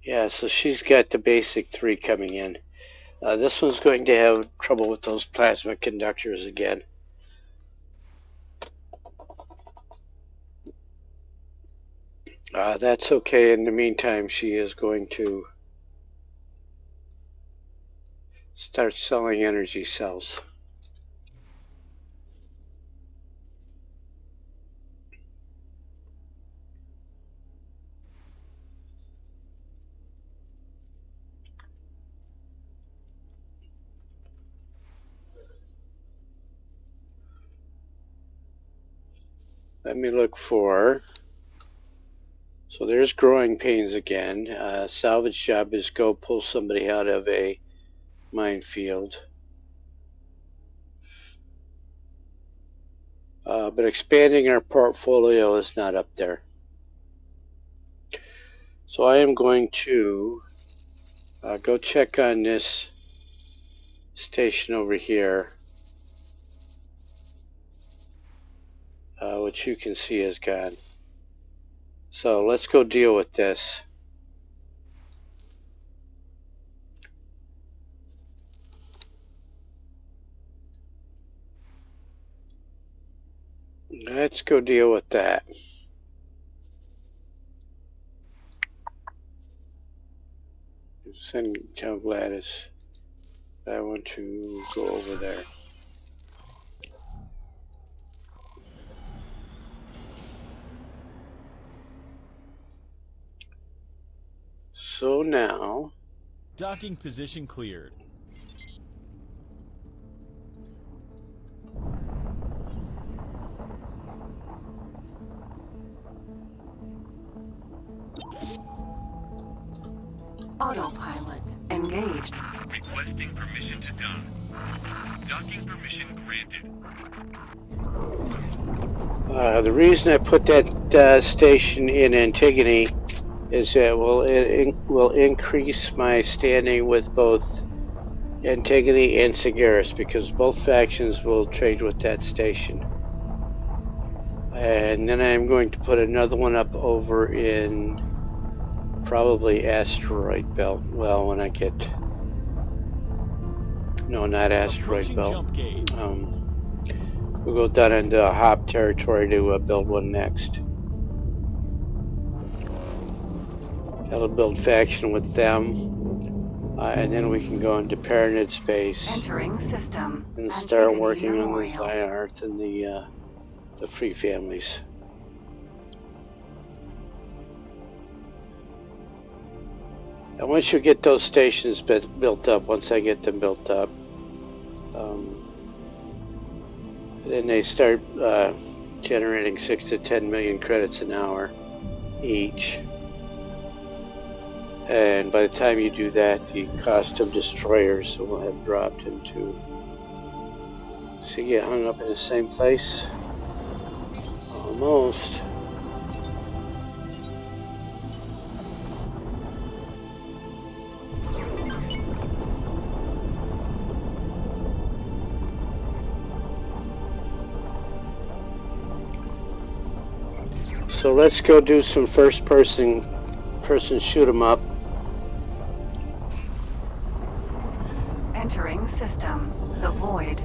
Yeah, so she's got the basic 3 coming in. This one's going to have trouble with those plasma conductors again. That's okay. In the meantime, she is going to start selling energy cells. Let me look for... So there's growing pains again. Salvage job is go pull somebody out of a minefield. But expanding our portfolio is not up there. So I am going to go check on this station over here, which you can see is gone. So let's go deal with this. Let's go deal with that. Send tell Gladys I want to go over there. So now... Docking position cleared. Autopilot engaged. Requesting permission to dock. Docking permission granted. The reason I put that station in Antigone is that it will increase my standing with both Antigone and Sagaris, because both factions will trade with that station. And then I'm going to put another one up over in probably Asteroid Belt. Well, when I get... No, not Asteroid Belt. We'll go down into Hop territory to build one next. That'll build faction with them. And then we can go into Pyramid space. Entering system. And start working on the Zionarth and the Free Families. And once you get those stations built up, once I get them built up, then they start generating 6 to 10 million credits an hour each. And by the time you do that, the cost of destroyers will have dropped into... So you get hung up in the same place? Almost. So let's go do some first person shoot 'em up. Entering system. The Void.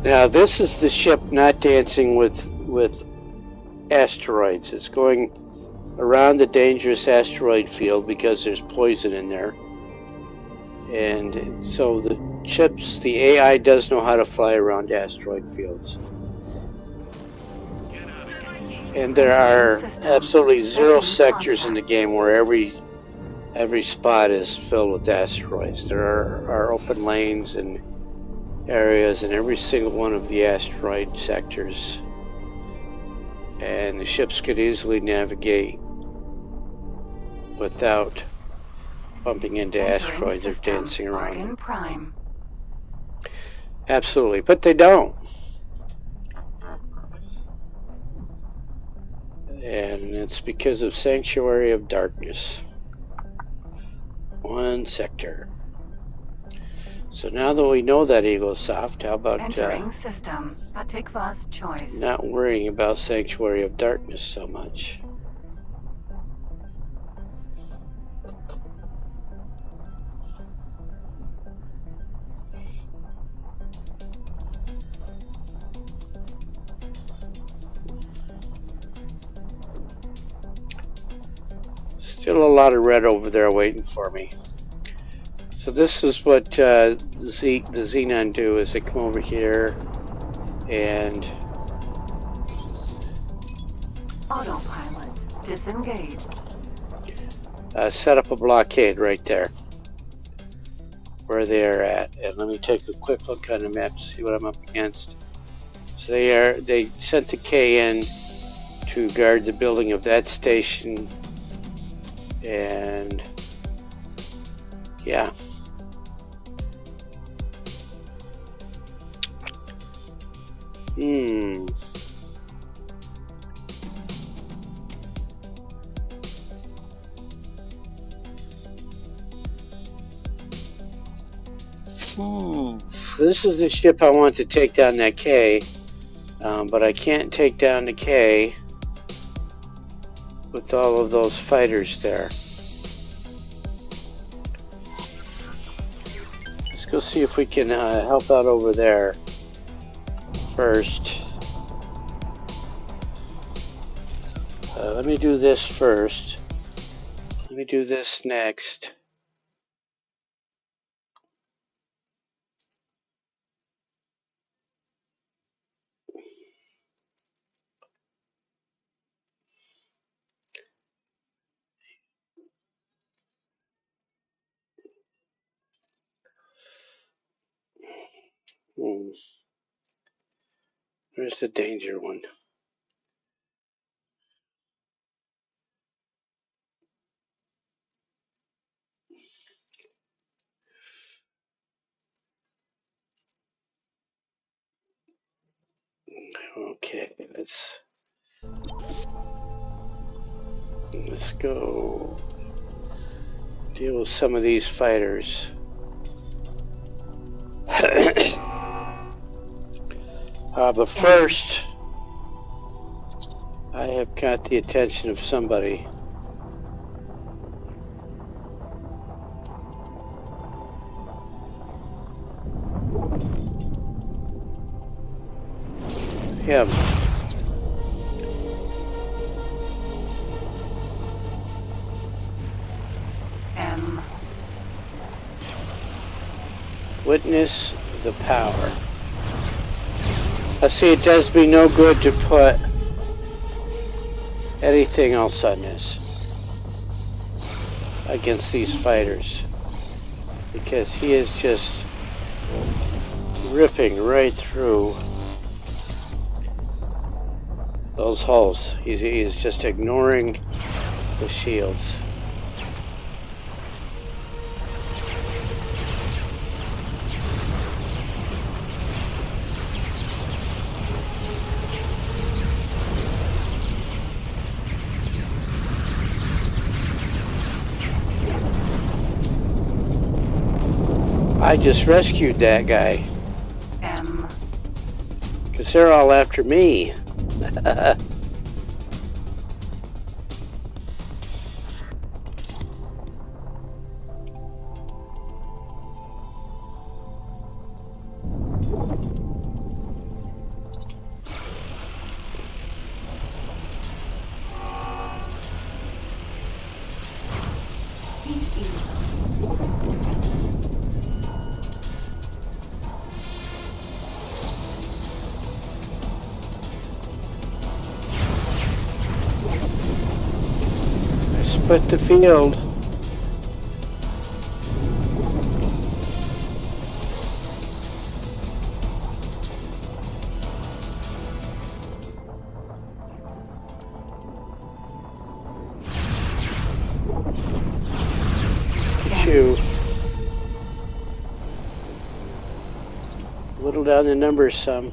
Now this is the ship not dancing with asteroids. It's going around the dangerous asteroid field because there's poison in there. And so the AI does know how to fly around asteroid fields. And there are absolutely 0 sectors in the game where every spot is filled with asteroids. There are open lanes and areas in every single one of the asteroid sectors. And the ships could easily navigate without bumping into asteroids or dancing around. Prime. Absolutely, but they don't. And it's because of Sanctuary of Darkness. 1 sector. So now that we know that Egosoft, how about Entering system. Patikva's choice. not worrying about Sanctuary of Darkness so much? Still a lot of red over there waiting for me. So this is what the Xenon do, is they come over here and Autopilot. Disengage. set up a blockade right there where they are at. And let me take a quick look on the map to see what I'm up against. So they sent the K in to guard the building of that station, and yeah. This is the ship I want to take down that K, but I can't take down the K with all of those fighters there. Let's go see if we can help out over there first. Let me do this first. Let me do this next. Where's the danger one? Okay, let's go deal with some of these fighters. But first, I have got the attention of somebody. Him. Witness the power. I see it does me no good to put anything else on this against these fighters, because he is just ripping right through those hulls. He's just ignoring the shields. I just rescued that guy. Because they're all after me. Split the field. Whittle down the numbers some.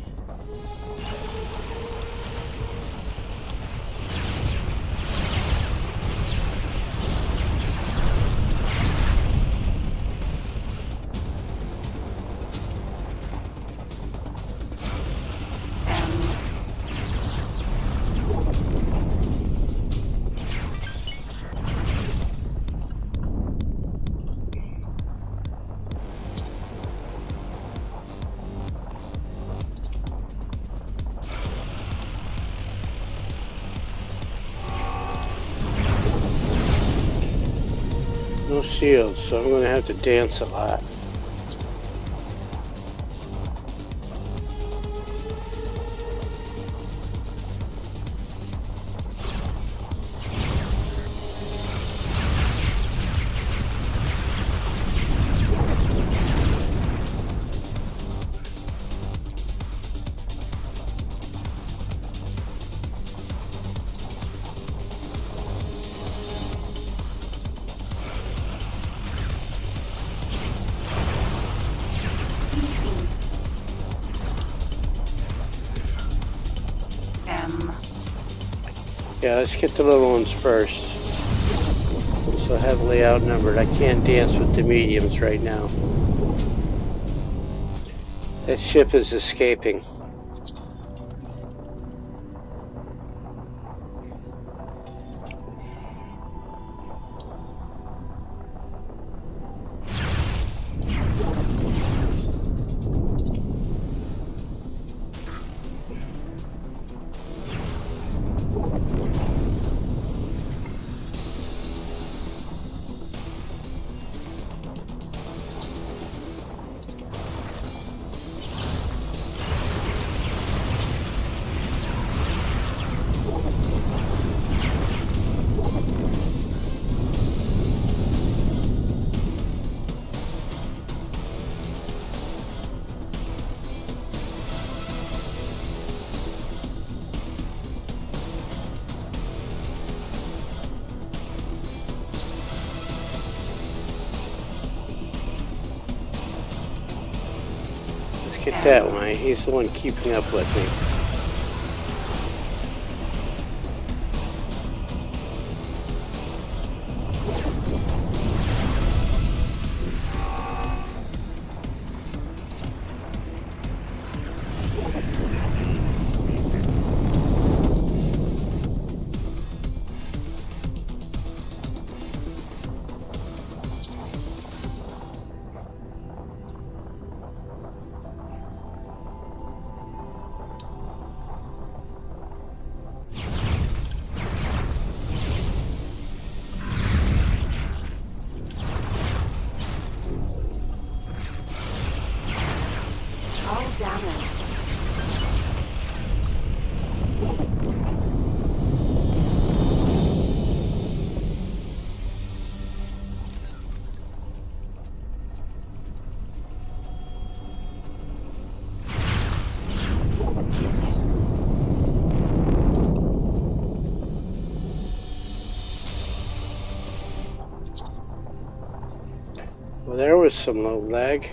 No shields, so I'm going to have to dance a lot. Yeah, let's get the little ones first. I'm so heavily outnumbered. I can't dance with the mediums right now. That ship is escaping. Get that one. He's the one keeping up with me. Well, there was some low lag.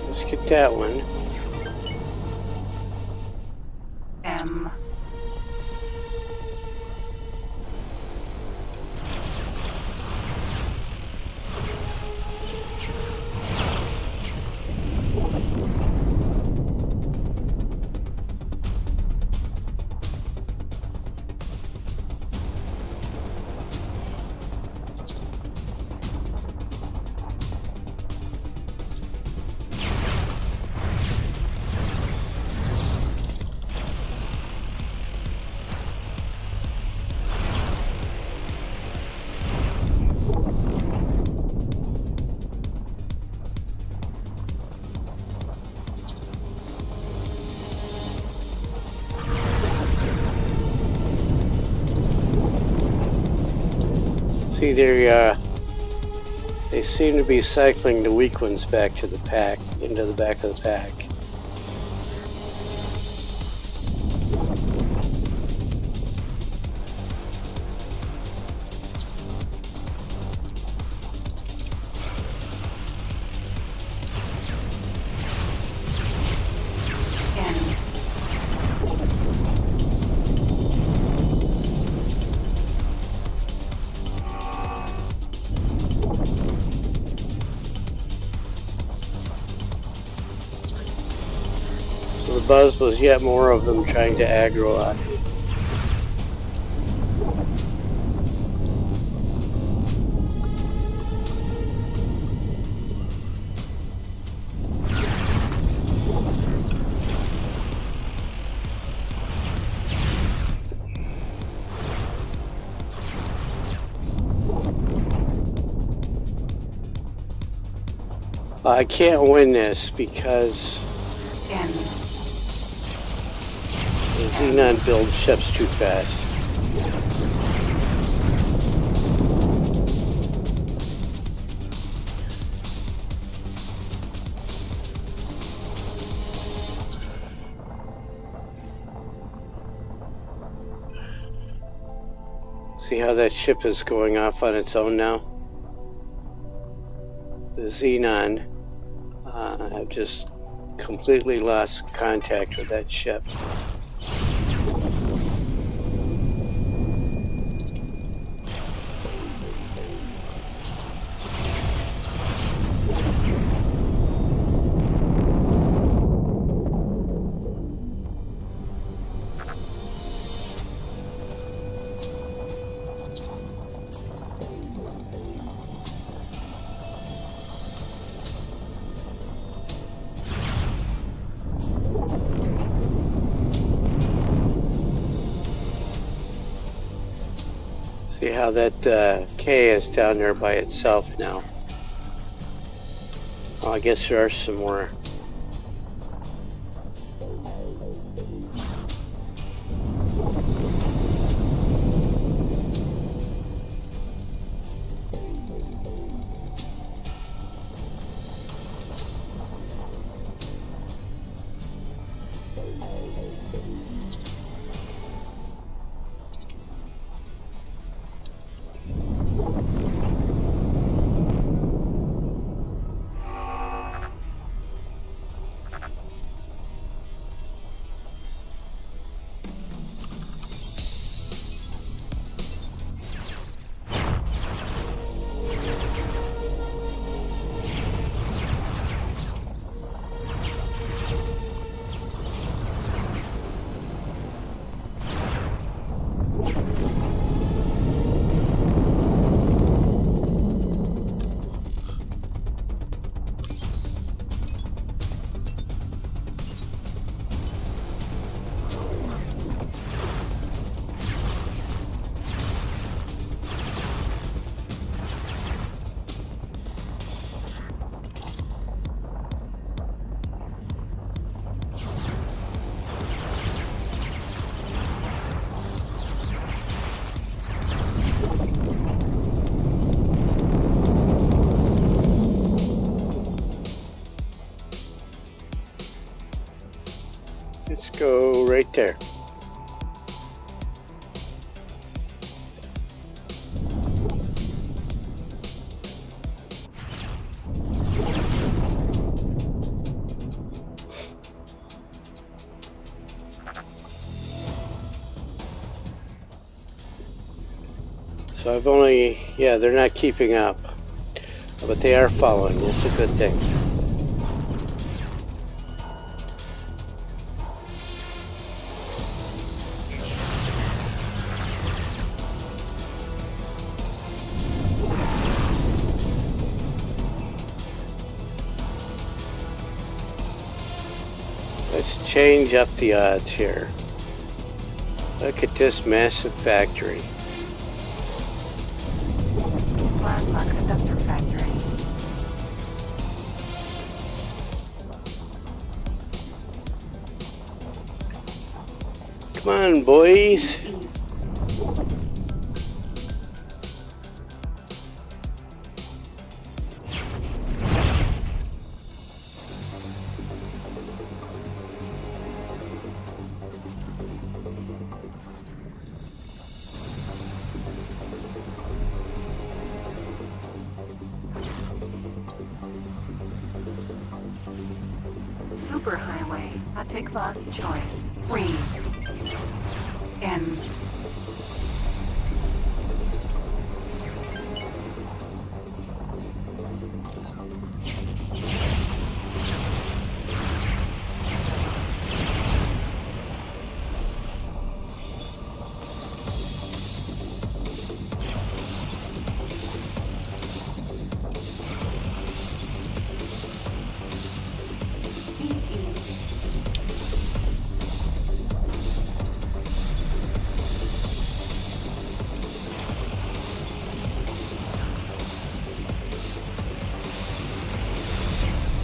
Let's get that one. M. See, they seem to be cycling the weak ones back to the pack, into the back of the pack. The buzz was yet more of them trying to aggro on me. I can't win this because the Xenon build ships too fast. See how that ship is going off on its own now? The Xenon, I've just completely lost contact with that ship. See how that K is down there by itself now. Oh, I guess there are some more. Let's go right there. So I've only, yeah, they're not keeping up, but they are following. That's a good thing. Let's change up the odds here. Look at this massive factory. Plasma conductor factory. Come on, boys. take last choice. Freeze. N.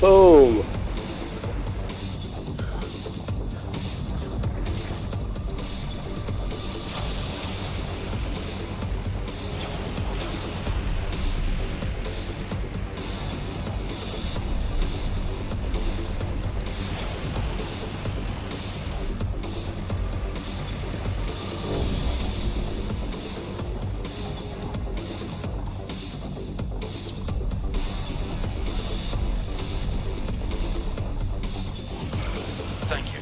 Boom! Thank you.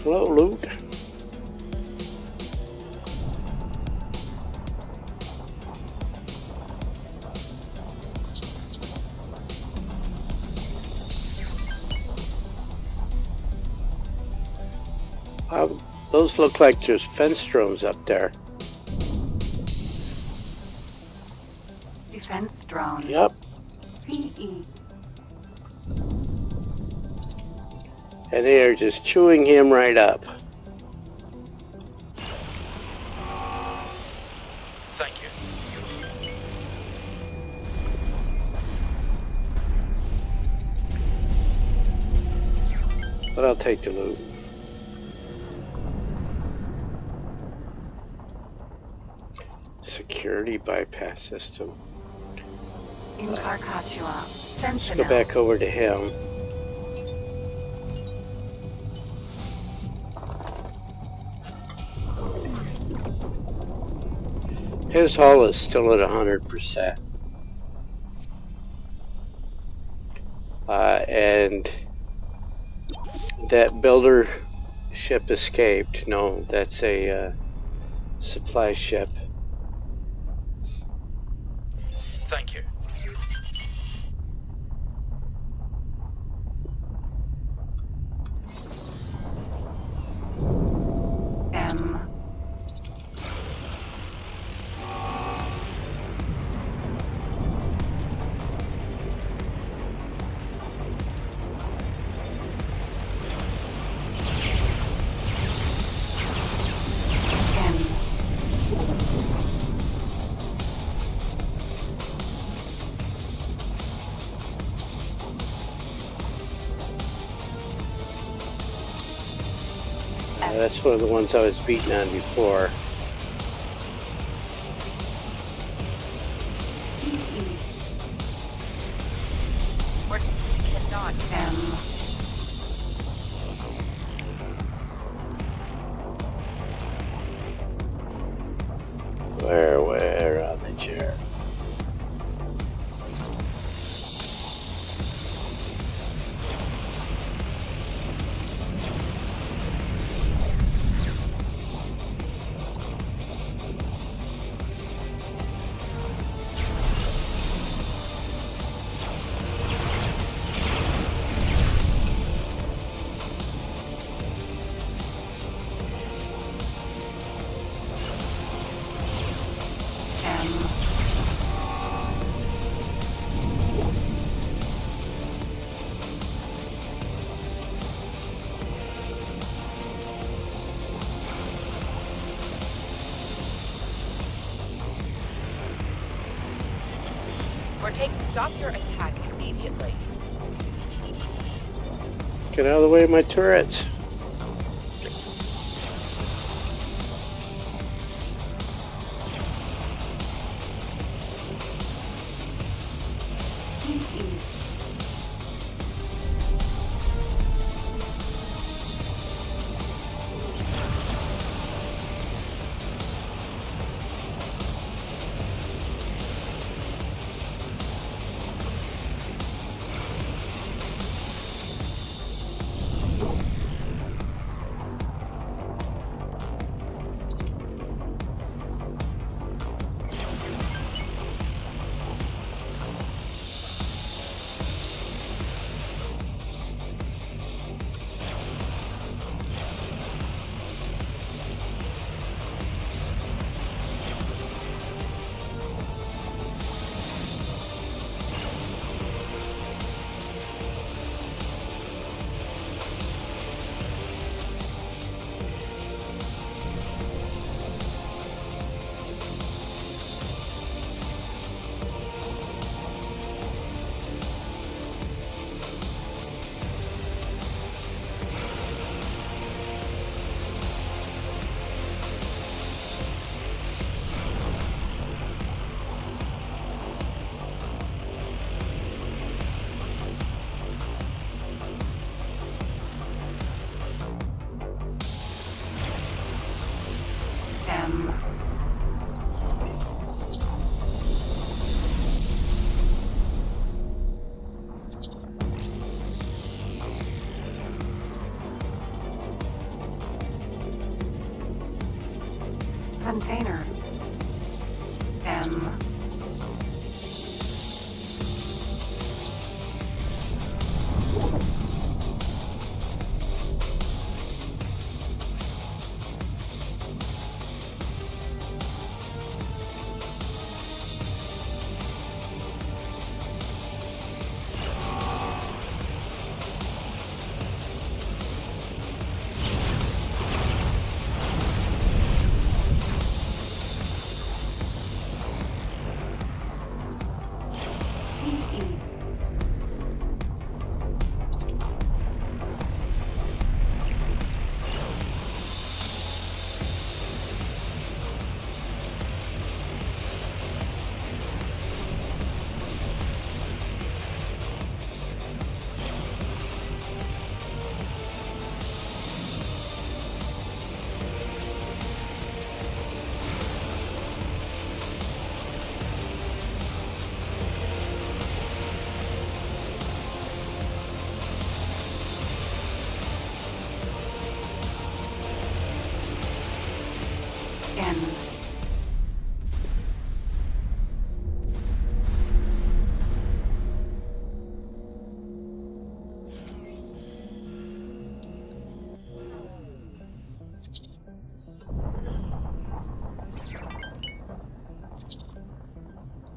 Hello, Luke. Those look like there's fence drones up there. Defense drone. Yep. PE. And they are just chewing him right up. Thank you. But I'll take the loot. Security bypass system. In Carcaccia. Let's go back over to him. His hull is still at 100%. And that builder ship escaped. No, that's a supply ship. Thank you. M. That's one of the ones I was beating on before. We cannot. M. Where on the chair? Stop your attack immediately. Get out of the way of my turrets. Container. M.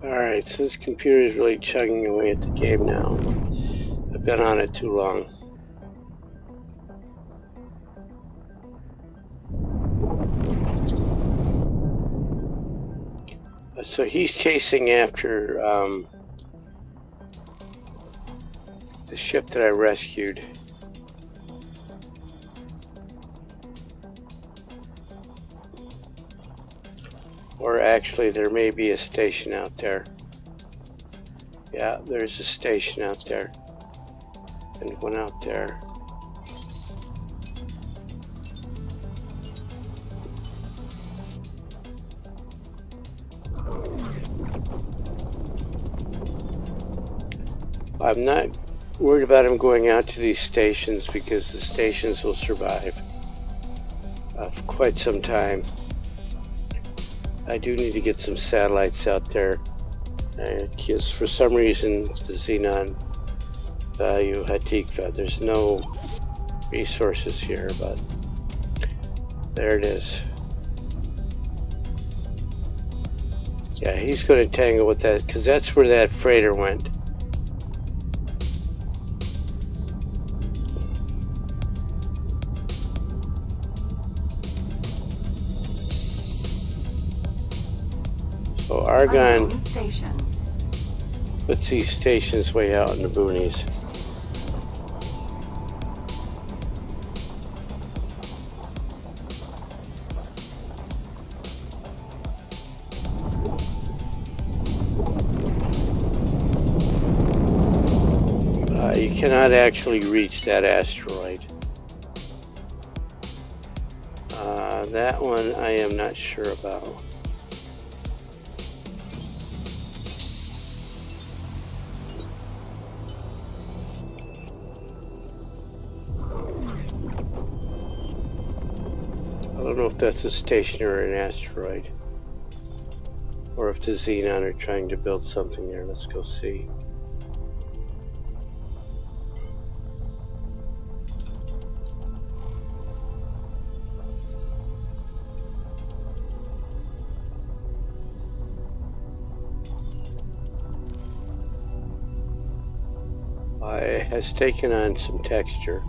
Alright, so this computer is really chugging away at the game now. I've been on it too long. So he's chasing after the ship that I rescued. Or actually, there may be a station out there. Yeah, there's a station out there. And one out there. I'm not worried about him going out to these stations because the stations will survive for quite some time. I do need to get some satellites out there because for some reason the Xenon value Hatikva, there's no resources here, but there it is. Yeah, he's going to tangle with that because that's where that freighter went. So Argon, What's these stations way out in the boonies? You cannot actually reach that asteroid. That one I am not sure about. I don't know if that's a station or an asteroid, or if the Xenon are trying to build something there. Let's go see. It has taken on some texture.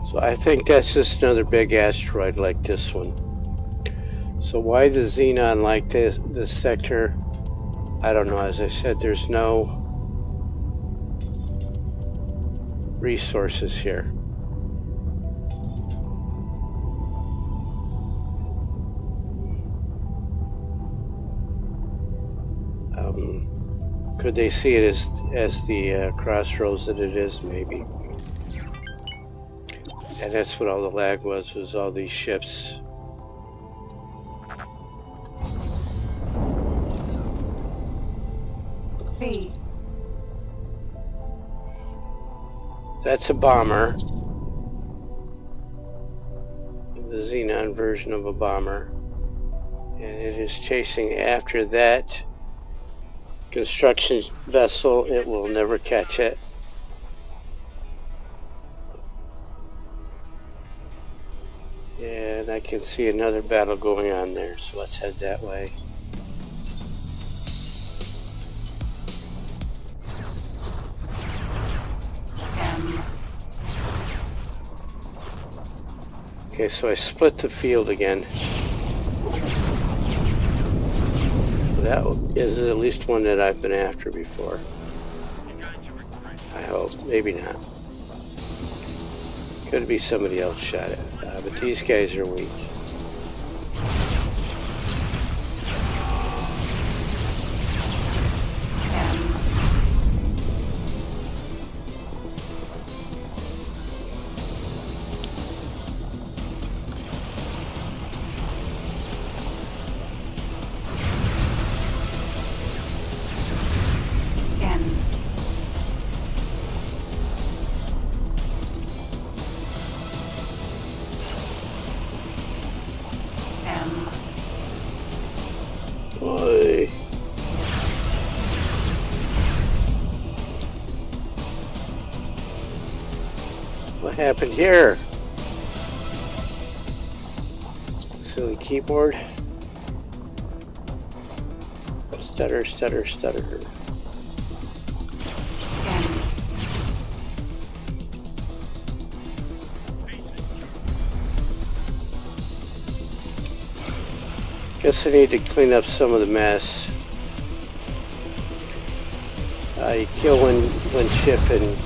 So I think that's just another big asteroid like this one. So why the Xenon like this sector? I don't know. As I said, there's no resources here. Could they see it as the crossroads that it is? Maybe. And that's what all the lag was all these ships. Hey. That's a bomber. The Xenon version of a bomber. And it is chasing after that construction vessel. It will never catch it. And I can see another battle going on there, so let's head that way. Okay, so I split the field again. That is at least one that I've been after before. I hope. Maybe not. Could be somebody else shot it. But these guys are weak. Boy. What happened here? Silly keyboard. Stutter, stutter, stutter. Guess I need to clean up some of the mess. You kill one ship and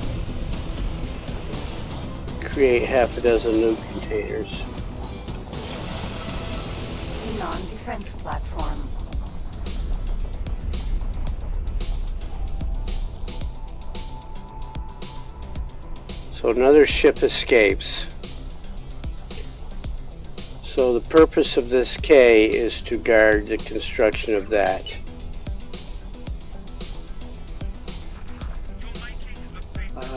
create half a dozen new containers. Xenon defense platform. So another ship escapes. So the purpose of this K is to guard the construction of that.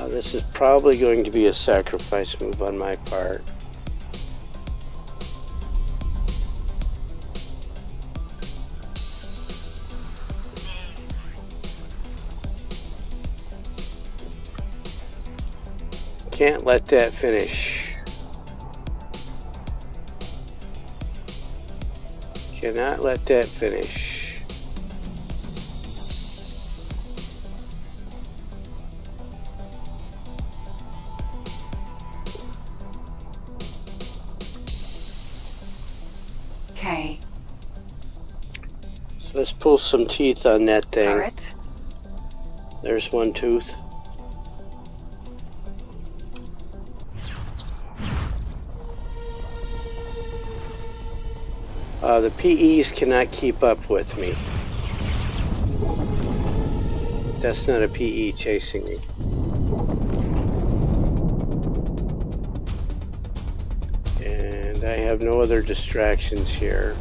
This is probably going to be a sacrifice move on my part. Can't let that finish. Cannot let that finish. Let's pull some teeth on that thing. Turret. There's one tooth. The PEs cannot keep up with me. That's not a PE chasing me. And I have no other distractions here.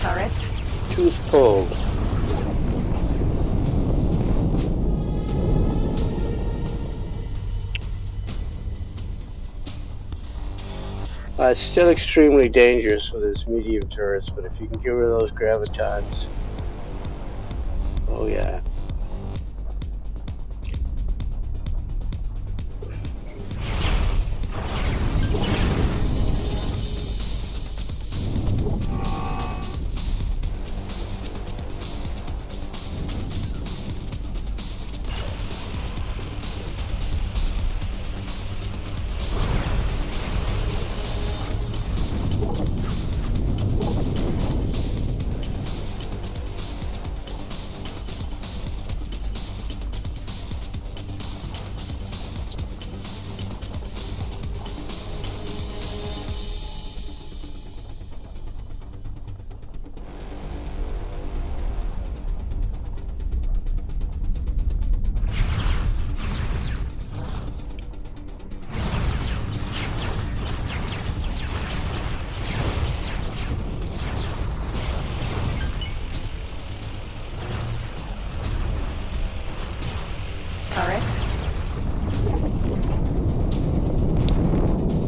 Turret. Tooth pulled. It's still extremely dangerous with its medium turrets, but if you can get rid of those gravitons, oh yeah.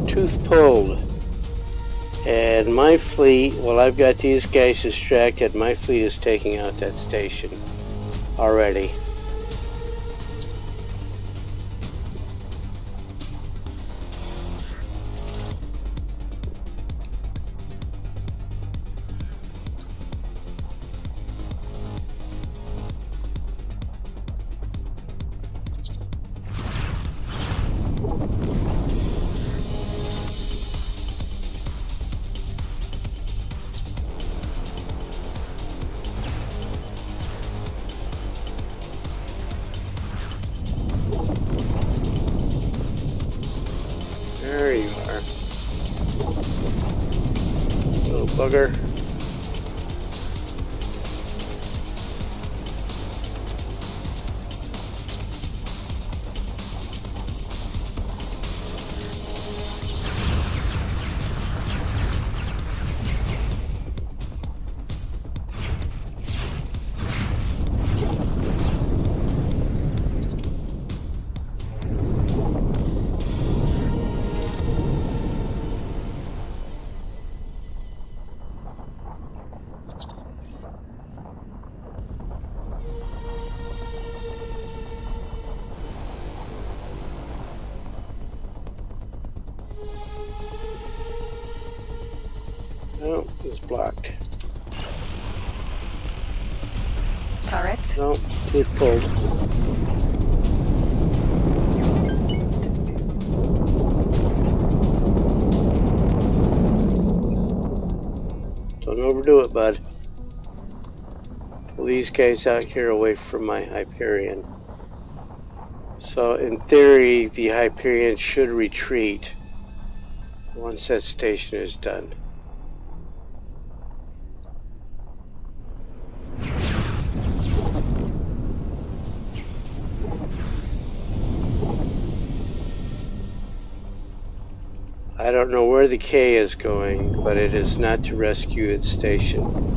Tooth pulled. And my fleet, well, I've got these guys distracted. My fleet is taking out that station already. There you are. Little bugger. No, it's blocked. Turret. No, tooth pulled. Don't overdo it, bud. Pull these guys out here away from my Hyperion. So in theory, the Hyperion should retreat once that station is done. I don't know where the K is going, but it is not to rescue its station.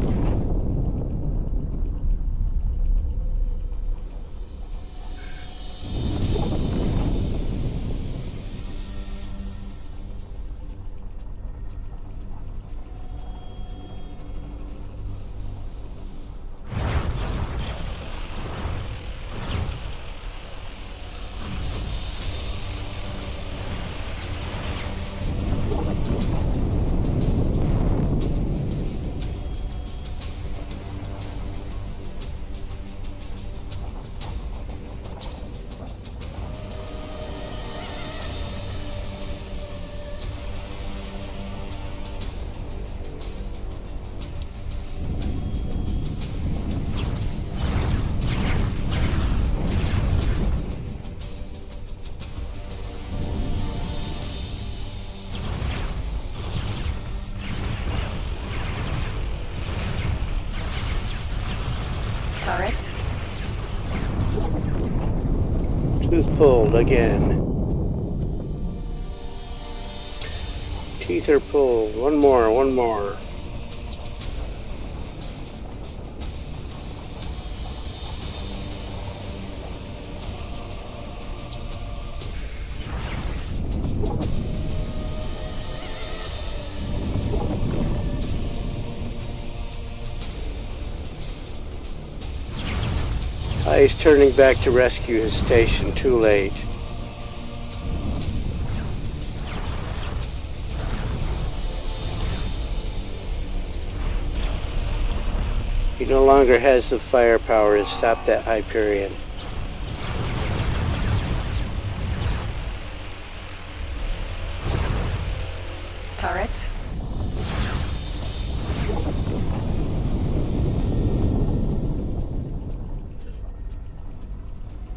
Turret. Tooth pulled again. Teeth are pulled. One more, one more. He's turning back to rescue his station. Too late. He no longer has the firepower to stop that Hyperion. Turret.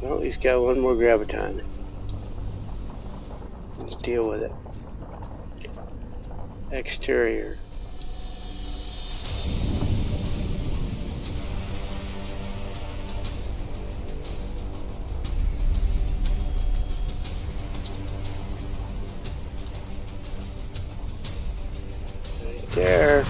Well, he's got one more graviton. Let's deal with it. Exterior. Right there.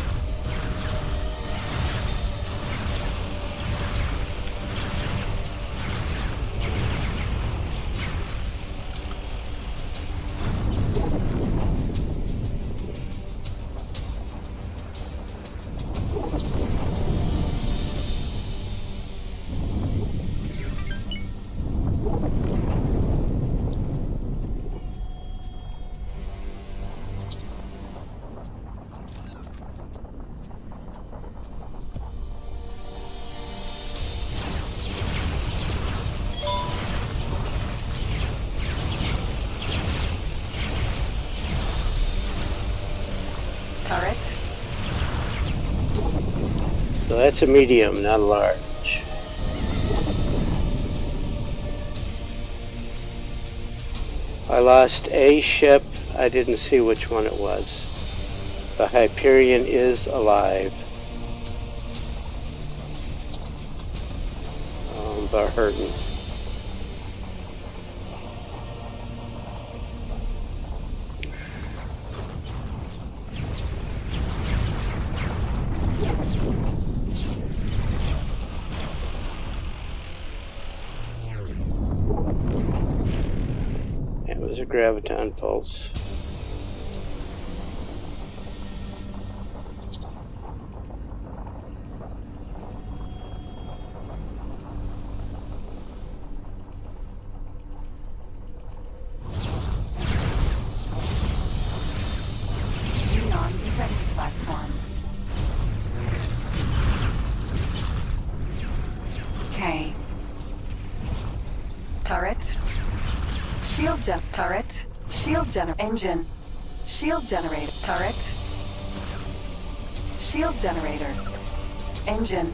Turret. So that's a medium, not a large. I lost a ship. I didn't see which one it was. The Hyperion is alive. But hurting. It was a graviton pulse. Non-defense platform. K. Turret. Shield gen turret. Shield engine. Shield generator. Turret. Shield generator. Engine.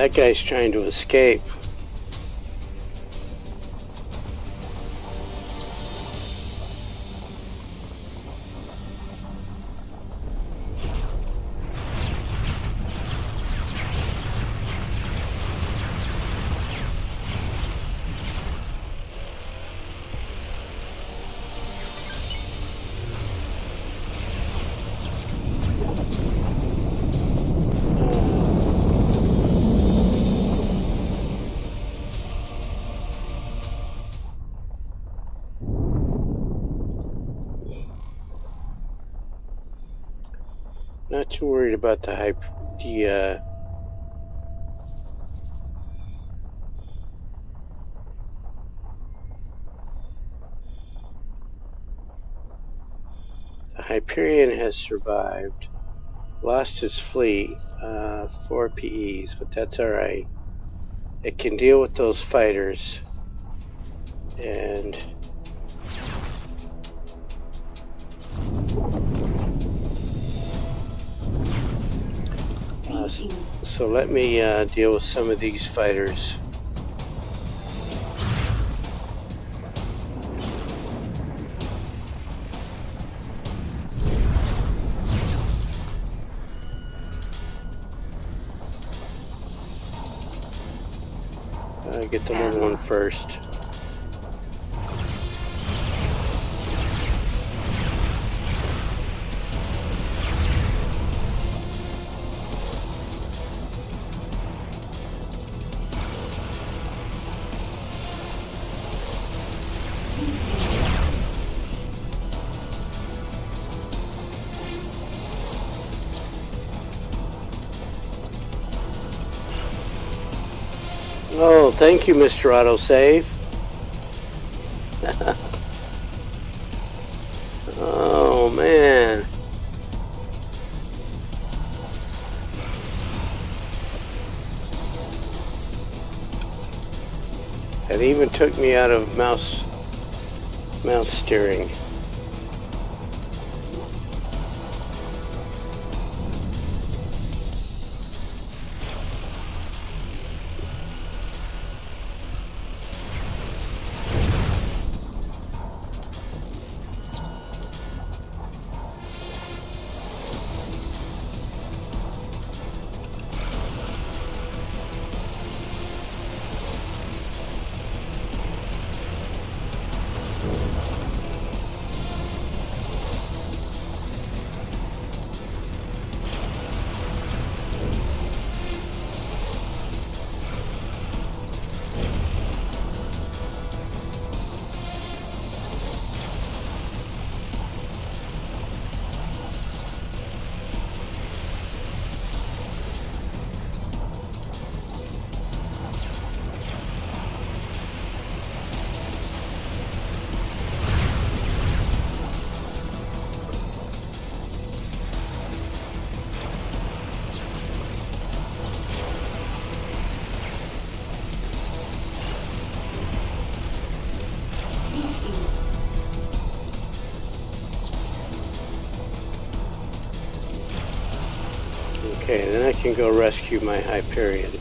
That guy's trying to escape. Not too worried about the Hyperion has survived. Lost his fleet, 4 PEs, but that's alright. It can deal with those fighters. And so let me deal with some of these fighters. Get the little one first. Oh, thank you, Mr. Autosave. Oh, man. It even took me out of mouse steering. Okay, then I can go rescue my Hyperion.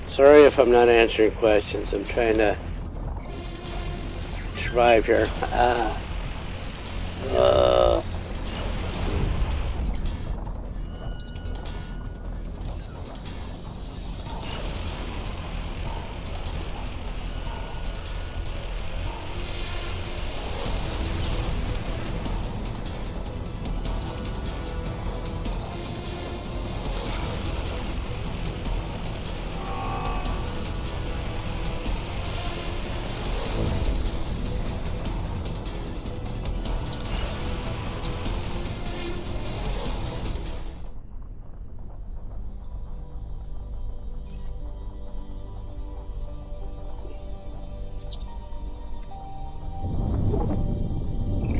Sorry if I'm not answering questions. I'm trying to survive here.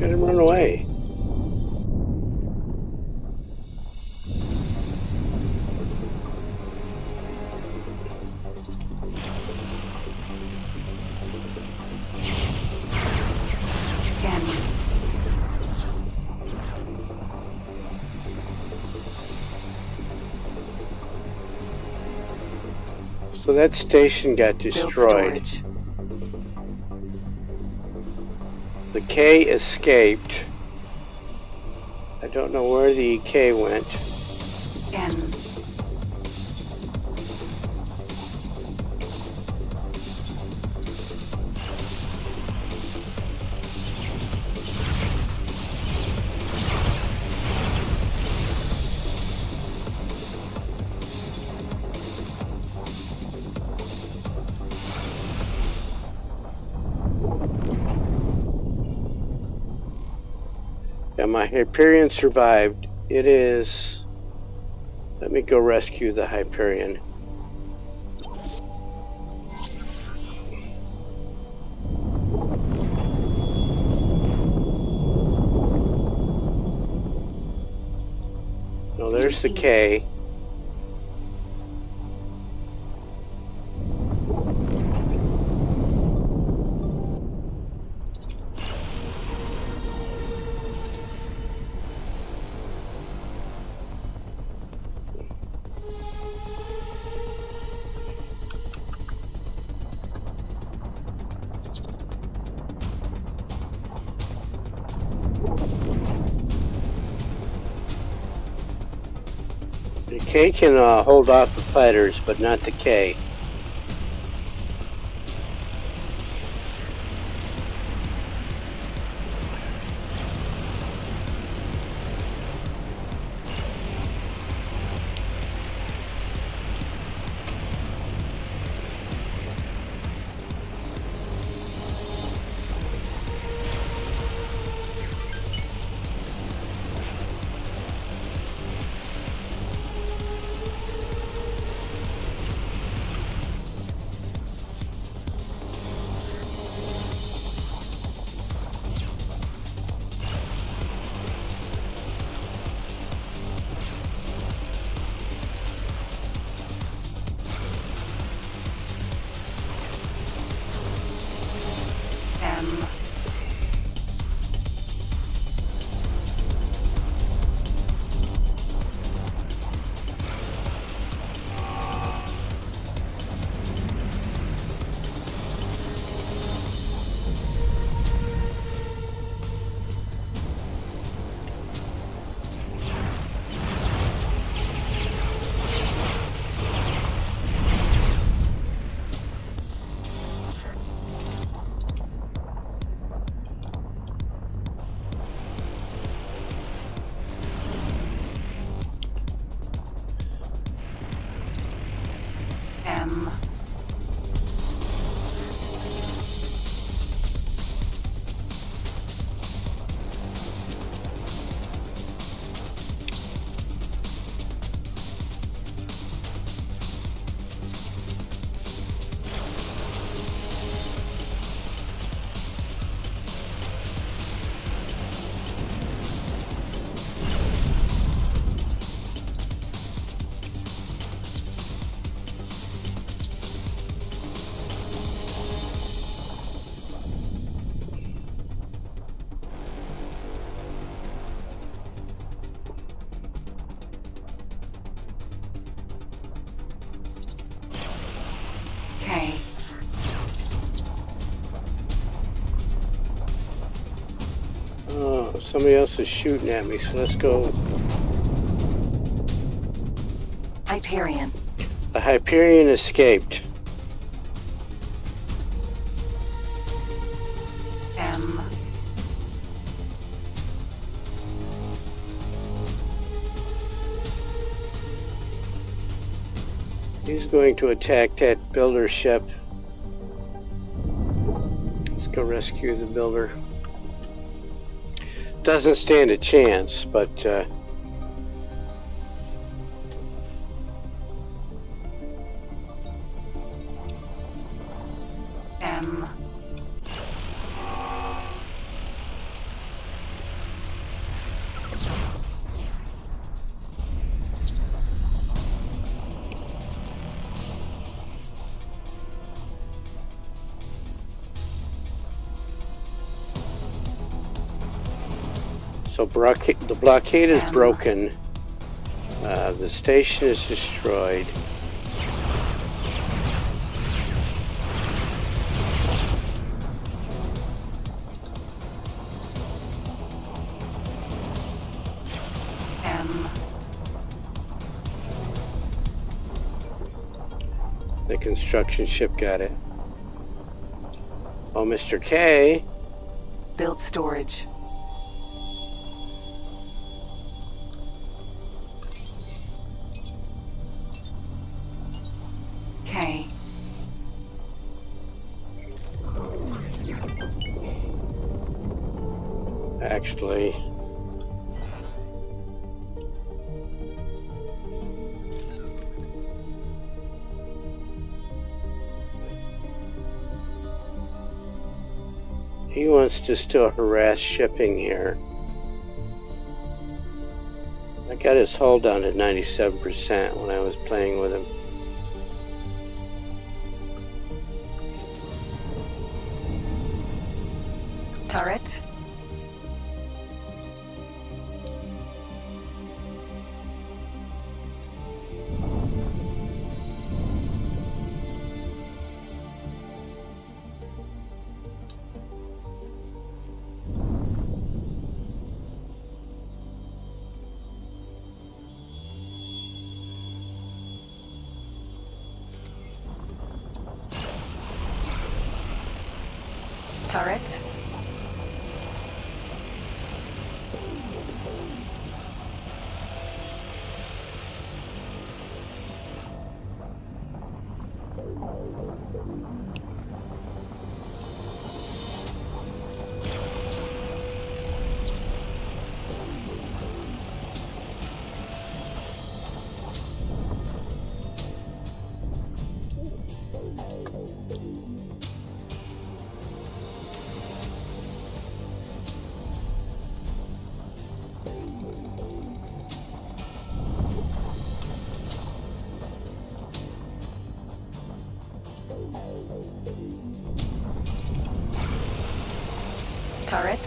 Let him run away. So that station got destroyed. The K escaped. I don't know where the K went. N. Yeah, my Hyperion survived. It is... Let me go rescue the Hyperion. Oh, there's the K. The K can hold off the fighters, but not the K. Oh, somebody else is shooting at me, so let's go. Hyperion. The Hyperion escaped. M. He's going to attack that builder ship. Let's go rescue the builder. Doesn't stand a chance, but M. so the blockade is broken. The station is destroyed. The construction ship got it. Oh, Mr. K. Build storage. K. Actually, he wants to still harass shipping here. I got his hull down to 97% when I was playing with him. Turret. Turret. Turret.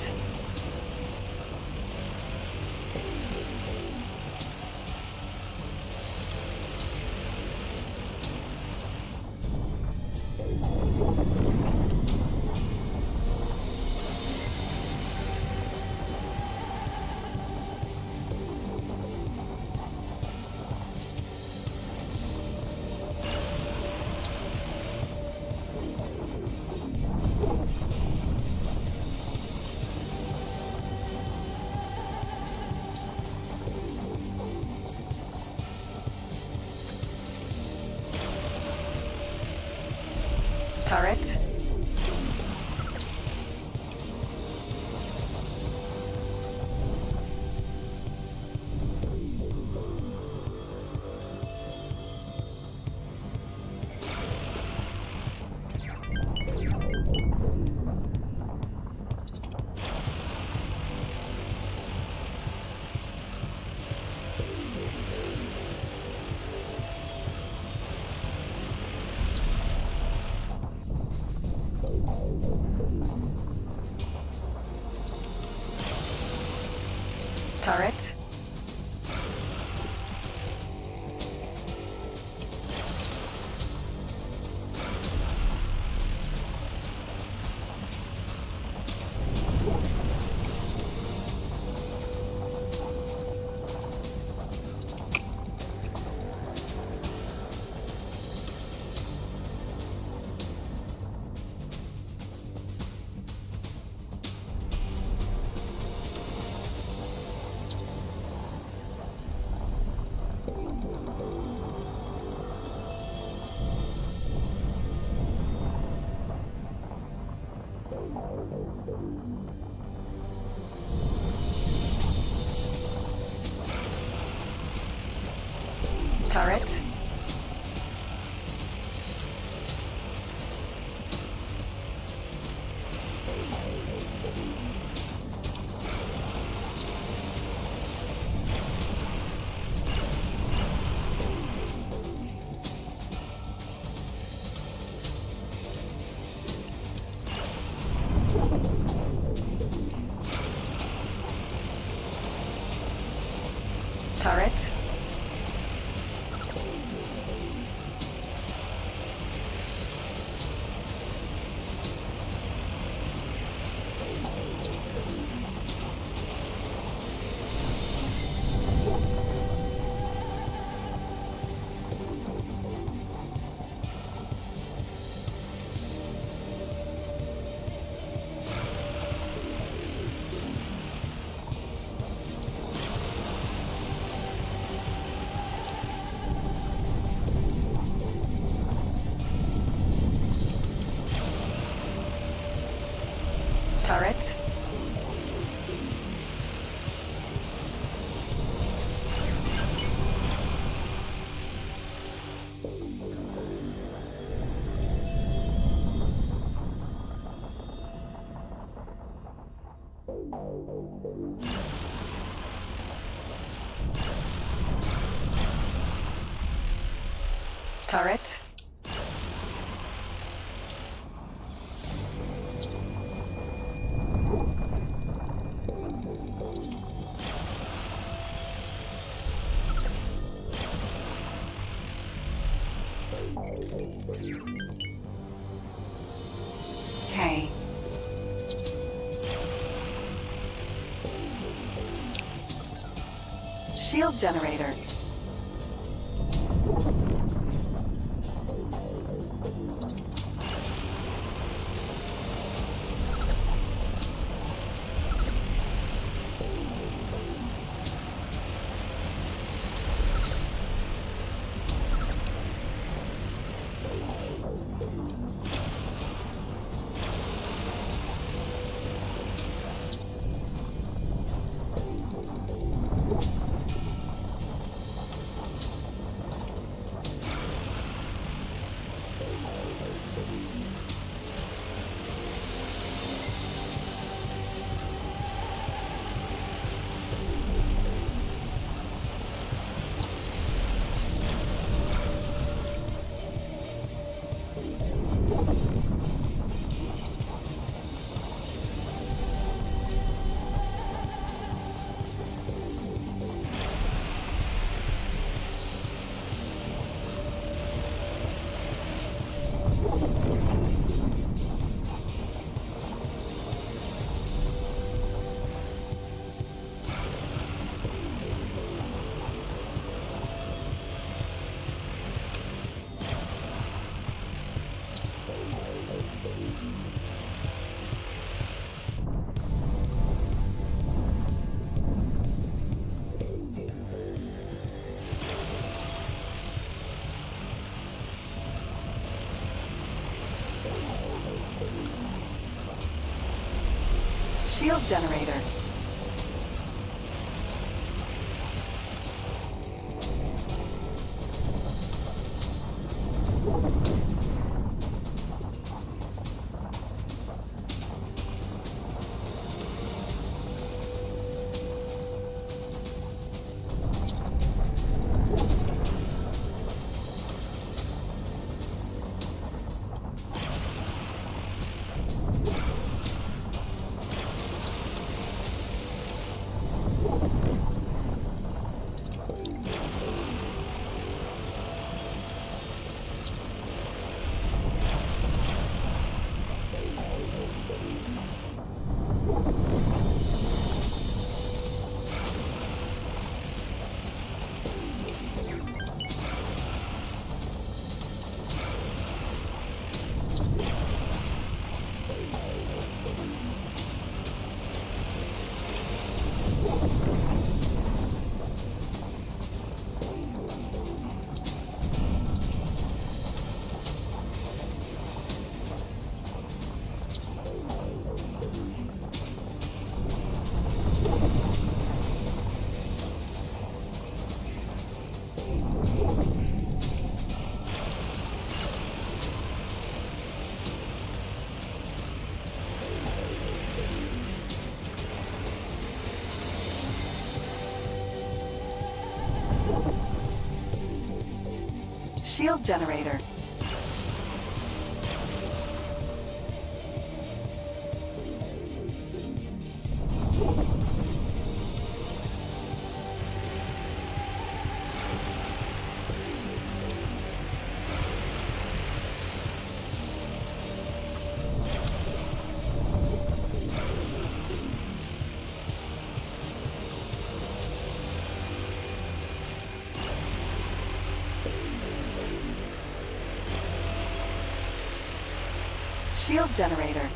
Turret. Turret. Turret. Turret. turret. Okay. Shield generator. Shield generator. Shield generator. Shield generator.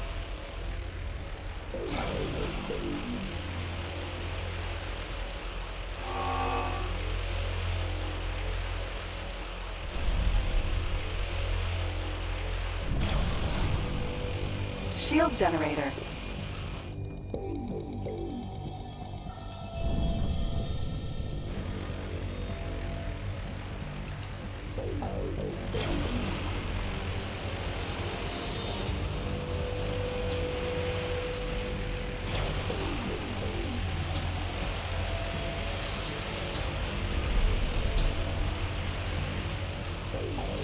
Shield generator.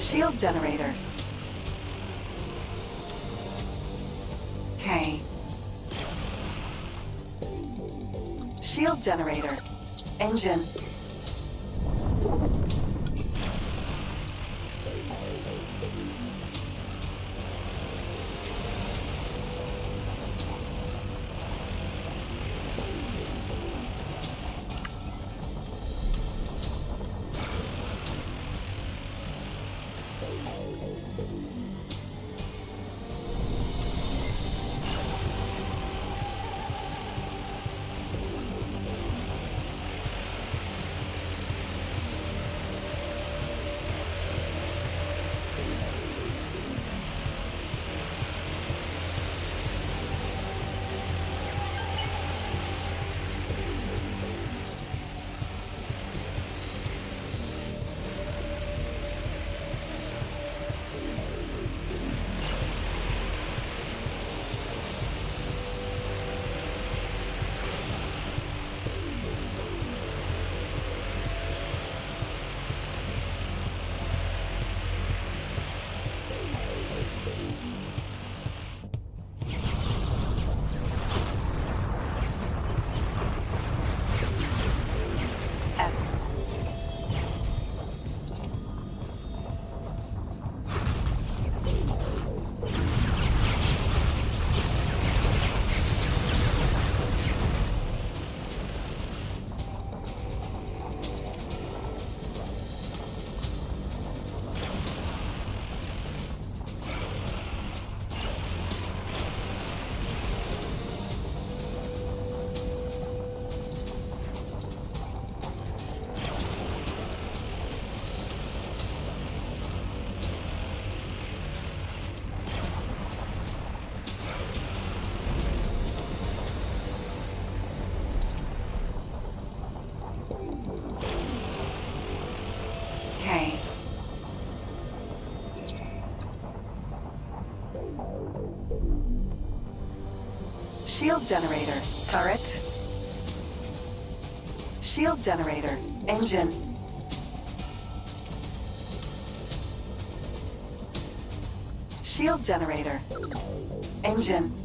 Shield generator. K. Shield generator. Engine. Shield generator. Turret. Shield generator. Engine. Shield generator. Engine.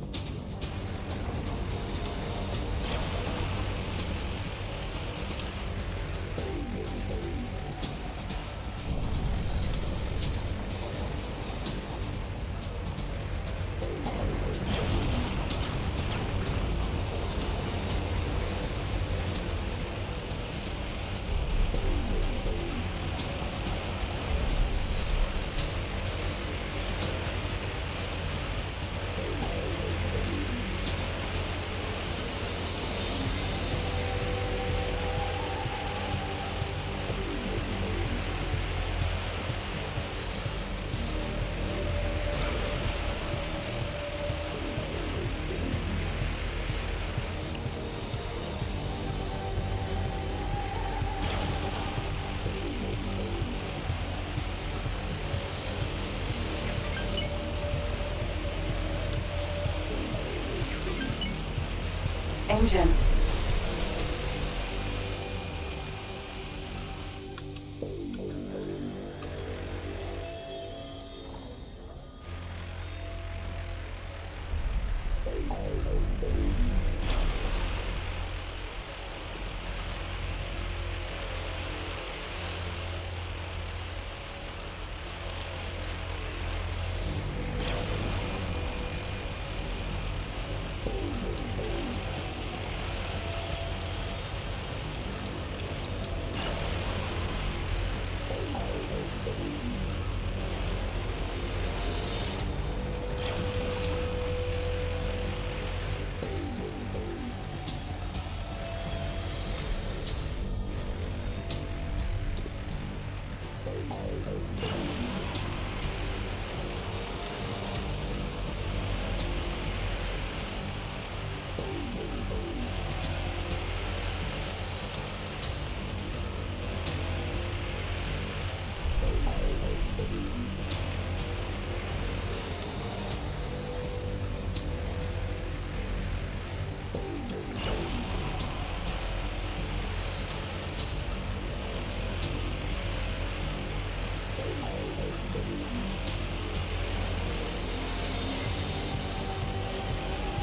Engine.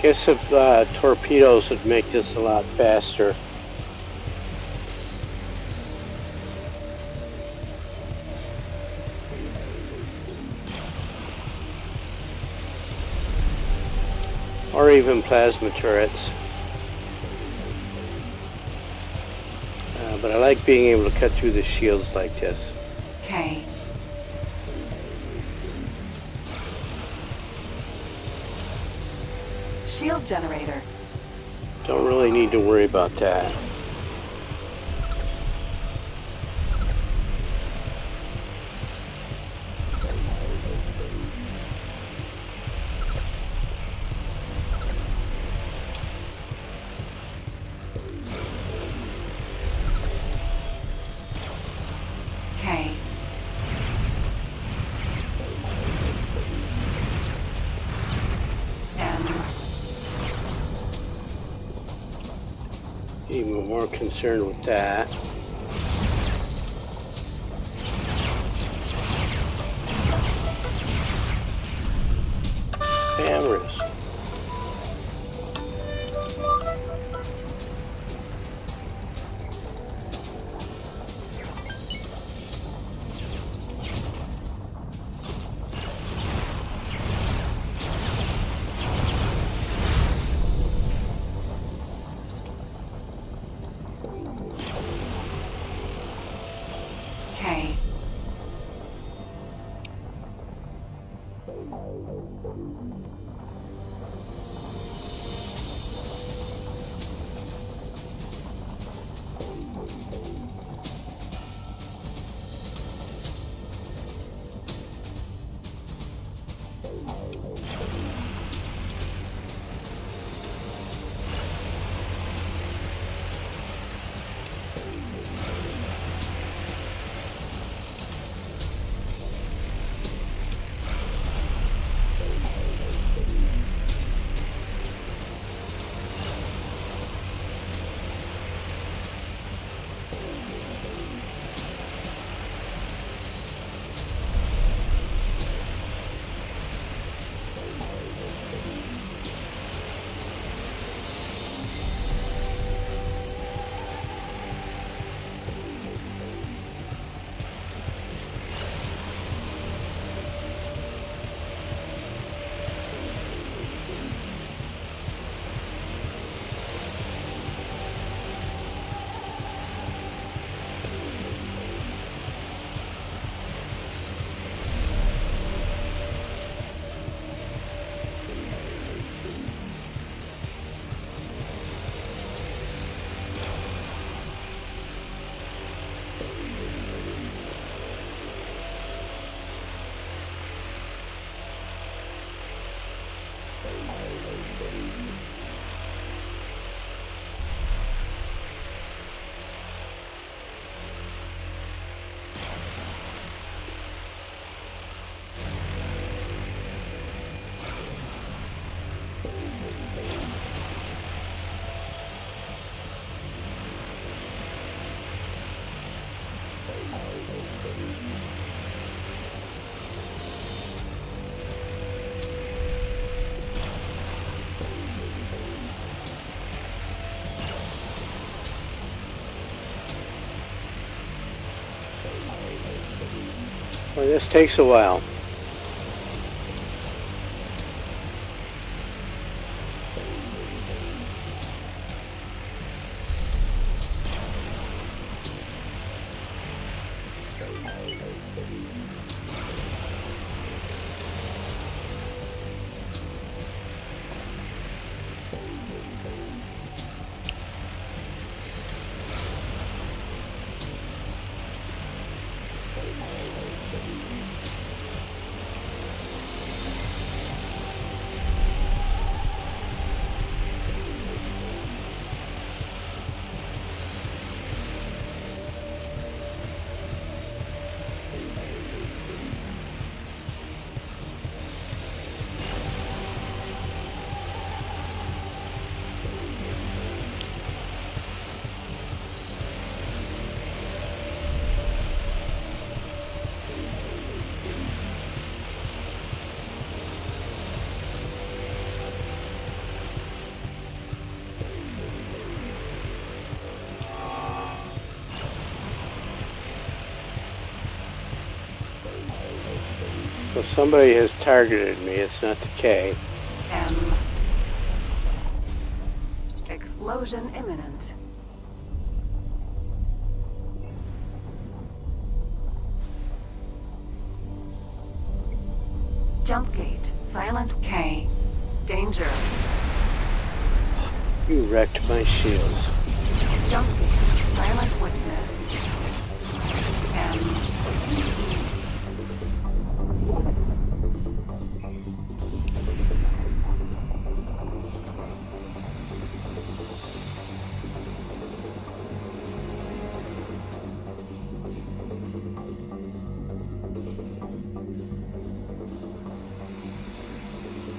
Guess if torpedoes would make this a lot faster. Or even plasma turrets. But I like being able to cut through the shields like this. Okay. Shield generator. Don't really need to worry about that. Okay. Even more concerned with that. Cameras. Okay. Well, this takes a while. Well, somebody has targeted me. It's not the K. M. Explosion imminent. Jump gate. Silent K. Danger. You wrecked my shields. Jump gate. Silent witness. M.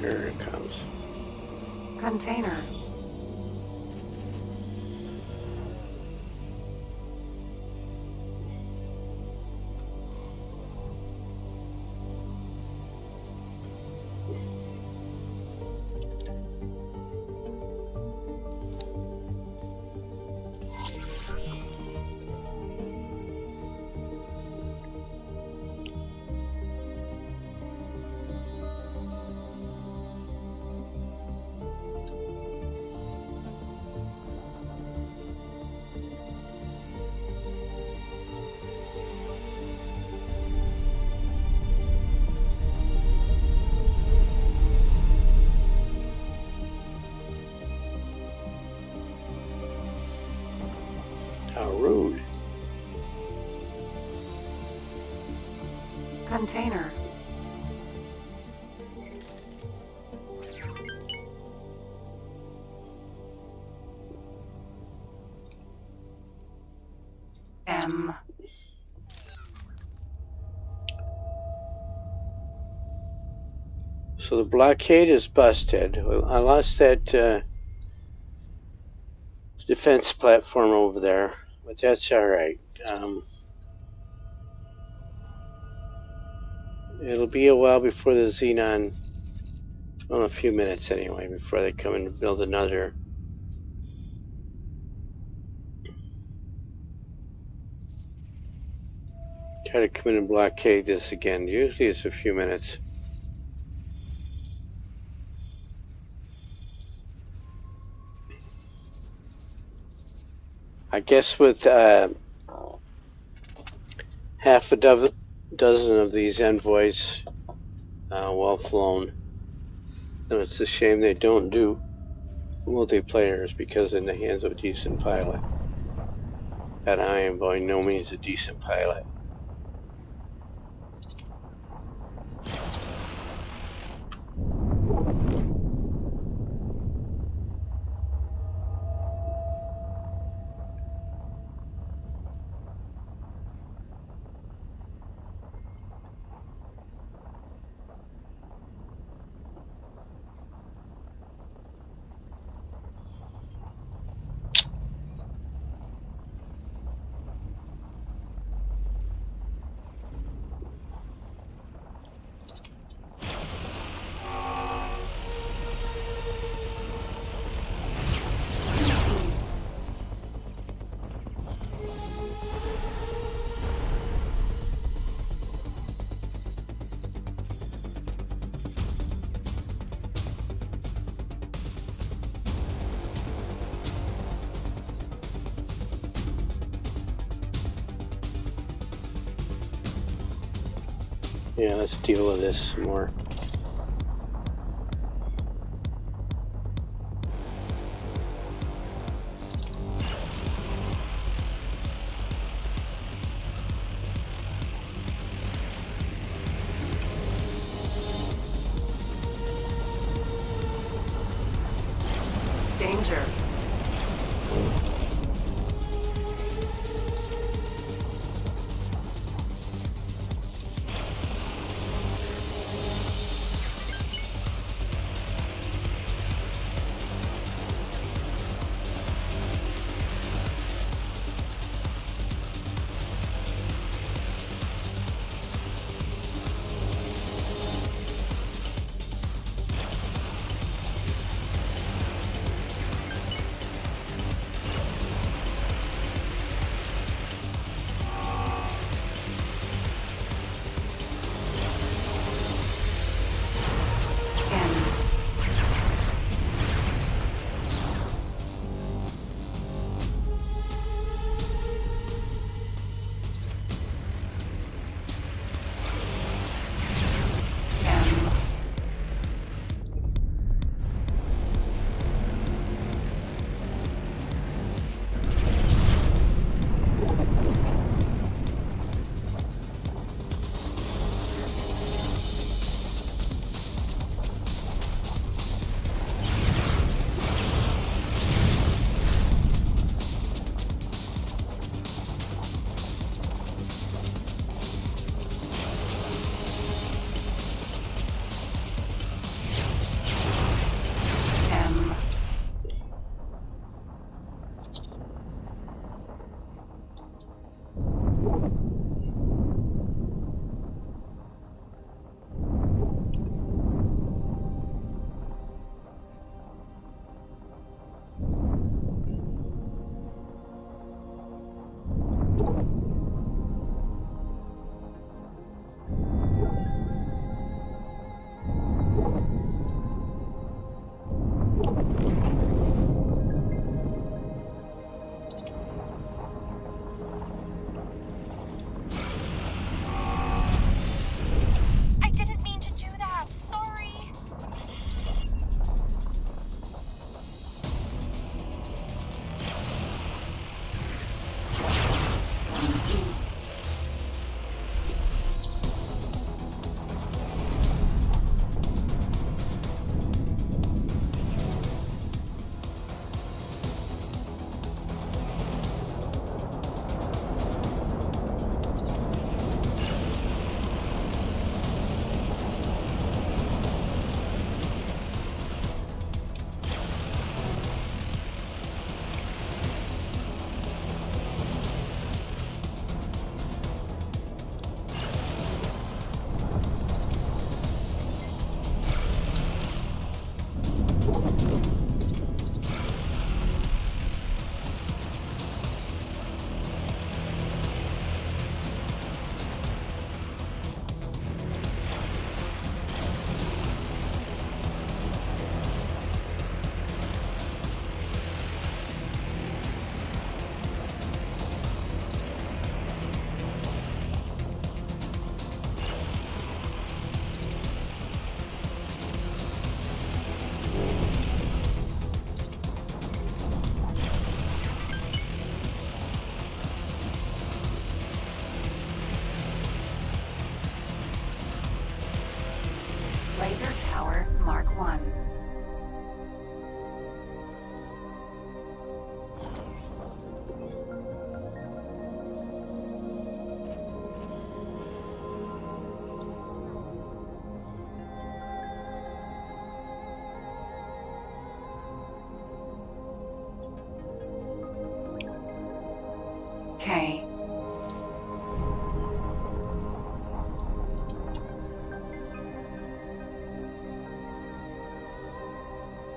Here it comes. Container. How rude. Container. M. So the blockade is busted. Well, I lost that defense platform over there, but that's all right. It'll be a while before the Xenon, well, a few minutes anyway, before they come in to build another. Try to come in and blockade this again. Usually it's a few minutes. I guess with half a dozen of these envoys well flown, and it's a shame they don't do multiplayers, because in the hands of a decent pilot, and I am by no means a decent pilot. Yeah, let's deal with this some more. Danger. 1. K.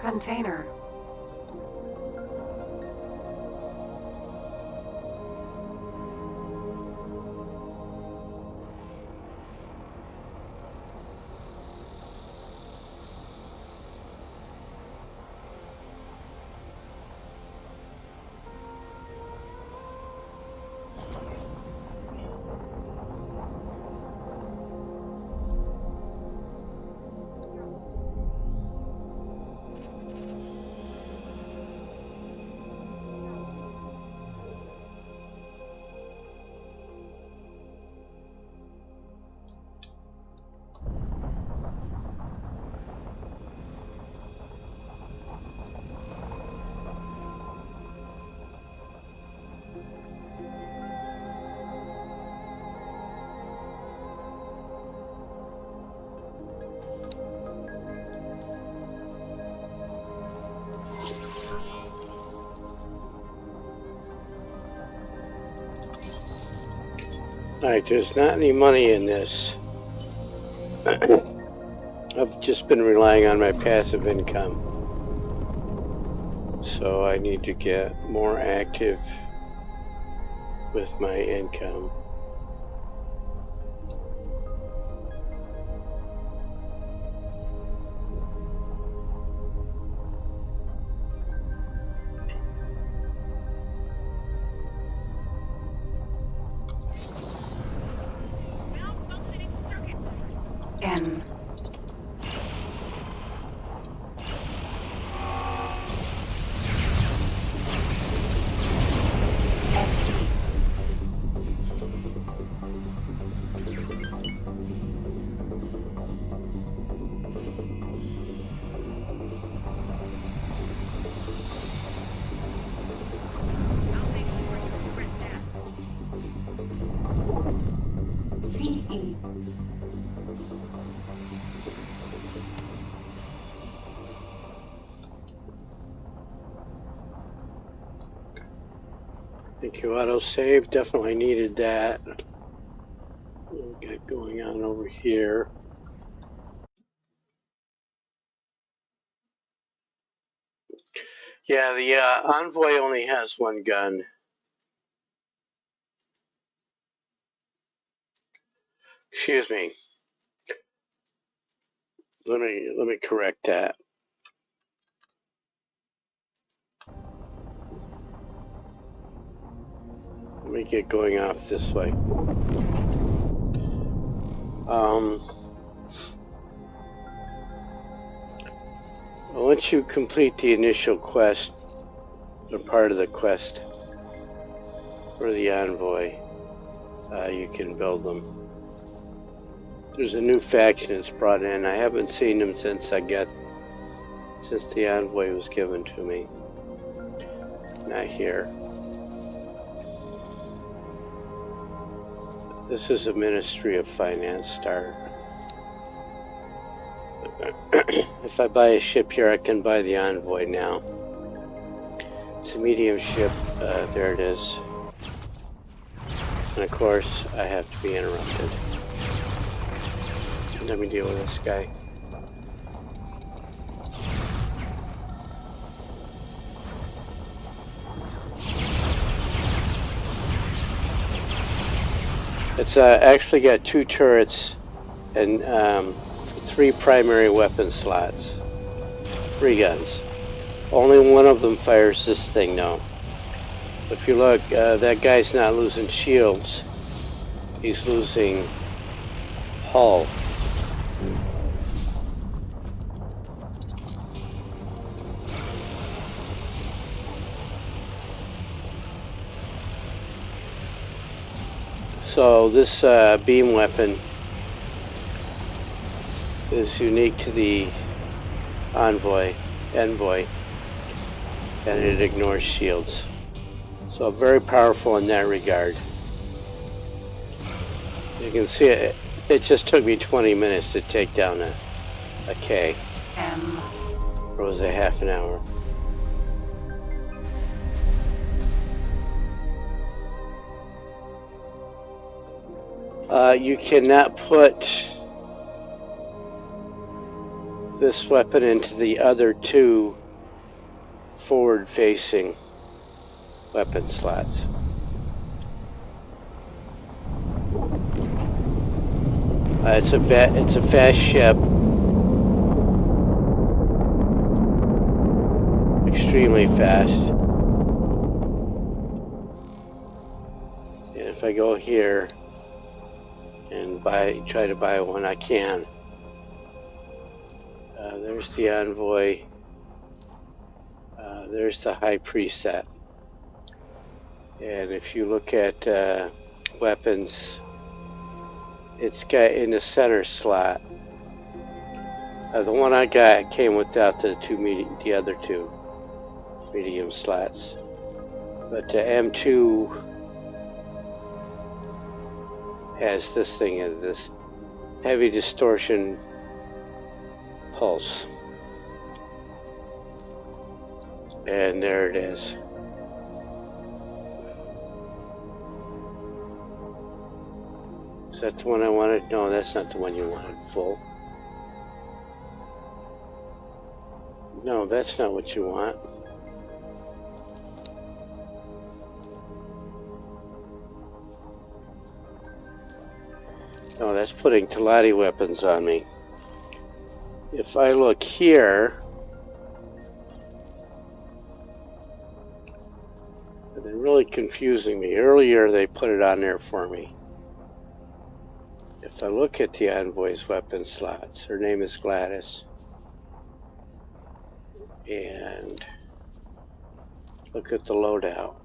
Container. Alright, there's not any money in this. I've just been relying on my passive income. So I need to get more active with my income. N. Thank you, autosave. Definitely needed that. What we got going on over here? Yeah, the Envoy only has one gun. Excuse me. Let me correct that. Let me get going off this way. Once you complete the initial quest, or part of the quest for the Envoy, you can build them. There's a new faction that's brought in. I haven't seen them since the Envoy was given to me. Not here. This is a Ministry of Finance start. If I buy a ship here, I can buy the Envoy now. It's a medium ship. There it is. And of course, I have to be interrupted. Let me deal with this guy. It's actually got 2 turrets and 3 primary weapon slots. 3 guns. Only one of them fires this thing now. If you look, that guy's not losing shields. He's losing hull. So this beam weapon is unique to the Envoy, and it ignores shields. So very powerful in that regard. You can see it just took me 20 minutes to take down a K. It was a half an hour. You cannot put this weapon into the other two forward-facing weapon slots. It's a fast ship, extremely fast. And if I go here and try to buy one, I can. There's the Envoy. There's the High Preset. And if you look at weapons, it's got in the center slot. The one I got came without the other two medium slots. But M2 has this thing, this heavy distortion pulse. And there it is. Is that the one I wanted? No, that's not the one you wanted, full. No, that's not what you want. No, that's putting Talati weapons on me. If I look here, they're really confusing me. Earlier they put it on there for me. If I look at the Envoy's weapon slots, her name is Gladys. And look at the loadout.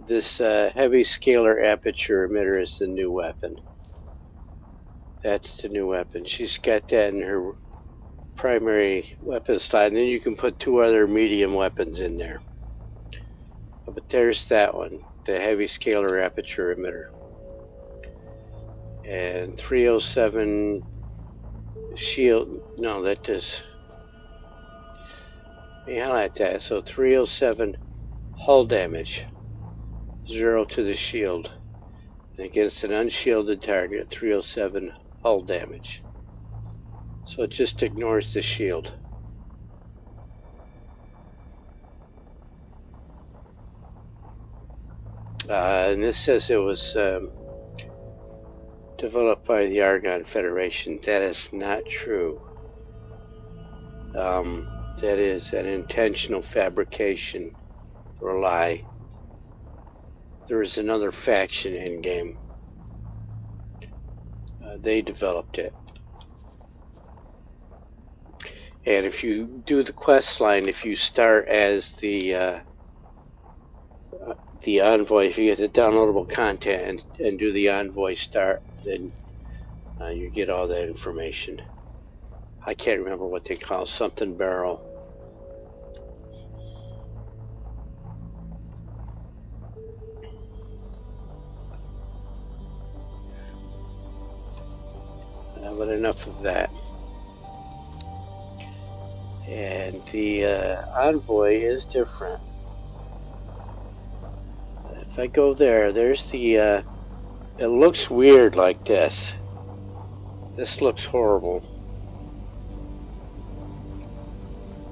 This heavy scalar aperture emitter is the new weapon. That's the new weapon. She's got that in her primary weapon slot, and then you can put two other medium weapons in there. But there's that one, the heavy scalar aperture emitter. And 307 shield, no, that does, let me highlight that. So 307 hull damage, 0 to the shield. And against an unshielded target, 307 hull damage. So it just ignores the shield. And this says it was developed by the Argon Federation. That is not true. That is an intentional fabrication or lie. There is another faction in game. They developed it. And if you do the quest line, if you start as the Envoy, if you get the downloadable content and do the Envoy start, then you get all that information. I can't remember what they call something barrel. But enough of that. And the Envoy is different. If I go there, there's the, it looks weird like this. This looks horrible.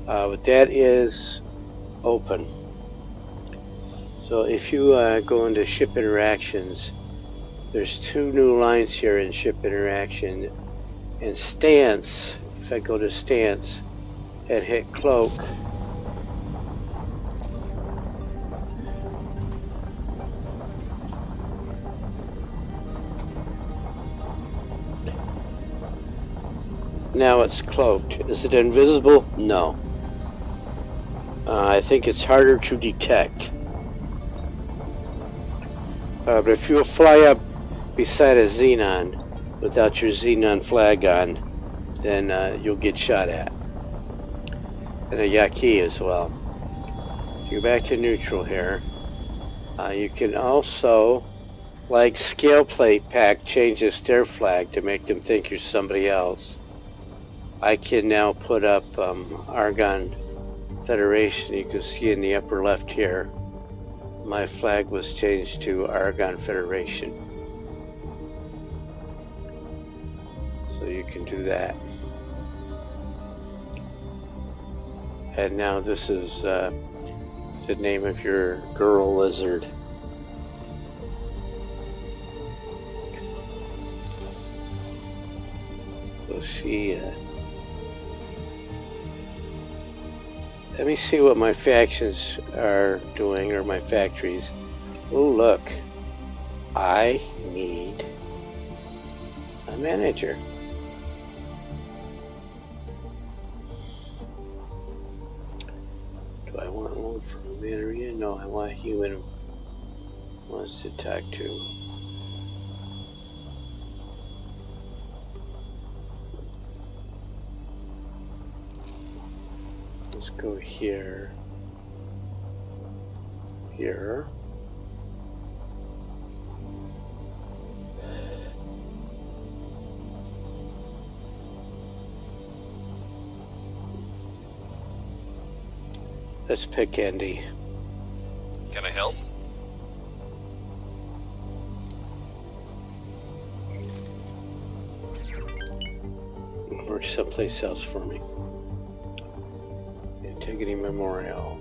But that is open. So if you go into ship interactions, there's two new lines here in ship interaction. And stance, if I go to stance and hit cloak, now it's cloaked. Is it invisible? No. I think it's harder to detect. But if you fly up beside a xenon without your xenon flag on, then you'll get shot at. And a Yaqui as well. Go back to neutral here. You can also, like Scale Plate Pack changes their flag to make them think you're somebody else. I can now put up Argon Federation. You can see in the upper left here, my flag was changed to Argon Federation. So you can do that. And now this is the name of your girl lizard. So she, let me see what my factions are doing, or my factories. Oh, look. I need a manager. Do I want one from a area? No, I want a human who wants to talk to. Let's go here. Here. Let's pick Andy. Can I help? Or someplace else for me. Antigone Memorial.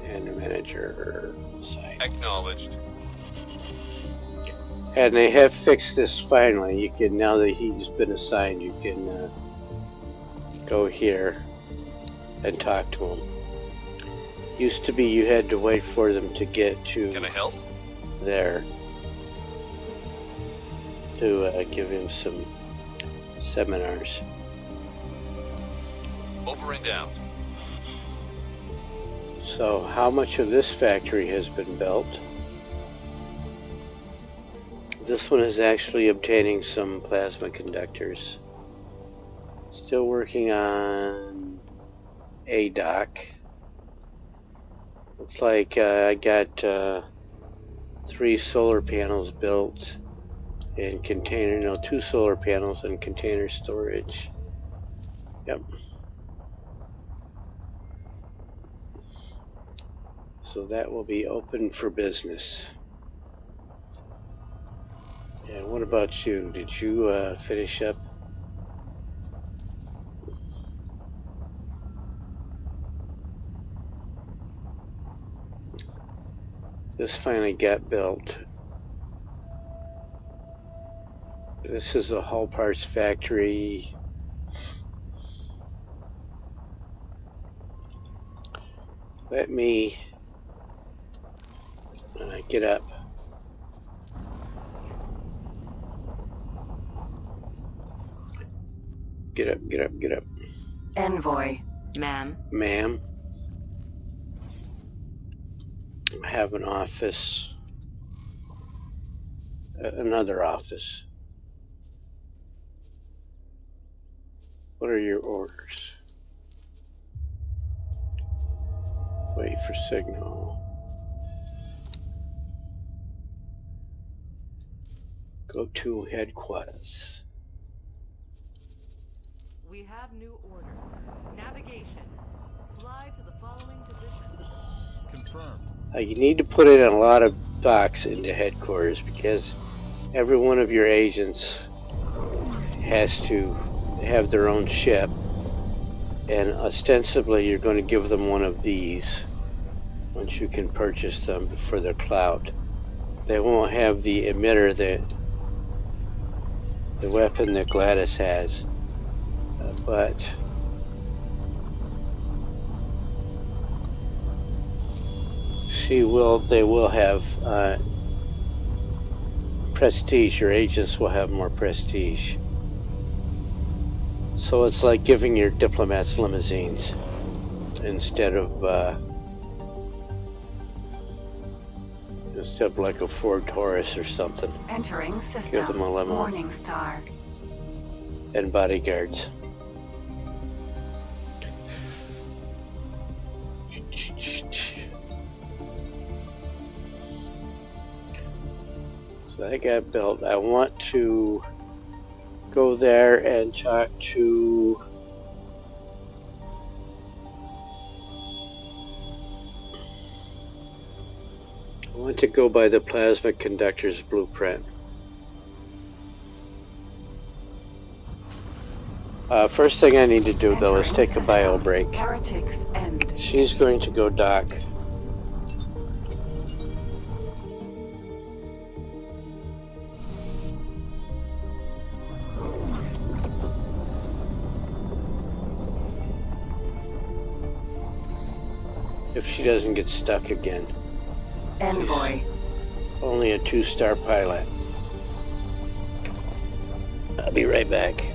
And a manager site. Acknowledged. And they have fixed this finally. You can, now that he's been assigned, you can go here and talk to him. Used to be you had to wait for them to get to Can I help? there to give him some seminars. Over and down. So how much of this factory has been built? This one is actually obtaining some plasma conductors. Still working on a dock. Looks like I got 3 solar panels built in container, no, 2 solar panels in container storage. Yep. So that will be open for business. And what about you? Did you finish up? This finally got built. This is a hull parts factory. Let me get up. Get up, get up, get up. Envoy. Ma'am. Ma'am. I have an office. Another office. What are your orders? Wait for signal. Go to headquarters. We have new orders. Navigation. Fly to the following position. Confirmed. You need to put in a lot of docks into headquarters because every one of your agents has to have their own ship, and ostensibly you're going to give them one of these once you can purchase them for their clout. They won't have the emitter, the weapon that Gladys has, but they will have prestige. Your agents will have more prestige. So it's like giving your diplomats limousines instead of like a Ford Taurus or something. Entering system. Give them a limo. Morningstar. And bodyguards. So that got built. I want to go there and talk to I want to go by the plasma conductor's blueprint. First thing I need to do, though, is take a bio break. She's going to go dock. If she doesn't get stuck again. Envoy. She's only a 2-star pilot. I'll be right back.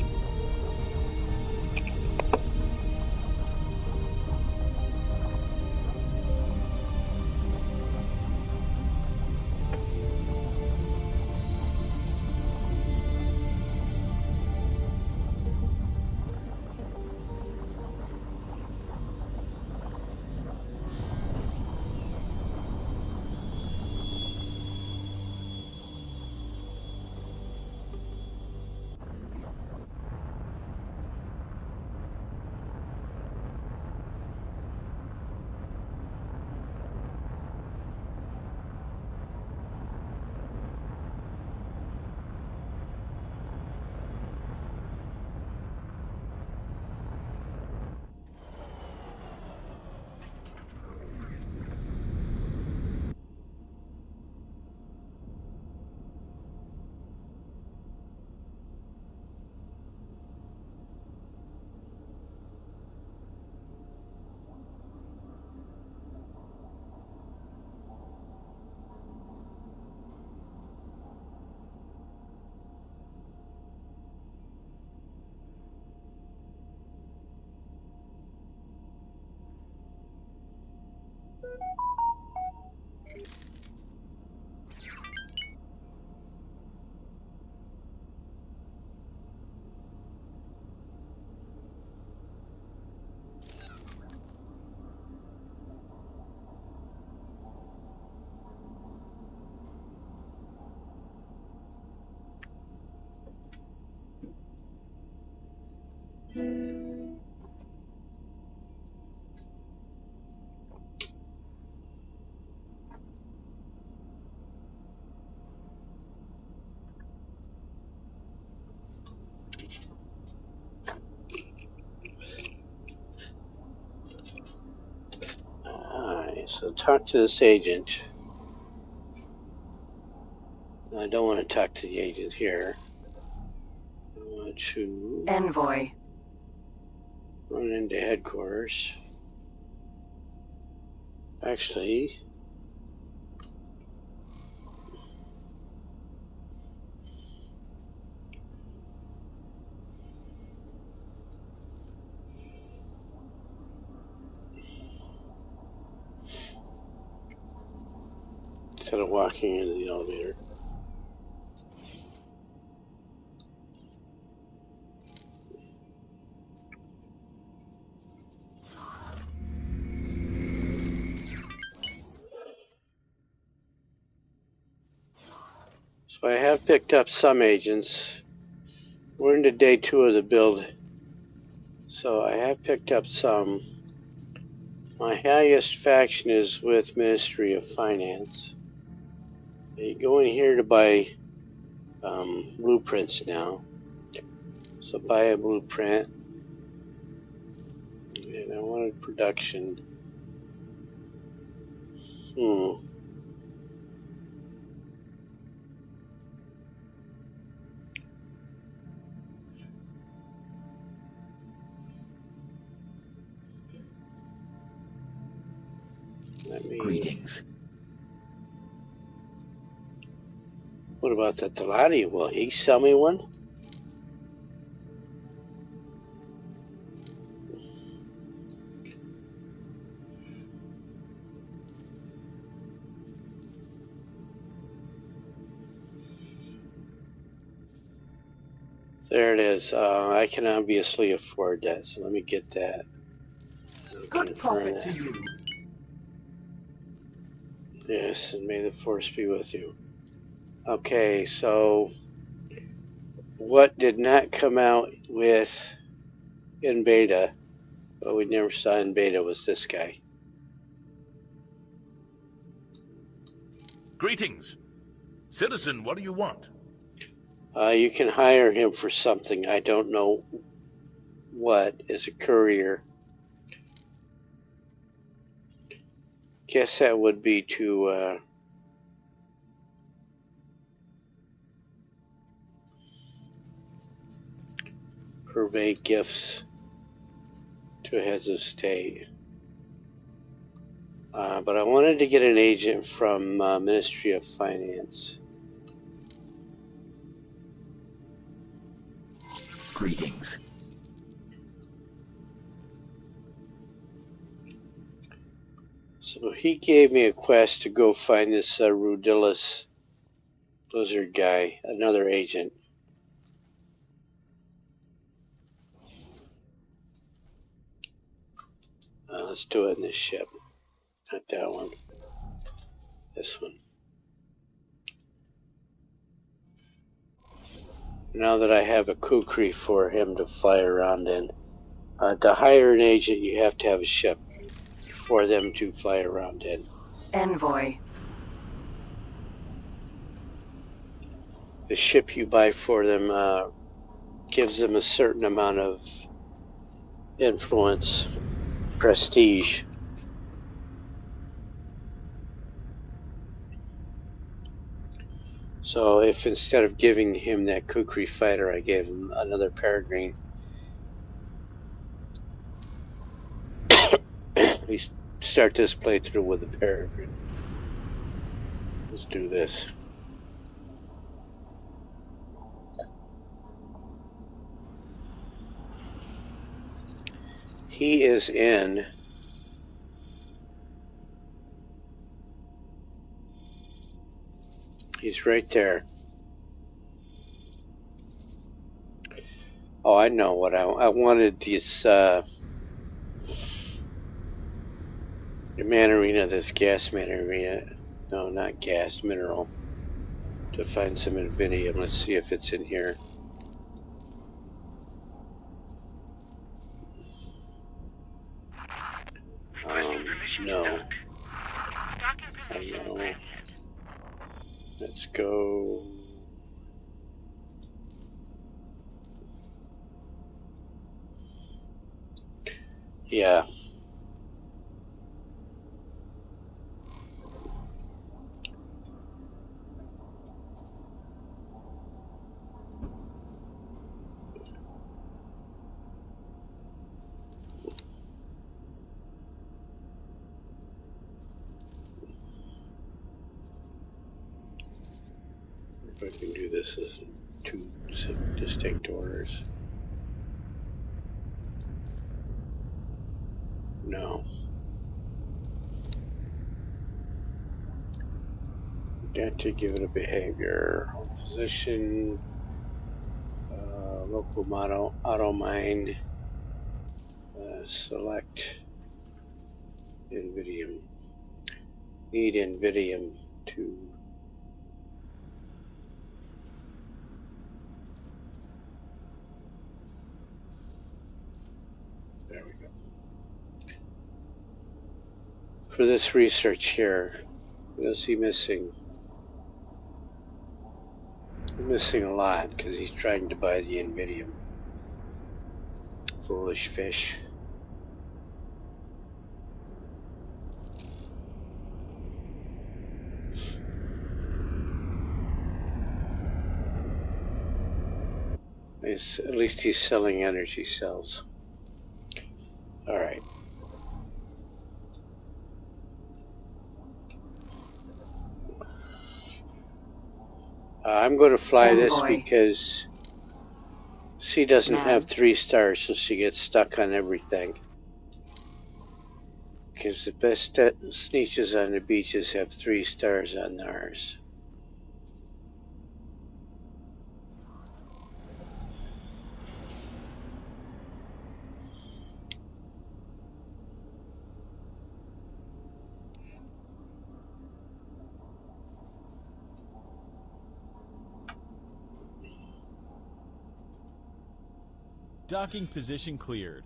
Alright, so talk to this agent. I don't want to talk to the agent here. I want to Envoy. run into headquarters. Actually, instead of walking into the elevator. So I have picked up some agents. We're into day 2 of the build. So I have picked up some. My highest faction is with Ministry of Finance. You go in here to buy blueprints now. So buy a blueprint. And I wanted production. Greetings. What about the Talati? Will he sell me one? There it is. I can obviously afford that, so let me get that. Good profit to you. Yes, and may the force be with you. Okay, so what did not come out with in beta, but we never saw in beta, was this guy. Greetings. Citizen, what do you want? You can hire him for something. I don't know what, as a courier. Guess that would be to purvey gifts to heads of state. But I wanted to get an agent from Ministry of Finance. Greetings. So he gave me a quest to go find this Rudilis lizard guy, another agent. Let's do it in this ship. Not that one. This one. Now that I have a kukri for him to fly around in. To hire an agent, you have to have a ship for them to fly around in. Envoy. The ship you buy for them gives them a certain amount of influence, prestige. So if instead of giving him that kukri fighter, I gave him another peregrine, we start this playthrough with the peregrine. Let's do this. He is in he's right there. Oh, I know what I wanted. This man arena, this gas man arena. No, not gas, mineral. To find some Infinium. Let's see if it's in here. No. I know. Let's go. Yeah. If I can do this as two distinct orders. No. Got to give it a behavior. Position. Local model. Auto mine. Select. Invidium. Need Invidium to. There we go. For this research here, what is he missing? He's missing a lot because he's trying to buy the Invidium. Foolish fish. At least he's selling energy cells. All right. I'm going to fly Envoy. this because she doesn't have 3 stars, so she gets stuck on everything. Because the best sneeches on the beaches have 3 stars on theirs. Docking position cleared.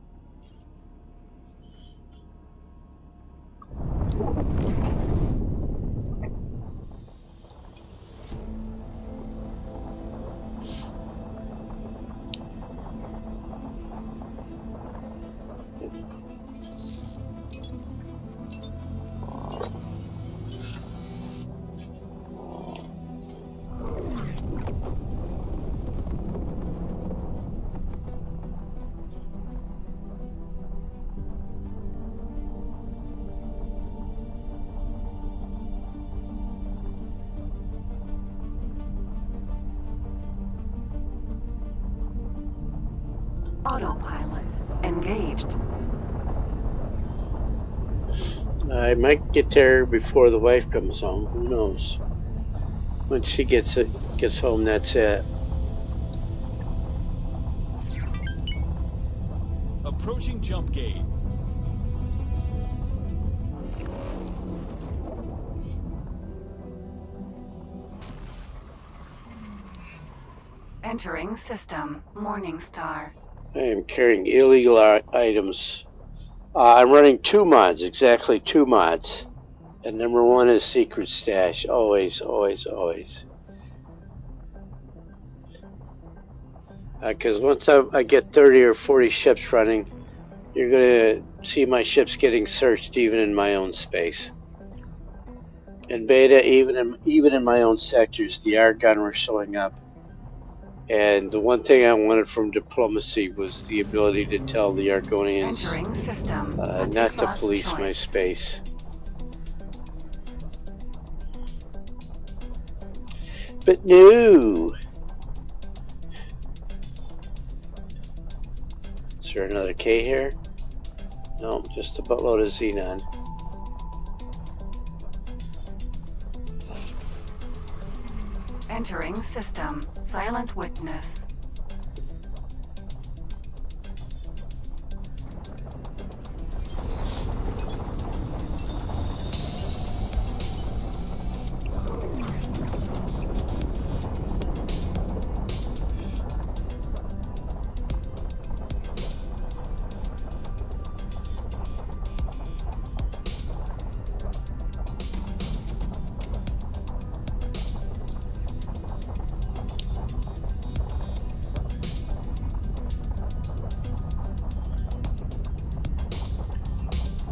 Autopilot engaged. I might get there before the wife comes home. Who knows? Once she gets home, that's it. Approaching jump gate. Entering system. Morningstar. I am carrying illegal items. I'm running 2 mods, exactly 2 mods. And number 1 is secret stash. Always, always, always. Because once I get 30 or 40 ships running, you're going to see my ships getting searched even in my own space. In beta, even in my own sectors, the Argon were showing up. And the one thing I wanted from diplomacy was the ability to tell the Argonians not to police my space. But no! Is there another K here? No, just a buttload of Xenon. Entering system. Silent witness.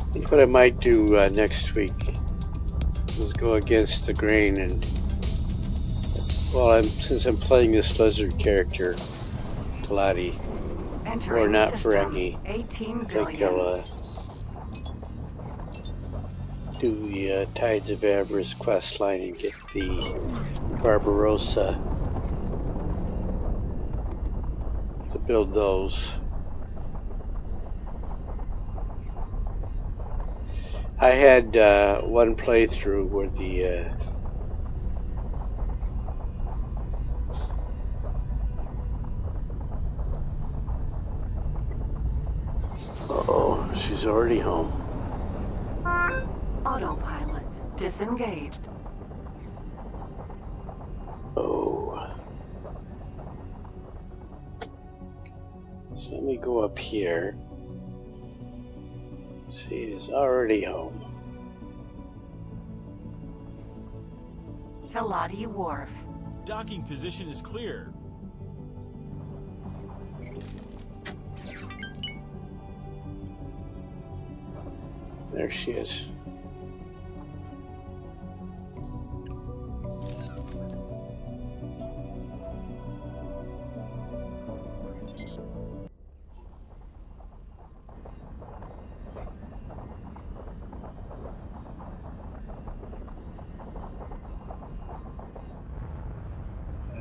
I think what I might do next week is go against the grain and, well, since I'm playing this lizard character, Talati, or not Ferengi, I think I'll do the Tides of Avarice quest line and get the Barbarossa to build those. I had one playthrough where the uh-oh, she's already home. Autopilot disengaged. Oh. So let me go up here. She is already home. Talati Wharf. Docking position is clear. There she is.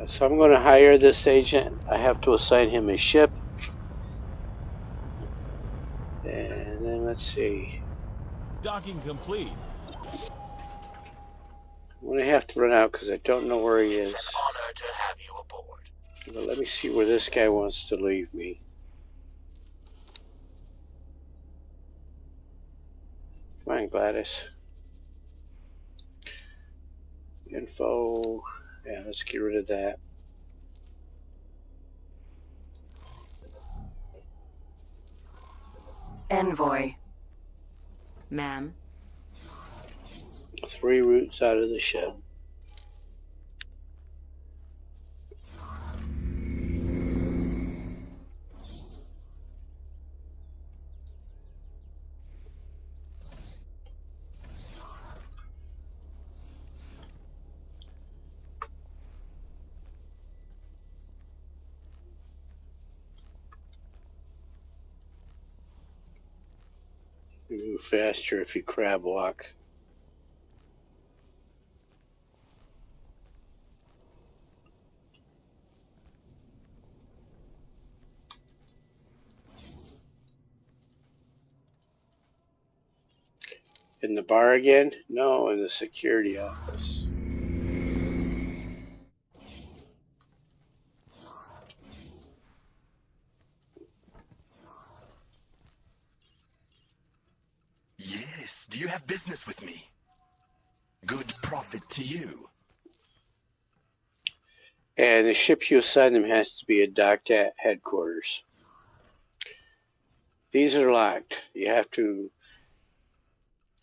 So I'm going to hire this agent. I have to assign him a ship. And then let's see. Docking complete. I'm going to have to run out because I don't know where he is. It's an honor to have you aboard. But let me see where this guy wants to leave me. Come on, Gladys. Info. Yeah, let's get rid of that. Envoy. Ma'am? 3 routes out of the shed. You move faster if you crab walk. In the bar again? No, in the security office. Yes, do you have business with me? Good profit to you. And the ship you assign them has to be docked at headquarters. These are locked. You have to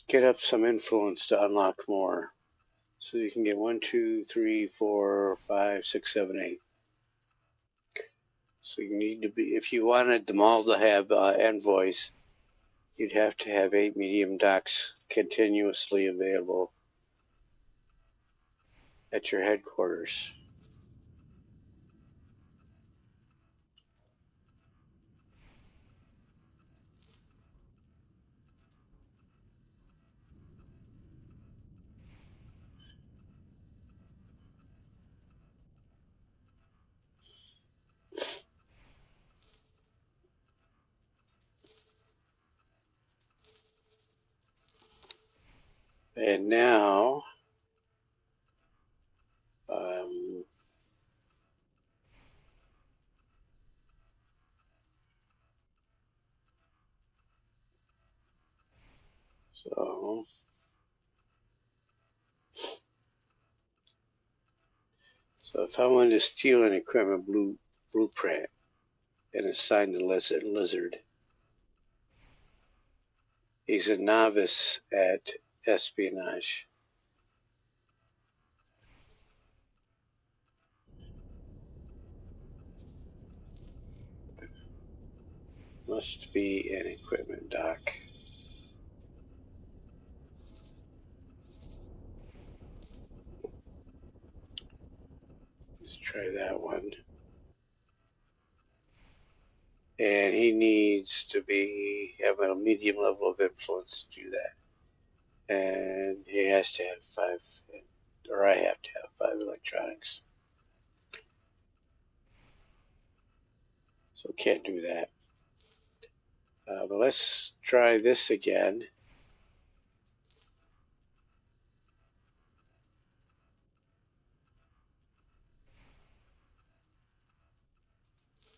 get up some influence to unlock more. So you can get 1, 2, 3, 4, 5, 6, 7, 8. So you need to be, if you wanted them all to have envoys, you'd have to have 8 medium docks continuously available at your headquarters. And now, so if I wanted to steal an equipment blueprint and assign the lizard, he's a novice at espionage. Must be an equipment dock. Let's try that one. And he needs to have a medium level of influence to do that. And he has to have 5, or I have to have 5 electronics. So can't do that. But let's try this again.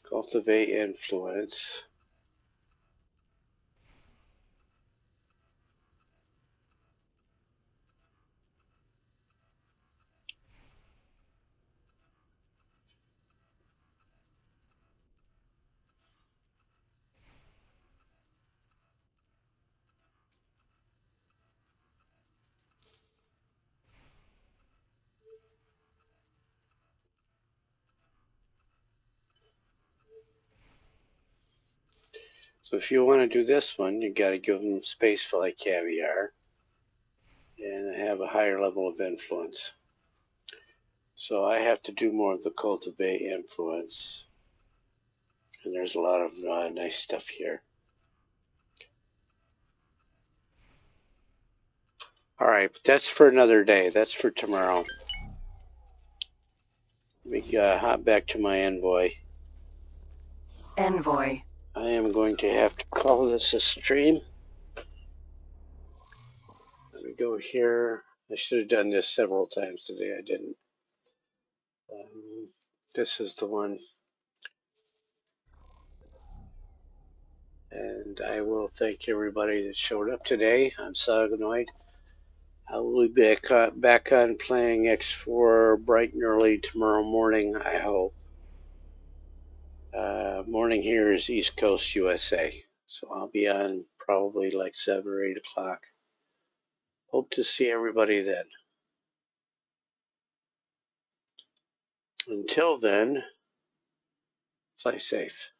Cultivate influence. So if you want to do this one, you got to give them spaceflight caviar and have a higher level of influence. So I have to do more of the cultivate influence. And there's a lot of nice stuff here. All right, but that's for another day. That's for tomorrow. Let me hop back to my envoy. Envoy. I am going to have to call this a stream. Let me go here. I should have done this several times today. I didn't. This is the one. And I will thank everybody that showed up today. I'm Saganoid. I will be back on playing X4 bright and early tomorrow morning, I hope. Morning here is East Coast USA. So I'll be on probably like 7 or 8 o'clock. Hope to see everybody then. Until then, fly safe.